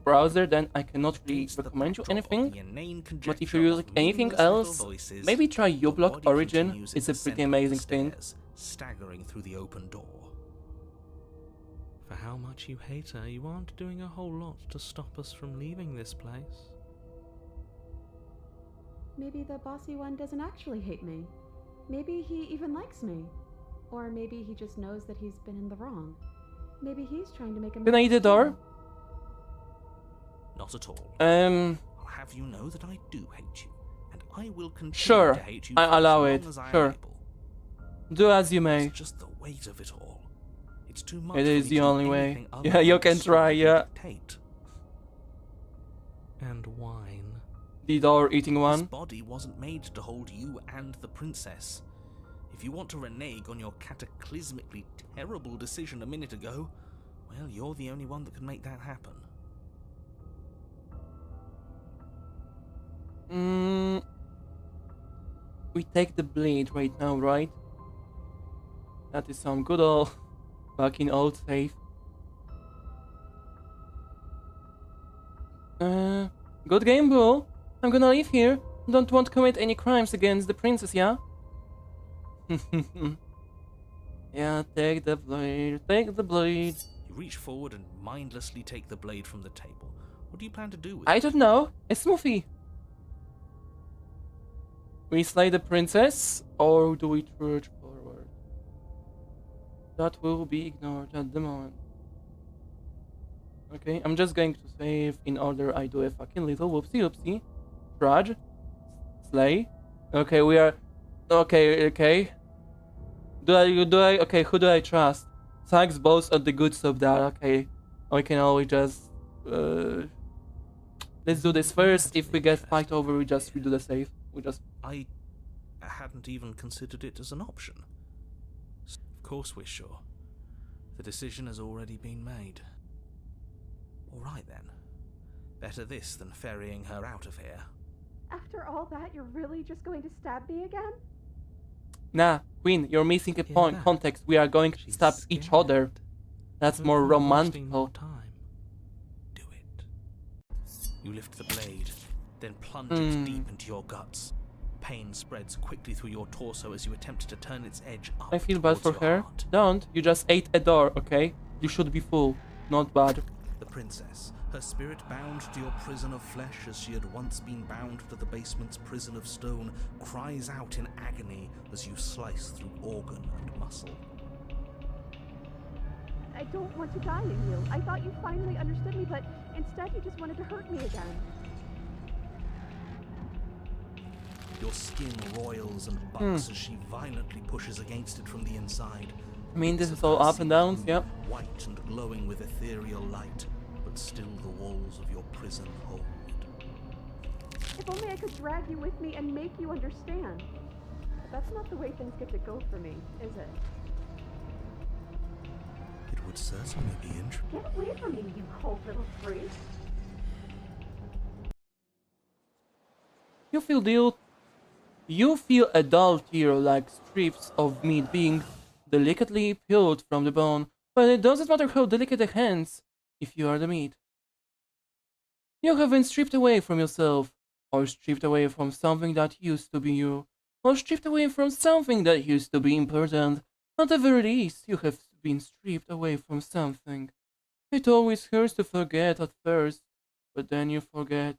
browser, then I cannot really against the recommend you backdrop of anything. the inane But if conjecture you're of using anything meaningless little else, voices, maybe try your uBlock body Origin. continues It's its a ascent pretty up the amazing thing. stairs, staggering through the open door. For how much you hate her, you aren't doing a whole lot to stop us from leaving this place. Maybe the bossy one doesn't actually hate me. Maybe he even likes me. Or maybe he just knows that he's been in the wrong. Maybe he's trying to make a Can I eat the door? Not at all. Um, I'll have you know that I do hate you, and I will continue Sure, to hate you I for allow as it, long as I am sure. able. do as you may. It's just the weight of it all. It's too much. It for is me the to do only way. anything other Yeah, you than can try, slowly yeah. dictate. And wine. The door eating This one. body wasn't made to hold you and the princess. If you want to renege on your cataclysmically terrible decision a minute ago, well, you're the only one that can make that happen. We take the blade right now, right? That is some good old fucking old safe. Good game, Bull. I'm gonna leave here. Don't want to commit any crimes against the princess, yeah? Yeah, take the blade, take the blade. You reach forward and mindlessly take the blade from the table. What do you plan to do with I it? don't know. A smoothie. We slay the princess, or do we trudge forward? That will be ignored at the moment. Okay, I'm just going to save in order I do a fucking little whoopsie. Trudge. Slay. Okay, we are... Okay. Okay, who do I trust? Sykes boasts of the goods of that, okay. We can always just... let's do this first. If we get fight over, we just redo the save. We just... I hadn't even considered it as an option. Of course we're sure. The decision has already been made. Alright then. Better this than ferrying her out of here. After all that, you're really just going to stab me again? Nah, Queen, you're missing a Hear point. that? Context. We are going to She's stab each scared. other. That's But more we're wasting more romantical. time. Do it. You lift the blade, then plunge it deep into your guts. Pain spreads quickly through your torso as you attempt to turn its edge up. I feel bad for towards your her. heart. Don't. You just ate a door, okay? You should be full. Not bad. The princess, her spirit bound to your prison of flesh as she had once been bound to the basement's prison of stone, cries out in agony as you slice through organ and muscle. I don't want to die in you. I thought you finally understood me, but instead you just wanted to hurt me again. Your skin roils and bucks as she violently pushes against it from the inside. I mean, this Bits is of all her up and downs, seem yep. white and glowing with ethereal light, but still the walls of your prison hold. If only I could drag you with me and make you understand. But that's not the way things get to go for me, is it? It would certainly be interesting. Get away from me, you cold little freak. You feel a dull tear like strips of meat being delicately peeled from the bone, but it doesn't matter how delicate the hands if you are the meat. You have been stripped away from yourself, or stripped away from something that used to be you, or stripped away from something that used to be important. Whatever it is, you have been stripped away from something. It always hurts to forget at first, but then you forget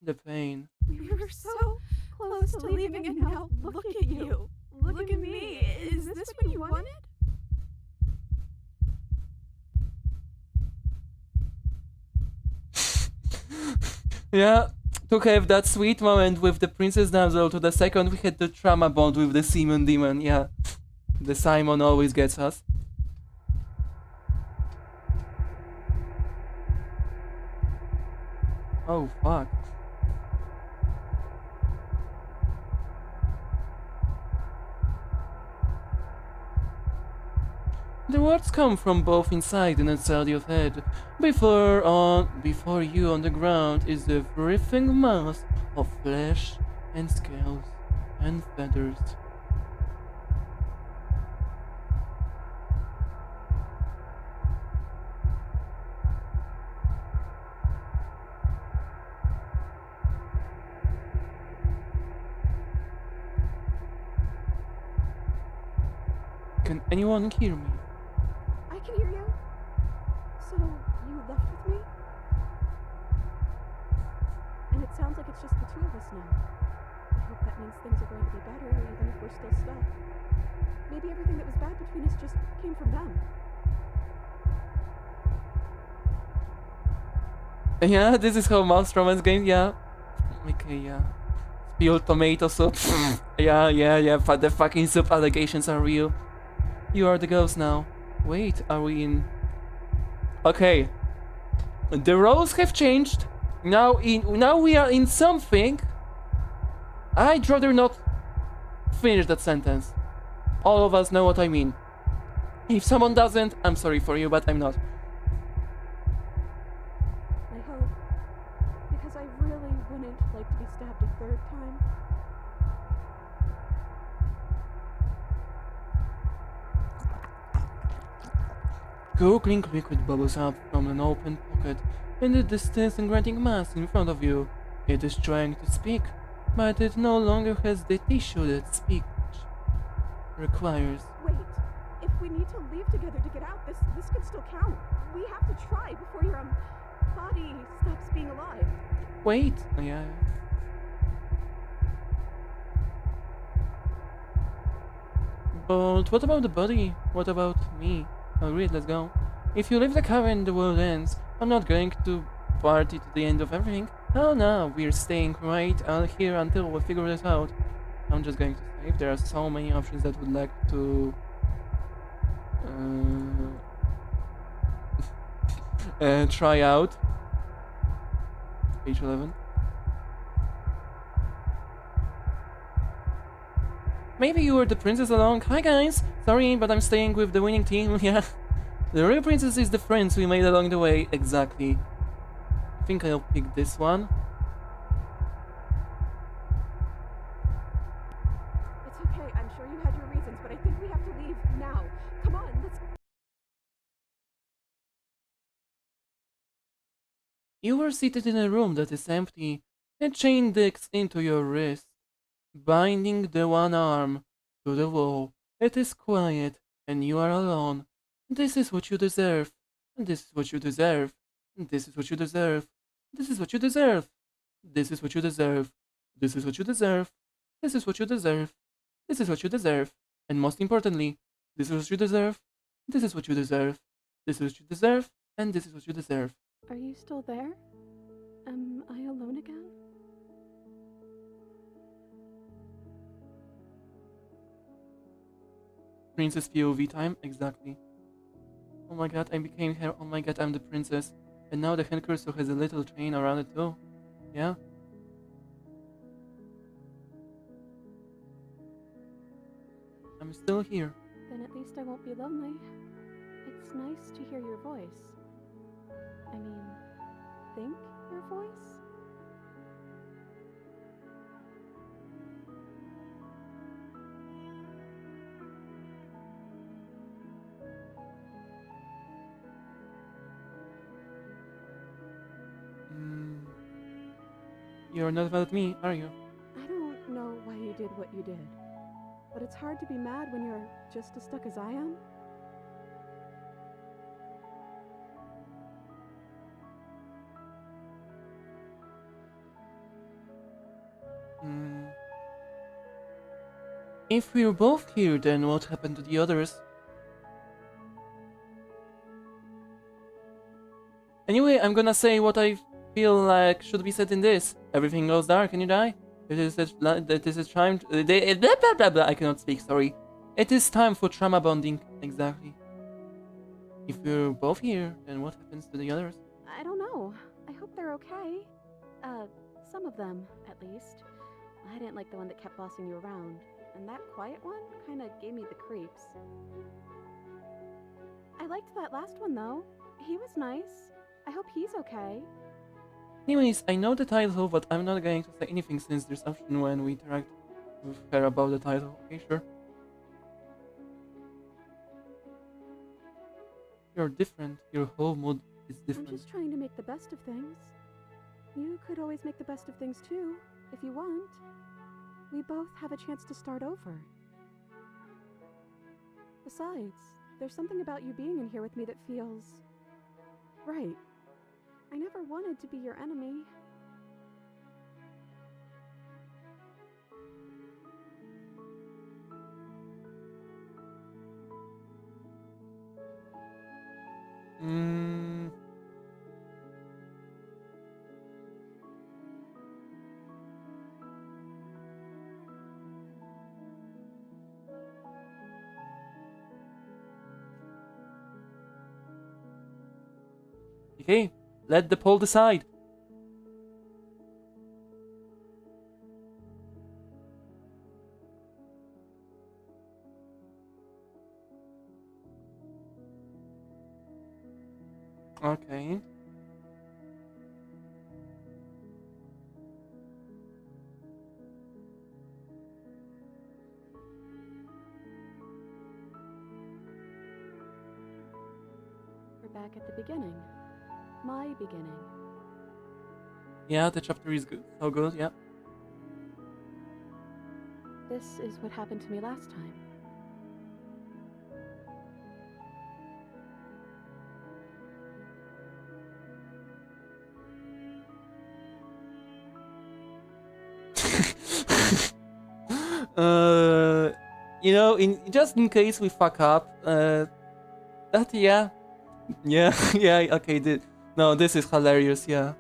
the pain. We were so close to leaving, and now look at you. Look at me. Is this what you wanted? Yeah, to have that sweet moment with the Princess Damsel, to the second we had the trauma bond with the Simon Demon. Yeah, the Simon always gets us. Oh, fuck. The words come from both inside and outside your head. Before you on the ground is a writhing mass of flesh and scales and feathers. Can anyone hear me? I can hear you. So, you left with me? And it sounds like it's just the two of us now. I hope that means things are going to be better, even if we're still stuck. Maybe everything that was bad between us just came from them. Yeah, this is how most romance games, yeah. Okay, yeah. Spilled tomato soup. yeah, but the fucking soup allegations are real. You are the ghost now. Wait, are we in... Okay. The roles have changed. Now we are in something. I'd rather not finish that sentence. All of us know what I mean. If someone doesn't, I'm sorry for you, but I'm not. I hope. Because I really wouldn't like to be stabbed a third time. Gurgling liquid bubbles up from an open pocket in the distance and granting mass in front of you. It is trying to speak, but it no longer has the tissue that speech requires. Wait, if we need to leave together to get out, this could still count. We have to try before your body stops being alive. Wait, yeah. But what about the body? What about me? Agreed, let's go. If you leave the cavern, the world ends. I'm not going to party to the end of everything. Oh no, we're staying right out here until we figure this out. I'm just going to save. There are so many options that would like to... try out. Page 11. Maybe you were the princess along. Hi guys! Sorry, but I'm staying with the winning team, yeah. The real princess is the friends we made along the way, exactly. I think I'll pick this one. It's okay, I'm sure you had your reasons, but I think we have to leave now. Come on, let's... You were seated in a room that is empty. A chain digs into your wrist, binding the one arm to the wall. It is quiet, and you are alone. This is what you deserve. And this is what you deserve. And this is what you deserve. This is what you deserve. This is what you deserve. This is what you deserve. This is what you deserve. This is what you deserve. And most importantly, this is what you deserve. This is what you deserve. This is what you deserve. And this is what you deserve. Are you still there? Am I alone again? Princess POV time, exactly. Oh my god, I became her. Oh my god, I'm the princess. And now the hand cursor has a little chain around it too. Yeah? I'm still here. Then at least I won't be lonely. It's nice to hear your voice. I mean, think your voice? You're not mad at me, are you? I don't know why you did what you did, but it's hard to be mad when you're just as stuck as I am. Hmm. If we're both here, then what happened to the others? Anyway, I'm gonna say what I feel like should be said in this. Everything goes dark and you die. It is time. Blah, blah, blah, blah. I cannot speak. Sorry. It is time for trauma bonding. Exactly. If we're both here, then what happens to the others? I don't know. I hope they're okay. Some of them, at least. I didn't like the one that kept bossing you around. And that quiet one kinda gave me the creeps. I liked that last one, though. He was nice. I hope he's okay. Anyways, I know the title, but I'm not going to say anything since there's option when we interact with her about the title. Okay, sure. You're different. Your whole mood is I'm different. just trying to make the best of things. You could always make the best of things, too, if you want. We both have a chance to start over. Besides, there's something about you being in here with me that feels... right. I never wanted to be your enemy. Mm. Okay, let the poll decide. Okay. We're back at the beginning. My beginning. Yeah, the chapter is good. So good, yeah. This is what happened to me last time. You know, just in case we fuck up, yeah, yeah, okay, no, this is hilarious, yeah.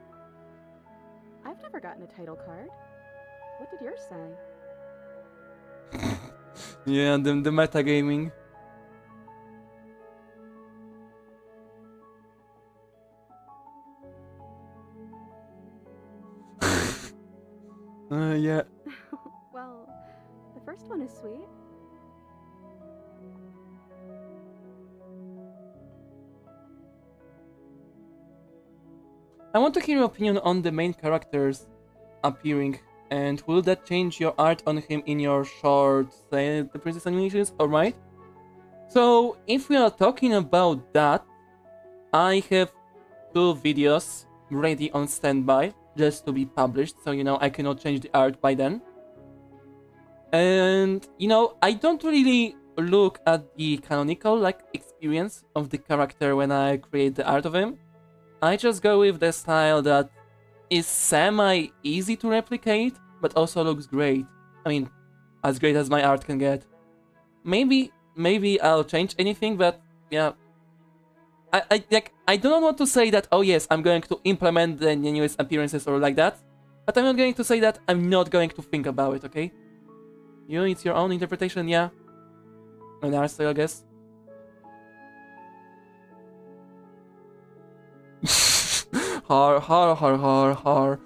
I've never gotten a title card. What did yours say? Yeah, the metagaming. Yeah. Well, the first one is sweet. I want to hear your opinion on the main characters appearing, and will that change your art on him in your short, say, the Princess Animations, alright? So, if we are talking about that, I have 2 videos ready on standby, just to be published, so you know, I cannot change the art by then. And, you know, I don't really look at the canonical, like, experience of the character when I create the art of him. I just go with the style that is semi-easy to replicate, but also looks great. I mean, as great as my art can get. Maybe I'll change anything, but yeah. I do not want to say that, oh yes, I'm going to implement the newest appearances or like that, but I'm not going to say that I'm not going to think about it, okay? You, it's your own interpretation, yeah. An art style, I guess. Har.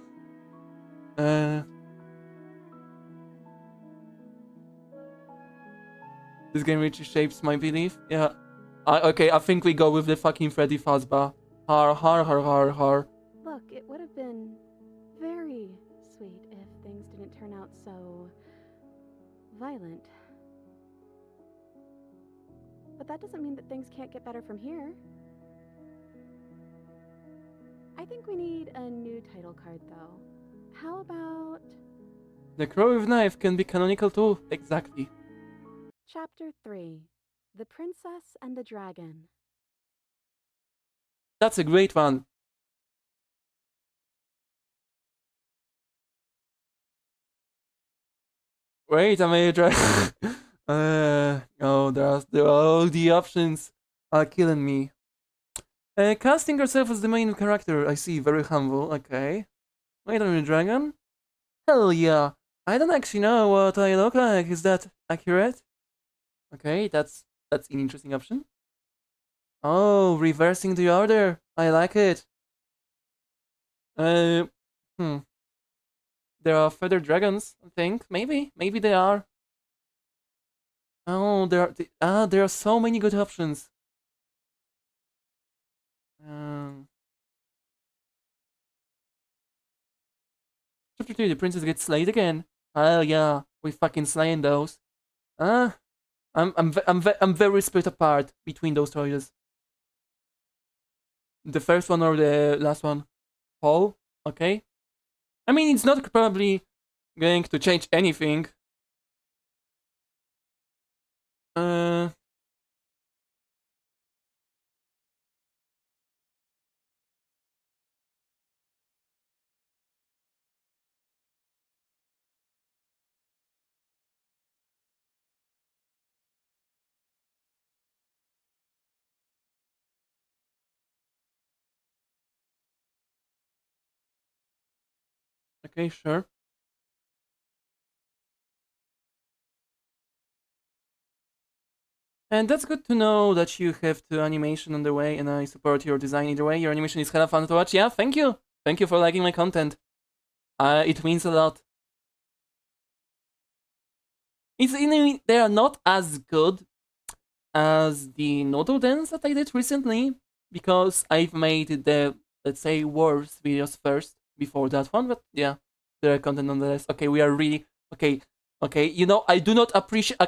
This game really shapes my belief. Yeah. Okay, I think we go with the fucking Freddy Fazbear. Har. Look, it would have been very sweet if things didn't turn out so violent. But that doesn't mean that things can't get better from here. I think we need a new title card, though. How about... The Crow with Knife can be canonical too. Exactly. Chapter 3. The Princess and the Dragon. That's a great one. Wait, I made a try. Oh, all the options are killing me. Casting yourself as the main character, I see, very humble, okay. Wait a minute, dragon? Hell yeah. I don't actually know what I look like, is that accurate? Okay, that's an interesting option. Oh, reversing the order, I like it. Hmm. There are feather dragons, I think, maybe they are. Oh, there are so many good options. Chapter 2, the princess gets slayed again. Hell yeah, we fucking slaying those. I'm very split apart between those choices. The first one or the last one? Paul? Okay. I mean, it's not probably going to change anything. Okay, sure. And that's good to know that you have the animation on the way, and I support your design either way. Your animation is hella fun to watch. Yeah, thank you. Thank you for liking my content. It means a lot. They are not as good as the Noodle Dance that I did recently, because I've made the, let's say, worse videos first before that one, but yeah, there are content nonetheless. Okay, we are really, okay, you know, I do not appreciate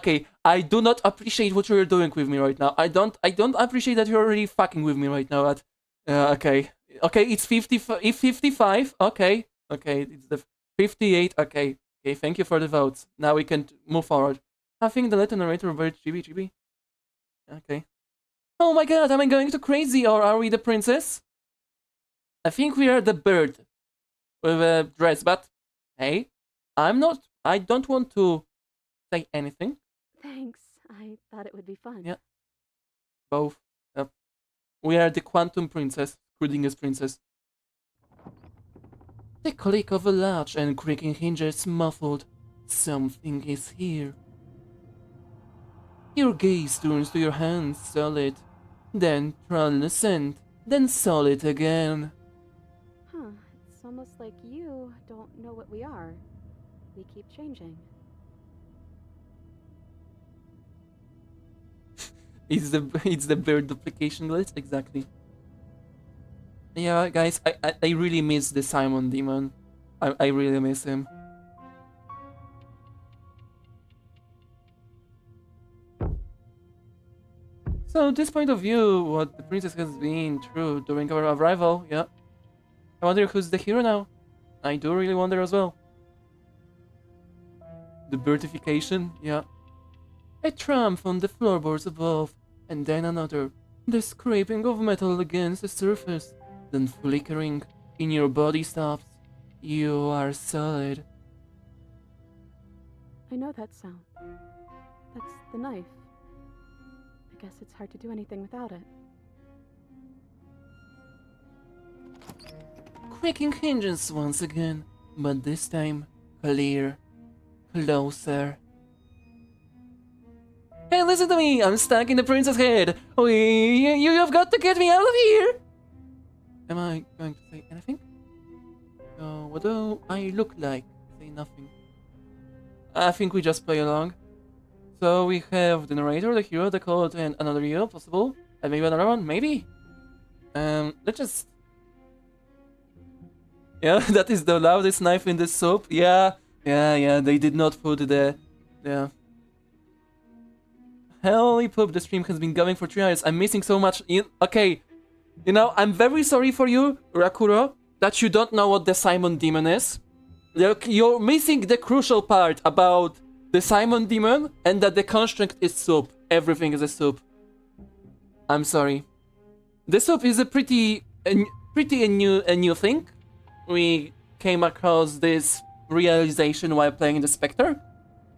what you're doing with me right now. I don't appreciate that you're really fucking with me right now, but, okay, it's 55, okay, it's the 58, okay, thank you for the votes. Now we can move forward. I think the letter narrator very chibi. Okay. Oh my god, am I going too crazy, or are we the princess? I think we are the bird with a dress, but hey, I don't want to say anything. Thanks. I thought it would be fun. Yeah. Both. We are the quantum princess, Schrödinger's princess. The click of a latch and creaking hinges muffled. Something is here. Your gaze turns to your hands, solid, then translucent, then solid again. Huh. It's almost like you don't know what we are. We keep changing. It's the bird duplication glitch, exactly. Yeah, guys, I really miss the Simon demon. I really miss him. So, this point of view, what the princess has been through during our arrival, yeah. I wonder who's the hero now. I do really wonder as well. The birdification, yeah. A tramp on the floorboards above, and then another. The scraping of metal against the surface, then flickering. In your body stops. You are solid. I know that sound. That's the knife. I guess it's hard to do anything without it. Creaking hinges once again, but this time clear. Closer. Hey, listen to me! I'm stuck in the princess head! You've got to get me out of here! Am I going to say anything? What do I look like? Say nothing. I think we just play along. So we have the narrator, the hero, the code, and another hero, possible. And maybe another one, maybe? Let's just... Yeah, that is the loudest knife in the soup. Yeah, they did not put the... Yeah. Holy poop, the stream has been going for 3 hours. I'm missing so much... Okay, you know, I'm very sorry for you, Rakuro, that you don't know what the Simon Demon is. You're missing the crucial part about the Simon Demon and that the construct is soup. Everything is a soup. I'm sorry. The soup is a pretty new thing. We came across this realization while playing the Spectre.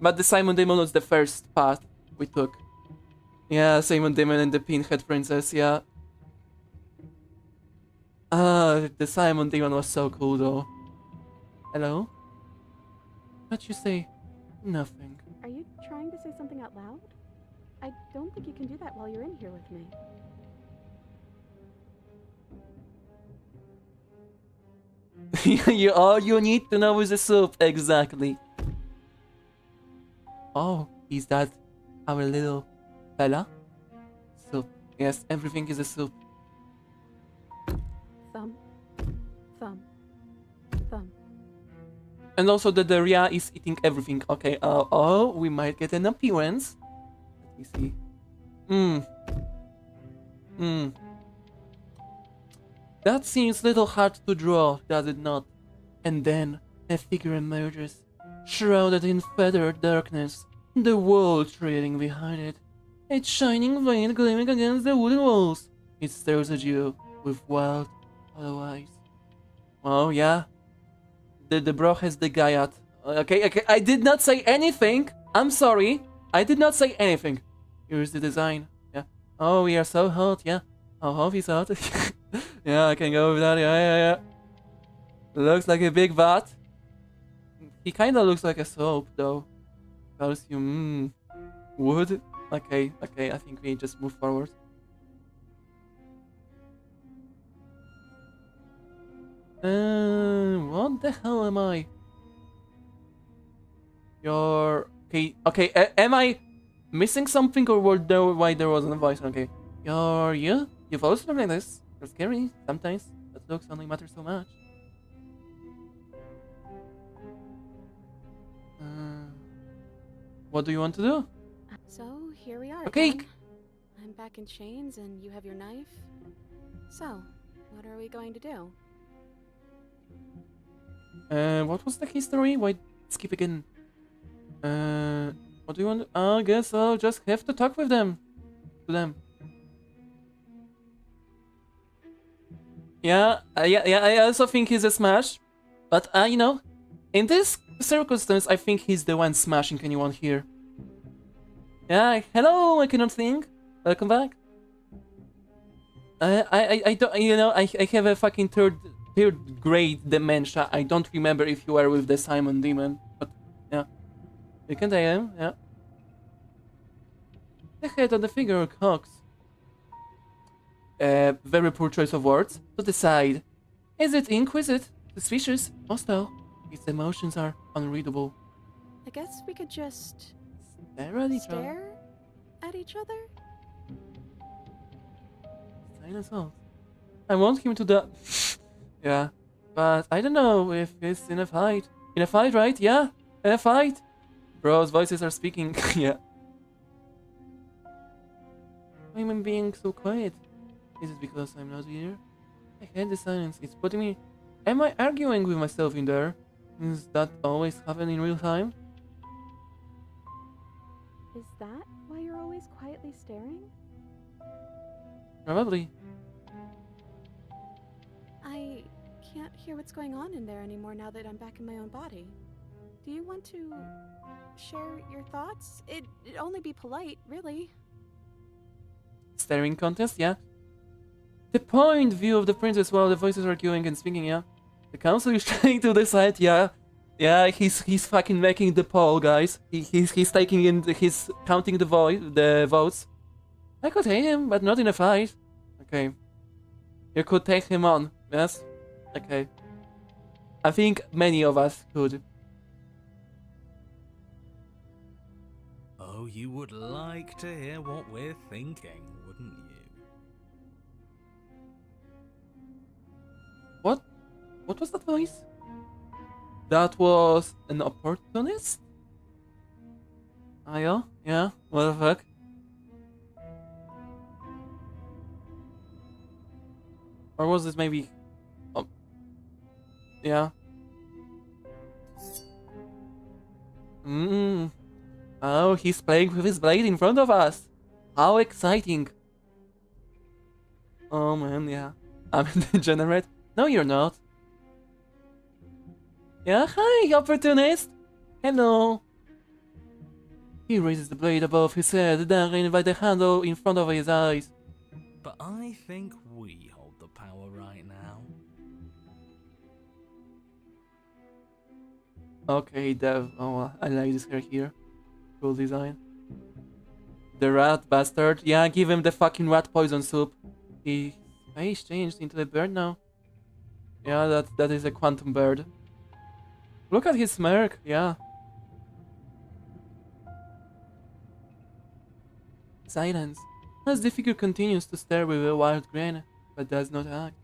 But the Simon Demon was the first path we took. Yeah, Simon Demon and the Pinhead Princess, yeah. The Simon Demon was so cool though. Hello? What'd you say? Nothing. Are you trying to say something out loud? I don't think you can do that while you're in here with me. All you need to know is the soup, exactly. Oh, is that our little fella? Soup. Yes, everything is a soup. Thumb. Thumb. Thumb. And also the Daria is eating everything. Okay, oh, we might get an appearance. Let me see. That seems little hard to draw, does it not? And then a figure emerges, shrouded in feathered darkness, the wall trailing behind it. Its shining vein gleaming against the wooden walls. It stares at you with wild, hollow eyes. Oh yeah, the bro has the Gaiat. Okay, I did not say anything. I'm sorry, I did not say anything. Here's the design. Yeah. Oh, we are so hot. Yeah. Oh, hope he's hot. Yeah, I can go with that. Yeah. Looks like a big vat. He kind of looks like a soap, though. Calcium. Wood. Okay. I think we just move forward. What the hell am I? You're okay. Am I missing something, or why there wasn't a voice? Okay. You're you? You've always looked like this. You're scary sometimes, but looks only matter so much. What do you want to do? So, here we are. Okay. Again. I'm back in chains and you have your knife. So, what are we going to do? What was the history? Why skip again? What do you want? I guess I'll just have to talk with them. To them. Yeah, I also think he's a smash. But, in this circumstance, I think he's the one smashing anyone here. Yeah, hello, I cannot think. Welcome back. I don't, I have a fucking third grade dementia. I don't remember if you were with the Simon Demon, but yeah. You can take him, yeah. The head of the figure cocks. Very poor choice of words. To the side. Is it inquisitive, suspicious, hostile? Its emotions are unreadable. I guess we could just Stare at each other. stare at each other? Silence out. I want him to die. Yeah. But I don't know if he's in a fight. In a fight, right? Yeah. In a fight. Bros, voices are speaking. Yeah. Why am I being so quiet? Is it because I'm not here? I hate the silence. It's putting me... Am I arguing with myself in there? Is that always happen in real time? Is that why you're always quietly staring? Probably. I can't hear what's going on in there anymore now that I'm back in my own body. Do you want to share your thoughts? It'd only be polite, really. Staring contest, yeah. The point view of the princess while the voices are arguing and speaking, yeah. The council is trying to decide, yeah. Yeah, he's fucking making the poll, guys. He's taking in, he's counting the votes. I could hate him, but not in a fight. Okay. You could take him on, yes? Okay. I think many of us could. Oh, you would like to hear what we're thinking, wouldn't you? What was that voice? That was an opportunist? Ah, yeah, what the fuck? Or was this maybe... Oh. Yeah. Oh, he's playing with his blade in front of us. How exciting. Oh man, yeah. I'm a degenerate. No, you're not. Yeah, hi, opportunist. Hello. He raises the blade above his head, then by the handle in front of his eyes. But I think we hold the power right now. Okay, Dev. Oh, I like this hair here. Cool design. The rat bastard. Yeah, give him the fucking rat poison soup. His face changed into a bird now. Yeah, that is a quantum bird. Look at his smirk. Yeah. Silence. As the figure continues to stare with a wild grin, but does not act.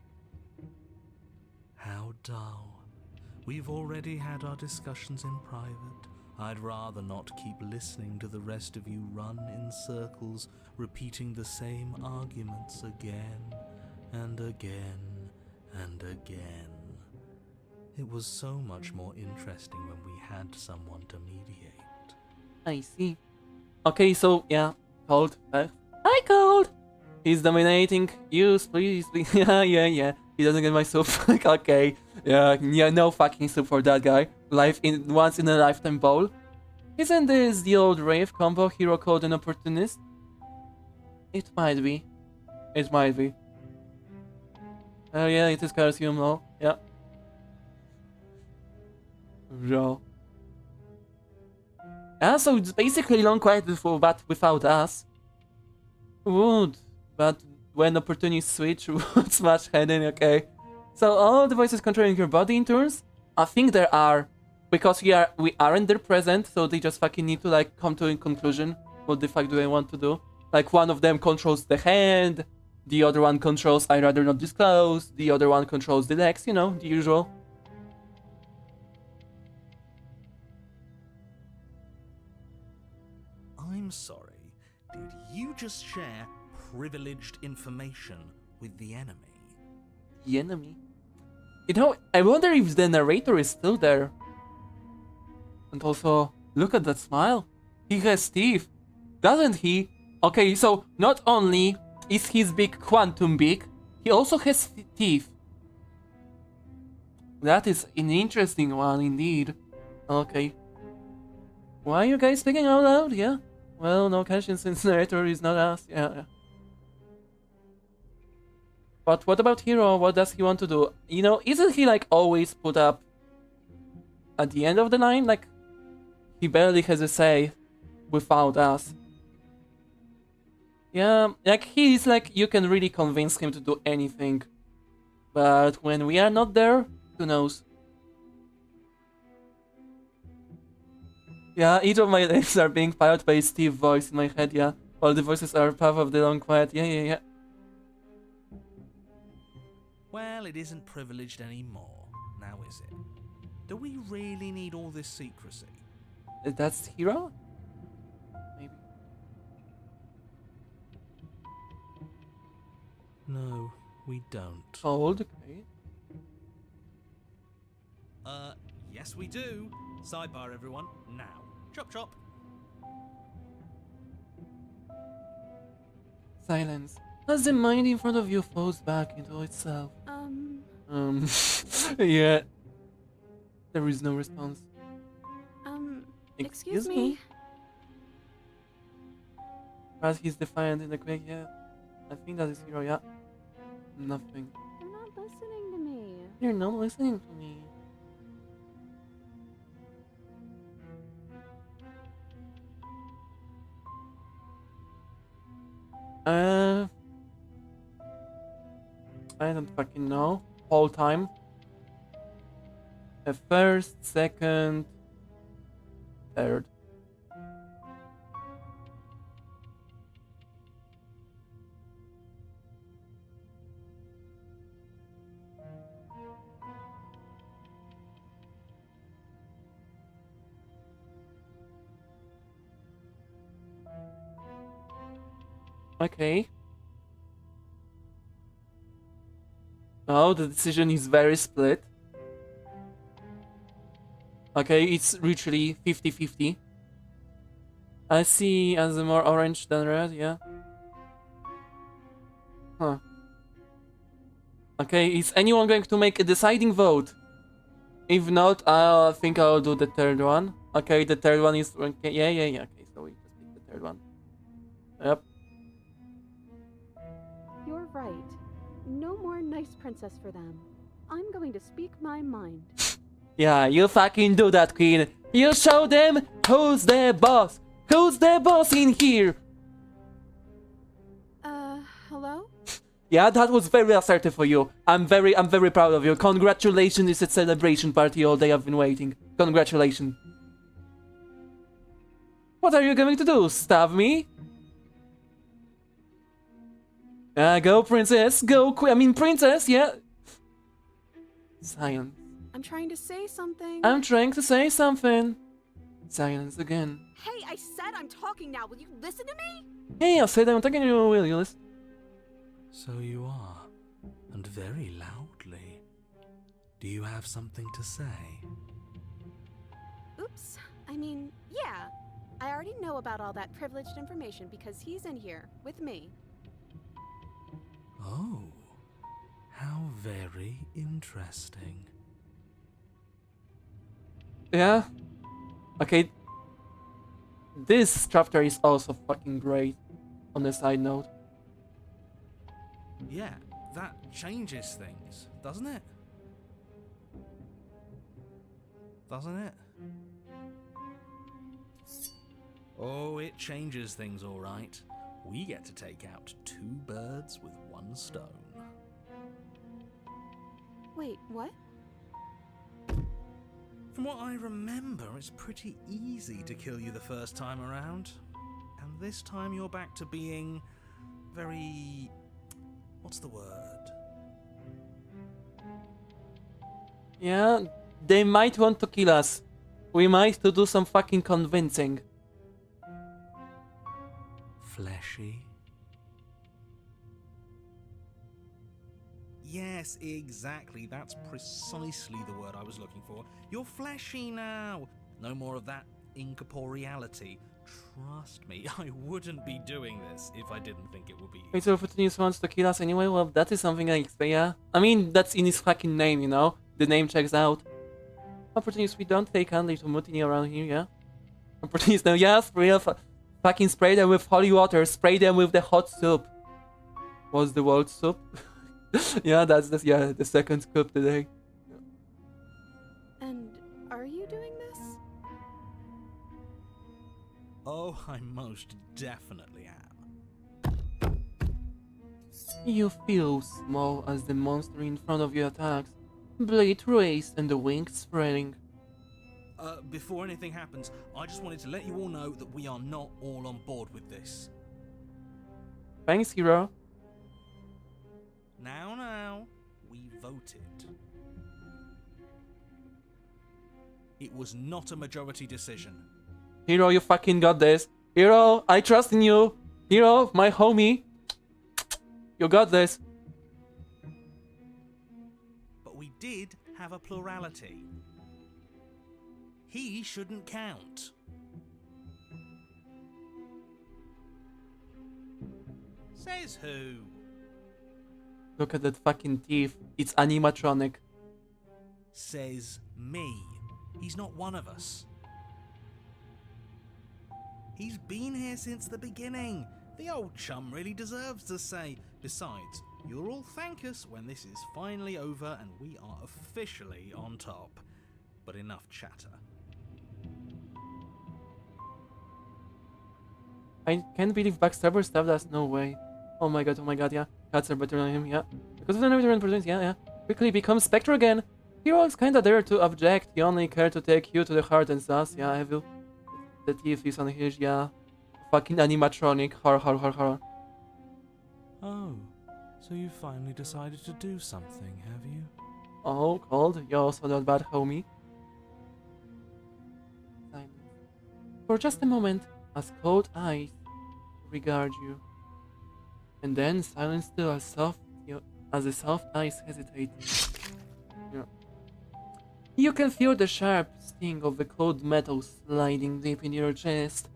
How dull. We've already had our discussions in private. I'd rather not keep listening to the rest of you run in circles, repeating the same arguments again and again and again. It was so much more interesting when we had someone to mediate. I see. Okay, so yeah, Cold. Hi, Cold. He's dominating. Use, please. Yeah. He doesn't get my soup. Like, okay. Yeah, no fucking soup for that guy. Once in a lifetime bowl. Isn't this the old rave combo hero called an opportunist? It might be. Oh yeah, it is calcium though. Yeah. Raw. Yeah, so it's basically long quiet before, but without us. Would, but when opportunists switch, would smash heading, okay. So all the voices controlling your body in turns? I think there are. Because we aren't there present, so they just fucking need to like come to a conclusion. What the fuck do I want to do? Like one of them controls the hand, the other one controls I'd rather not disclose, the other one controls the legs, you know, the usual. I'm sorry. Did you just share privileged information with the enemy? The enemy? You know, I wonder if the narrator is still there. And also, look at that smile. He has teeth, doesn't he? Okay, so not only is his beak quantum big, he also has teeth. That is an interesting one indeed. Okay. Why are you guys speaking out loud? Yeah. Well, no question since narrator is not us. Yeah. But what about Hero? What does he want to do? You know, isn't he like always put up at the end of the line? Like, he barely has a say without us. Yeah, like he's like, you can really convince him to do anything. But when we are not there, who knows? Yeah, each of my names are being piled by Steve's voice in my head, yeah. All the voices are part of the long quiet, yeah. Well, it isn't privileged anymore, now is it? Do we really need all this secrecy? That's Hero? Maybe. No, we don't. Old, okay. Yes we do. Sidebar, everyone, now. Chop chop. Silence. As the mind in front of you falls back into itself. Yeah. There is no response. Excuse me? As he's defiant in the quick, yeah. I think that is Hero, yeah. Nothing. You're not listening to me. You're not listening to me. I don't fucking know. Whole time. First, second, third. Okay. Oh, the decision is very split. Okay, it's literally 50-50. I see as more orange than red, yeah. Huh. Okay, is anyone going to make a deciding vote? If not, I think I'll do the third one. Okay, the third one is... Okay, yeah. Okay, so we third one. Yep. You're right. No more nice princess for them. I'm going to speak my mind. Yeah, you fucking do that, queen. You show them who's the boss. Who's the boss in here? Hello? Yeah, that was very assertive for you. I'm very proud of you. Congratulations, it's a celebration party all day I've been waiting. Congratulations. What are you going to do? Stab me? Go princess, go princess, yeah. Silence. I'm trying to say something. I'm trying to say something. Silence again. Hey, I said I'm talking now. Will you listen to me? Hey, I said I'm talking to you, will you listen? So you are, and very loudly. Do you have something to say? Oops. I mean, yeah. I already know about all that privileged information because he's in here with me. Oh, how very interesting. Yeah. Okay. This chapter is also fucking great. On a side note. Yeah, that changes things, doesn't it? Doesn't it? Oh, it changes things, all right. We get to take out 2 birds with 1 stone. Wait, what? From what I remember, it's pretty easy to kill you the first time around. And this time you're back to being very... what's the word? Yeah, they might want to kill us. We might to do some fucking convincing. Fleshy? Yes, exactly. That's precisely the word I was looking for. You're fleshy now. No more of that incorporeality. Trust me, I wouldn't be doing this if I didn't think it would be. Wait, so Opportunist wants to kill us anyway? Well, that is something I expect, yeah. I mean, that's in his fucking name, you know? The name checks out. Opportunist, we don't take kindly to mutiny around here, yeah? Opportunist, no, yes, real fucking spray them with holy water, spray them with the hot soup. What's the word soup? Yeah, that's the second scoop today. And are you doing this? Oh, I most definitely am. You feel small as the monster in front of you attacks. Blade raised and the wings spreading. Before anything happens, I just wanted to let you all know that we are not all on board with this. Thanks, hero. Now, we voted. It was not a majority decision. Hero, you fucking got this. Hero, I trust in you. Hero, my homie. You got this. But we did have a plurality. He shouldn't count. Says who? Look at that fucking teeth. It's animatronic. Says me. He's not one of us. He's been here since the beginning. The old chum really deserves to say. Besides, you'll all thank us when this is finally over and we are officially on top. But enough chatter. I can't believe Backstabber stabbed us. No way. Oh my god, yeah. Cats are better than him, yeah. Because of the veteran presence, yeah. Quickly becomes Spectre again. Hero is kinda there to object. He only care to take you to the heart and sus, yeah, evil. The teeth is unhinged, yeah. Fucking animatronic. Horror. Oh, so you finally decided to do something, have you? Oh, cold. You're also not bad, homie. Silence. For just a moment, as cold eyes regard you. And then silence still as the soft eyes hesitate. Yeah. You can feel the sharp sting of the cold metal sliding deep in your chest.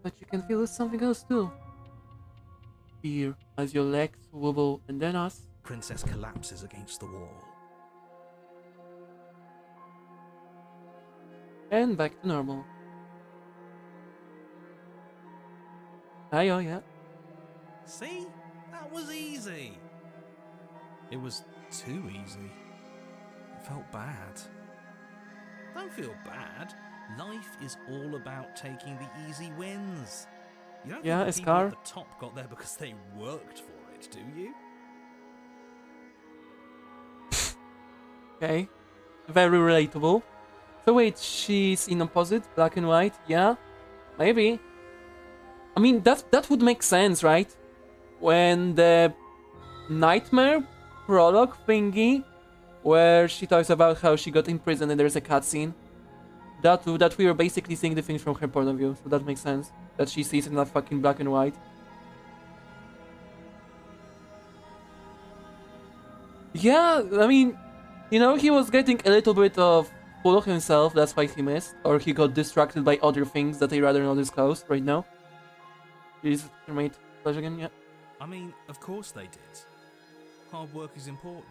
But you can feel something else too. Fear as your legs wobble and then us. Princess collapses against the wall. And back to normal. Oh, yeah. See? That was easy. It was too easy. It felt bad. Don't feel bad. Life is all about taking the easy wins. You don't Yeah, think the a people scar. at the top got there because they worked for it, do you? Okay. Very relatable. So wait, she's in opposite, black and white? Yeah? Maybe. I mean, that would make sense, right? When the nightmare prologue thingy, where she talks about how she got imprisoned and there's a cutscene, that we are basically seeing the things from her point of view, so that makes sense. That she sees it in that fucking black and white. Yeah, I mean, you know, he was getting a little bit of full of himself, that's why he missed, or he got distracted by other things that I rather not disclose right now. Please, mate, flash again, yeah. I mean, of course they did. Hard work is important.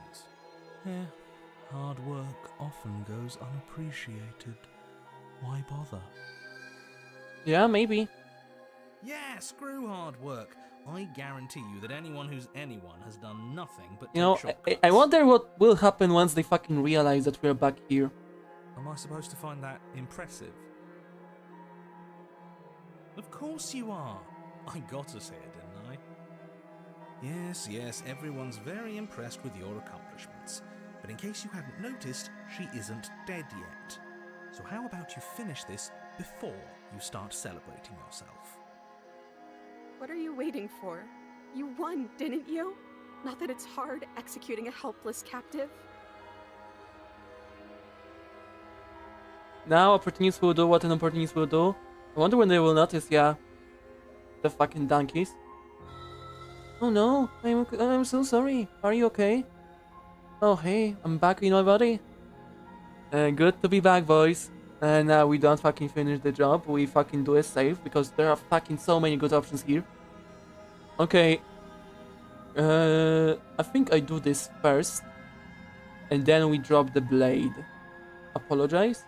Yeah, hard work often goes unappreciated. Why bother? Yeah, maybe. Yeah, screw hard work. I guarantee you that anyone who's anyone has done nothing but You know, take shortcuts. I wonder what will happen once they fucking realize that we're back here. Am I supposed to find that impressive? Of course you are. I got us here, didn't I? Yes, everyone's very impressed with your accomplishments. But in case you hadn't noticed, she isn't dead yet. So how about you finish this before you start celebrating yourself? What are you waiting for? You won, didn't you? Not that it's hard executing a helpless captive. Now opportunists will do what an opportunist will do. I wonder when they will notice, yeah. The fucking donkeys. Oh no, I'm so sorry. Are you okay? Oh hey, I'm back with my body. Good to be back, boys. And we don't fucking finish the job. We fucking do a save because there are fucking so many good options here. Okay. I think I do this first. And then we drop the blade. Apologize.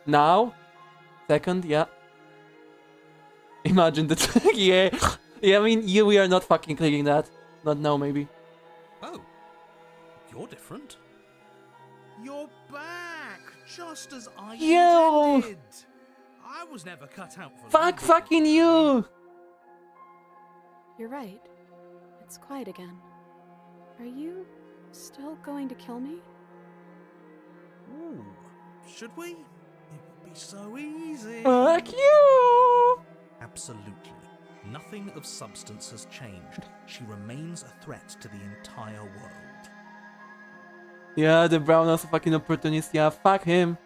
Now. Second, yeah. Imagine the yeah. Yeah, I mean, we are not fucking clicking that. Not now, maybe. Oh, you're different. You're back, just as I Yo! intended. I was never cut out for Fuck that. fucking you! You're right. It's quiet again. Are you still going to kill me? Ooh, should we? It would be so easy. Fuck you! Absolutely. Nothing of substance has changed. She remains a threat to the entire world. Yeah, the brown ass fucking opportunist. Yeah, fuck him.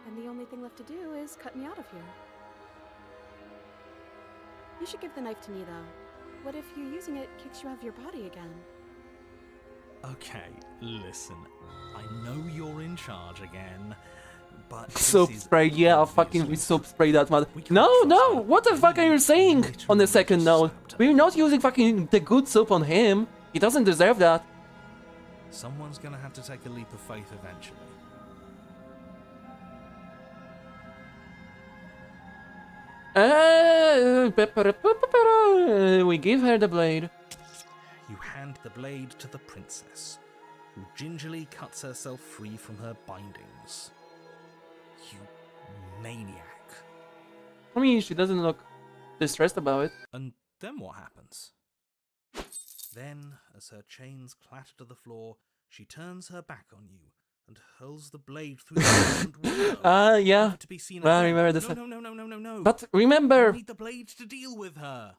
And the only thing left to do is cut me out of here. You should give the knife to me, though. What if you using it kicks you out of your body again? Okay, listen. I know you're in charge again, but Soap this is spray, yeah, I'll fucking obviously soap spray that mother. We can't No, trust no, her. what the fuck are you saying? Literally On the second just note, stabbed her. we're not using fucking the good soap on him. He doesn't deserve that. Someone's gonna have to take a leap of faith eventually. We give her the blade. You hand the blade to the princess, who gingerly cuts herself free from her bindings. You maniac. I mean, she doesn't look distressed about it. And then what happens? Then, as her chains clatter to the floor, she turns her back on you and hurls the blade through the front window. Yeah. Never to be seen Well, I again. remember this. No. But You remember, need the blade to deal with her.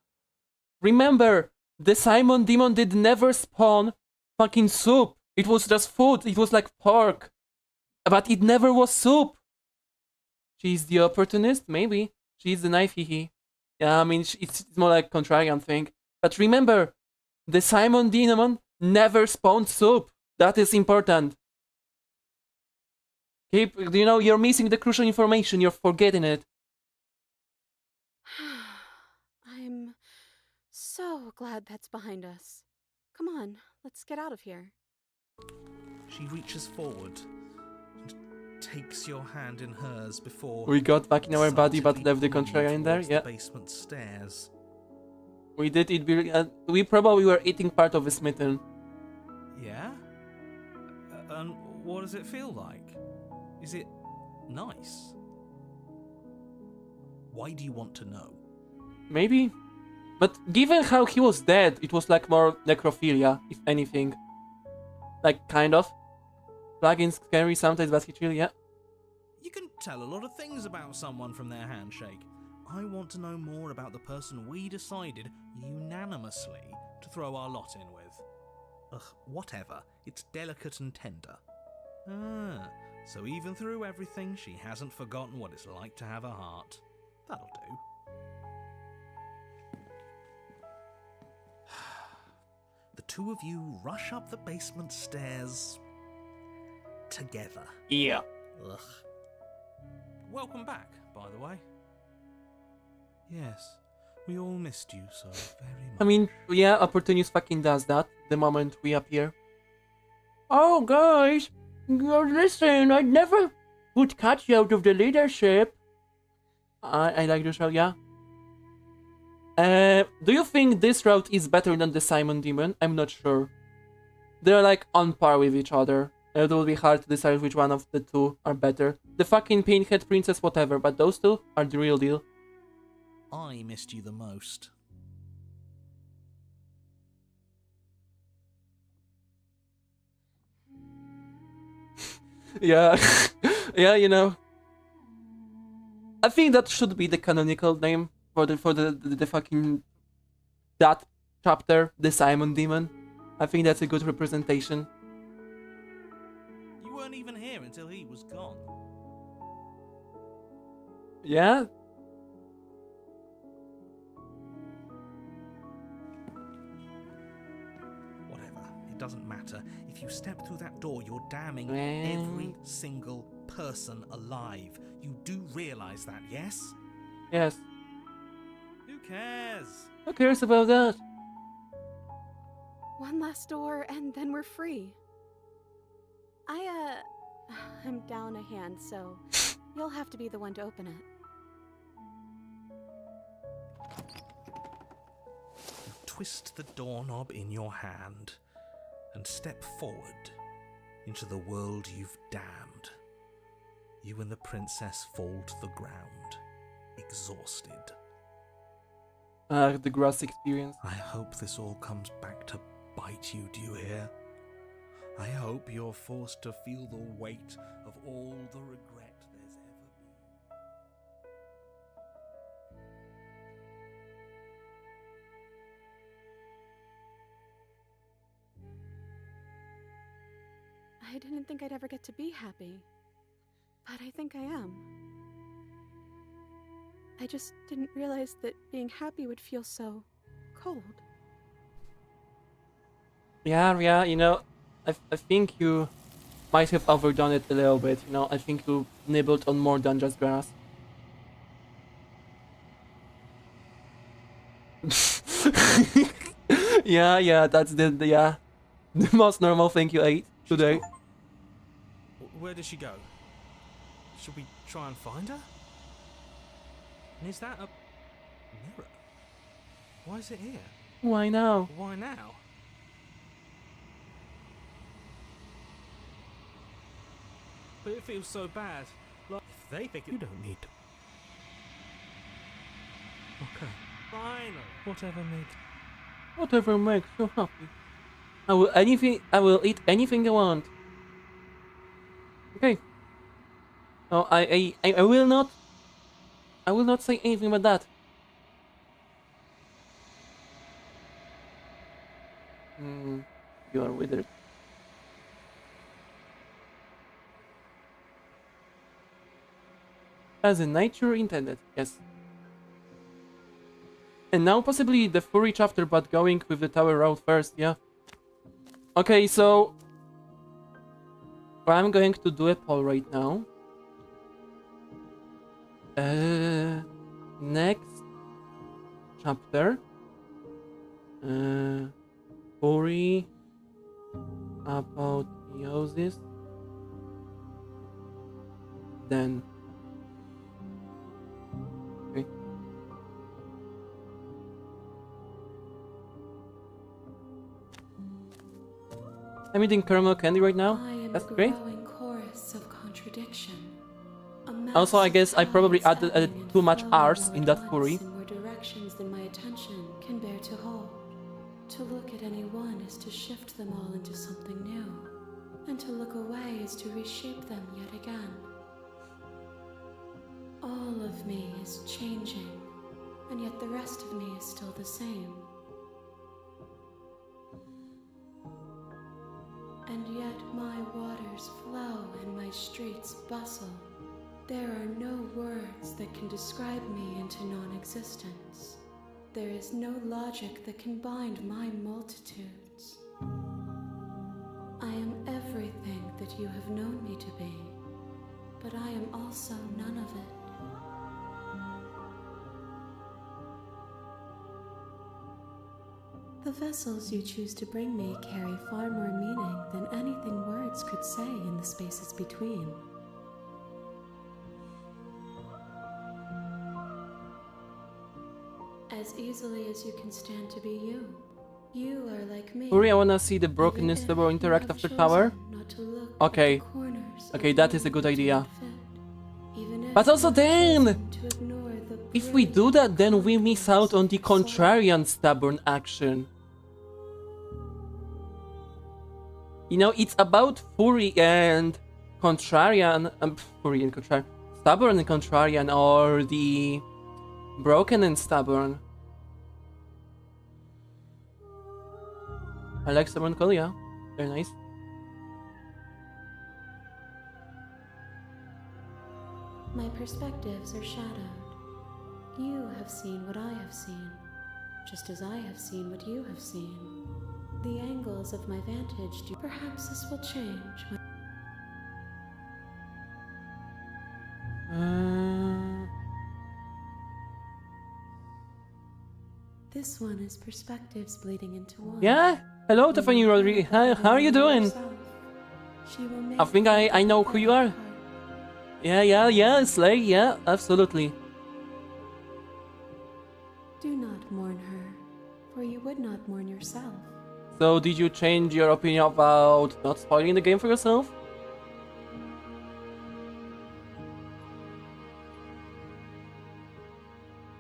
remember, the Simon Demon did never spawn fucking soup. It was just food. It was like pork. But it never was soup. She's the opportunist? Maybe. She's the knife hee. Yeah, I mean, it's more like contrarian thing. But remember, the Simon Demon never spawned soup. That is important. You're missing the crucial information. You're forgetting it. I'm so glad that's behind us. Come on, let's get out of here. She reaches forward, takes your hand in hers before We got back in our body but excitedly left the pulling you contrary in there, towards yeah. the basement stairs. We did it, we probably were eating part of a smitten. Yeah? And what does it feel like? Is it nice? Why do you want to know? Maybe? But given how he was dead, it was like more necrophilia, if anything. Like, kind of. Plugins scary sometimes, but he chill, yeah. You can tell a lot of things about someone from their handshake. I want to know more about the person we decided unanimously to throw our lot in with. Ugh, whatever. It's delicate and tender. Ah, so even through everything, she hasn't forgotten what it's like to have a heart. That'll do. The two of you rush up the basement stairs together. Yeah. Ugh. Welcome back, by the way. Yes, we all missed you so very much. I mean, yeah, Opportunist fucking does that the moment we appear. Oh, guys, listen, I never would cut you out of the leadership. I like the show, yeah. Do you think this route is better than the Simon Demon? I'm not sure. They're like on par with each other. It will be hard to decide which one of the two are better. The fucking Pinhead Princess, whatever, but those two are the real deal. I missed you the most. Yeah, yeah, you know. I think that should be the canonical name for the fucking that chapter, the Simon Demon. I think that's a good representation. You weren't even here until he was gone. Yeah. Whatever, it doesn't matter. If you step through that door, you're damning Well. every single person alive. You do realize that, yes? Yes. Who cares? Who cares about that? One last door, and then we're free. I'm down a hand, so you'll have to be the one to open it. Twist the doorknob in your hand and step forward into the world you've damned. You and the princess fall to the ground, exhausted. The grass experience. I hope this all comes back to bite you, do you hear? I hope you're forced to feel the weight of all the regret there's ever been. I didn't think I'd ever get to be happy, but I think I am. I just didn't realize that being happy would feel so cold. Yeah, you know, I think you might have overdone it a little bit, you know. I think you nibbled on more than just grass. yeah, that's the most normal thing you ate today. Where did she go? Should we try and find her? And is that a mirror? Why is it here? Why now? Why now? But it feels so bad. Like, if they think You don't need to. Okay. Finally. Whatever makes you happy. I will eat anything I want. Okay. Oh, I will not say anything about that. You are withered. As in nature intended, yes. And now possibly the furry chapter, but going with the tower route first, yeah. Okay, so I'm going to do a poll right now. Next chapter. Furry apotheosis. then. Okay. I'm eating caramel candy right now. I am That's a great. growing chorus of contradiction. Also, I guess I probably added too much R's in that furry. In more directions than my attention can bear to hold. To look at any one is to shift them all into something new, and to look away is to reshape them yet again. All of me is changing, and yet the rest of me is still the same. And yet my waters flow and my streets bustle. There are no words that can describe me into non-existence. There is no logic that can bind my multitudes. I am everything that you have known me to be, but I am also none of it. The vessels you choose to bring me carry far more meaning than anything words could say in the spaces between. As easily as you can stand to be you. You are like me. Furry, I wanna see the brokenness double interact after power. Okay. Okay, that is a good idea. But also then, if we do that, then we miss out on the contrarian stubborn action. You know, it's about Fury and Contrarian, Fury and Contrarian, Stubborn and Contrarian, or the Broken and Stubborn. I like Stubborn Call, yeah, very nice. My perspectives are shadowed. You have seen what I have seen, just as I have seen what you have seen. The angles of my vantage do. Perhaps this will change. This one is perspectives bleeding into one. Yeah, hello Tiffany Rodriguez, how are you doing? I think I know who you are. Yeah, Slay, yeah, absolutely. Do not mourn her, for you would not mourn yourself. So did you change your opinion about not spoiling the game for yourself?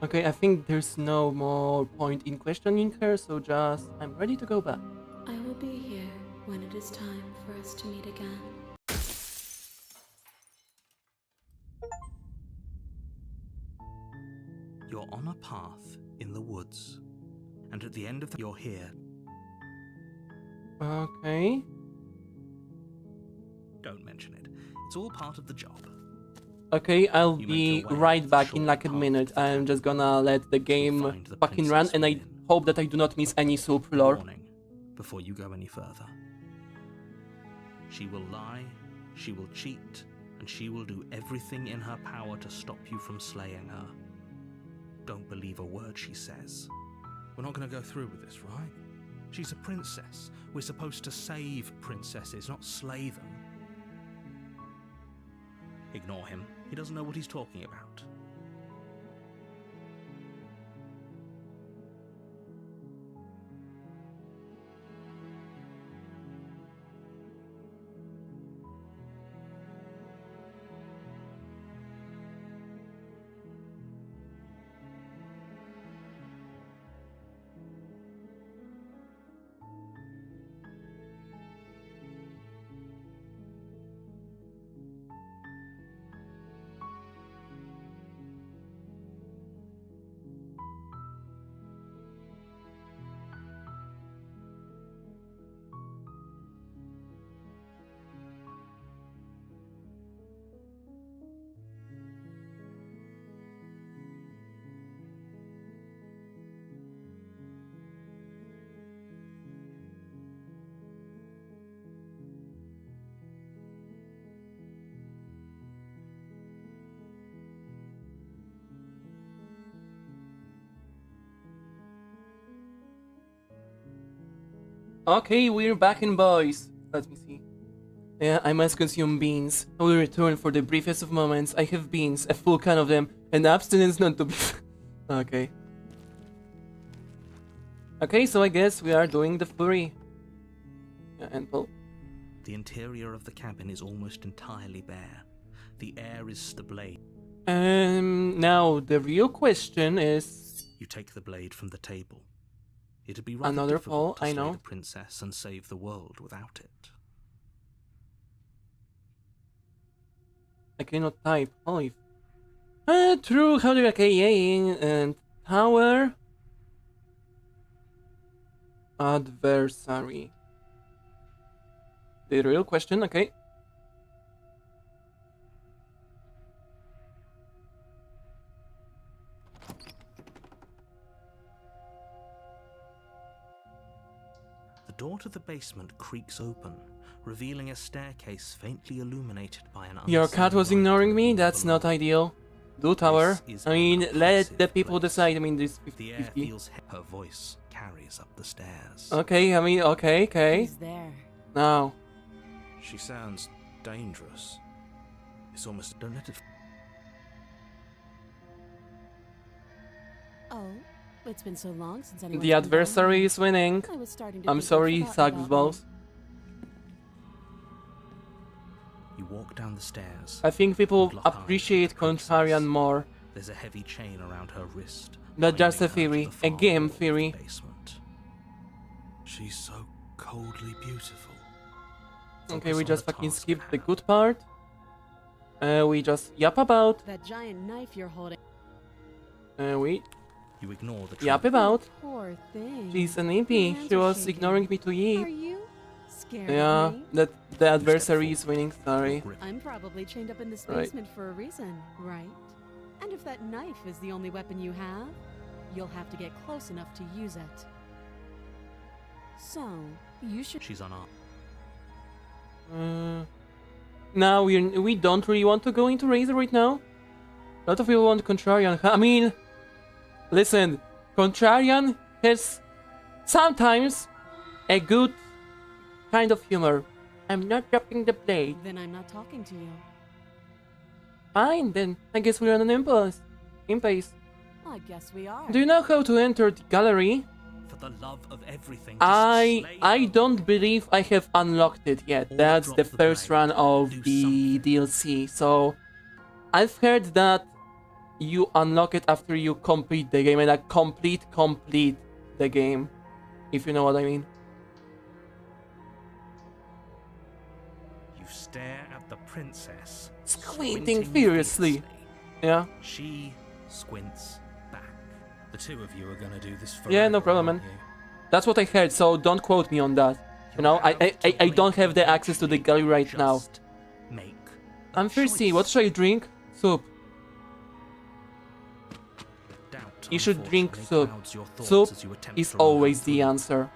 Okay, I think there's no more point in questioning her, so just I'm ready to go back. I will be here when it is time for us to meet again. You're on a path in the woods, and at the end of the you're here. Okay. Don't mention it. It's all part of the job. Okay, I'll You make be your way right up the back in short like a path minute. to the I'm town. just gonna let the game Find the fucking run, princess and I within. hope that I do not miss any soup lore. Warning, before you go any further. She will lie, she will cheat, and she will do everything in her power to stop you from slaying her. Don't believe a word she says. We're not going to go through with this, right? She's a princess. We're supposed to save princesses, not slay them. Ignore him. He doesn't know what he's talking about. Okay, we're back in, boys. Let me see. Yeah, I must consume beans. I will return for the briefest of moments. I have beans, a full can of them, and abstinence not to be... Okay. Okay, so I guess we are doing the flurry. Yeah, and Paul. The interior of the cabin is almost entirely bare. The air is the blade. Now the real question is... You take the blade from the table. It'd be rather Another difficult fall, to I slay know. the princess and save the world without it. I cannot type. Holy... True, how do you... Okay, yeah, and... Tower... Adversary. The real question, okay. The door to the basement creaks open, revealing a staircase faintly illuminated by an Your unseen cat was light ignoring me? from That's below. not ideal. Do tower. This is I mean, an let oppressive the people place. decide. I mean, this The air 50-50. feels her voice carries up the stairs. Okay, I mean, okay. Who's there? Now. She sounds dangerous. It's almost... Don't let it. Oh, it's been so long since anyone. The adversary is winning. I was starting to I'm think you'd sorry, forgotten sucks about me. balls. You walk down the stairs. I think people and lock eyes with appreciate the princess. Contrarian more. There's a heavy chain around her wrist. Not just a binding her to theory, the a far game wall of the theory. basement. She's so coldly beautiful. Okay, Focus we on just the fucking task skipped at the hand. good part. We just yap about. That giant knife you're holding. We You ignore the yap trap. about. Poor thing. She's an Your EP. hands She are was shaking. ignoring me to Are eat. you scared Yeah, of me? that the adversary is winning. Sorry. Grip. I'm probably chained up in this Right. basement for a reason, right? And if that knife is the only weapon you have, you'll have to get close enough to use it. So, you should. She's unarmed. Now we don't really want to go into Razor right now. A lot of people want Contrarian. I mean, listen, Contrarian has sometimes a good kind of humor. I'm not dropping the blade. Then I'm not talking to you. Fine, then I guess we're on an impasse. I guess we are. Do you know how to enter the gallery? For the love of everything. just slay I her. don't believe I have unlocked it yet. Or That's drop the the first blade. run of Do the DLC. So I've heard that you unlock it after you complete the game, and I complete the game, if you know what I mean. You stare at the princess, Squinting furiously. fiercely. Yeah. She squints back. The two of you are gonna do this forever. Yeah, no problem, man. aren't you? That's what I heard, so don't quote me on that. You know, I don't have the access to the gallery right now. Just make a I'm thirsty. choice. What should I drink? Soup. Doubt, You should drink unfortunately, soup. clouds your thoughts Soup as you attempt is to run always her the through. answer.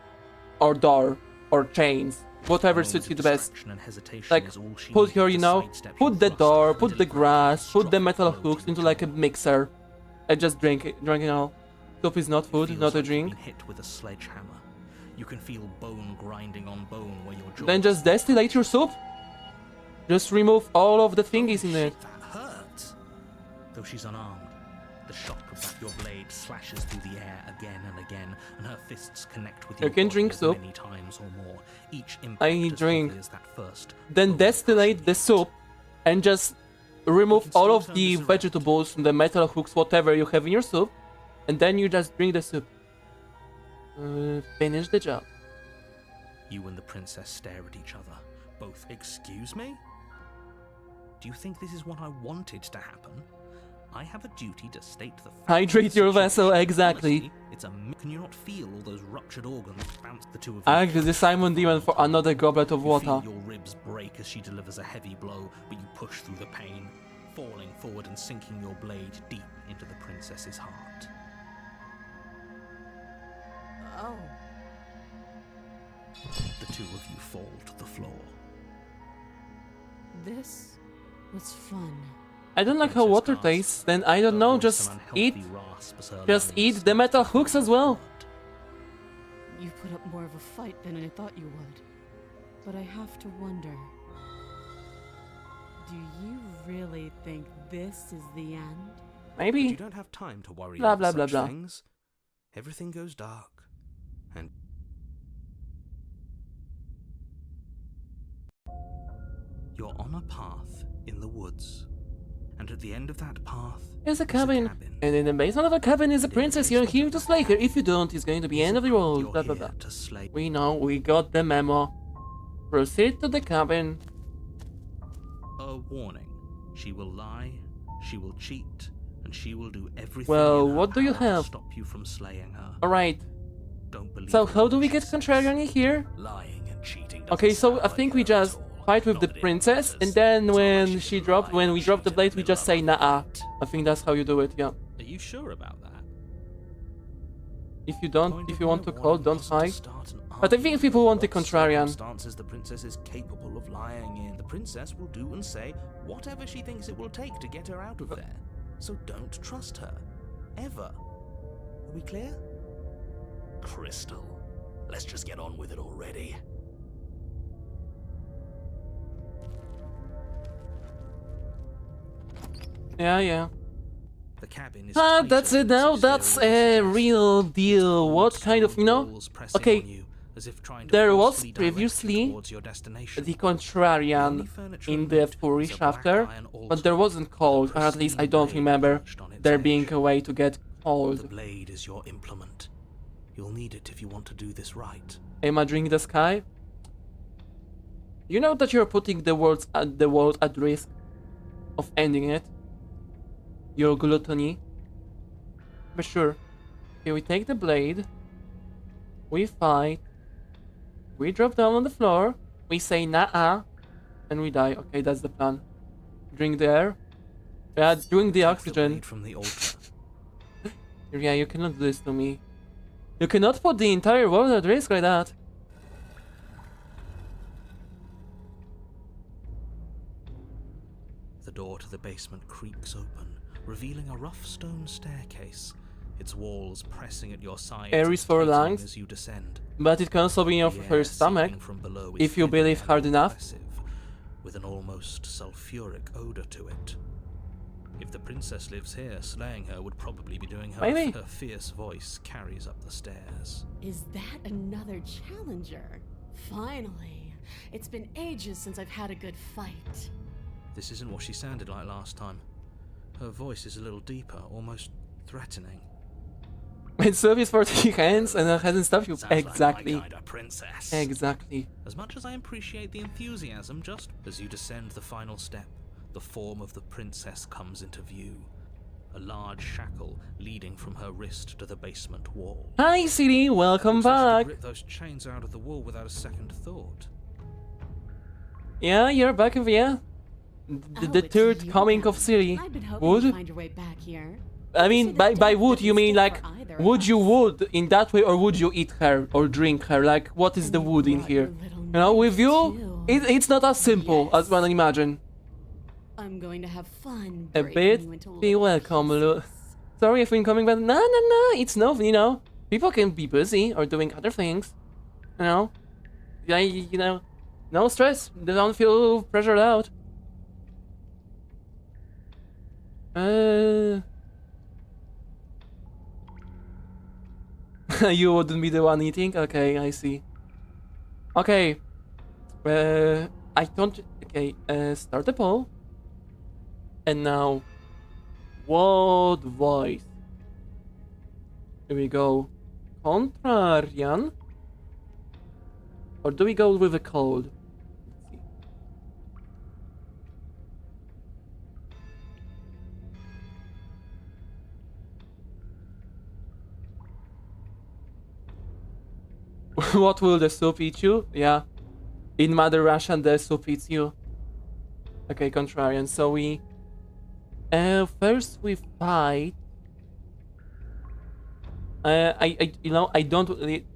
Or door. Or chains. Whatever Only suits you the the best. distraction and hesitation Like, is all she put needed her, to you know, sidestep put your the thrust door, and put the deliver a grass, put the catastrophic metal blow to hooks your into like a jaw. mixer. I just drank it all. Soup is not It food, feels not a like you've drink. been hit with a sledgehammer. You can feel bone grinding on bone where your jaw. Then just distillate your soup. Just remove all of the thingies in it. Shit, that hurts. Though she's unarmed, the shock of that your blade slashes through the air again and again, and her fists connect with You your can body drink as soup. many times or more. Each impact I as drink. deadly as that first. Then distillate the soup and just remove can all still of turn the this around. vegetables, the metal hooks, whatever you have in your soup, and then you just drink the soup. Finish the job. You and the princess stare at each other. Both, excuse me? Do you think this is what I wanted to happen? I have a duty to state the facts of Hydrate the your vessel, situation. exactly. Honestly, it's a can you not feel all those ruptured organs bounce the two of you? Ask the Simon Demon for another goblet of You water. feel your ribs break as she delivers a heavy blow, but you push through the pain, falling forward and sinking your blade deep into the princess's heart. Oh. The two of you fall to the floor. This was fun. I don't like how Princess water gasps. tastes, then I don't Her know, voice just an eat. unhealthy rasp as her Just lungs eat the start metal to fill hooks as with well. blood. You put up more of a fight than I thought you would. But I have to wonder, Do you really think this is the end? But Maybe. you don't have time to worry Blah, about blah, blah, such blah. things. Everything goes dark, and you're on a path in the woods. And at the end of that path There's a is cabin. And in the basement of the cabin is a And in the princess. You're basement here of to the slay her. cabin If you don't, it's going to be is end a of the crook world. you're Blah, blah, here blah. to slay. We know. We got the memo. Proceed to the cabin. A warning. She will lie, she will cheat, and she will do everything Well, in her what do you power to have? stop you from slaying her. Alright. Don't believe So a how word do we she get says. Contrarian in here? Lying and cheating. Okay, doesn't so sound I like think we her at just all. fight with Not the that it princess, matters. and then It's not like when she she can dropped, lie when and we drop the cheat in blade, we middle just of say a nah. fight. I think that's how you do it. Yeah. Are you sure about that? If you don't, Point if of you my want to warning call, don't wasn't to fight. start an But I think argument people over want the what contrarian. circumstances the princess is capable of lying in. The princess will do and say whatever she thinks it will take to get her out of there. So don't trust her. Ever. Are we clear? Crystal. Let's just get on with it already. Yeah, yeah. The cabin is Ah, tighter that's it than now. its That's exterior a would real suggest. deal. What Cold kind of, stone you know? walls pressing Okay, on you, as if trying to there was forcefully direct you previously towards your destination. the The only contrarian furniture in of the note Fury is a black chapter, iron altar but there wasn't with a cold, or at least I pristine don't blade remember perched on its there edge. being a way to get The cold. blade is your implement. You'll need it if you want to do this right. Am I drinking the sky? You know that you're putting the world at risk of ending it. Your gluttony. But sure. Okay, we take the blade. We fight. We drop down on the floor. We say nah, and we die. Okay, that's the plan. Drink the air. Yeah, drink the Take oxygen. blade from the altar. Yeah, you cannot do this to me. You cannot put the entire world at risk like that. The door to the basement creaks open, revealing a rough stone staircase, its walls pressing at your sides Air and is for tightening lungs, as you descend. but it can also be The for air your stomach. seeping from below is if you thinner believe and hard enough. oppressive, with an almost sulfuric odor to it. If the princess lives here, slaying her would probably be doing her Maybe. if her fierce voice carries up the stairs. Is that another challenger? Finally. It's been ages since I've had a good fight. This isn't what she sounded like last time. Her voice is a little deeper, almost threatening. It's service for the hands and her head and stuff. You Sounds exactly, like my kind of princess. exactly. As much as I appreciate the enthusiasm, just as you descend the final step, the form of the princess comes into view. A large shackle leading from her wrist to the basement wall. Hi, CD. Welcome Looks like she back. could rip those chains out of the wall without a second thought. Yeah, you're back of yeah. The it's third you coming then. of City. I've been hoping Would? to find your way back here. I mean, by death would you doesn't mean stick like, for either of would you us. would in that way, or would you eat her or drink her? Like, what is And the you wood in brought here? your little You know, with knife, you, too. it's not as simple as one imagine. I'm going to have fun A breaking bit. you into Be little welcome, pieces. Sorry if we're coming back. No, it's no, you know. People can be busy or doing other things. You know? Yeah, you know, no stress. They don't feel pressured out. You wouldn't be the one eating? Okay, I see. Okay. I don't... Okay, start the poll. And now... What voice? Here we go. Contrarian? Or do we go with a cold? Let's see. What will the soup eat you? Yeah. In Mother Russian, the soup eats you. Okay, contrarian. So we... first we fight... you know, I don't...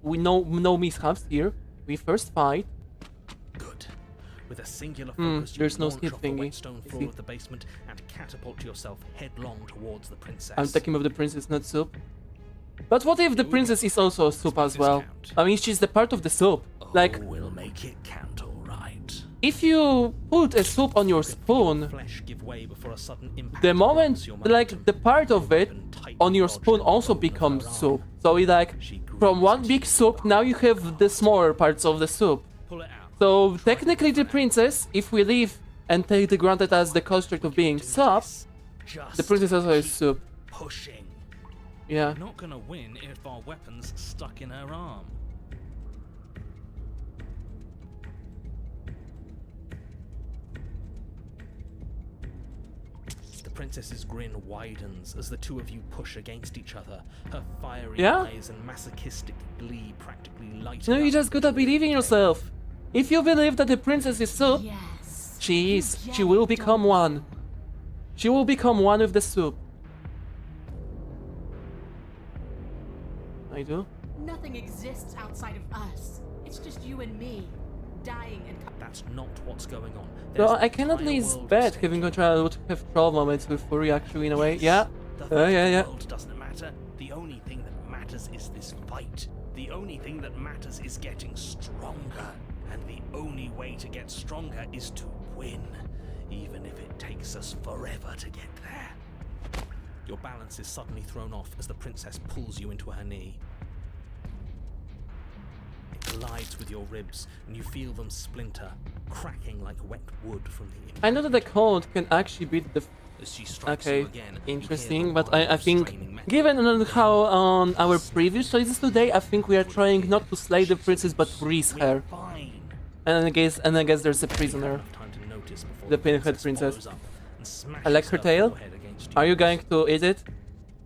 We know no mishaps here. We first fight. Good. With a singular focus, there's you no launch skip off the thingy. wet stone I floor see. of the basement and catapult yourself headlong towards the princess. I'm talking about the princess, not soup. But what if the princess is also soup as well? Discount. I mean, she's the part of the soup. Oh, Like, we'll make it count, all right. if you put a soup on your spoon, Flesh give way before a sudden impact the moment, grabs your like, momentum. the part of it on your spoon also becomes soup. So it, like, from one big soup, now you have the smaller parts of the soup. Pull it out. So technically the princess, if we leave and take the granted as the construct of being soup, the princess also is soup. Pushing. Yeah. Not gonna win if our weapon's stuck in her arm. The princess's grin widens as the two of you push against each other. Her fiery Yeah? eyes and masochistic glee practically light No, you up. just gotta believe in yourself. If you believe that the princess is soup, Yes. she is. You She get will it, become don't one. She will become one with the soup. I do? Nothing exists outside of us. It's just you and me, dying and That's not what's going on. So There's I an can at entire least world bet at stake. Kevin Contra would have troll moments with Fury actually in a way. Yeah. The threat Yeah, of yeah. the world doesn't matter. The only thing that matters is this fight. The only thing that matters is getting stronger. And the only way to get stronger is to win. Even if it takes us forever to get there. Your balance is suddenly thrown off as the princess pulls you into her knee. It collides with your ribs, and you feel them splinter, cracking like wet wood from the impact. I know that the code can actually beat the. As she strikes Okay, you again, you hear interesting, the but whine I of think, straining metal. given on how on our previous choices today, I think we are trying not to slay the princess but freeze her. Fine. And I guess there's a prisoner. Enough time to notice before The pinhead princess. follows up and smashes I like her tail. forehead against Are you yours. going to eat it?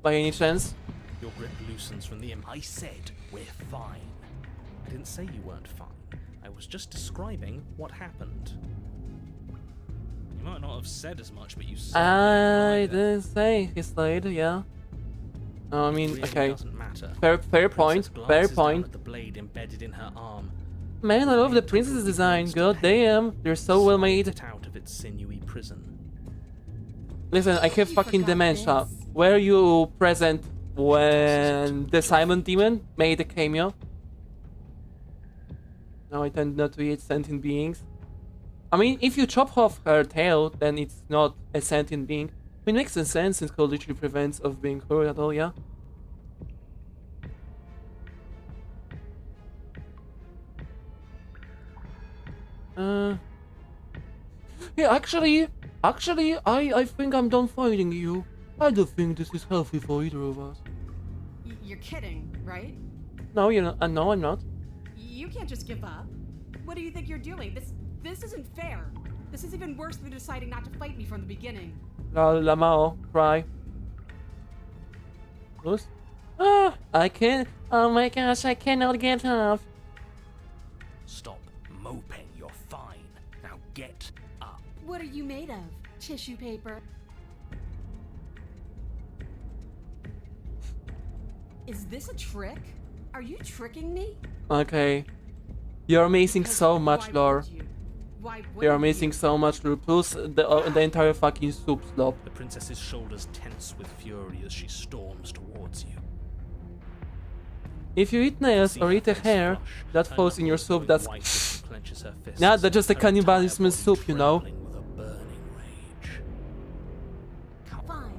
By any chance? Your grip loosens from the impact. I said we're fine. I didn't say you weren't fine. I was just describing what happened. You might not have said as much, but you certainly I implied it. didn't say he slayed, yeah. I mean, Really okay. doesn't matter. Fair The point, princess fair glances down point. at the blade embedded in her arm. Man, I love the princess's design. God damn, they're so well made. It out of its sinewy prison. Listen, I have You fucking forgot dementia. this. Were you present when the Simon Demon made a cameo? No, I tend not to eat sentient beings. I mean, if you chop off her tail, then it's not a sentient being. It makes sense since it literally prevents of being hurt at all, yeah? Yeah, actually, I think I'm done fighting you. I don't think this is healthy for either of us. You're kidding, right? No, you're not. No, I'm not. You can't just give up. What do you think you're doing? This isn't fair. This is even worse than deciding not to fight me from the beginning. Lamao, cry. Loose? I can't. Oh my gosh, I cannot get up. Stop moping. You're fine. Now get up. What are you made of? Tissue paper? Is this a trick? Are you tricking me? Okay. You're missing Because so much why lore. would you? Why would You're missing so much lore. Plus the entire fucking soup slop. The princess's shoulders tense with fury as she storms towards you. If you eat nails See or her eat a face hair flush, that her falls in your knuckles soup, going that's... white as she clenches her fists, Nah, that's just a her cannibalism entire soup, body you know. trembling with a burning rage. Fine.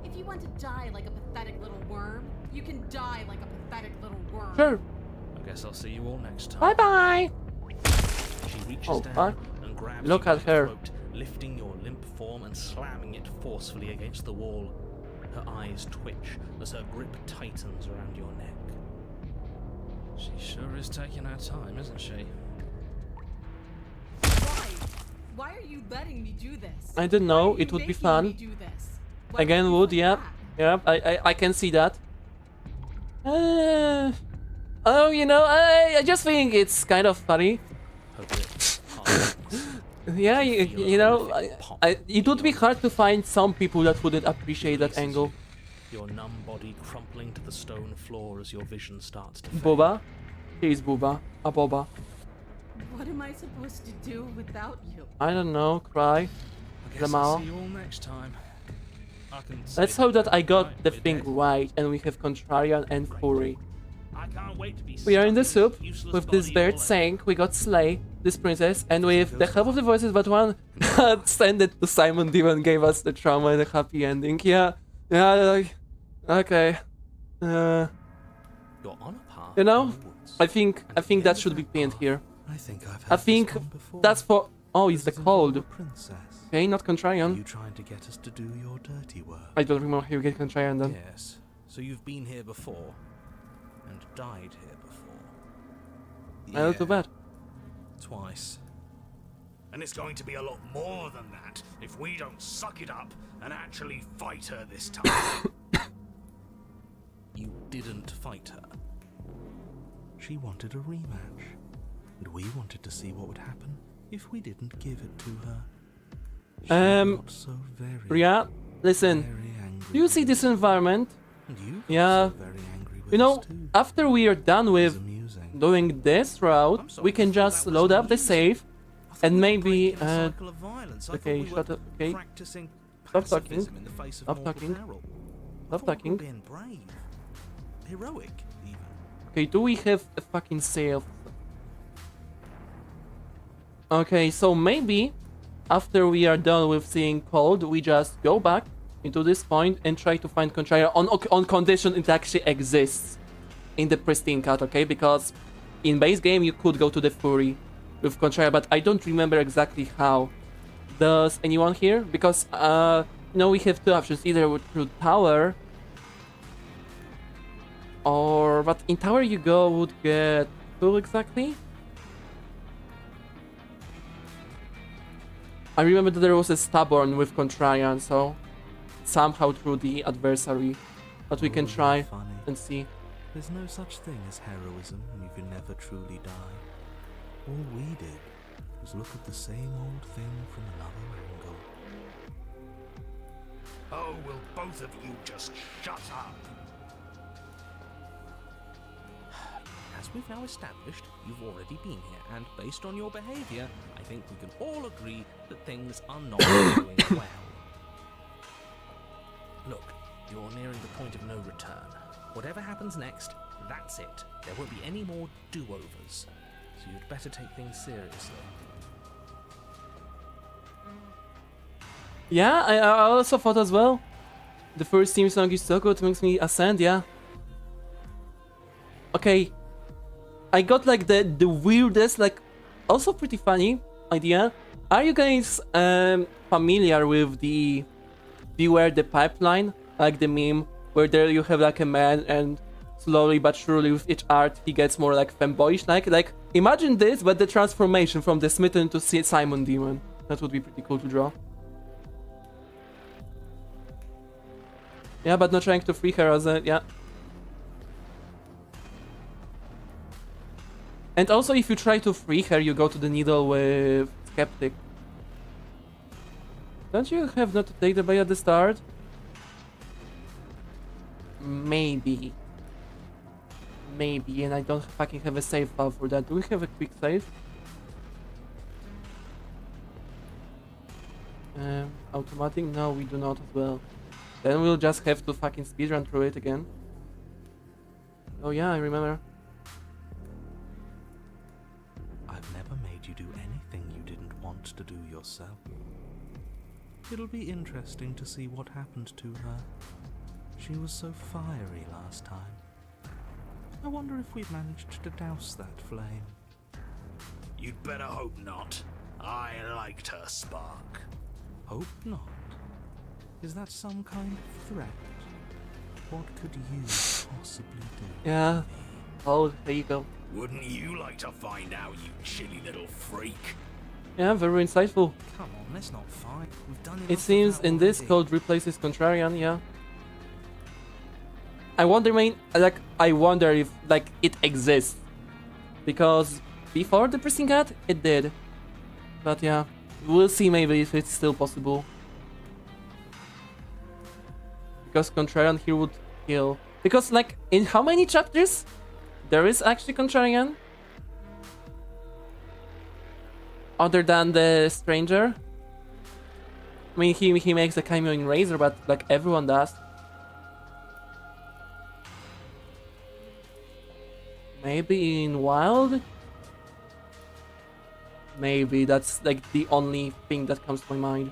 If you want to die like a pathetic little worm, you can die like a pathetic little worm. Sure. I guess I'll see you all next time. Bye bye. She reaches Oh, down fuck. and grabs Look you at by the her. throat, lifting your limp form and slamming it forcefully against the wall. Her eyes twitch as her grip tightens around your neck. She sure is taking her time, isn't she? Why? Why are you letting me do this? I don't Why know, are it you would be making fun. me do this? Why Again, won't you would, fight yeah. back? Yeah, I can see that. Oh, you know, I just think it's kind of funny. Her grip hardens. Yeah, you know, it would be hard to find some people that wouldn't appreciate that angle. Your numb body crumpling to the stone floor as your vision starts to fade. Boba? He's Boba. A Boba. What am I supposed to do without you? I don't know, cry. I guess Lamau. I'll see you all next time. I can Let's say hope that I right, got the we're thing dead. right and we have Contrarian and Fury. I can't wait to be We are in the stuck soup this useless with this body bird all saying we got Slay. this princess, and with the help of the voices, but one sent it to Simon Demon, gave us the trauma and a happy ending. Yeah, like, okay. You're on a path You know, in the woods. I think that should be pinned here. I think I've I heard think this one before. that's for. Oh, it's the This involved a cold. princess. Okay, not Are contrarian. you trying to get us to do your dirty work? I don't remember how you get contrarian then. Yes. So you've been here before and died here before. Not too bad. Twice. And it's going to be a lot more than that if we don't suck it up and actually fight her this time. You didn't fight her. She wanted a rematch, and we wanted to see what would happen if we didn't give it to her. She got so very, Yeah, listen. very angry. Do you see this environment? And you got Yeah. so very angry with You know, us too. after we are done It was with amusing. doing this route, I'm sorry, we can I thought just that was load up the amusing. save, I thought and we were maybe, breaking a cycle of violence. I okay, thought we shut were up, okay. practicing Stop talking. pacifism in the face of Stop mortal talking. peril. I Stop thought we talking. were being brave, heroic, even. Okay, do we have a fucking save? Okay, so maybe after we are done with seeing cold, we just go back into this point and try to find Contraria on condition it actually exists in the Pristine Cut, okay? Because in base game you could go to the Fury with Contraria, but I don't remember exactly how. Does anyone here? Because you know, we have two options, either through tower or but in tower you go would get who exactly? I remember that there was a stubborn with Contrarian, so somehow through the adversary. But we can Oh, try funny. and see. There's no such thing as heroism, and you can never truly die. All we did was look at the same old thing from another angle. Oh, will both of you just shut up? As we've now established, you've already been here, and based on your behavior, I think we can all agree that things are not going well. Look, you're nearing the point of no return. Whatever happens next, that's it. There won't be any more do-overs. So you'd better take things seriously. Yeah, I also thought as well. The first theme song is so good, makes me ascend, yeah. Okay. I got like the weirdest, like also pretty funny idea. Are you guys familiar with the Beware the Pipeline? Like the meme where there you have like a man and slowly but surely with each art he gets more like femboyish like imagine this but the transformation from the Smitten to Simon Demon. That would be pretty cool to draw. Yeah, but not trying to free her as a yeah. And also if you try to free her you go to the needle with Skeptic. Don't you have not to take the bait at the start? Maybe, and I don't fucking have a save file for that. Do we have a quick save? Automatic? No, we do not as well. Then we'll just have to fucking speedrun through it again. Oh yeah, I remember. I've never made you do anything you didn't want to do yourself. It'll be interesting to see what happened to her. She was so fiery last time. I wonder if we've managed to douse that flame. You'd better hope not. I liked her spark. Hope not. Is that some kind of threat? What could you possibly do? Yeah. Oh, there you go. Wouldn't you like to find out, you chilly little freak? Yeah, very insightful. Come on, let's not fight. We've done enough It of seems that in this already. code replaces Contrarian, yeah. I wonder if like it exists. Because before the Pristine Cut, it did. But yeah, we'll see maybe if it's still possible. Because Contrarian here would kill. Because like, in how many chapters there is actually Contrarian? Other than the stranger? I mean, he makes a cameo in Razor, but like everyone does. Maybe in Wild? Maybe that's like the only thing that comes to my mind.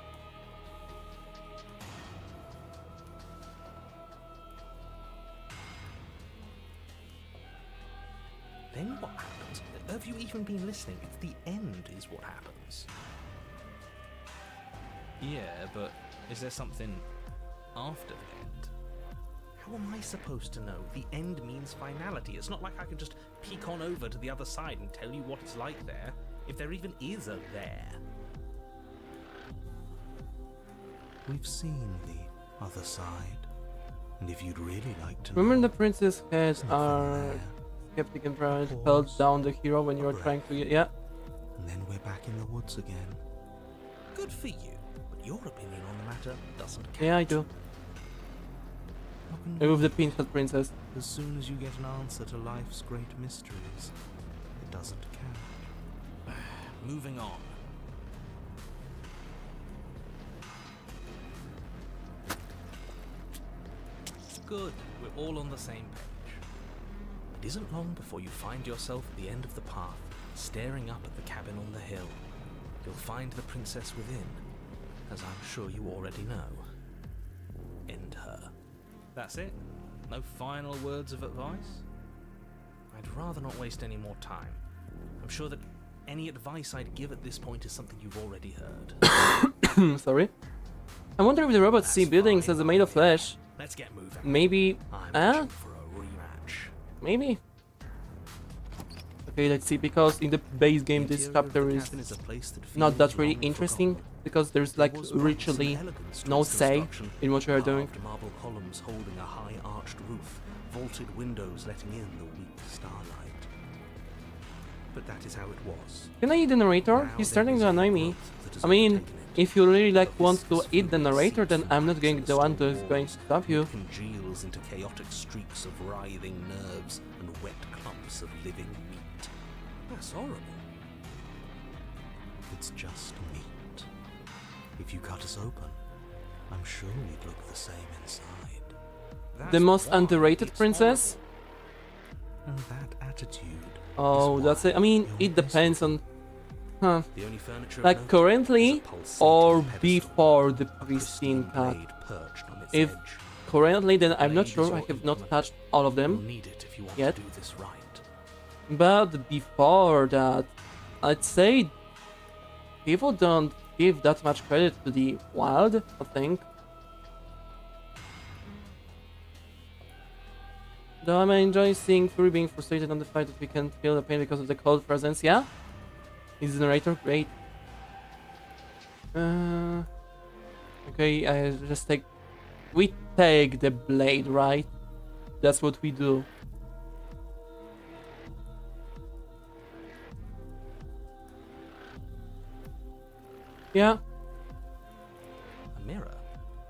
Then what happens? Have you even been listening? It's the end is what happens. Yeah, but is there something after the end? How am I supposed to know? The end means finality. It's not like I can just peek on over to the other side and tell you what it's like there, if there even is a there. We've seen the other side, and if you'd really like to Remember know, the princess heads nothing are there. skeptic and proud, Pause. held down the hero when you were Breath. trying to get. Yeah. And then we're back in the woods again. Good for you, but your opinion on the matter doesn't count. Yeah, I do. How can Remove we- the pink-haired princess. As soon as you get an answer to life's great mysteries, it doesn't count. Moving on. Good, we're all on the same page. It isn't long before you find yourself at the end of the path, staring up at the cabin on the hill. You'll find the princess within, as I'm sure you already know. End her. That's it? No final words of advice? I'd rather not waste any more time. I'm sure that any advice I'd give at this point is something you've already heard. Sorry. I wonder if the robots see That's buildings fine. as made of flesh. Let's get moving. Maybe. I'm due for a rematch. Maybe. Okay, let's see. Because in the base game, this Interior of chapter the is cabin a place that not that feels really long interesting. forgotten. Because there's There like was once literally an elegance to no its say construction, in what you are doing. carved marble columns holding a high arched roof, vaulted windows letting in the weak starlight. But that is how it was. Can I eat the narrator? Now He's there starting is to a annoy me. growth that has I mean, overtaken it. if you really like The want to viscous eat the fluid narrator, then seeps I'm not into going the the one stone who's going to walls stop you. and congeals into chaotic streaks of writhing nerves and wet clumps of living meat. That's horrible. It's just meat. If you cut us open, I'm sure we'd look the same inside. The That's most why underrated it's princess? And that attitude. Oh, is that's why it. I mean, you're it depends on. Huh. The only furniture of Like note currently is a pulsating or pedestal, before the a pristine cut. blade perched on its If edge. currently, then I'm not Blade is sure. I your have implement. not touched all of You'll them. need it if you want yet. to do this right. But before that, I'd say people don't give that much credit to the wild, I think. Though I may enjoy seeing Fury being frustrated on the fact that we can't feel the pain because of the cold presence, yeah? Is the narrator great? Okay, I just take... We take the blade, right? That's what we do. Yeah. A mirror?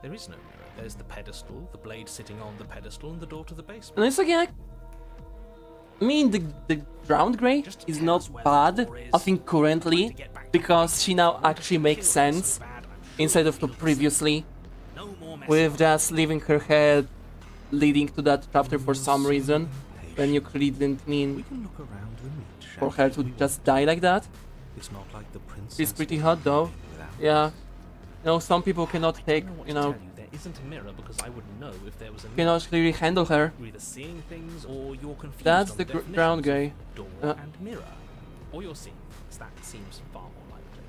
There is no mirror. There's the pedestal, the blade sitting on the pedestal, and the door to the basement. And it's okay. I mean, the drowned grey Just is tell not us where bad, the door is. I think, currently, because she now actually makes sense instead of the previously, No more messing with just leaving her head leading to that chapter for some reason, when you clearly didn't We mean can look around the meat shack for her if to we just want. die like that. It's not like the princess. She's pretty will hot be though. living without Yeah. us. You know, some people cannot I take, don't know what you to know, tell you. There isn't a mirror because I wouldn't know if there was a mirror. cannot clearly handle her. You're either seeing things or you're confused. That's on the definitions drowned of guy. Door Yeah. and mirror. Or you're seeing things. That seems far more likely.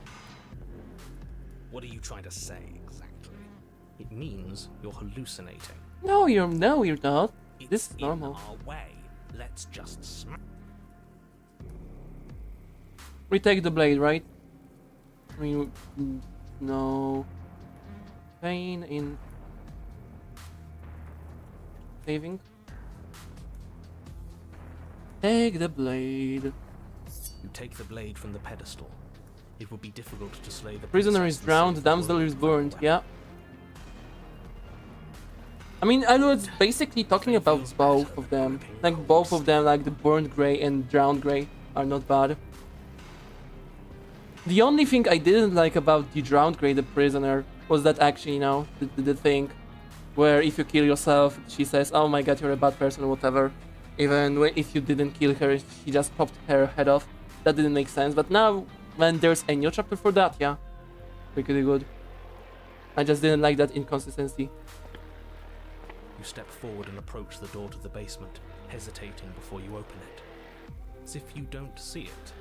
What are you trying to say exactly? It means you're hallucinating. No, you're not. This It's is normal. in our way. Let's just smack. We take the blade, right? I mean, no pain in saving. Take the blade. You take the blade from the pedestal. It would be difficult to slay the Prisoner princess is and drowned, save the damsel world is without burned. weapon. Yeah. I mean, I was basically talking about both of them. Like both of them, like the burned grey and drowned grey, are not bad. The only thing I didn't like about the drowned grey, the prisoner, was that actually, you know, the thing where if you kill yourself, she says, "Oh my god, you're a bad person," or whatever. Even when, if you didn't kill her, she just popped her head off. That didn't make sense. But now when there's a new chapter for that, yeah. Pretty good. I just didn't like that inconsistency. You step forward and approach the door to the basement, hesitating before you open it. As if you don't see it.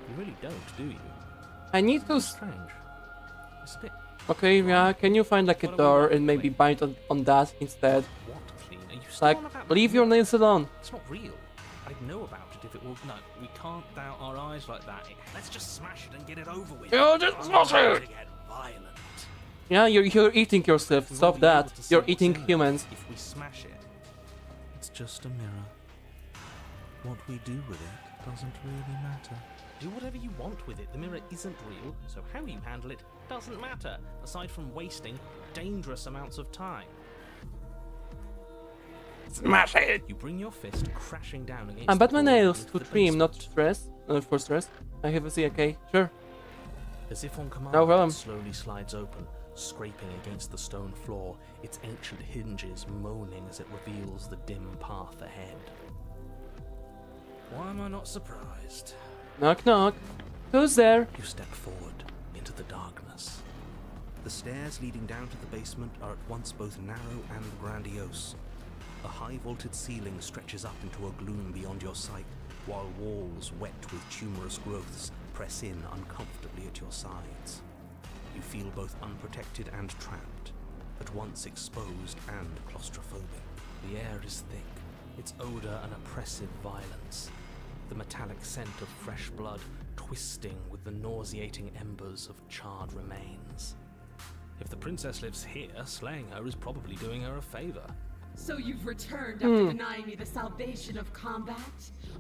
You really don't, do you? I need to... Strange. It's a bit... Okay, yeah, can you find like a door and maybe bind on that instead? What, Clean? Are you still Like, on about leave your nails alone. It's not real. I'd know about it if it were... No, we can't doubt our eyes like that. Let's just smash it and get it over with. You just smash I'm ready it! to get violent. Yeah, you're eating yourself. We Stop won't be able that. to see You're what's eating in it humans. If we smash it, it's just a mirror. What we do with it doesn't really matter. Do whatever you want with it. The mirror isn't real, so how you handle it doesn't matter, aside from wasting dangerous amounts of time. Smash it! You bring your fist crashing down against I'm the Batman door nails into to the trim, not basement. stress. For stress. I have a C, okay, sure. As if on command, No problem. it slowly slides open, scraping against the stone floor, its ancient hinges moaning as it reveals the dim path ahead. Why am I not surprised? Knock knock. Who's there? You step forward into the darkness. The stairs leading down to the basement are at once both narrow and grandiose. A high vaulted ceiling stretches up into a gloom beyond your sight, while walls wet with tumorous growths press in uncomfortably at your sides. You feel both unprotected and trapped, at once exposed and claustrophobic. The air is thick, its odor an oppressive violence, the metallic scent of fresh blood twisting with the nauseating embers of charred remains. If the princess lives here, slaying her is probably doing her a favor. So you've returned after denying me the salvation of combat?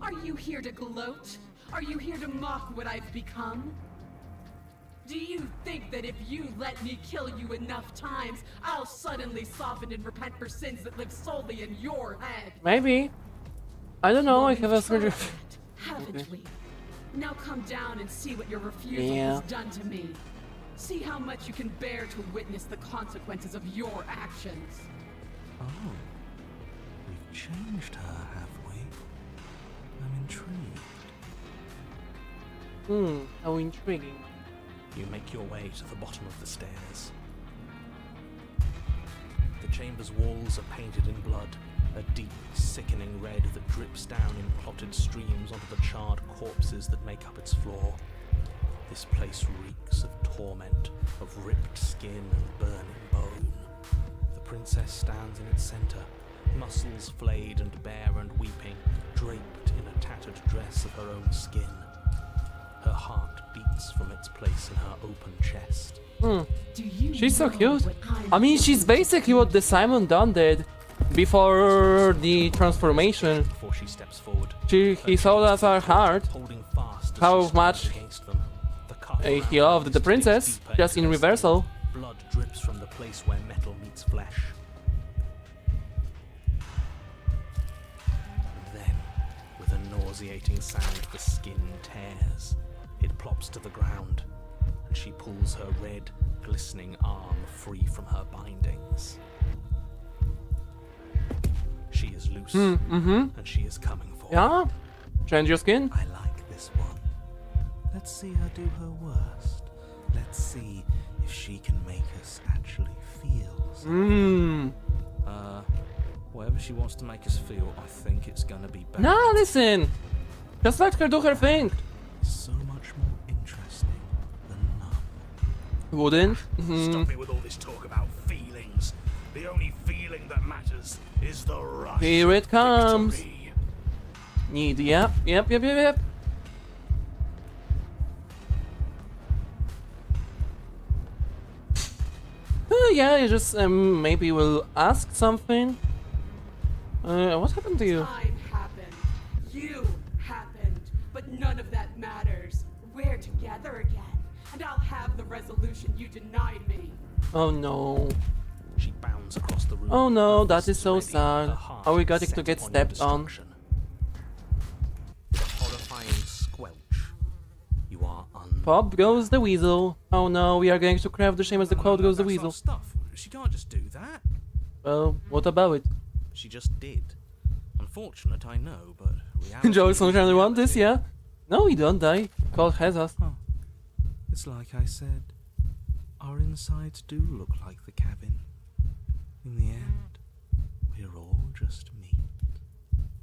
Are you here to gloat? Are you here to mock what I've become? Do you think that if you let me kill you enough times, I'll suddenly soften and repent for sins that live solely in your head? Maybe. I don't know, I have a We've surgery. tried that, haven't we? Now come down and see what your refusal Yeah. has done to me. See how much you can bear to witness the consequences of your actions. Oh, we've changed her, have we? I'm intrigued. How intriguing. You make your way to the bottom of the stairs. The chamber's walls are painted in blood, a deep, sickening red that drips down in clotted streams onto the charred corpses that make up its floor. This place reeks of torment, of ripped skin and burning bone. The princess stands in its center, muscles flayed and bare and weeping, draped in a tattered dress of her own skin. Her heart beats from its place in her open chest. Do you She's so know cute. what I mean, she's basically what the Simon Dunn did before the transformation. Before she steps forward, He saw that her heart. holding fast as How she stands much against them. The cut he around loved her the digs princess, deeper just into in her skin. reversal. Blood drips from the place where metal meets flesh. And then, with a nauseating sound, the skin tears. It plops to the ground, and she pulls her red, glistening arm free from her bindings. She is loose, and she is coming for you. Yeah? Change your skin? I like this one. Let's see her do her worst. Let's see if she can make us actually feel something. Whatever she wants to make us feel, I think it's gonna be bad. Nah, listen. Just let her do her thing. So much more interesting than none. Wouldn't? Stop me with all this talk about feelings. The only feeling that matters is the rush. Here it of comes. victory. Need, yep. Yeah, you just maybe we'll ask something. What happened to you? Time happened. You happened. But none of that matters. We're together again. And I'll have the resolution you denied me. Oh no. She bounds across the room. Oh no, her that fists is so ready, sad. her heart Are we going set to get upon your stepped on? destruction. With a horrifying squelch, you are Pop goes the weasel. Oh no, we are going to craft the same as the quote goes the That's weasel. not stuff. She can't just do that. Well, what about it? She just did. Unfortunate, I know, but reality Joe Sunshine is want this, reality. yeah? No, we don't die. called Jesus. Huh. It's like I said. Our insides do look like the cabin. In the end, we're all just meat.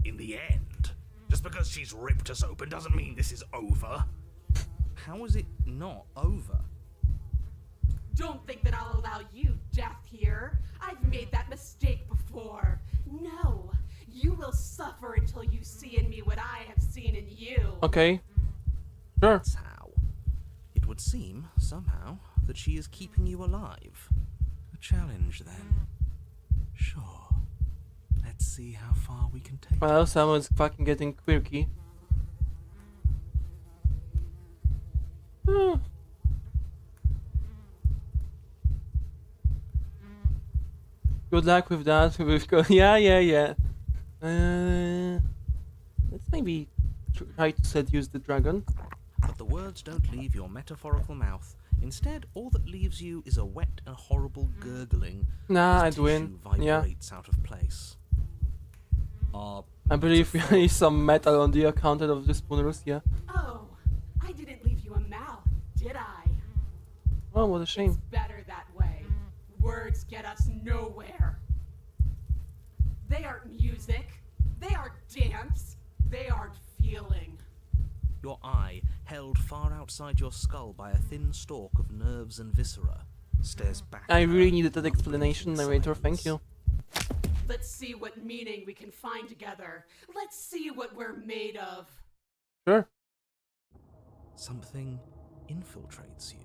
In the end, just because she's ripped us open doesn't mean this is over. How is it not over? Don't think that I'll allow you death here. I've made that mistake before. No, you will suffer until you see in me what I have seen in you. Okay. Sure. That's how. It would seem, somehow, that she is keeping you alive. A challenge, then. Sure. Let's see how far we can take it. Well, someone's fucking getting quirky. Hmm. Good luck with that. Yeah. Let's maybe try to seduce the dragon. But the words don't leave your metaphorical mouth. Instead, all that leaves you is a wet and horrible gurgling. Nah, as I'd win. tissue Yeah. vibrates out of place. I believe we need some metal on the account of the spooners, yeah. Oh, I didn't leave you a mouth, did I? Oh, what a shame. It's better that way. Words get us nowhere. They aren't music. They aren't dance. They aren't feeling. Your eye, held far outside your skull by a thin stalk of nerves and viscera, stares back. I at her, really needed that mumbling explanation, in narrator, thank silence. you. Let's see what meaning we can find together. Let's see what we're made of. Sure. Something infiltrates you.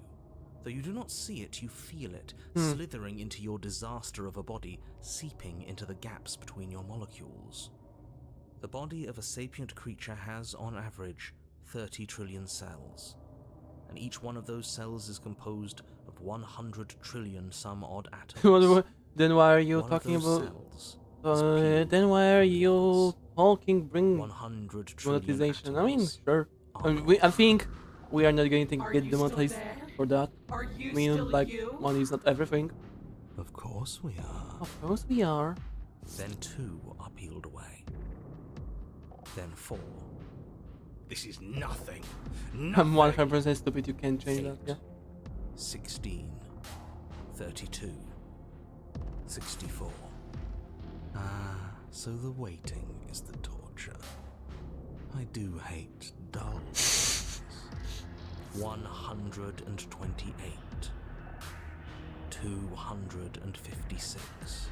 Though you do not see it, you feel it, Hmm. slithering into your disaster of a body, seeping into the gaps between your molecules. The body of a sapient creature has, on average, 30 trillion cells, and each one of those cells is composed of 100 trillion some odd atoms. Then why are you One of talking those about... cells is pure then why are you nothingness. talking bring 100 trillion monetization? I mean, atoms sure. are I think we are not going to Are get you demonetized still there? for that. Are you I mean, still like, you? money is not everything. Of course we are. Of course we are. Then 2 are peeled away. Then 4. This is nothing. I'm 100% stupid, you can't change that, yeah. 16, 32, 64. Ah, so the waiting is the torture. I do hate dull things. 128, 256,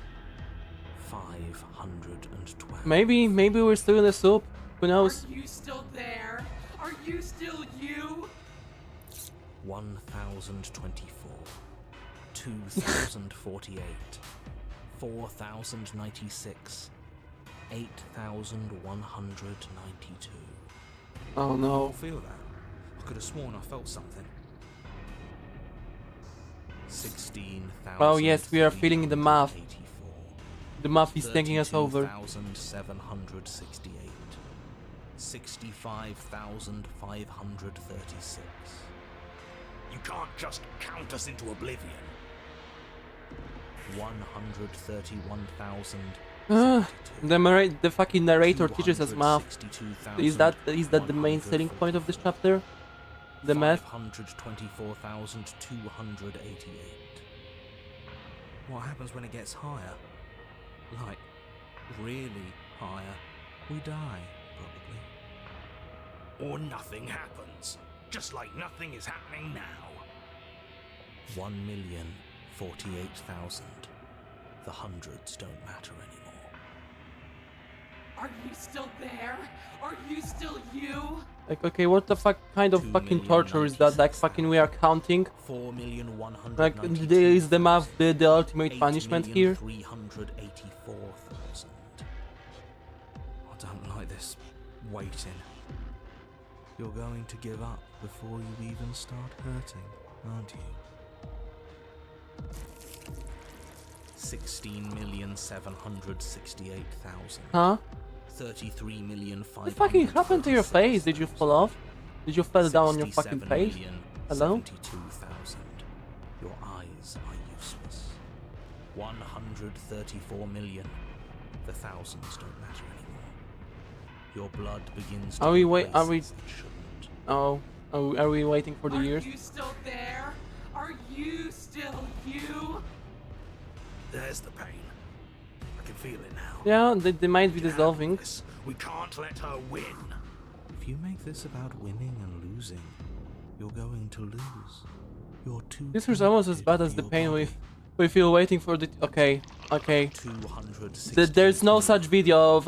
512. Maybe we're still in the soup. Who Are knows? you still there? Are you still you? 1024, 2048, 4096, 8192. Oh I no. feel that. I could have sworn I felt something. 16,000. Oh yes, we are feeling the math. The math is taking us over. 32,768. 65,536. You can't just count us into oblivion. 131,000. The fucking narrator teaches us math. Is that the main selling point of this chapter? The math? 524,288. What happens when it gets higher? Like, really higher? We die, probably. Or nothing happens. Just like nothing is happening now. 1,048,000. The hundreds don't matter anymore. Are you still there? Are you still you? Like, okay, what the fuck kind of fucking torture is that? Like, fucking we are counting? 4,192,000. Like, is the math the ultimate punishment here? 8,384,000. I don't like this waiting. You're going to give up before you even start hurting, aren't you? 16,768,000. Huh? 33,500,000. What fucking happened to your face? Did you fall off? Did you fall down on your fucking face? Hello? 72,000. Your eyes are useless. 134 million. The thousands don't matter anymore. Your blood begins to Are we go wait? Are we? places it shouldn't. Oh, Are we waiting for the Are years? you still there? Are you still you? There's the pain. I can feel it now. Yeah, they might be We can dissolving. handle this. We can't let her win. If you make this about winning and losing, you're going to lose. You're too. This is almost as bad as the pain we feel waiting for the. Okay. 260. There's no such video of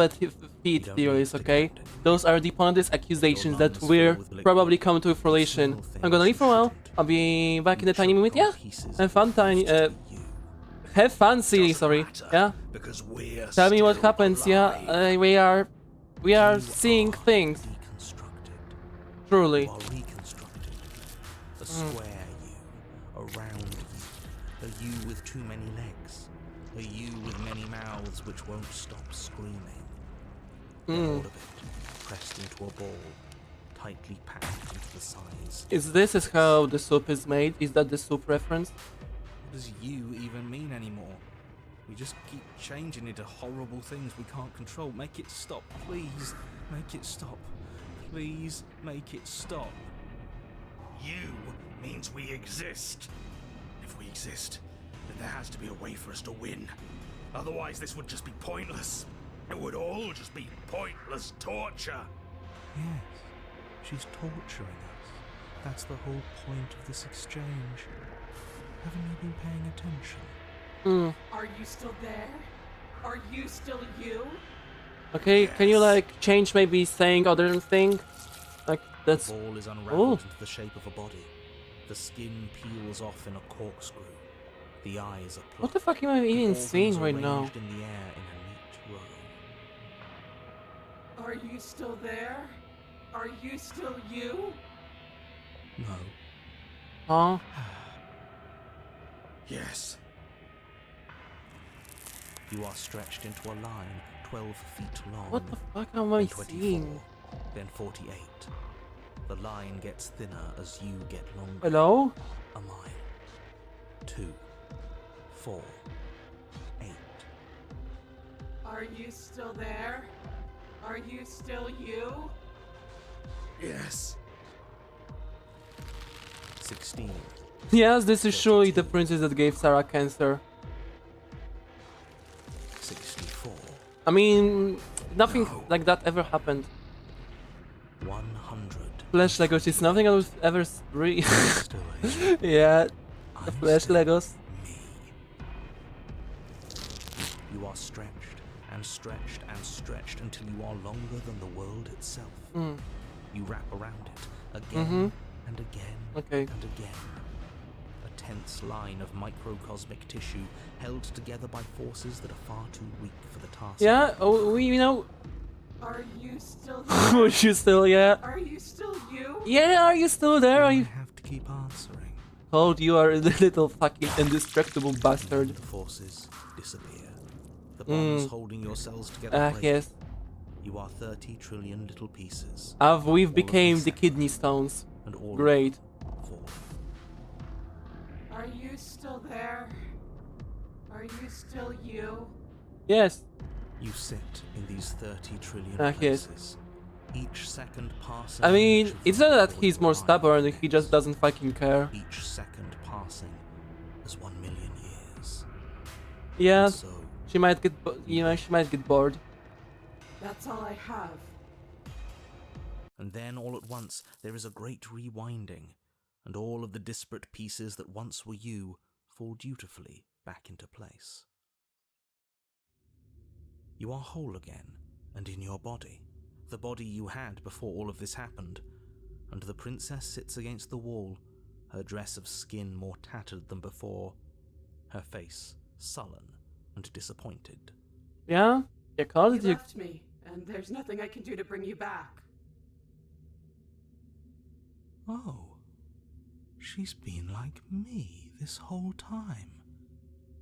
feet theories, okay? Those are the pointless accusations that will probably come to fruition. I'm gonna leave for a while. I'll be back in a tiny minute. Yeah, have fun, tiny. Have fun, silly. Sorry. Yeah. Because we're Tell me what still happens. alive. Yeah. We are seeing things. Reconstructed. Truly. You are reconstructed. A square you, a round you, a you with too many legs, a you with many mouths which won't stop screaming. All of it pressed into a ball, tightly packed into the size. Is how the soup is made? Is that the soup reference? What does you even mean anymore? We just keep changing into horrible things we can't control. Make it stop, please. Make it stop. Please make it stop. You means we exist. If we exist, then there has to be a way for us to win. Otherwise, this would just be pointless. It would all just be pointless torture. Yes, she's torturing us. That's the whole point of this exchange. Haven't you been paying attention? Are you still there? Are you still you? Okay, can you like change maybe saying other thing? Like that's. The ball is unraveled into the shape of a body. The skin peels off in a corkscrew. The eyes are plucked. What the fuck am I The even organs seeing right now? arranged in the air in a neat row. Are you still there? Are you still you? No. Huh? Yes. You are stretched into a line 12 feet long. What the fuck am I then 24, seeing? then 48. The line gets thinner as you get longer. Hello? A mile. 2, 4, 8. Are you still there? Are you still you? Yes. 16. Yes, this is surely the princess that gave Sarah cancer. 64. I mean, nothing like that ever happened. 100. Flash Legos is nothing else ever really. Still here. Yeah, the I'm Flash still Legos. Me. You are stretched and stretched and stretched until you are longer than the world itself. You wrap around it again and again Okay. and again. A tense line of microcosmic tissue held together by forces that are far too weak for the task. Yeah, oh, you know. Are you still Are there? you still, yeah? Are you still you? Yeah, are you still there? Are I you? have to keep answering. Told you are the little fucking indestructible bastard. The forces disappear. The bonds holding your cells together break. Yes. You are 30 trillion little pieces. We've All became of the them kidney stones. and all of Great. them fall. Are you still there? Are you still you? Yes. You sit in these 30 trillion Yes. places. Each second passing. I mean, each of it's them not that before he's your more eyes stubborn, he affects. just doesn't fucking care. Each second passing is 1 million years. Yeah, And so she might get, she might get bored. That's all I have. And then all at once there is a great rewinding, and all of the disparate pieces that once were you fall dutifully back into place. You are whole again, and in your body, the body you had before all of this happened, and the princess sits against the wall, her dress of skin more tattered than before, her face sullen and disappointed. Yeah? You called You it, you... left me, and there's nothing I can do to bring you back. Oh, she's been like me this whole time.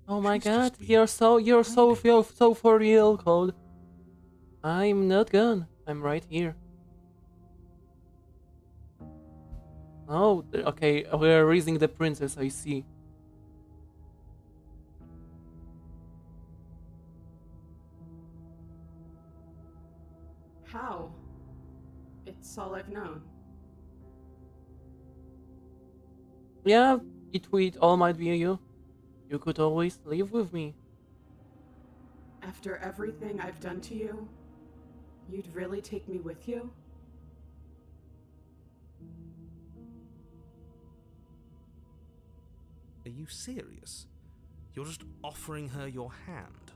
Oh my She's god, just been you're so hiding. for real, Cold. I'm not gone. I'm right here. Oh, okay, we're raising the princess, I see. How? It's all I've known. Yeah, it all might be you. You could always live with me. After everything I've done to you, you'd really take me with you? Are you serious? You're just offering her your hand.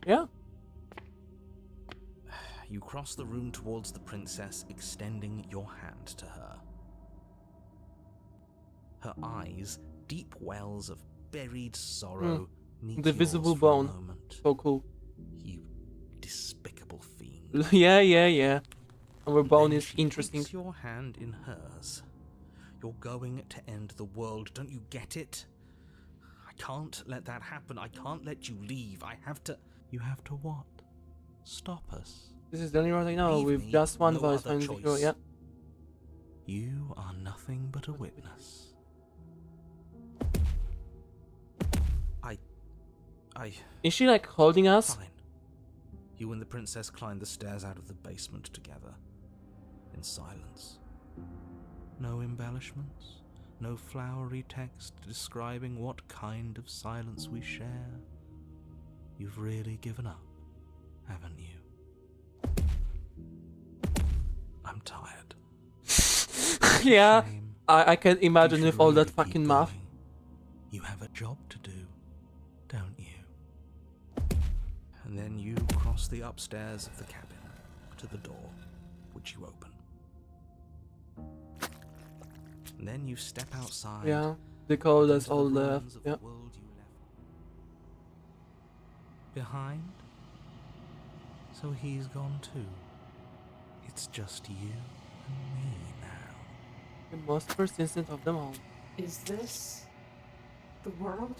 Yeah. You cross the room towards the princess, extending your hand to her. Her eyes, deep wells of buried sorrow, meet The yours visible for a bone. moment. So cool. You despicable fiend. Yeah. Our bone Then is she interesting. takes your hand in hers. You're going to end the world, don't you get it? I can't let that happen. I can't let you leave. I have to... You have to what? Stop us. This is the only one I know, Leave with me just one no voice. other Find the hero, choice. yeah. You are nothing but a witness. Is she like holding us? Fine. You and the princess climb the stairs out of the basement together. In silence. No embellishments. No flowery text describing what kind of silence we share. You've really given up, haven't you? I'm tired. Yeah, Shame. I can imagine You with should all really that keep fucking math. going. You have a job to do, don't you? And then you cross the upstairs of the cabin to the door, which you open. And then you step outside. Yeah, the code into is all the left. ruins of Yeah. the world you left behind. So he's gone too. It's just you and me now. The most persistent of them all. Is this the world?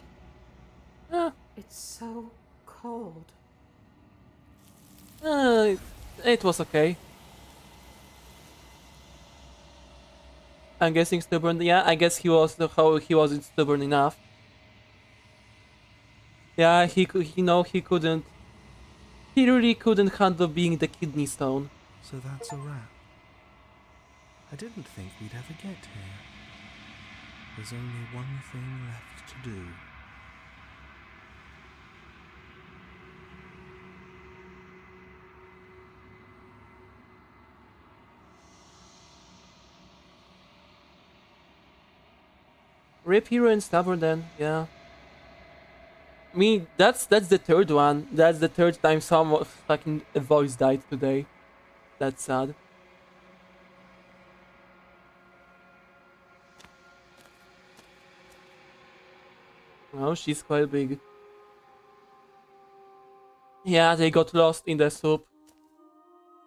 Yeah. It's so cold. It was okay. I'm guessing stubborn. Yeah, I guess he wasn't stubborn enough. Yeah, he couldn't. He really couldn't handle being the kidney stone. So that's a wrap. I didn't think we'd ever get here. There's only one thing left to do. Rip hero and stubborn then, yeah. I mean, that's the third one. That's the third time some fucking voice died today. That's sad. Oh, she's quite big. Yeah, they got lost in the soup.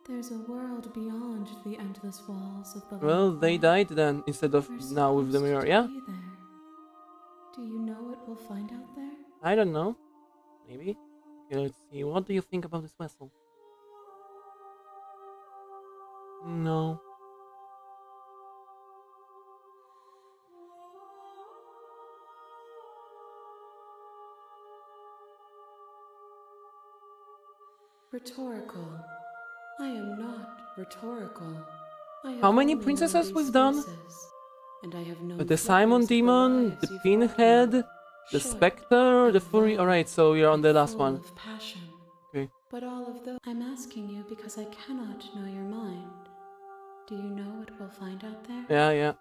There's a world beyond the endless walls of the Well, Light they World. died then, instead of We're now with the supposed mirror, to yeah? be there. Do you know what we'll find out there? I don't know. Maybe? Okay, let's see. What do you think about this vessel? No. Rhetorical. I am not rhetorical. I have How many only princesses known we've these done? faces, and I have known The Simon flickers of the Demon, lives the you've Pinhead, walked the Short Spectre, the and Fury. long Alright, so we're on the and last full one. of passion. Okay. But all of those, I'm asking you because I cannot know your mind. Do you know what we'll find out there? Yeah.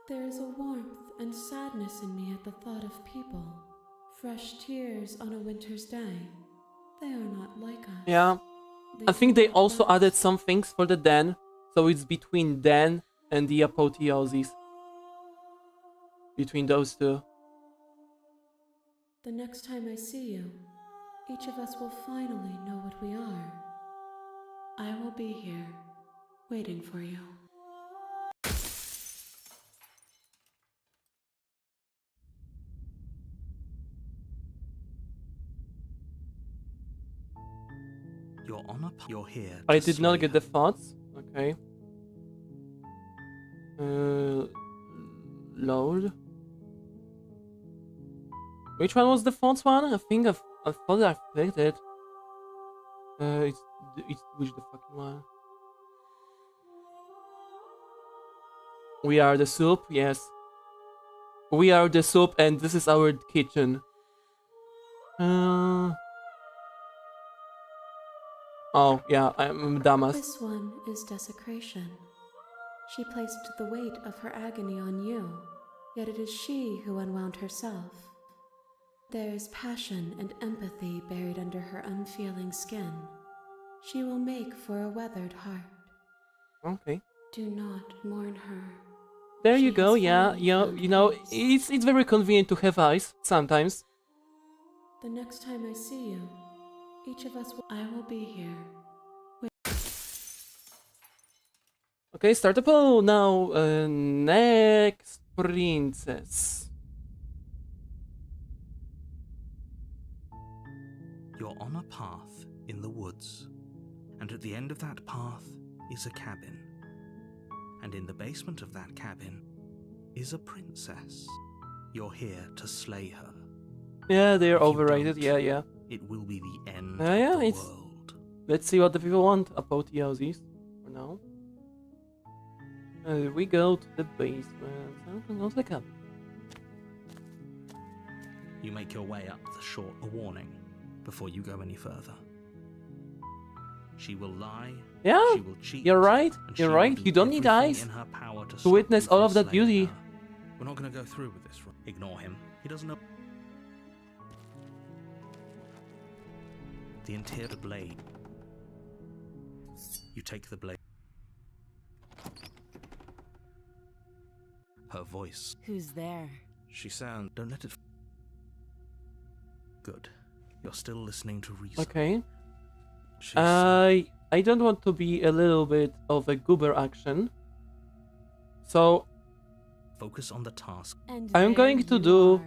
There is a warmth and sadness in me at the thought of people. Fresh tears on a winter's day. They are not like us. Yeah. I think they do not also love added us. some things for the Den, so it's between Den and the apotheosis. Between those two. The next time I see you, each of us will finally know what we are. I will be here, waiting for you. You're here. I to did not slay get her. the thoughts. Okay. Load. Which one was the fonts one? I think I thought I've played it. It's which the fucking one? We are the soup, yes. We are the soup and this is our kitchen. Oh, yeah, I'm Damas. This one is desecration. She placed the weight of her agony on you, yet it is she who unwound herself. There is passion and empathy buried under her unfeeling skin. She will make for a weathered heart. Okay. Do not mourn her. There you She go, has yeah, fallen yeah, from you know, grace. it's very convenient to have eyes, sometimes. The next time I see you, each of us I will be here. Okay, start the poll now. Next princess. You're on a path in the woods, and at the end of that path is a cabin. And in the basement of that cabin is a princess. You're here to slay her. Yeah, they're If you overrated. don't, Yeah, yeah. It will be the end Yeah, of the it's- world. Let's see what the people want. Apotheosis for now. We go to the basement. Something else like that. You make your way up the short a warning before you go any further. She will lie. Yeah, She will cheat. you're right. and You're she will right. do You don't need everything eyes in her power to to stop witness you all from of that slaying beauty. her. We're not going to go through with this. Ignore him. He doesn't know. The interior blade. You take the blade. Her voice. Who's there? She sounds. Don't let it. Good. You're still listening to reason. Okay. She's, I don't want to be a little bit of a goober action. So focus on the task. And I'm there going to you do are.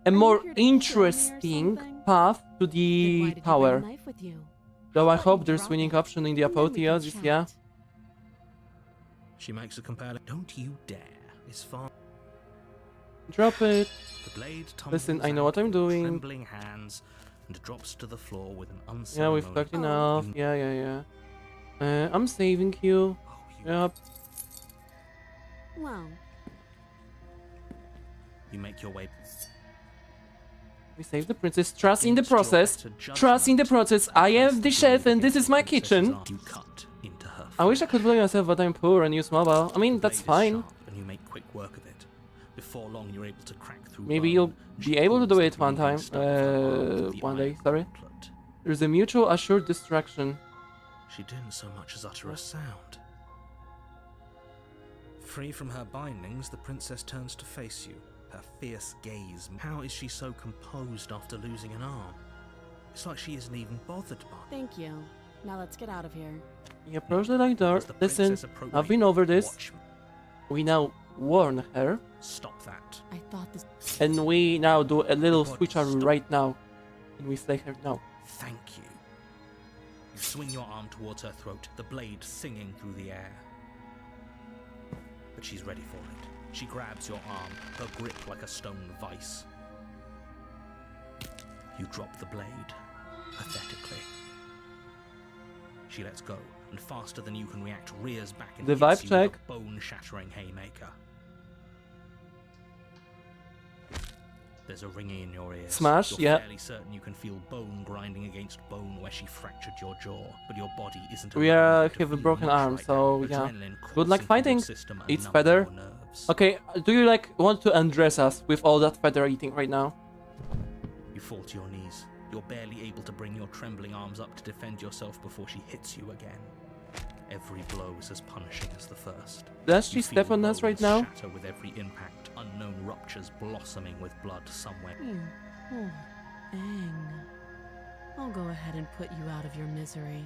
a you more here to kill me or interesting something? path to Then why the did you bring a tower. knife with you? Though I How about hope you there's drop winning it, option in the and then we can apotheosis, yeah. chat. She makes a compelling. Don't you dare! It's far. Drop it. The blade tumbles Listen, I know out what I'm with doing. Trembling hands and drops to the floor with an Yeah, unceremonious. we've talked Oh. enough. Yeah, yeah, yeah. I'm saving you. Oh, you, Yep. Well, you make your way. We save the princess. Trust in the Against your process. better Trust in the judgment, process. I place am the blade chef and this against is the my princess's kitchen. arm. You cut into her. I wish I could flesh. blame myself, but I'm poor and use mobile. I mean, The that's blade is fine. sharp, and you make quick work of it. Before long, you're able to crack through. Maybe bone, you'll and be she able to pulls do the it one bleeding time. stuff of her arm with the One day, iron sorry. gauntlet. There's a mutual assured distraction. She didn't so much as utter a sound. Free from her bindings, the princess turns to face you, her fierce gaze. How is she so composed after losing an arm? It's like she isn't even bothered by it. thank you. Now let's get out of here. We approach the light door. As the Listen, princess approaches, I've been over this. watch me. We now warn her. Stop that. I thought this. And we now do a little God, switcheroo stop. right now. And we slay her now. Thank you. You swing your arm towards her throat, the blade singing through the air. But she's ready for it. She grabs your arm, her grip like a stone vice. You drop the blade, pathetically. She lets go, and faster than you can react, rears back and The hits vibe you check. with a bone-shattering haymaker. There's a ringing in your ears. Smash, You're yeah. fairly certain you can feel bone grinding against bone where she fractured your jaw, but your body isn't. We allowed to have a feel broken much arm, right so now. yeah. Adrenaline Good luck coursing through your fighting. system and It's numbing better. your nerves. Okay, do you want to undress us with all that feather eating right now? You fall to your knees. You're barely able to bring your trembling arms up to defend yourself before she hits you again. Every blow is as punishing as the first. Does she You step feel on us right bones now? shatter with every impact, unknown ruptures blossoming with blood somewhere. Oh, dang. I'll go ahead and put you out of your misery.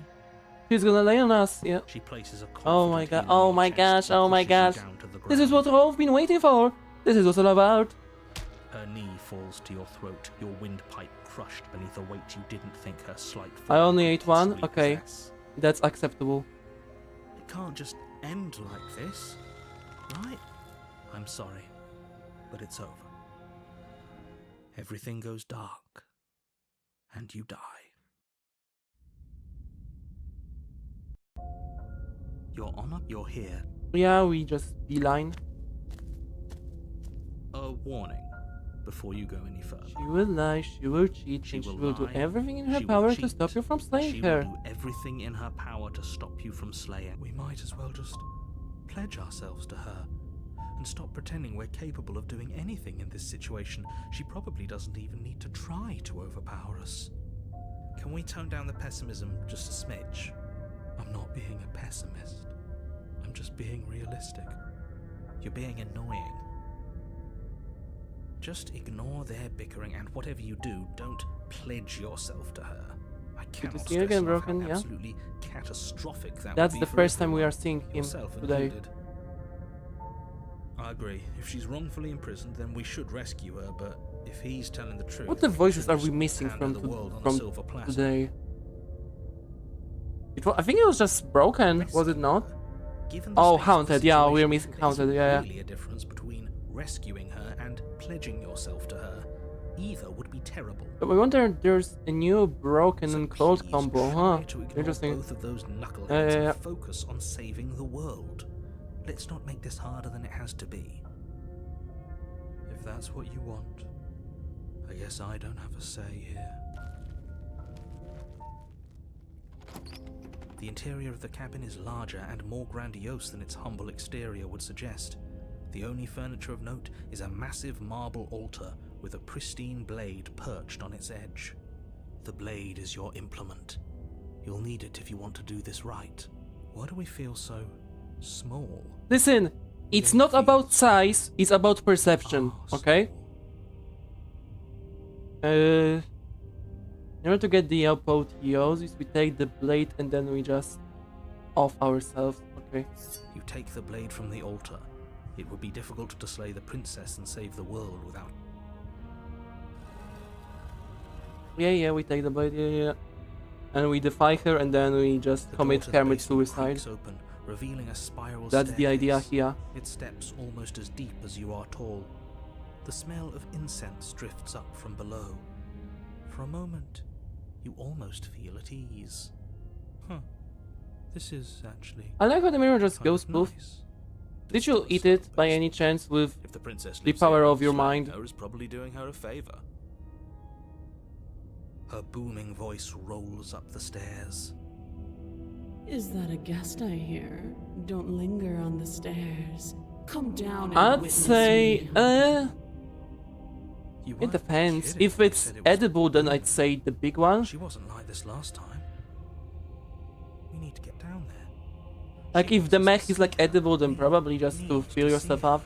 She's gonna lay on us, yeah. She places a Oh my confident god, heel in oh your my chest gosh, and oh my pushes you gosh. down to the This is what ground. I've been waiting for. This is what it's all about. Her knee falls to your throat, your windpipe crushed beneath a weight you didn't think her slight I form only could ate one? possibly Okay. possess. That's acceptable. It can't just end like this, right? I'm sorry, but it's over. Everything goes dark, and you die. You're here. Yeah, we just beeline. warning before you go any further. She will lie, she will cheat, and she will do lie, everything in her she will power to cheat, stop you from slaying She her. will do everything in her power to stop you from slaying. We might as well just pledge ourselves to her and stop pretending we're capable of doing anything in this situation. She probably doesn't even need to try to overpower us. Can we tone down the pessimism just a smidge? I'm not being a pessimist. I'm just being realistic. You're being annoying. Just ignore their bickering, and whatever you do, don't pledge yourself to her. I cannot see you again, stress enough Broken, how yeah? absolutely catastrophic that That's would be the for first time we everyone, are seeing him yourself today. included. I agree. If she's wrongfully imprisoned, then we should rescue her, but if he's telling the truth... What the voices then are we just missing hand from, her the world on a from silver platter. today? I think it was just Broken, was it not? Given the Oh, stakes of the Haunted, yeah, we're situation, missing there Haunted, isn't yeah. really a difference between rescuing her and pledging yourself to her. Either would be terrible. But we wonder if there's a new Broken So and Cold please combo, try huh? to ignore Interesting. both of those knuckleheads Yeah. and focus on saving the world. Let's not make this harder than it has to be. If that's what you want, I guess I don't have a say here. The interior of the cabin is larger and more grandiose than its humble exterior would suggest. The only furniture of note is a massive marble altar with a pristine blade perched on its edge. The blade is your implement. You'll need it if you want to do this right. Why do we feel so small? Listen, it's not about size, it's about perception, Oh, okay? In order to get the apotheosis, we take the blade and then we just off ourselves, okay? You take the blade from the altar. It would be difficult to slay the princess and save the world without... Yeah, we take the blade, yeah. And we defy her and then we just The commit door to the hermit basement suicide. creaks open, revealing a spiral That's the idea staircase. here. Its steps almost as deep as you are tall. The smell of incense drifts up from below. For a moment, you almost feel at ease. Huh. This is actually I like how the mirror just kind goes of poof. nice. Did you eat it by any chance with If the princess the lives power here, of your slaying mind? her is probably doing her a favor. Her booming voice rolls up the stairs. Is that a guest I hear? Don't linger on the stairs. Come down and I'd witness say, me. You it weren't depends. kidding If when you it's said it was edible, then booming. I'd say the big one. She wasn't like this last time. We need to get down there. Like She if wants the us mech to is like see her. edible, then We probably just to need fill see yourself her. up.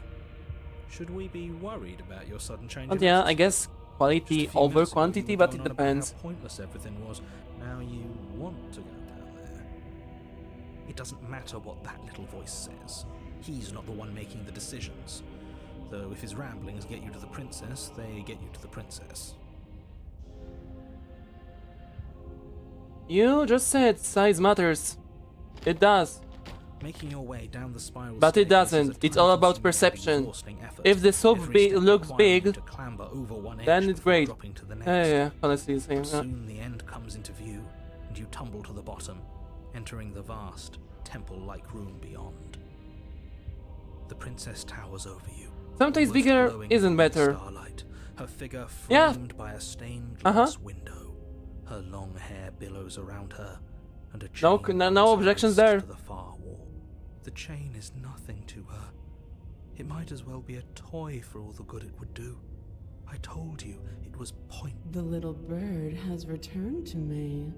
Should we be worried about your sudden change But of yeah, I attitude? guess Just a quality few over minutes ago, you quantity, were but going it on about how depends. pointless everything was. Now you want to go down there. It doesn't matter what that little voice says. He's not the one making the decisions. Though if his ramblings get you to the princess, they get you to the princess. You just said size matters. It does. Making your way down the spiral But it staircase is doesn't. a It's all about time-consuming and perception. exhausting effort. If the soup Every step looks requiring you big, to clamber over one edge then it's before great. dropping to the next. Yeah, honestly, same. But Yeah. soon the end comes into view, and you tumble to the bottom, entering the vast, temple-like room beyond. The princess towers over you. Sometimes almost bigger glowing isn't in the better. Starlight, her figure Yeah. framed by a stained Uh-huh. glass window. Her long hair billows around her, and a No- chain no binds her objections wrist there. to the far wall. The chain is nothing to her. It might as well be a toy for all the good it would do. I told you it was point. The little bird has returned to me.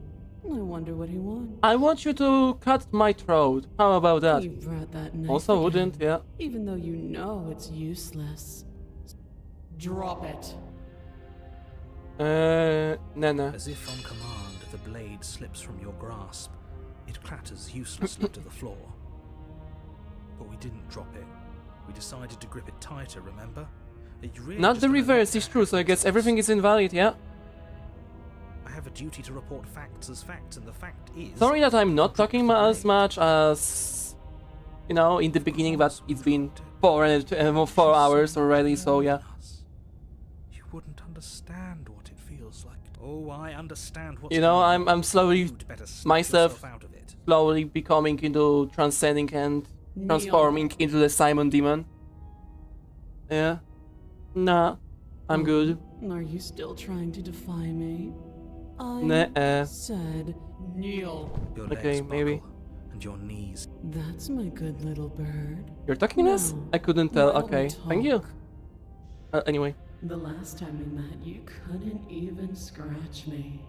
I wonder what he wants. I want you to cut my throat. How about that? You brought that knife Also again, wouldn't, yeah. even though you know it's useless. Drop it. Nana. As if on command, the blade slips from your grasp. It clatters uselessly to the floor. But we didn't drop it. We decided to grip it tighter, remember? You really Not just the don't let reverse that is true, so I guess happen to us. everything is invalid, yeah. I have a duty to report facts as facts, and the fact is... Sorry that I'm not I dropped talking the as blade. much as, you know, in the beginning, but it's been 4 hours already, so yeah. You wouldn't understand what it feels like. Oh, I understand what You know, I'm slowly, You'd better snap myself- yourself out of it. slowly becoming into transcending and transforming into the Simon Demon. Yeah. Nah, I'm good. Are you still trying to defy me? I Nuh-uh. said kneel. Your Okay, legs maybe. buckle and your knees. That's my good little bird. You're talking to us? No. I couldn't tell. Why don't we Okay, thank you. talk? Anyway. The last time we met, you couldn't even scratch me.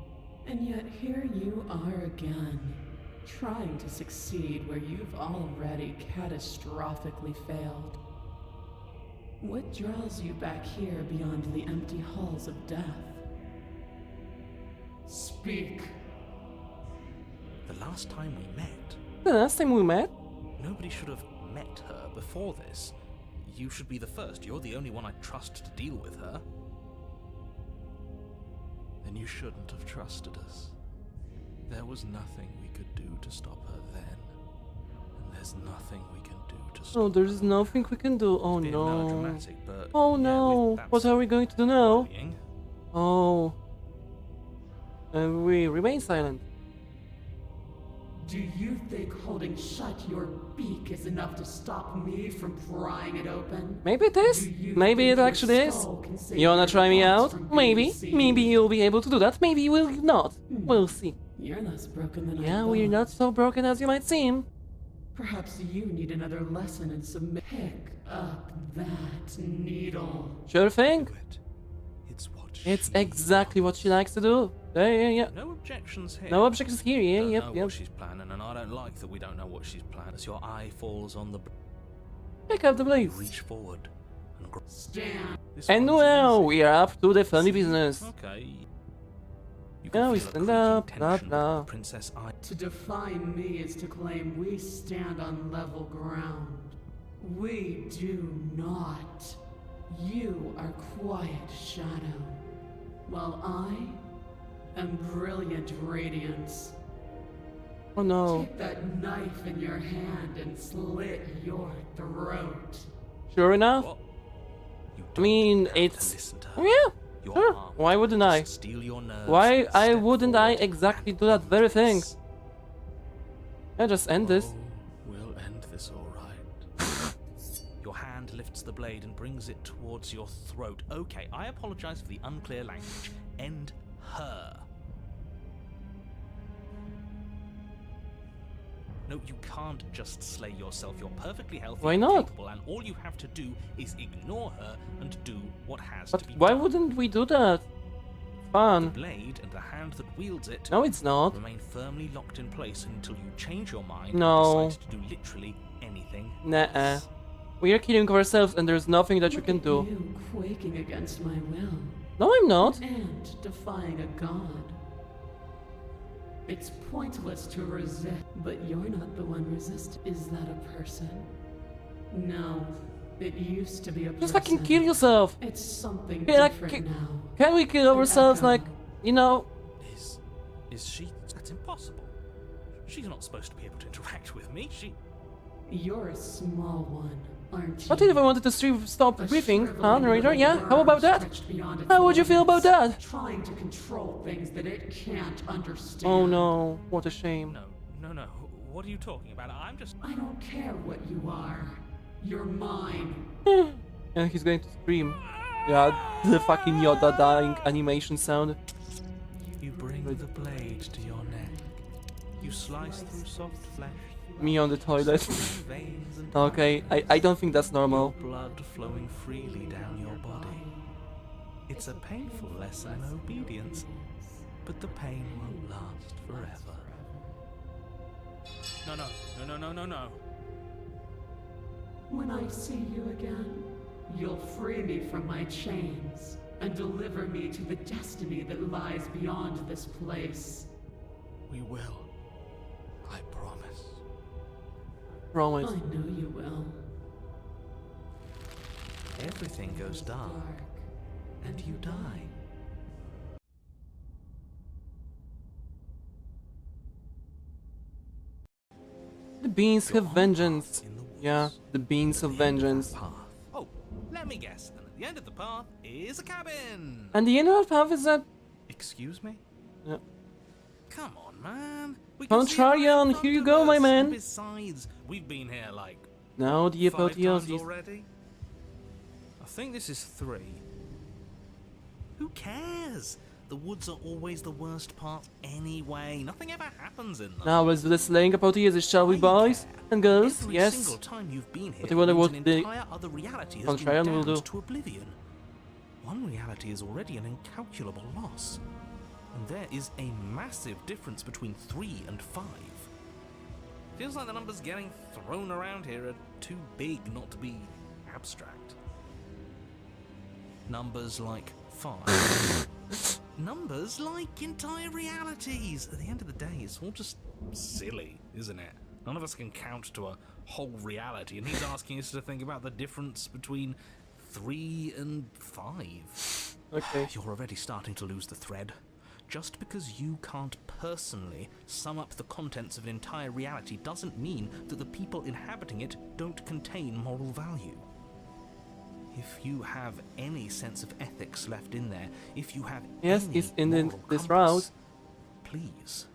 And yet here you are again, trying to succeed where you've already catastrophically failed. What draws you back here beyond the empty halls of death? Speak. The last time we met, The last time we met? nobody should have met her before this. You should be the first. You're the only one I trust to deal with her. Then you shouldn't have trusted us. There was nothing we could do to stop her then. And there's nothing we can do to stop Oh, there's nothing we can do. Oh Bit no. melodramatic, but Oh yeah, no. that's What are we going to do now? worrying. Oh. And we remain silent. Do you think holding shut your beak is enough to stop me from prying it open? Maybe it is. Do you Maybe think it your actually is. skull can save You wanna your try me thoughts out? from being Maybe. seen? Maybe you'll be able to do that. Maybe you will not. We'll see. You're less broken than I Yeah, thought. we're not so broken as you might seem. Perhaps you need another lesson in submit. Pick up that needle. Sure thing. Do it. It's what It's she exactly what she likes to do. Yeah. No objections here. No objections here. Yeah, Don't yep, know yep. what she's planning, and I don't like that we don't know what she's planning. As your eye falls on the Pick up the you blades. reach forward and grab. Stand. This And one's now easy. we are up to the funny business. Okay. You Yeah, we feel a stand creaking up, blah, tension with blah. the Princess Eye. To define me is to claim we stand on level ground. We do not. You are quiet shadow, while I am brilliant radiance. Oh no. Take that knife in your hand and slit your throat. Sure enough. What? You I mean, don't have to it's. listen to Oh, her. yeah. Your Sure. arm Why wouldn't will I? just steal your nerves Why and I step wouldn't I forward exactly and do that very thing? this. Yeah, just end this. Oh, we'll end this all right. Your hand lifts the blade and brings it towards your throat. Okay, I apologize for the unclear language. End her. No, you can't just slay yourself. You're perfectly healthy Why and not? capable, and all you have to do is ignore her and do what has But to be why done. wouldn't we do that? The Fun. blade and the hand that wields it No, it's not. remain firmly locked in place until you change your mind No. and decide to do literally anything. Nuh-uh. We are killing ourselves and there's nothing that you Look can at do. You quaking against my will. No, I'm not. And defying a god. It's pointless to resist, but you're not the one resist. Is that a person? No, it used to be a person. Just fucking kill yourself. It's something Yeah, like, different now. Can we kill ourselves like, you know? Is she? That's impossible. She's not supposed to be able to interact with me. You're a small one, aren't you? What if I wanted to stop A breathing, huh, shriveling narrator? little Yeah, how worm about that? stretched beyond its How would you feel about limits, that? Trying to control things that it can't understand. Oh no, what a shame. No. What are you talking about? I'm just. I don't care what you are. You're mine. And he's going to scream. Yeah, the fucking Yoda dying animation sound. You bring the blade to your neck. You slice through soft flesh. Me on the toilet. Veins and Okay, I don't think that's normal. blood flowing freely down your body. It's a painful lesson in obedience, but the pain won't last forever. No. When I see you again, you'll free me from my chains and deliver me to the destiny that lies beyond this place. We will. I promise. Promise. I know you will. Everything goes dark, and you die. The beans have vengeance. In the woods. Yeah, the beans of vengeance. Path. Oh, let me guess. And at the end of the path is a cabin. And the end of the path is that. Excuse me? Yeah. Come on, man. We can see it Contrarian, right here you in go, front my of us. man. Besides, we've been here like Now the 5 times apotheosis. already. I think this is 3. Who cares? The woods are always the worst part anyway. Nothing ever happens in them. Now let's do the slaying hypothesis, shall we, Why boys care? and girls? Every Yes. single time you've been here, But I wonder means what an the entire other reality has contrarian been will damned do. to oblivion. One reality is already an incalculable loss, and there is a massive difference between 3 and 5. Feels like the numbers getting thrown around here are too big not to be abstract. Numbers like 5. Numbers like entire realities. At the end of the day, it's all just silly, isn't it? None of us can count to a whole reality, and he's asking us to think about the difference between 3 and 5. Okay. You're already starting to lose the thread. Just because you can't personally sum up the contents of an entire reality doesn't mean that the people inhabiting it don't contain moral value. If you have any sense of ethics left in there, if you have Yes, any it's in moral this compass, route. please,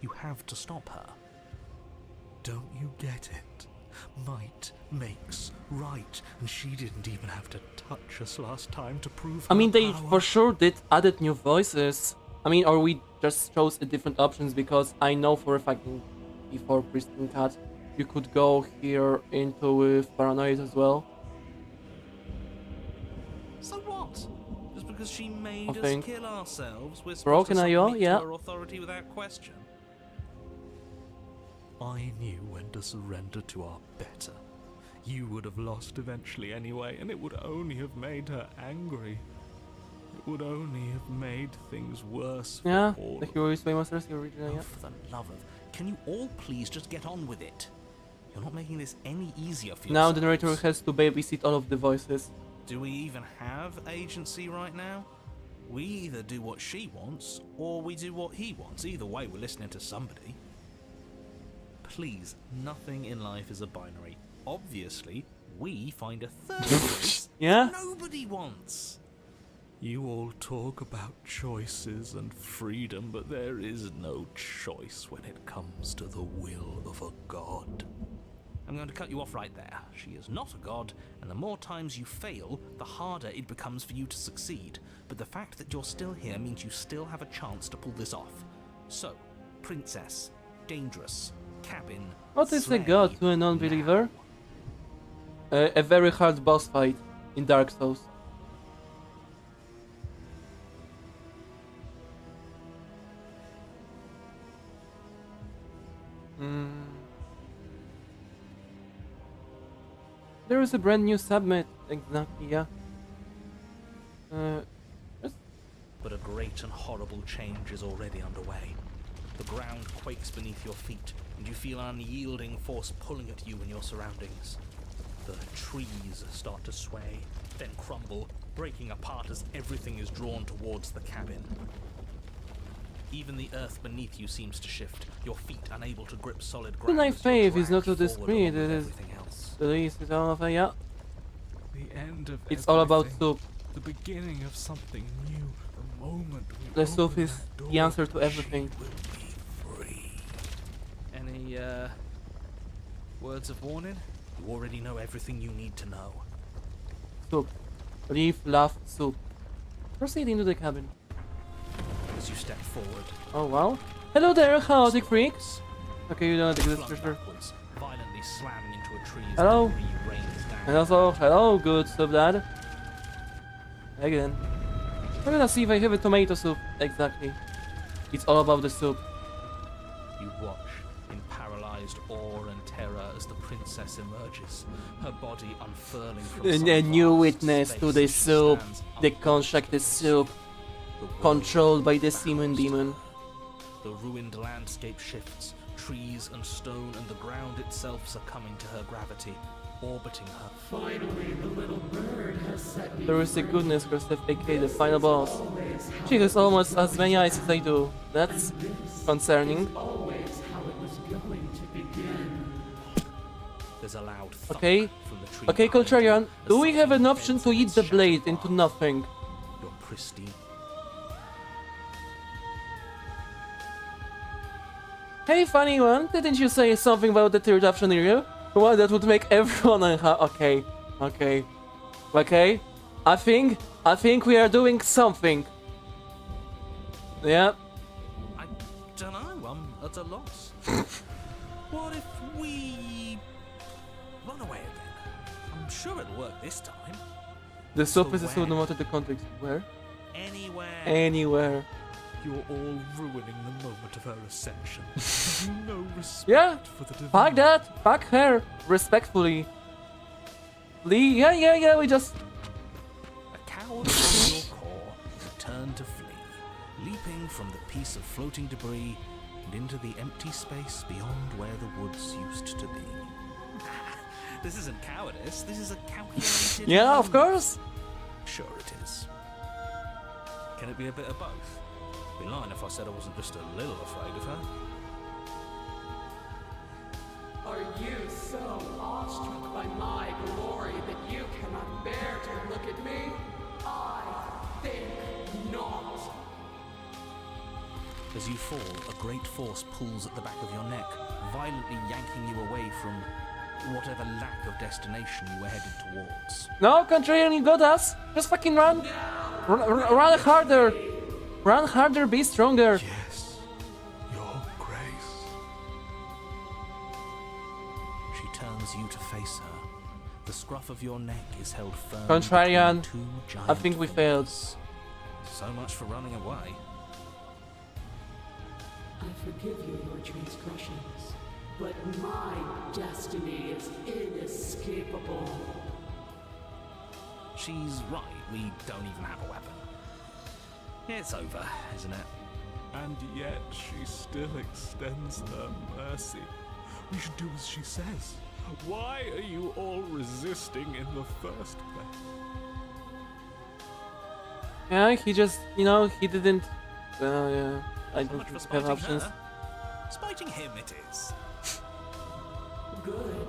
you have to stop her. Don't you get it? Might makes right, and she didn't even have to touch us last time to prove I mean, her they power. for sure did added new voices. I mean, or we just chose a different options, because I know for a fact before Pristine Cut, you could go here into with Paranoid as well. So what? Just because she made I us think. kill ourselves, we're supposed Broken to IO, submit yeah. to her authority without question? I knew when to surrender to our better. You would have lost eventually anyway, and it would only have made her angry. It would only have made things worse for Yeah, all the of hero is famous the original, Oh, yeah. for the love of... Can you all please just get on with it? You're not making this any easier for Now yourselves. the narrator has to babysit all of the voices. Do we even have agency right now? We either do what she wants, or we do what he wants. Either way, we're listening to somebody. Please, nothing in life is a binary. Obviously, we find a third choice Yeah? nobody wants. You all talk about choices and freedom, but there is no choice when it comes to the will of a god. I'm going to cut you off right there. She is not a god, and the more times you fail, the harder it becomes for you to succeed. But the fact that you're still here means you still have a chance to pull this off. So, princess, dangerous, cabin, What is a slay. god to a non-believer? A very hard boss fight in Dark Souls. There is a brand new submit, exactly, yeah. But a great and horrible change is already underway. The ground quakes beneath your feet, and you feel an unyielding force pulling at you and your surroundings. The trees start to sway, then crumble, breaking apart as everything is drawn towards the cabin. Even the earth beneath you seems to shift, your feet unable to grip solid ground. The knife as you're faith is not dragged to the forward screen, along it with is everything else. the least is all of a, yeah. The end of It's all about everything. soup. The beginning of something new. The moment we The soup open is that the door, answer to everything. Will be free. Any, words of warning? You already know everything you need to know. Soup. Leaf, laugh, soup. Proceed into the cabin. As you step forward, Oh wow. Hello there, chaotic freaks. Okay, you don't exist for flung sure. backwards, violently slamming into a tree as Hello? the debris rains down. And also, hello, good soup dad. Again. We're gonna see if I have a tomato soup. Exactly. It's all about the soup. You watch in paralyzed awe and terror as the princess emerges, her body unfurling from A some new vast witness space to the as she soup. stands The up constructed soup. the world Controlled by the Seaman bows to Demon. her. The ruined landscape shifts, trees and stone and the ground itself succumbing to her gravity, orbiting her. Finally, the little bird has set me There is a free. goodness Gustav, aka the final boss. She has almost as many eyes as I do. That's concerning. Always how it was going to begin. There's a loud thump Okay. from the tree Okay, behind you Contrarian, as do we have an something option bends to eat against the shattered blade into bark? nothing? Your pristine. Hey, funny one, didn't you say something about the third option earlier? Well, that would make everyone unhappy. Okay, okay. Okay? I think we are doing something. Yeah. I don't know, I'm at a loss. What if we run away again? I'm sure it'll work this time. The soap is a where? soap no matter the context. Where? Anywhere. Anywhere. You're all ruining the moment of her ascension. Have you no respect Yeah. for the divine? Fuck that. Fuck her. Respectfully. Lee, yeah, we just... A coward to your core, turn to flee, leaping from the piece of floating debris and into the empty space beyond where the woods used to be. This isn't cowardice, this is a calculated Yeah, of move. course. Sure it is. Can it be a bit of both? I'd be lying if I said I wasn't just a little afraid of her. Are you so awestruck by my glory that you cannot bear to look at me? I think not. As you fall, a great force pulls at the back of your neck, violently yanking you away from whatever lack of destination you were headed towards. No, contrarian, you got us. Just fucking run. Run harder. Run harder, be stronger. Yes, your grace. She turns you to face her. The scruff of your neck is held firm Contrarian, between two I giant think we failed. fingers. So much for running away. I forgive you your transgressions, but my destiny is inescapable. She's right, we don't even have a weapon. It's over, isn't it? And yet she still extends her mercy. We should do as she says. Why are you all resisting in the first place? Yeah, he just, he didn't... yeah, I So don't much for think we have spiting options. her. Spiting him it is. Good.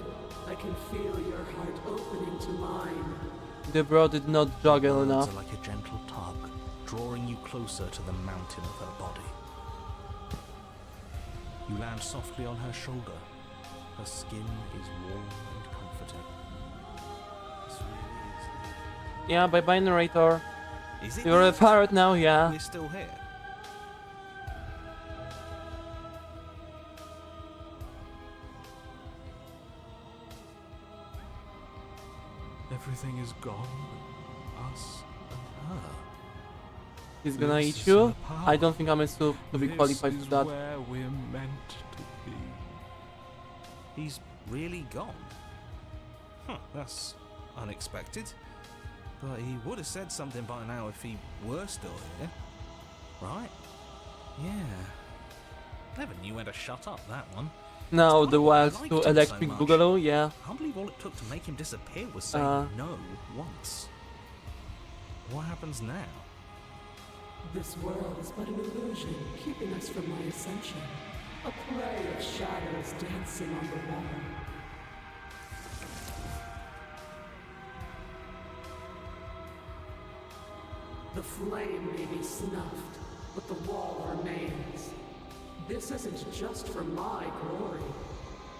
I can feel your heart opening to mine. The bro did not juggle Words enough. are like a gentle tug, drawing you closer to the mountain of her body. You land softly on her shoulder. Her skin is warm and comforting. This really Yeah, bye-bye narrator. is it. You're a yet? parrot now, yeah. We're still here. Everything is gone. Us and her. He's gonna This eat is you. her power. I don't think I'm enough to be qualified This for is that. where we're meant to be. He's really gone. Huh, that's unexpected. But he would have said something by now if he were still here. Right? Yeah. Never knew when to shut up, that one. Now It's the funny, I wild liked to him so electric much. boogaloo, yeah. Can't believe all it took to make him disappear was saying no once. What happens now? This world is but an illusion, keeping us from my ascension. A play of shadows dancing on the wall. The flame may be snuffed, but the wall remains. This isn't just for my glory.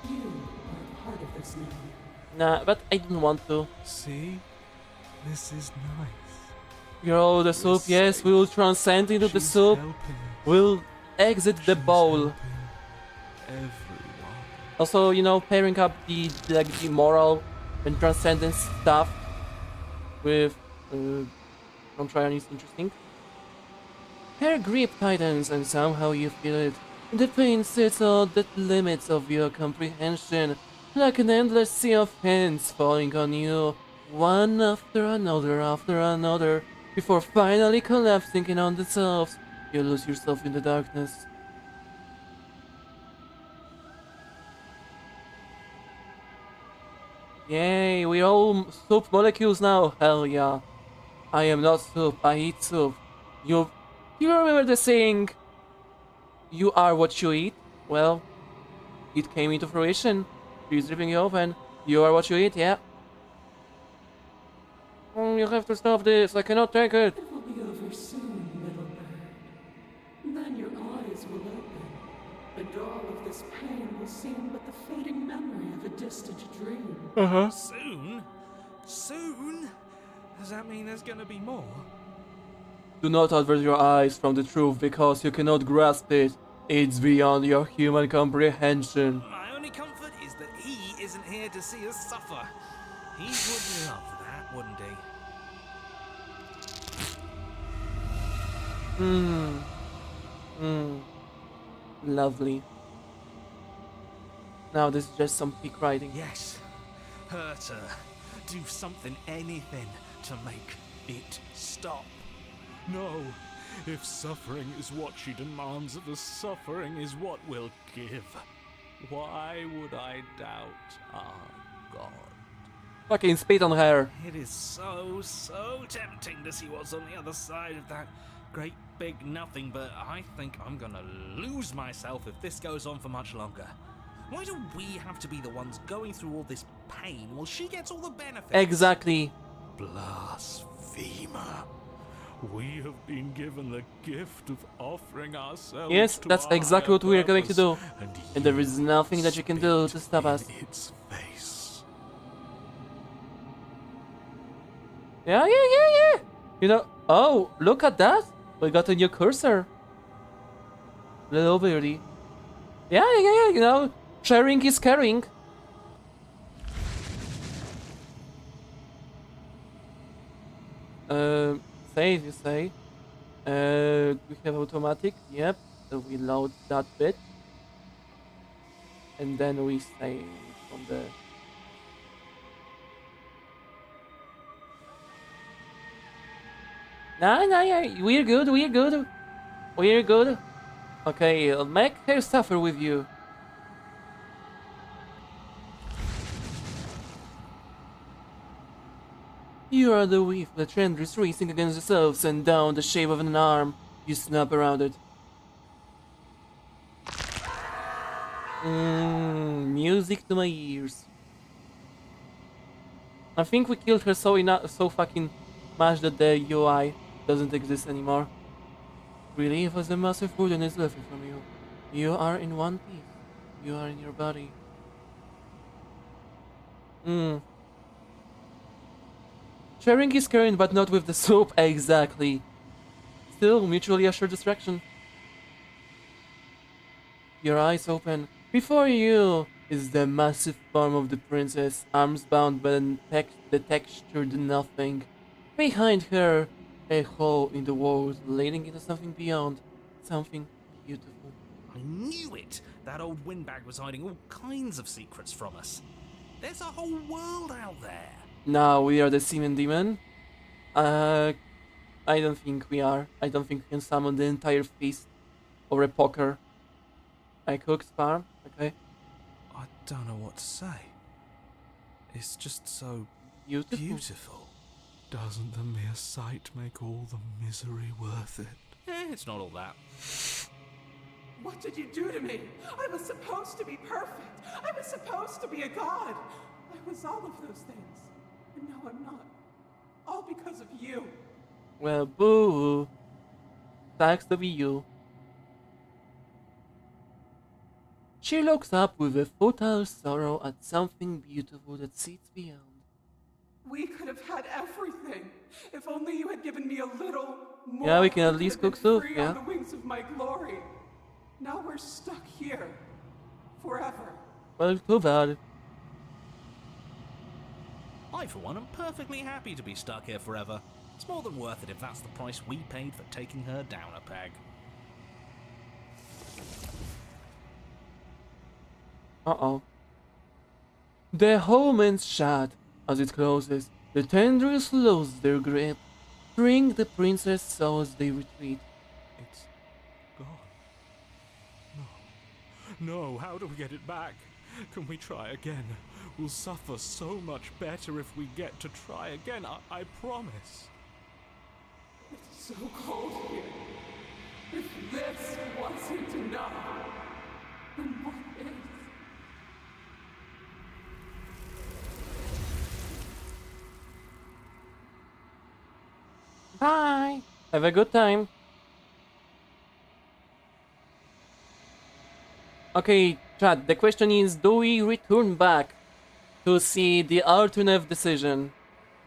You are a part of this now. Nah, but I don't want to. See? This is nice. You're the soup, yes, we will transcend into the She's soup. helping us. We'll exit the She's bowl. helping everyone. Also, pairing up the moral and transcendence stuff with Contrarian is interesting. Hair grip tightens and somehow you feel it. The pain sits on the limits of your comprehension, like an endless sea of hands falling on you, one after another, before finally collapsing in on themselves. You lose yourself in the darkness. Yay, we're all soup molecules now, hell yeah. I am not soup, I eat soup. You remember the saying, you are what you eat? Well, it came into fruition. She's ripping you open. You are what you eat, yeah. You have to stop this, I cannot take it. It will be over soon, little bird. Then your eyes will open, and all of this pain will seem but the fading memory of a distant dream. Soon? Soon? Does that mean there's gonna be more? Do not avert your eyes from the truth because you cannot grasp it. It's beyond your human comprehension. My only comfort is that he isn't here to see us suffer. He would love that, wouldn't he? Lovely. Now this is just some peak writing. Yes. Hurt her. Do something, anything, to make it stop. No. If suffering is what she demands of us, suffering is what we'll give. Why would I doubt our God? Fucking spit on her. It is so tempting to see what's on the other side of that great big nothing, but I think I'm gonna lose myself if this goes on for much longer. Why do we have to be the ones going through all this pain while she gets all the benefits? Exactly. Blasphemer. We have been given the gift of offering ourselves. Yes, to that's our exactly what we are going to do. purpose, And there is nothing that you can do to stop us. in its face. Yeah. You know, oh, look at that. We got a new cursor. Little birdie. Yeah, you know, sharing is caring. Save, you say. We have automatic, yep. So we load that bit. And then we save from the... No, yeah, we're good. Okay, I'll make her suffer with you. You are the weave, the trend is racing against yourselves, and down the shape of an arm, you snap around it. Music to my ears. I think we killed her so fucking much that the UI doesn't exist anymore. Relief as a massive burden is lifted from you. You are in one piece. You are in your body. Sharing is caring, but not with the soup, exactly. Still, mutually assured distraction. Your eyes open. Before you is the massive form of the princess, arms bound by the textured nothing. Behind her, a hole in the walls leading into something beyond, something beautiful. I knew it! That old windbag was hiding all kinds of secrets from us. There's a whole world out there. Now we are the Semen Demon. I don't think we are. I don't think we can summon the entire feast or a poker. I cook spar, okay. I don't know what to say. It's just so Beautiful. Doesn't the mere sight make all the misery worth it? It's not all that. What did you do to me? I was supposed to be perfect. I was supposed to be a god. I was all of those things. And now I'm not. All because of you. Well, boo. Sucks to be you. She looks up with a futile sorrow at something beautiful that sits beyond. We could have had everything. If only you had given me a little more. Yeah, we can at I least could have cook been soup, free yeah. on the wings of my glory. Now we're stuck here. Forever. Well, too bad. I, for one, am perfectly happy to be stuck here forever. It's more than worth it if that's the price we paid for taking her down a peg. Uh-oh. The Holman's shut. As it closes, the tendrils lose their grip, freeing the princess so as they retreat. It's gone. No, how do we get it back? Can we try again? We'll suffer so much better if we get to try again, I promise. It's so cold here. If this wasn't enough, then what is? Bye! Have a good time. Okay, chat, the question is, do we return back to see the alternate decision?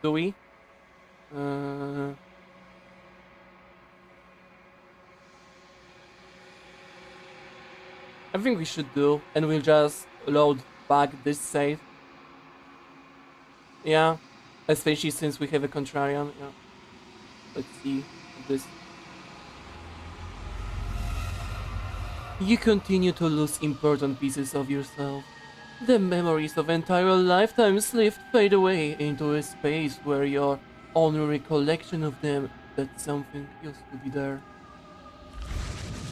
Do we? I think we should do, and we'll just load back this save. Yeah, especially since we have a contrarian. Yeah. Let's see this. You continue to lose important pieces of yourself. The memories of entire lifetimes lived fade away into a space where your only recollection of them that something used to be there.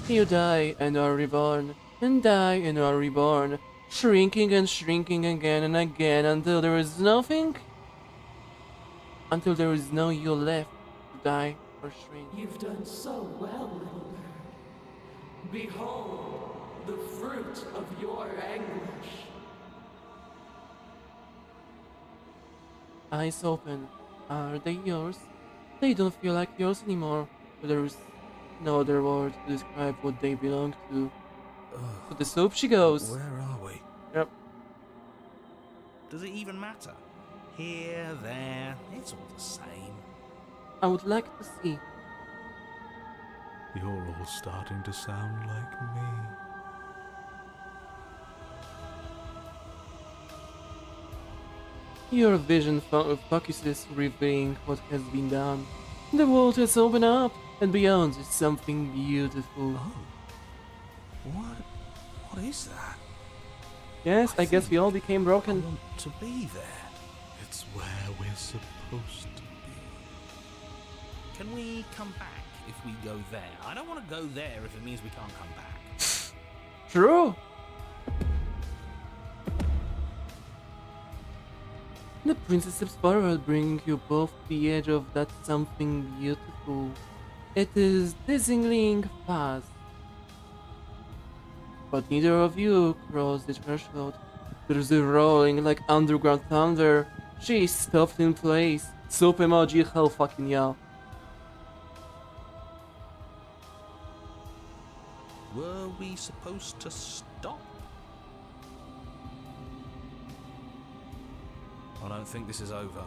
You die and are reborn, and die and are reborn, shrinking and shrinking again and again until there is nothing, until there is no you left to die or shrink. You've done so well, little bird. Behold, the fruit of your anguish. Eyes open. Are they yours? They don't feel like yours anymore, but there is no other word to describe what they belong to. To the soup she goes. Where are we? Yep. Does it even matter? Here, there, it's all the same. I would like to see. You're all starting to sound like me. Your vision focuses, revealing what has been done. The world has opened up, and beyond is something beautiful. Oh. What is that? Yes, I guess we all became I broken. want to be there. It's where we're supposed to be. Can we come back if we go there? I don't want to go there if it means we can't come back. True! The Princess of Spiral bringing you both to the edge of that something beautiful. It is dazzling fast. But neither of you cross the threshold. There's a rolling like underground thunder. She is stuffed in place. Soap emoji, hell fucking yeah. Were we supposed to stop? I don't think this is over.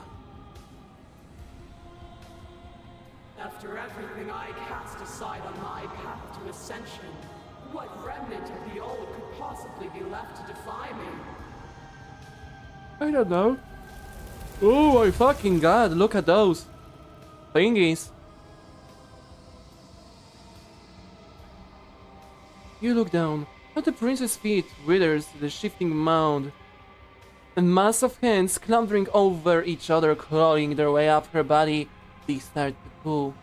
After everything I cast aside on my path to ascension, what remnant of the old could possibly be left to defy me? I don't know. Oh my fucking god, look at those thingies. You look down. At the princess' feet withers the shifting mound. A mass of hands clambering over each other, clawing their way up her body. They start to pull.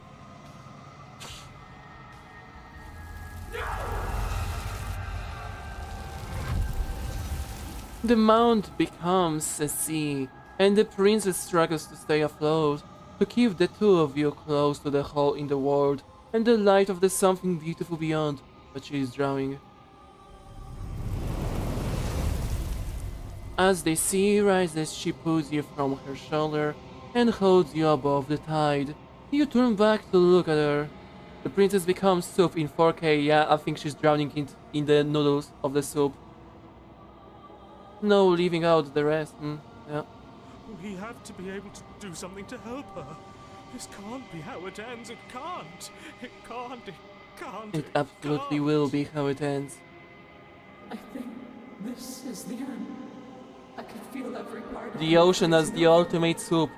The mound becomes a sea, and the princess struggles to stay afloat, to keep the two of you close to the hole in the world and the light of the something beautiful beyond, but she is drowning. As the sea rises, she pulls you from her shoulder and holds you above the tide. You turn back to look at her. The princess becomes soup in 4K. Yeah, I think she's drowning in the noodles of the soup. No leaving out the rest. Yeah. We have to be able to do something to help her. This can't be how it ends. It can't. It can't. It can't. It absolutely will be how it ends. I think this is the end. I could feel every part of The ocean as the ultimate soup.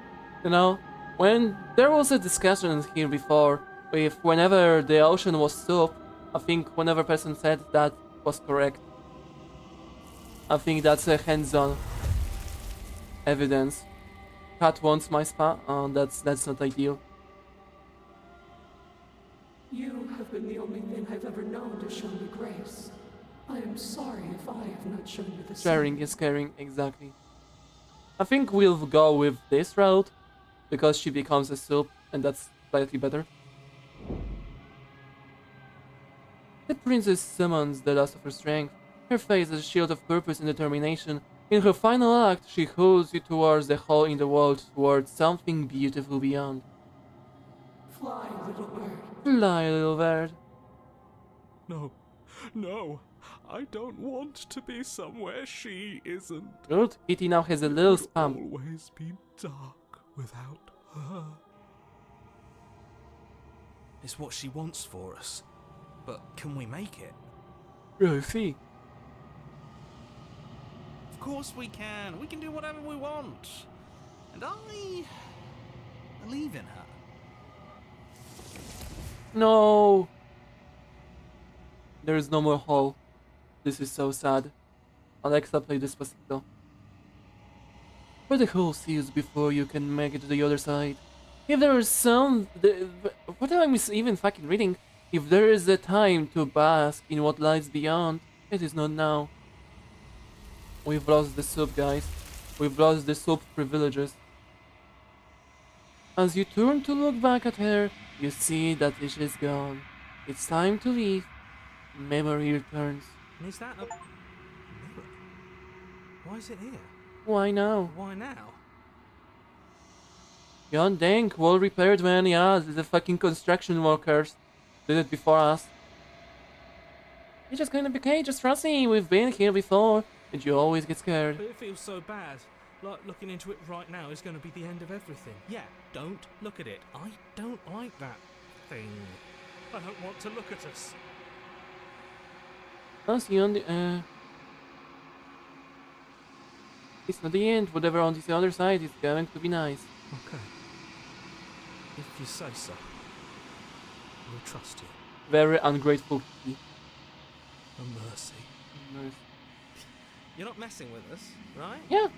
You know, when there was a discussion here before, with whenever the ocean was soup, I think whenever person said that was correct. I think that's a hands-on evidence. Cat wants my spa. That's not ideal. You have been the only thing I've ever known to show me grace. I am sorry if I have not shown you the Sharing is caring, exactly. I think we'll go with this route, because she becomes a soup, and that's slightly better. The princess summons the last of her strength, her face a shield of purpose and determination. In her final act, she hurls you towards the hole in the wall, towards something beautiful beyond. Fly, little bird. Fly, little bird. No. No. I don't want to be somewhere she isn't. Good. Kitty now has a little It'll spam. always be dark without her. is what she wants for us. But can we make it? Yeah, see. Of course we can. We can do whatever we want. And I believe in her. No. There is no more hole. This is so sad. Alexa, play Despacito. Where the hole seals before you can make it to the other side. If there is some... what am I even fucking reading? If there is a time to bask in what lies beyond, it is not now. We've lost the soup, guys. We've lost the soup privileges. As you turn to look back at her, you see that she is gone. It's time to leave. Memory returns. And is that a mirror? Why is it here? Why now? Why now? God dang, well repaired, man. Yeah, the fucking construction workers did it before us. You're just gonna be okay, just trust me. We've been here before, and you always get scared. But it feels so bad. Like looking into it right now is going to be the end of everything. Yeah, don't look at it. I don't like that thing. I don't want to look at us. I'll see you on the it's not the end. Whatever on this other side is going to be nice. Okay. If you say so. We'll trust you. Very ungrateful kitty. A mercy. Nice. You're not messing with us, right? Yeah.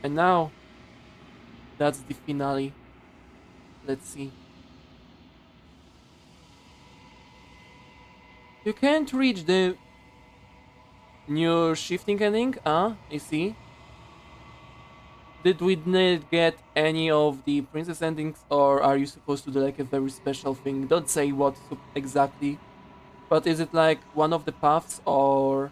And now, that's the finale. Let's see. You can't reach the new shifting ending, you see? Did we not get any of the princess endings, or are you supposed to do like a very special thing? Don't say what exactly, but is it like one of the paths, or...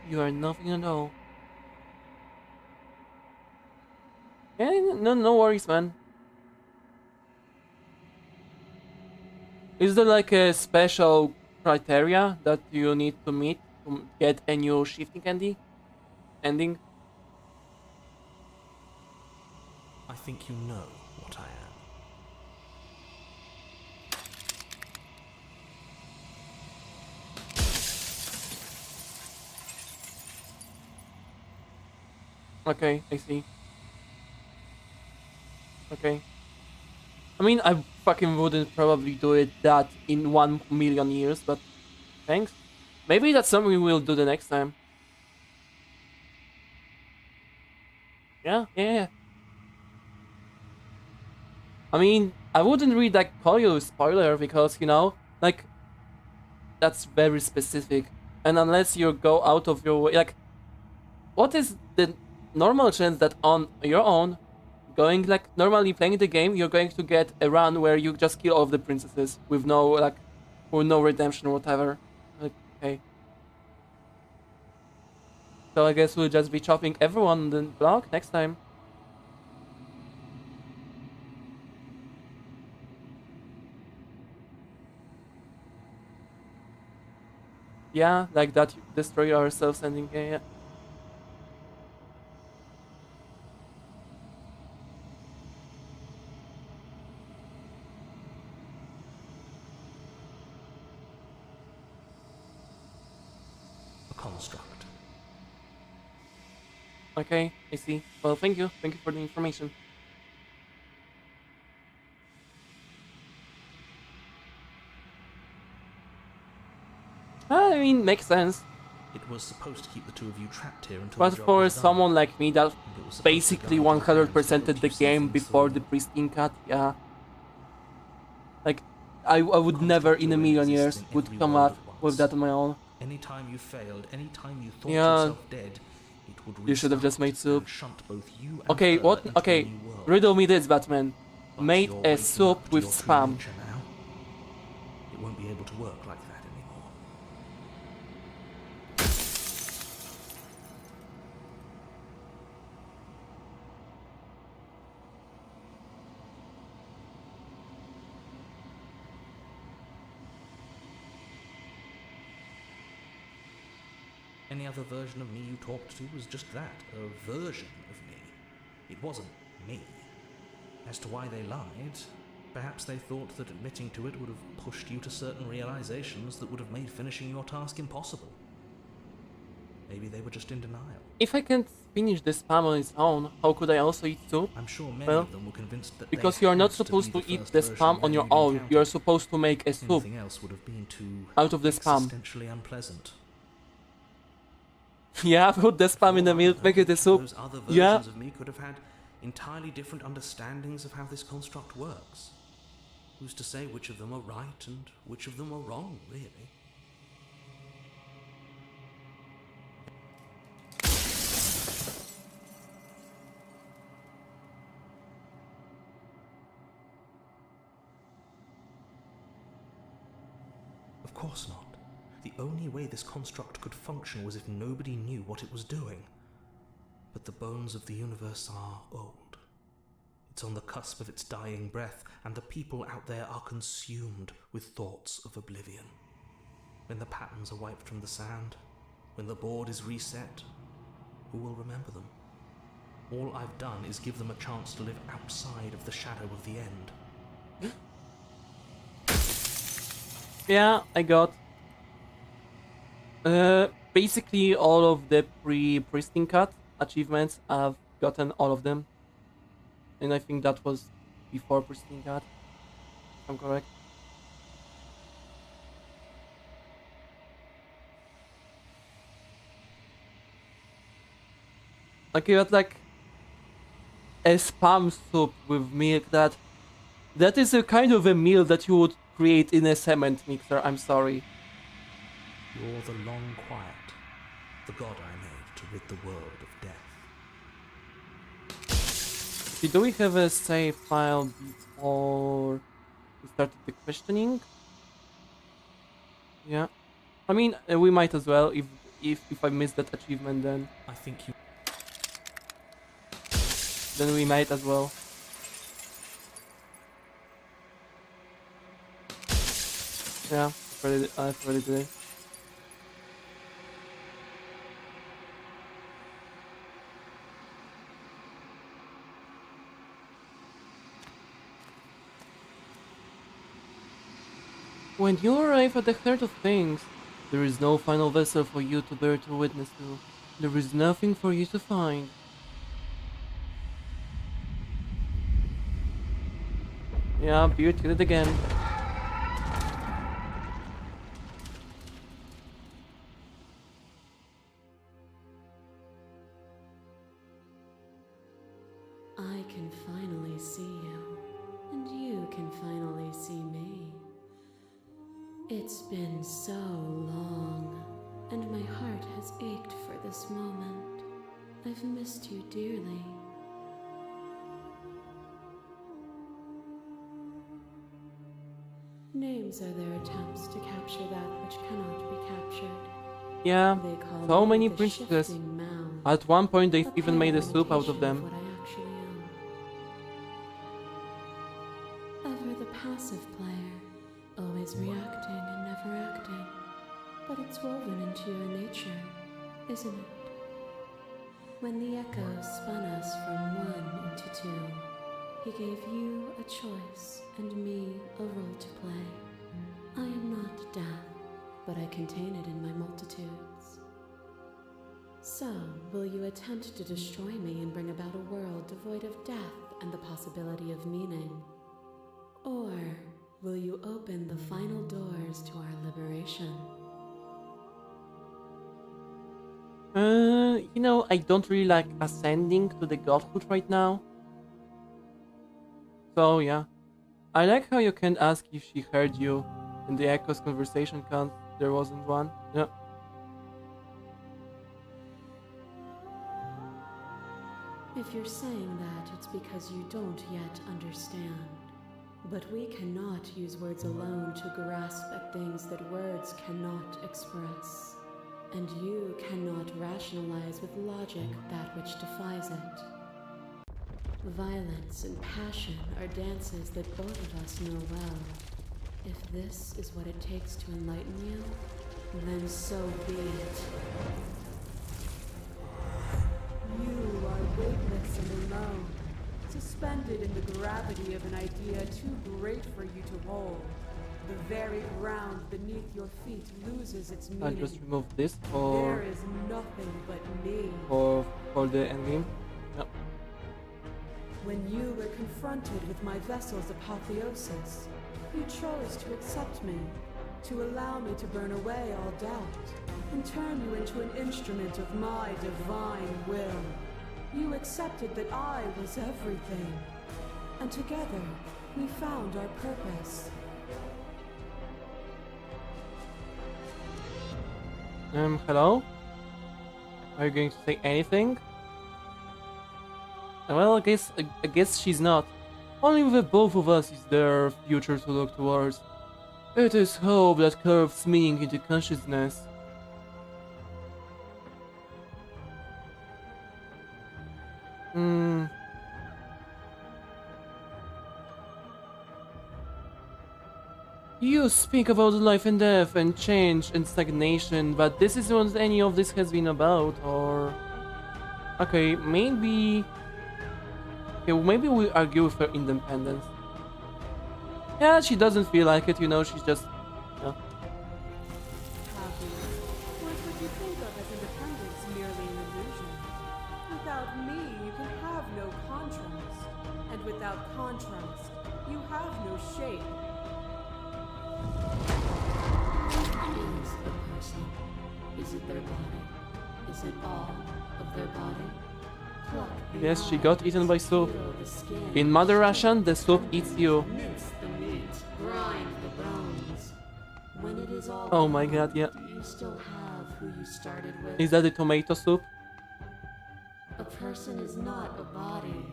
You are nothing at all. Yeah, no worries, man. Is there like a special criteria that you need to meet to get a new shifting ending? I think you know what I am. Okay, I see. Okay. I mean, I fucking wouldn't probably do it that in 1,000,000 years, but thanks. Maybe that's something we'll do the next time. Yeah. I mean, I wouldn't really like call you a spoiler because, you know, like, that's very specific. And unless you go out of your way, like, what is the normal chance that on your own, going like normally playing the game, you're going to get a run where you just kill all of the princesses with no like, or no redemption or whatever. Like, okay. So I guess we'll just be chopping everyone on the block next time. Yeah, like that, destroy ourselves ending. Yeah. A construct. Okay, I see. Well, thank you. Thank you for the information. I mean, makes sense. It was supposed to keep the two of you trapped here until But the job for was done. someone like me that And it was supposed to basically guide your parents 100%ed to the keep safe game in before the Saloon. Pristine Cut, yeah. Like, I would never in a million years would come up with that on my own. Anytime you failed, anytime you thought Yeah. yourself dead, it would You should have just restart made soup. and shunt both you and Okay, her what? into a Okay, new world. riddle me this, Batman. But Made you're a waking soup up to with your true spam. nature now. It won't be able to work like that anymore. Any other version of me you talked to was just that, a version of me. It wasn't me. As to why they lied, perhaps they thought that admitting to it would have pushed you to certain realizations that would have made finishing your task impossible. Maybe they were just in denial. If I can't finish the spam on its own, how could I also eat soup? I'm sure many Well, of them were convinced that because they you're not had supposed to be eat first the version spam on your they'd own. You're encountered. supposed to make a soup Anything else would have been too out of the spam. existentially unpleasant. Yeah, put the spam in the milk, make it a soup. Those other versions Yeah. of me could have had entirely different understandings of how this construct works. Who's to say which of them are right and which of them are wrong, really? Of course not. The only way this construct could function was if nobody knew what it was doing. But the bones of the universe are old. It's on the cusp of its dying breath, and the people out there are consumed with thoughts of oblivion. When the patterns are wiped from the sand, when the board is reset, who will remember them? All I've done is give them a chance to live outside of the shadow of the end. Yeah, I got basically all of the Pristine Cut achievements. I've gotten all of them, and I think that was before Pristine Cut, if I'm correct. Like, you got like a spam soup with milk. That is a kind of a meal that you would create in a cement mixer. I'm sorry. You're the long quiet, the god I made to rid the world of death. Okay, do we have a save file before we started the questioning? Yeah. I mean, we might as well. If I miss that achievement, then I think you... we might as well. Yeah, I've already did it. When you arrive at the heart of things, there is no final vessel for you to bear to witness to. There is nothing for you to find. Yeah, Beard did it again. I can finally see you, and you can finally see me. It's been so long, and my heart has ached for this moment. I've missed you dearly. Names are their attempts to capture that which cannot be captured. Yeah, They call so me many the princesses. shifting mound. At one point they've A even made a pale soup out of imitation them. what I actually am. Ever the passive player, always reacting and never acting. But it's woven into your nature, isn't it? When the echo spun us from one into two, he gave you a choice and me a role to play. I am not death, but I contain it in my multitudes. So, will you attempt to destroy me and bring about a world devoid of death and the possibility of meaning? Or will you open the final doors to our liberation? You know, I don't really like ascending to the godhood right now. So yeah. I like how you can't ask if she heard you in the Echo's conversation can't. There wasn't one. Yeah. If you're saying that, it's because you don't yet understand. But we cannot use words alone to grasp at things that words cannot express. And you cannot rationalize with logic that which defies it. Violence and passion are dances that both of us know well. If this is what it takes to enlighten you, then so be it. helpless and alone, suspended in the gravity of an idea too great for you to hold. The very ground beneath your feet loses its I'll meaning. just remove this There is nothing but me. for the endgame. Yep. When you were confronted with my vessel's apotheosis, you chose to accept me, to allow me to burn away all doubt, and turn you into an instrument of my divine will. You accepted that I was everything, and together we found our purpose. Hello? Are you going to say anything? Well, I guess she's not. Only with the both of us is there a future to look towards. It is hope that curves meaning into consciousness. You speak about life and death and change and stagnation, but this is what any of this has been about, or... Okay, maybe... Okay, well, maybe we argue with her independence. Yeah, she doesn't feel like it, you know, she's just... Yeah. Happy. What would you think of as independence merely an illusion? Without me, you can have no contrast. And without contrast, you have no shape. Is a person? Is it their body? Is it all of their body? Pluck the Yes, she eye, got eaten by soup. peel the skin, In Mother Russian, the soup eats you. mince the meat, grind the bones. When it is all Oh my gone, god, yeah. do you still have who you started with? Is that the tomato soup? A person is not a body.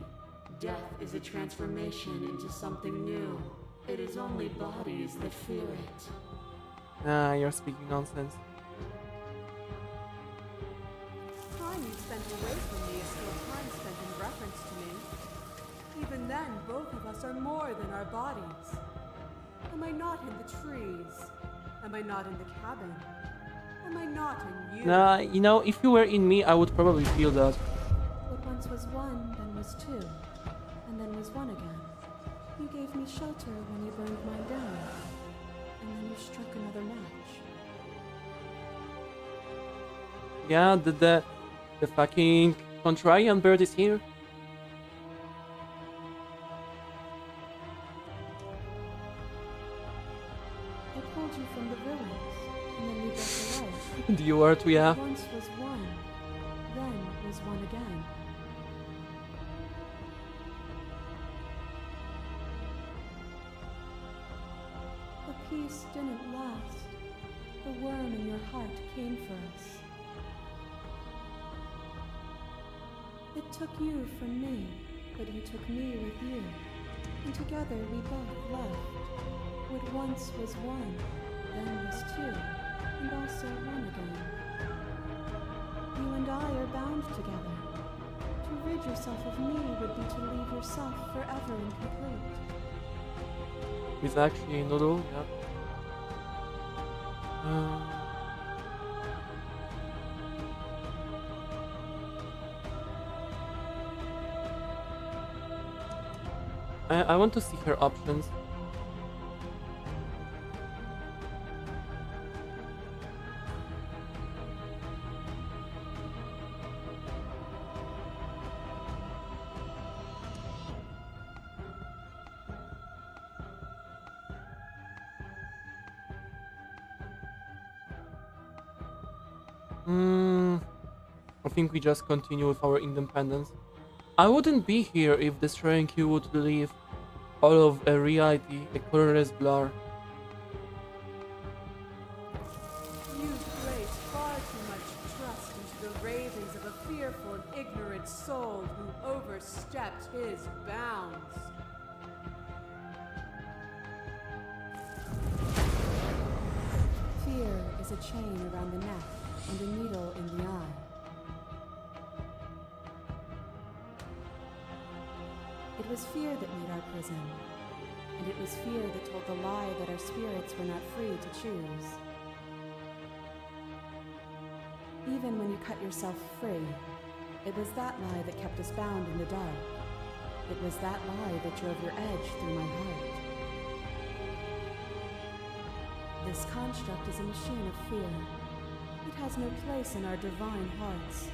Death is a transformation into something new. It is only bodies that fear it. Ah, you're speaking nonsense. Time you spent away from me is still time spent in reference to me. Even then, both of us are more than our bodies. Am I not in the trees? Am I not in the cabin? Am I not in you? Nah, you know, if you were in me, I would probably feel that. What once was one, then was two, and then was one again. You gave me shelter when you burned mine down, and then you struck another match. Yeah, the fucking contrarian bird is here. I pulled you from the ruins, and then we broke away. The word we have. Once was one, then was one again. The peace didn't last. The worm in your heart came for us. It took you from me, but you took me with you. And together we both left. What once was one, then was two, and also one again. You and I are bound together. To rid yourself of me would be to leave yourself forever incomplete. It's actually a noodle, yeah. I want to see her options. I think we just continue with our independence. I wouldn't be here if destroying you would leave all of a reality a colorless blur. You place far too much trust into the ravings of a fearful and ignorant soul who overstepped his bounds. Fear is a chain around the neck and a needle in the eye. It was fear that made our prison, and it was fear that told the lie that our spirits were not free to choose. Even when you cut yourself free, It was that lie that kept us bound in the dark. It was that lie that drove your edge through my heart. This construct is a machine of fear. It has no place in our divine hearts.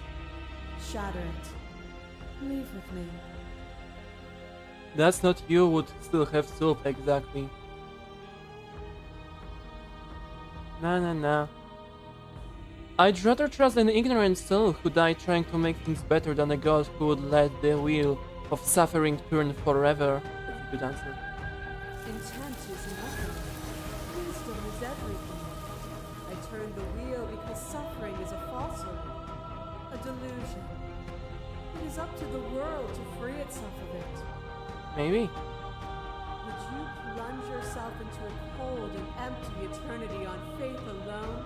Shatter it. Leave with me. That's not you would still have soup, exactly. Nah. I'd rather trust an ignorant soul who died trying to make things better than a god who would let the wheel of suffering turn forever. That's a good answer. Intent is nothing. Wisdom is everything. I turned the wheel because suffering is a falsehood, a delusion. It is up to the world to free itself of it. Maybe. Would you plunge yourself into a cold and empty eternity on faith alone?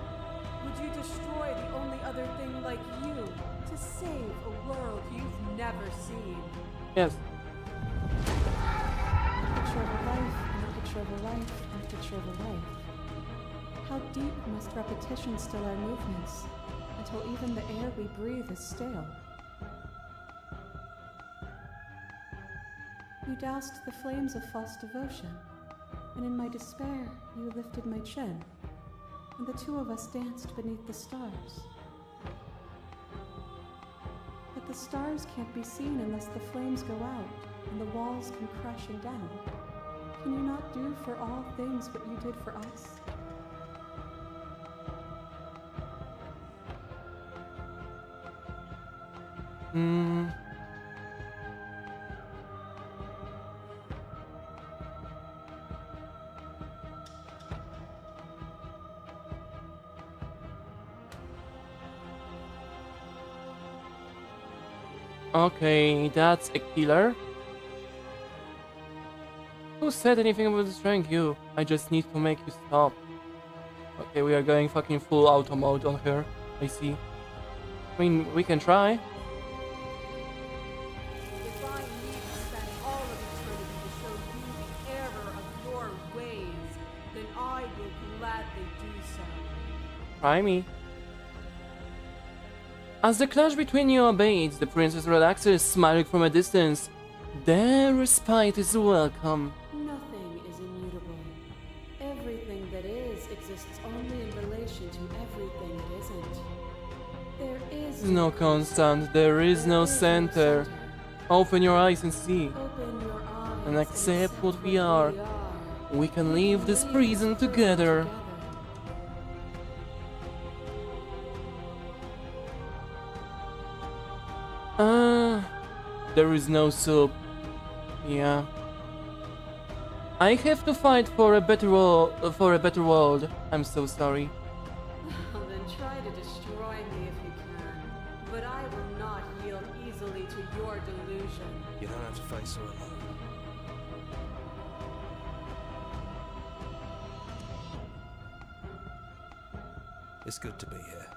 Would you destroy the only other thing like you to save a world you've never seen? Yes. A picture of a life, and a picture of a life, and a picture of a life. How deep must repetition still our movements, until even the air we breathe is stale? You doused the flames of false devotion, and in my despair you lifted my chin, and the two of us danced beneath the stars. But the stars can't be seen unless the flames go out and the walls come crashing down. Can you not do for all things what you did for us? Okay, that's a killer. Who said anything about destroying you? I just need to make you stop. Okay, we are going fucking full auto mode on her. I see. I mean, we can try. If I need to spend all of eternity to show you the error of your ways, then I will gladly do so. Try me. As the clash between you abates, the princess relaxes, smiling from a distance. Their respite is welcome. Nothing is immutable. Everything that is exists only in relation to everything that isn't. There is No constant, there is no center. Open your eyes and see. Open your eyes And accept what we are. We can leave this prison together. There is no soup. Yeah. I have to fight for a better world. I'm so sorry. Well, then try to destroy me if you can. But I will not yield easily to your delusion. You don't have to face her alone. It's good to be here.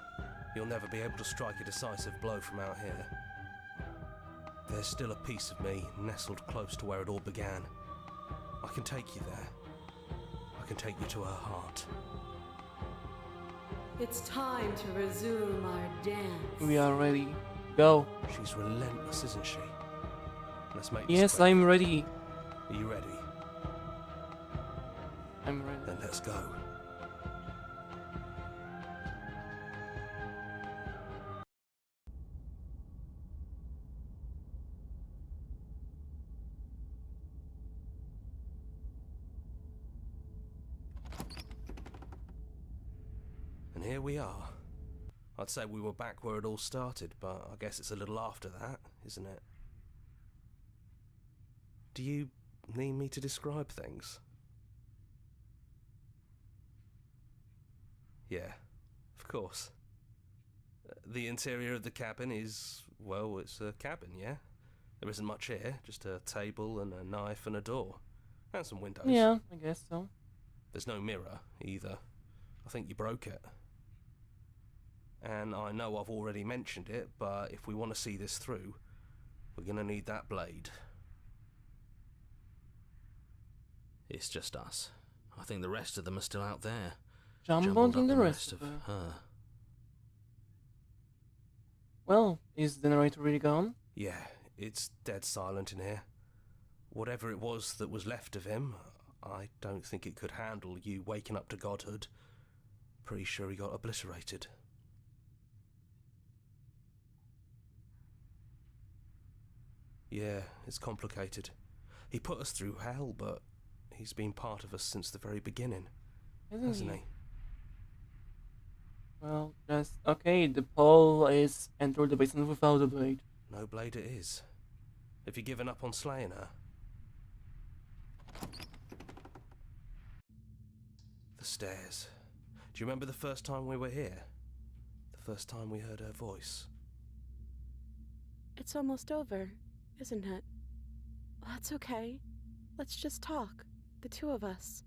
You'll never be able to strike a decisive blow from out here. There's still a piece of me nestled close to where it all began. I can take you there. I can take you to her heart. It's time to resume our dance. We are ready. Go. She's relentless, isn't she? Let's make Yes, this quick. I'm ready. Are you ready? I'm ready. Then let's go. And here we are. I'd say we were back where it all started, but I guess it's a little after that, isn't it? Do you need me to describe things? Yeah, of course. The interior of the cabin is, well, it's a cabin, yeah? There isn't much here, just a table and a knife and a door. And some windows. Yeah, I guess so. There's no mirror, either. I think you broke it. And I know I've already mentioned it, but if we want to see this through, we're gonna need that blade. It's just us. I think the rest of them are still out there. Jumbled in up the in rest of her. her. Well, is the narrator really gone? Yeah, it's dead silent in here. Whatever it was that was left of him, I don't think it could handle you waking up to godhood. Pretty sure he got obliterated. Yeah, it's complicated. He put us through hell, but he's been part of us since the very beginning, hasn't he? Well, just okay. The pole is enter the basin without a blade. No blade it is. Have you given up on slaying her? The stairs. Do you remember the first time we were here? The first time we heard her voice? It's almost over, isn't it? That's okay. Let's just talk, the two of us.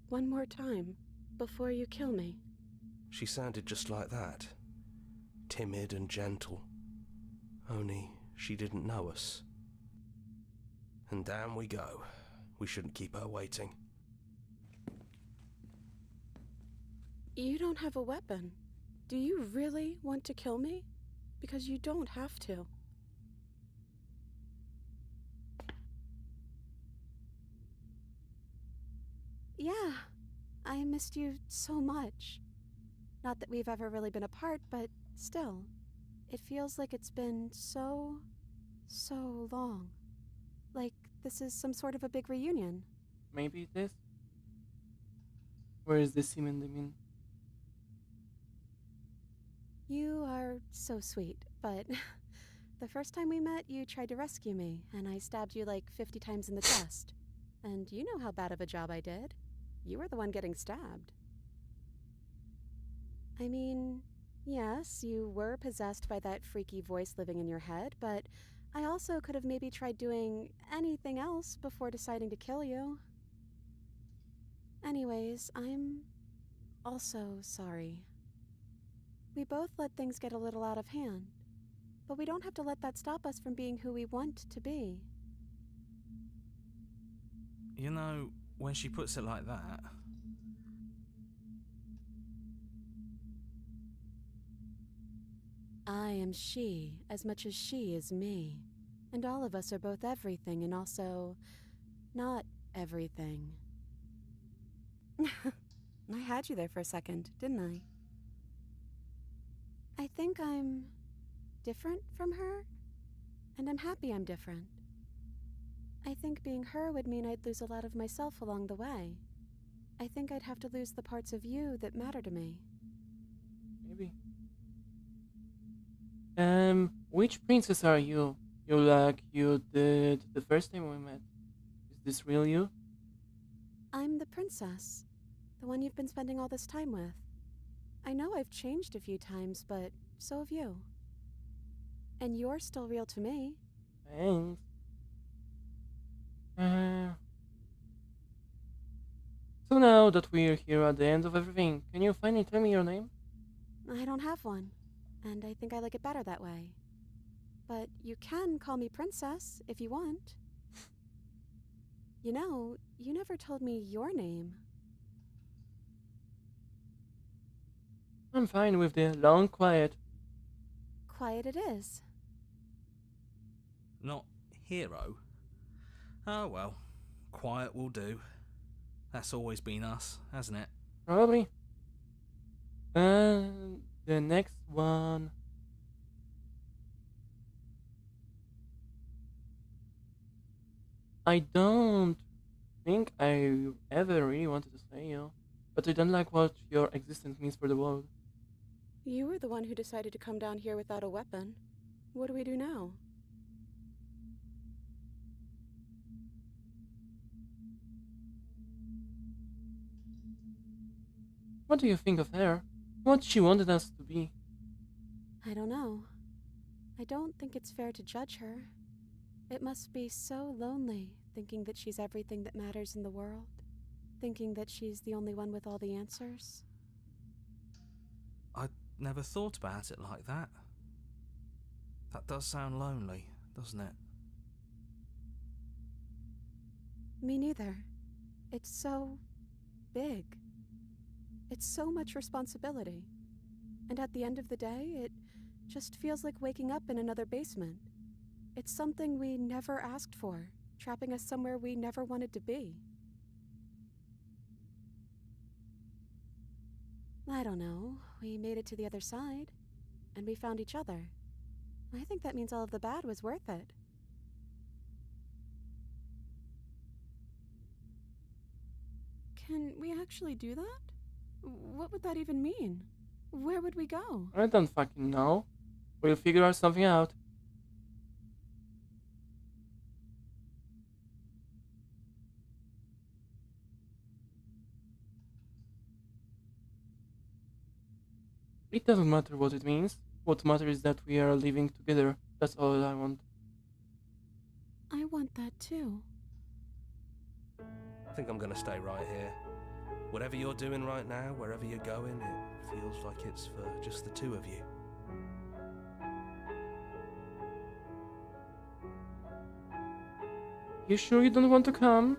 One more time, before you kill me. She sounded just like that. Timid and gentle. Only she didn't know us. And down we go. We shouldn't keep her waiting. You don't have a weapon. Do you really want to kill me? Because you don't have to. Yeah, I missed you so much. Not that we've ever really been apart, but still, it feels like it's been so long. Like this is some sort of a big reunion. Maybe it is. Where is the semen? I mean, You are so sweet, but the first time we met, you tried to rescue me, and I stabbed you like 50 times in the chest. And you know how bad of a job I did. You were the one getting stabbed. I mean, yes, you were possessed by that freaky voice living in your head, but I also could have maybe tried doing anything else before deciding to kill you. Anyways, I'm also sorry. We both let things get a little out of hand, but we don't have to let that stop us from being who we want to be. You know, when she puts it like that, I am she as much as she is me, and all of us are both everything and also not everything. I had you there for a second, didn't I? I think I'm different from her, and I'm happy I'm different. I think being her would mean I'd lose a lot of myself along the way. I think I'd have to lose the parts of you that matter to me. maybe. Which princess are you? You like you did the first time we met. Is this real you? I'm the princess, the one you've been spending all this time with. I know I've changed a few times, but so have you. And you're still real to me. Thanks. So now that we're here at the end of everything, can you finally tell me your name? I don't have one, and I think I like it better that way. But you can call me Princess if you want. You know, you never told me your name. I'm fine with the long quiet. Quiet it is. Not hero? Oh well, quiet will do. That's always been us, hasn't it? Probably. And the next one. I don't think I ever really wanted to say you, but I don't like what your existence means for the world. You were the one who decided to come down here without a weapon. What do we do now? What do you think of her? What she wanted us to be? I don't know. I don't think it's fair to judge her. It must be so lonely thinking that she's everything that matters in the world. Thinking that she's the only one with all the answers. I never thought about it like that. That does sound lonely, doesn't it? Me neither. It's so big. It's so much responsibility. And at the end of the day, it just feels like waking up in another basement. It's something we never asked for, trapping us somewhere we never wanted to be. I don't know. We made it to the other side, and we found each other. I think that means all of the bad was worth it. Can we actually do that? What would that even mean? Where would we go? I don't fucking know. We'll figure out something out. It doesn't matter what it means. What matters is that we are living together. That's all I want. I want that too. I think I'm gonna stay right here. Whatever you're doing right now, wherever you're going, it feels like it's for just the two of you. You sure you don't want to come?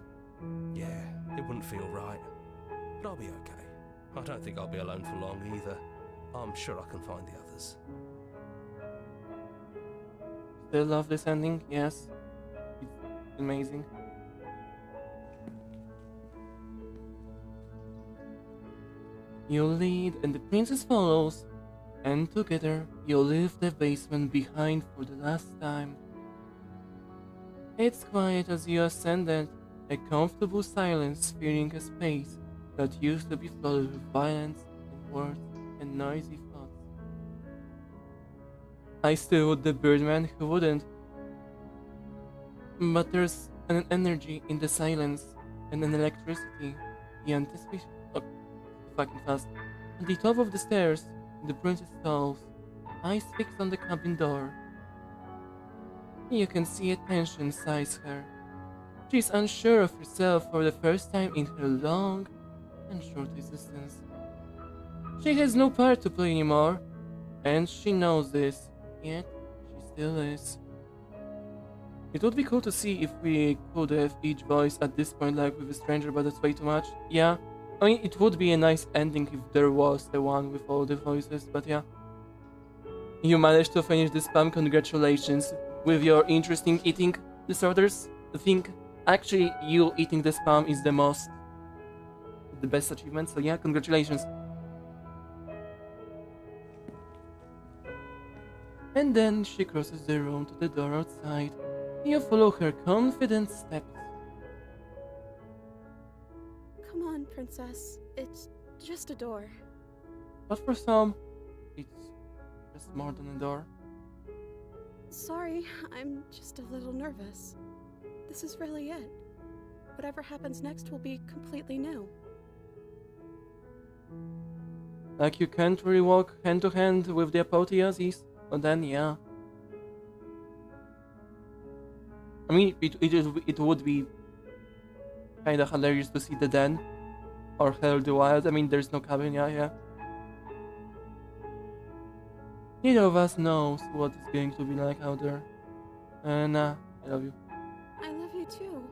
Yeah, it wouldn't feel right. But I'll be okay. I don't think I'll be alone for long either. I'm sure I can find the others. Still love this ending? Yes. It's amazing. You lead and the princess follows, and together you leave the basement behind for the last time. It's quiet as you ascended, a comfortable silence filling a space that used to be flooded with violence and words and noisy thoughts. I still would the birdman who wouldn't. But there's an energy in the silence and an electricity, the anticipation. Oh, fucking fast. At the top of the stairs, the princess stalls, eyes fixed on the cabin door. You can see a tension size her. She's unsure of herself for the first time in her long and short existence. She has no part to play anymore, and she knows this, yet she still is. It would be cool to see if we could have each voice at this point like with a stranger, but that's way too much. Yeah, I mean, it would be a nice ending if there was the one with all the voices, but yeah. You managed to finish the spam, congratulations. With your interesting eating disorders, I think actually you eating the spam is the best achievement, so yeah, congratulations. And then she crosses the room to the door outside. You follow her confident steps. Come on, princess. It's just a door. But for some, it's just more than a door. Sorry, I'm just a little nervous. This is really it. Whatever happens next will be completely new. Like you can't really walk hand to hand with the apotheosis, but then yeah. I mean, it would be kinda hilarious to see the den or Hell the Wild. I mean, there's no cabin, yeah. Neither of us knows what it's going to be like out there. Nah, I love you. I love you too.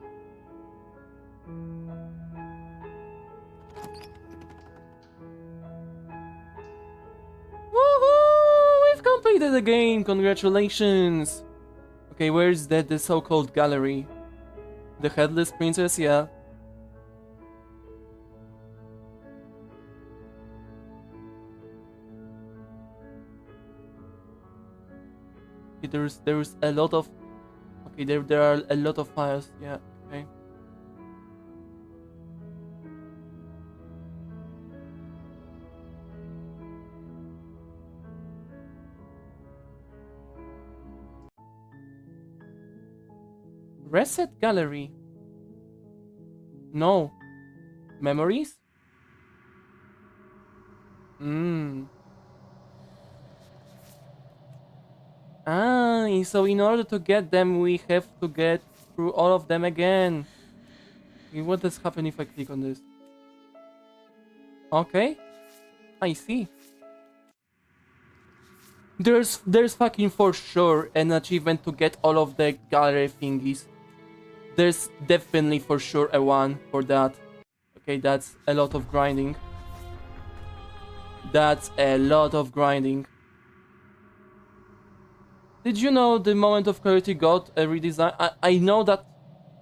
Woohoo! We've completed the game, congratulations! Okay, where's the so-called gallery? The Headless Princess, yeah. There's a lot of... Okay, there are a lot of files, yeah, okay. Reset gallery. No. Memories? So in order to get them, we have to get through all of them again. Okay, what does happen if I click on this? Okay, I see. There's fucking for sure an achievement to get all of the gallery thingies. There's definitely for sure a one for that. Okay, that's a lot of grinding. That's a lot of grinding. did you know the Moment of Clarity got a redesign? I know that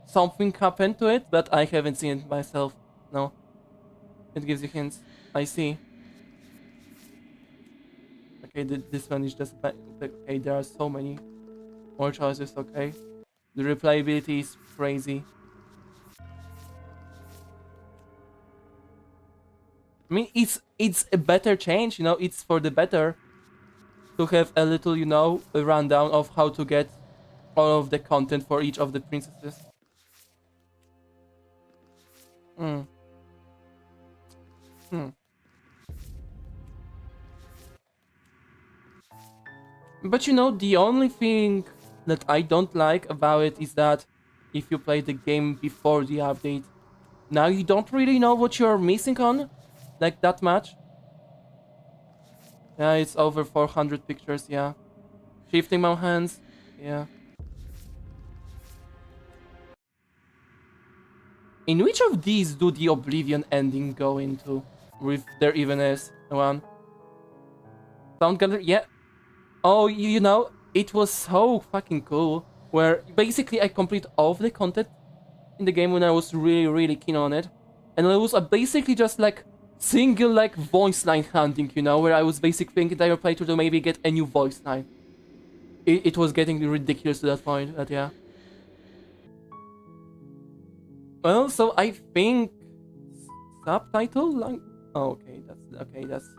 something happened to it, but I haven't seen it myself. No. It gives you hints. I see. Okay, this one is just... Okay, there are so many more choices, okay. The replayability is crazy. I mean, it's a better change, you know, it's for the better to have a little, you know, a rundown of how to get all of the content for each of the princesses. But you know, the only thing that I don't like about it is that if you play the game before the update, now you don't really know what you're missing on, like that much. Yeah, it's over 400 pictures, yeah. Shifting my hands, yeah. In which of these do the Oblivion ending go into? If there even is one. Sound gallery, yeah. Oh, you know, it was so fucking cool, where basically I complete all of the content in the game when I was really keen on it. And it was basically just like single like voice line hunting, you know, where I was basically thinking that I would play to maybe get a new voice line. It was getting ridiculous to that point, but yeah. Well, so I think subtitle line. Oh, okay, that's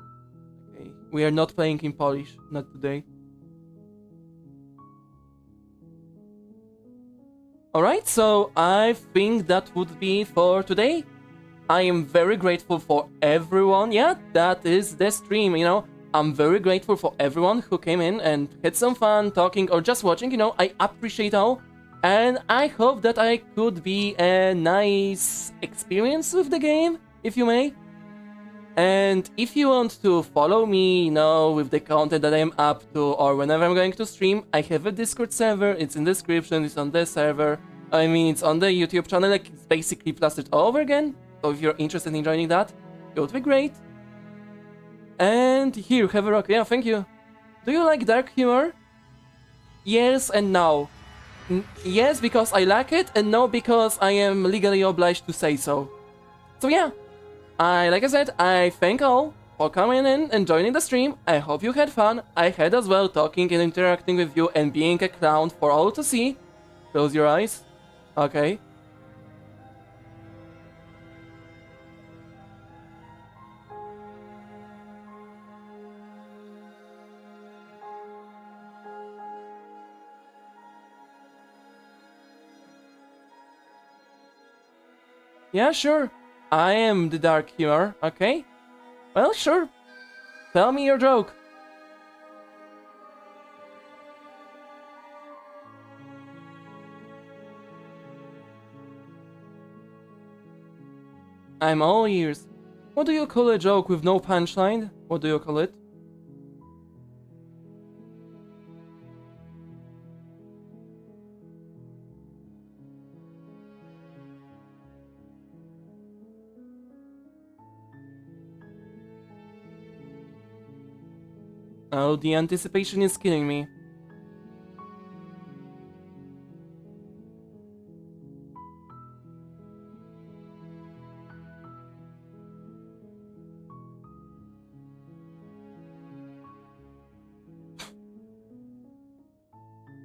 okay. We are not playing in Polish, not today. Alright, so I think that would be for today. I am very grateful for everyone. Yeah, that is the stream, you know. I'm very grateful for everyone who came in and had some fun talking or just watching, you know. I appreciate all. And I hope that I could be a nice experience with the game, if you may. And if you want to follow me, you know, with the content that I'm up to or whenever I'm going to stream, I have a Discord server, it's in the description, it's on the server. I mean, it's on the YouTube channel, like, it's basically plastered all over again. So if you're interested in joining that, it would be great. And here, have a rock. Yeah, thank you. Do you like dark humor? Yes and no. Yes, because I like it, and no, because I am legally obliged to say so. So yeah. Like I said, I thank all for coming in and joining the stream. I hope you had fun. I had as well talking and interacting with you and being a clown for all to see. Close your eyes. Okay. Yeah, sure. I am the dark humor, okay? Well, sure. Tell me your joke. I'm all ears. What do you call a joke with no punchline? What do you call it? Oh, the anticipation is killing me.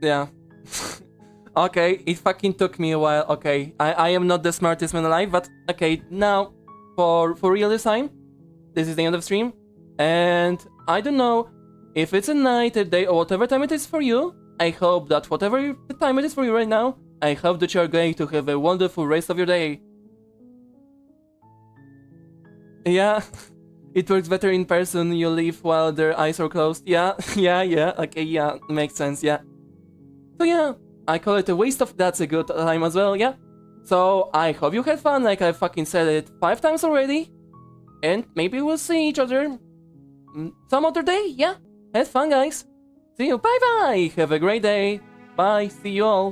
Yeah. Okay, it fucking took me a while. Okay, I am not the smartest man alive, but okay, now, for real this time, this is the end of the stream, and I don't know if it's a night, a day, or whatever time it is for you. I hope that whatever the time it is for you right now, I hope that you are going to have a wonderful rest of your day. Yeah, it works better in person, you leave while their eyes are closed. Yeah, yeah, okay, yeah, makes sense, yeah. So yeah, I call it a waste of that's a good time as well, yeah. So I hope you had fun, like I fucking said it 5 times already. And maybe we'll see each other some other day, yeah. Have fun, guys. See you, bye bye. Have a great day. Bye, see you all.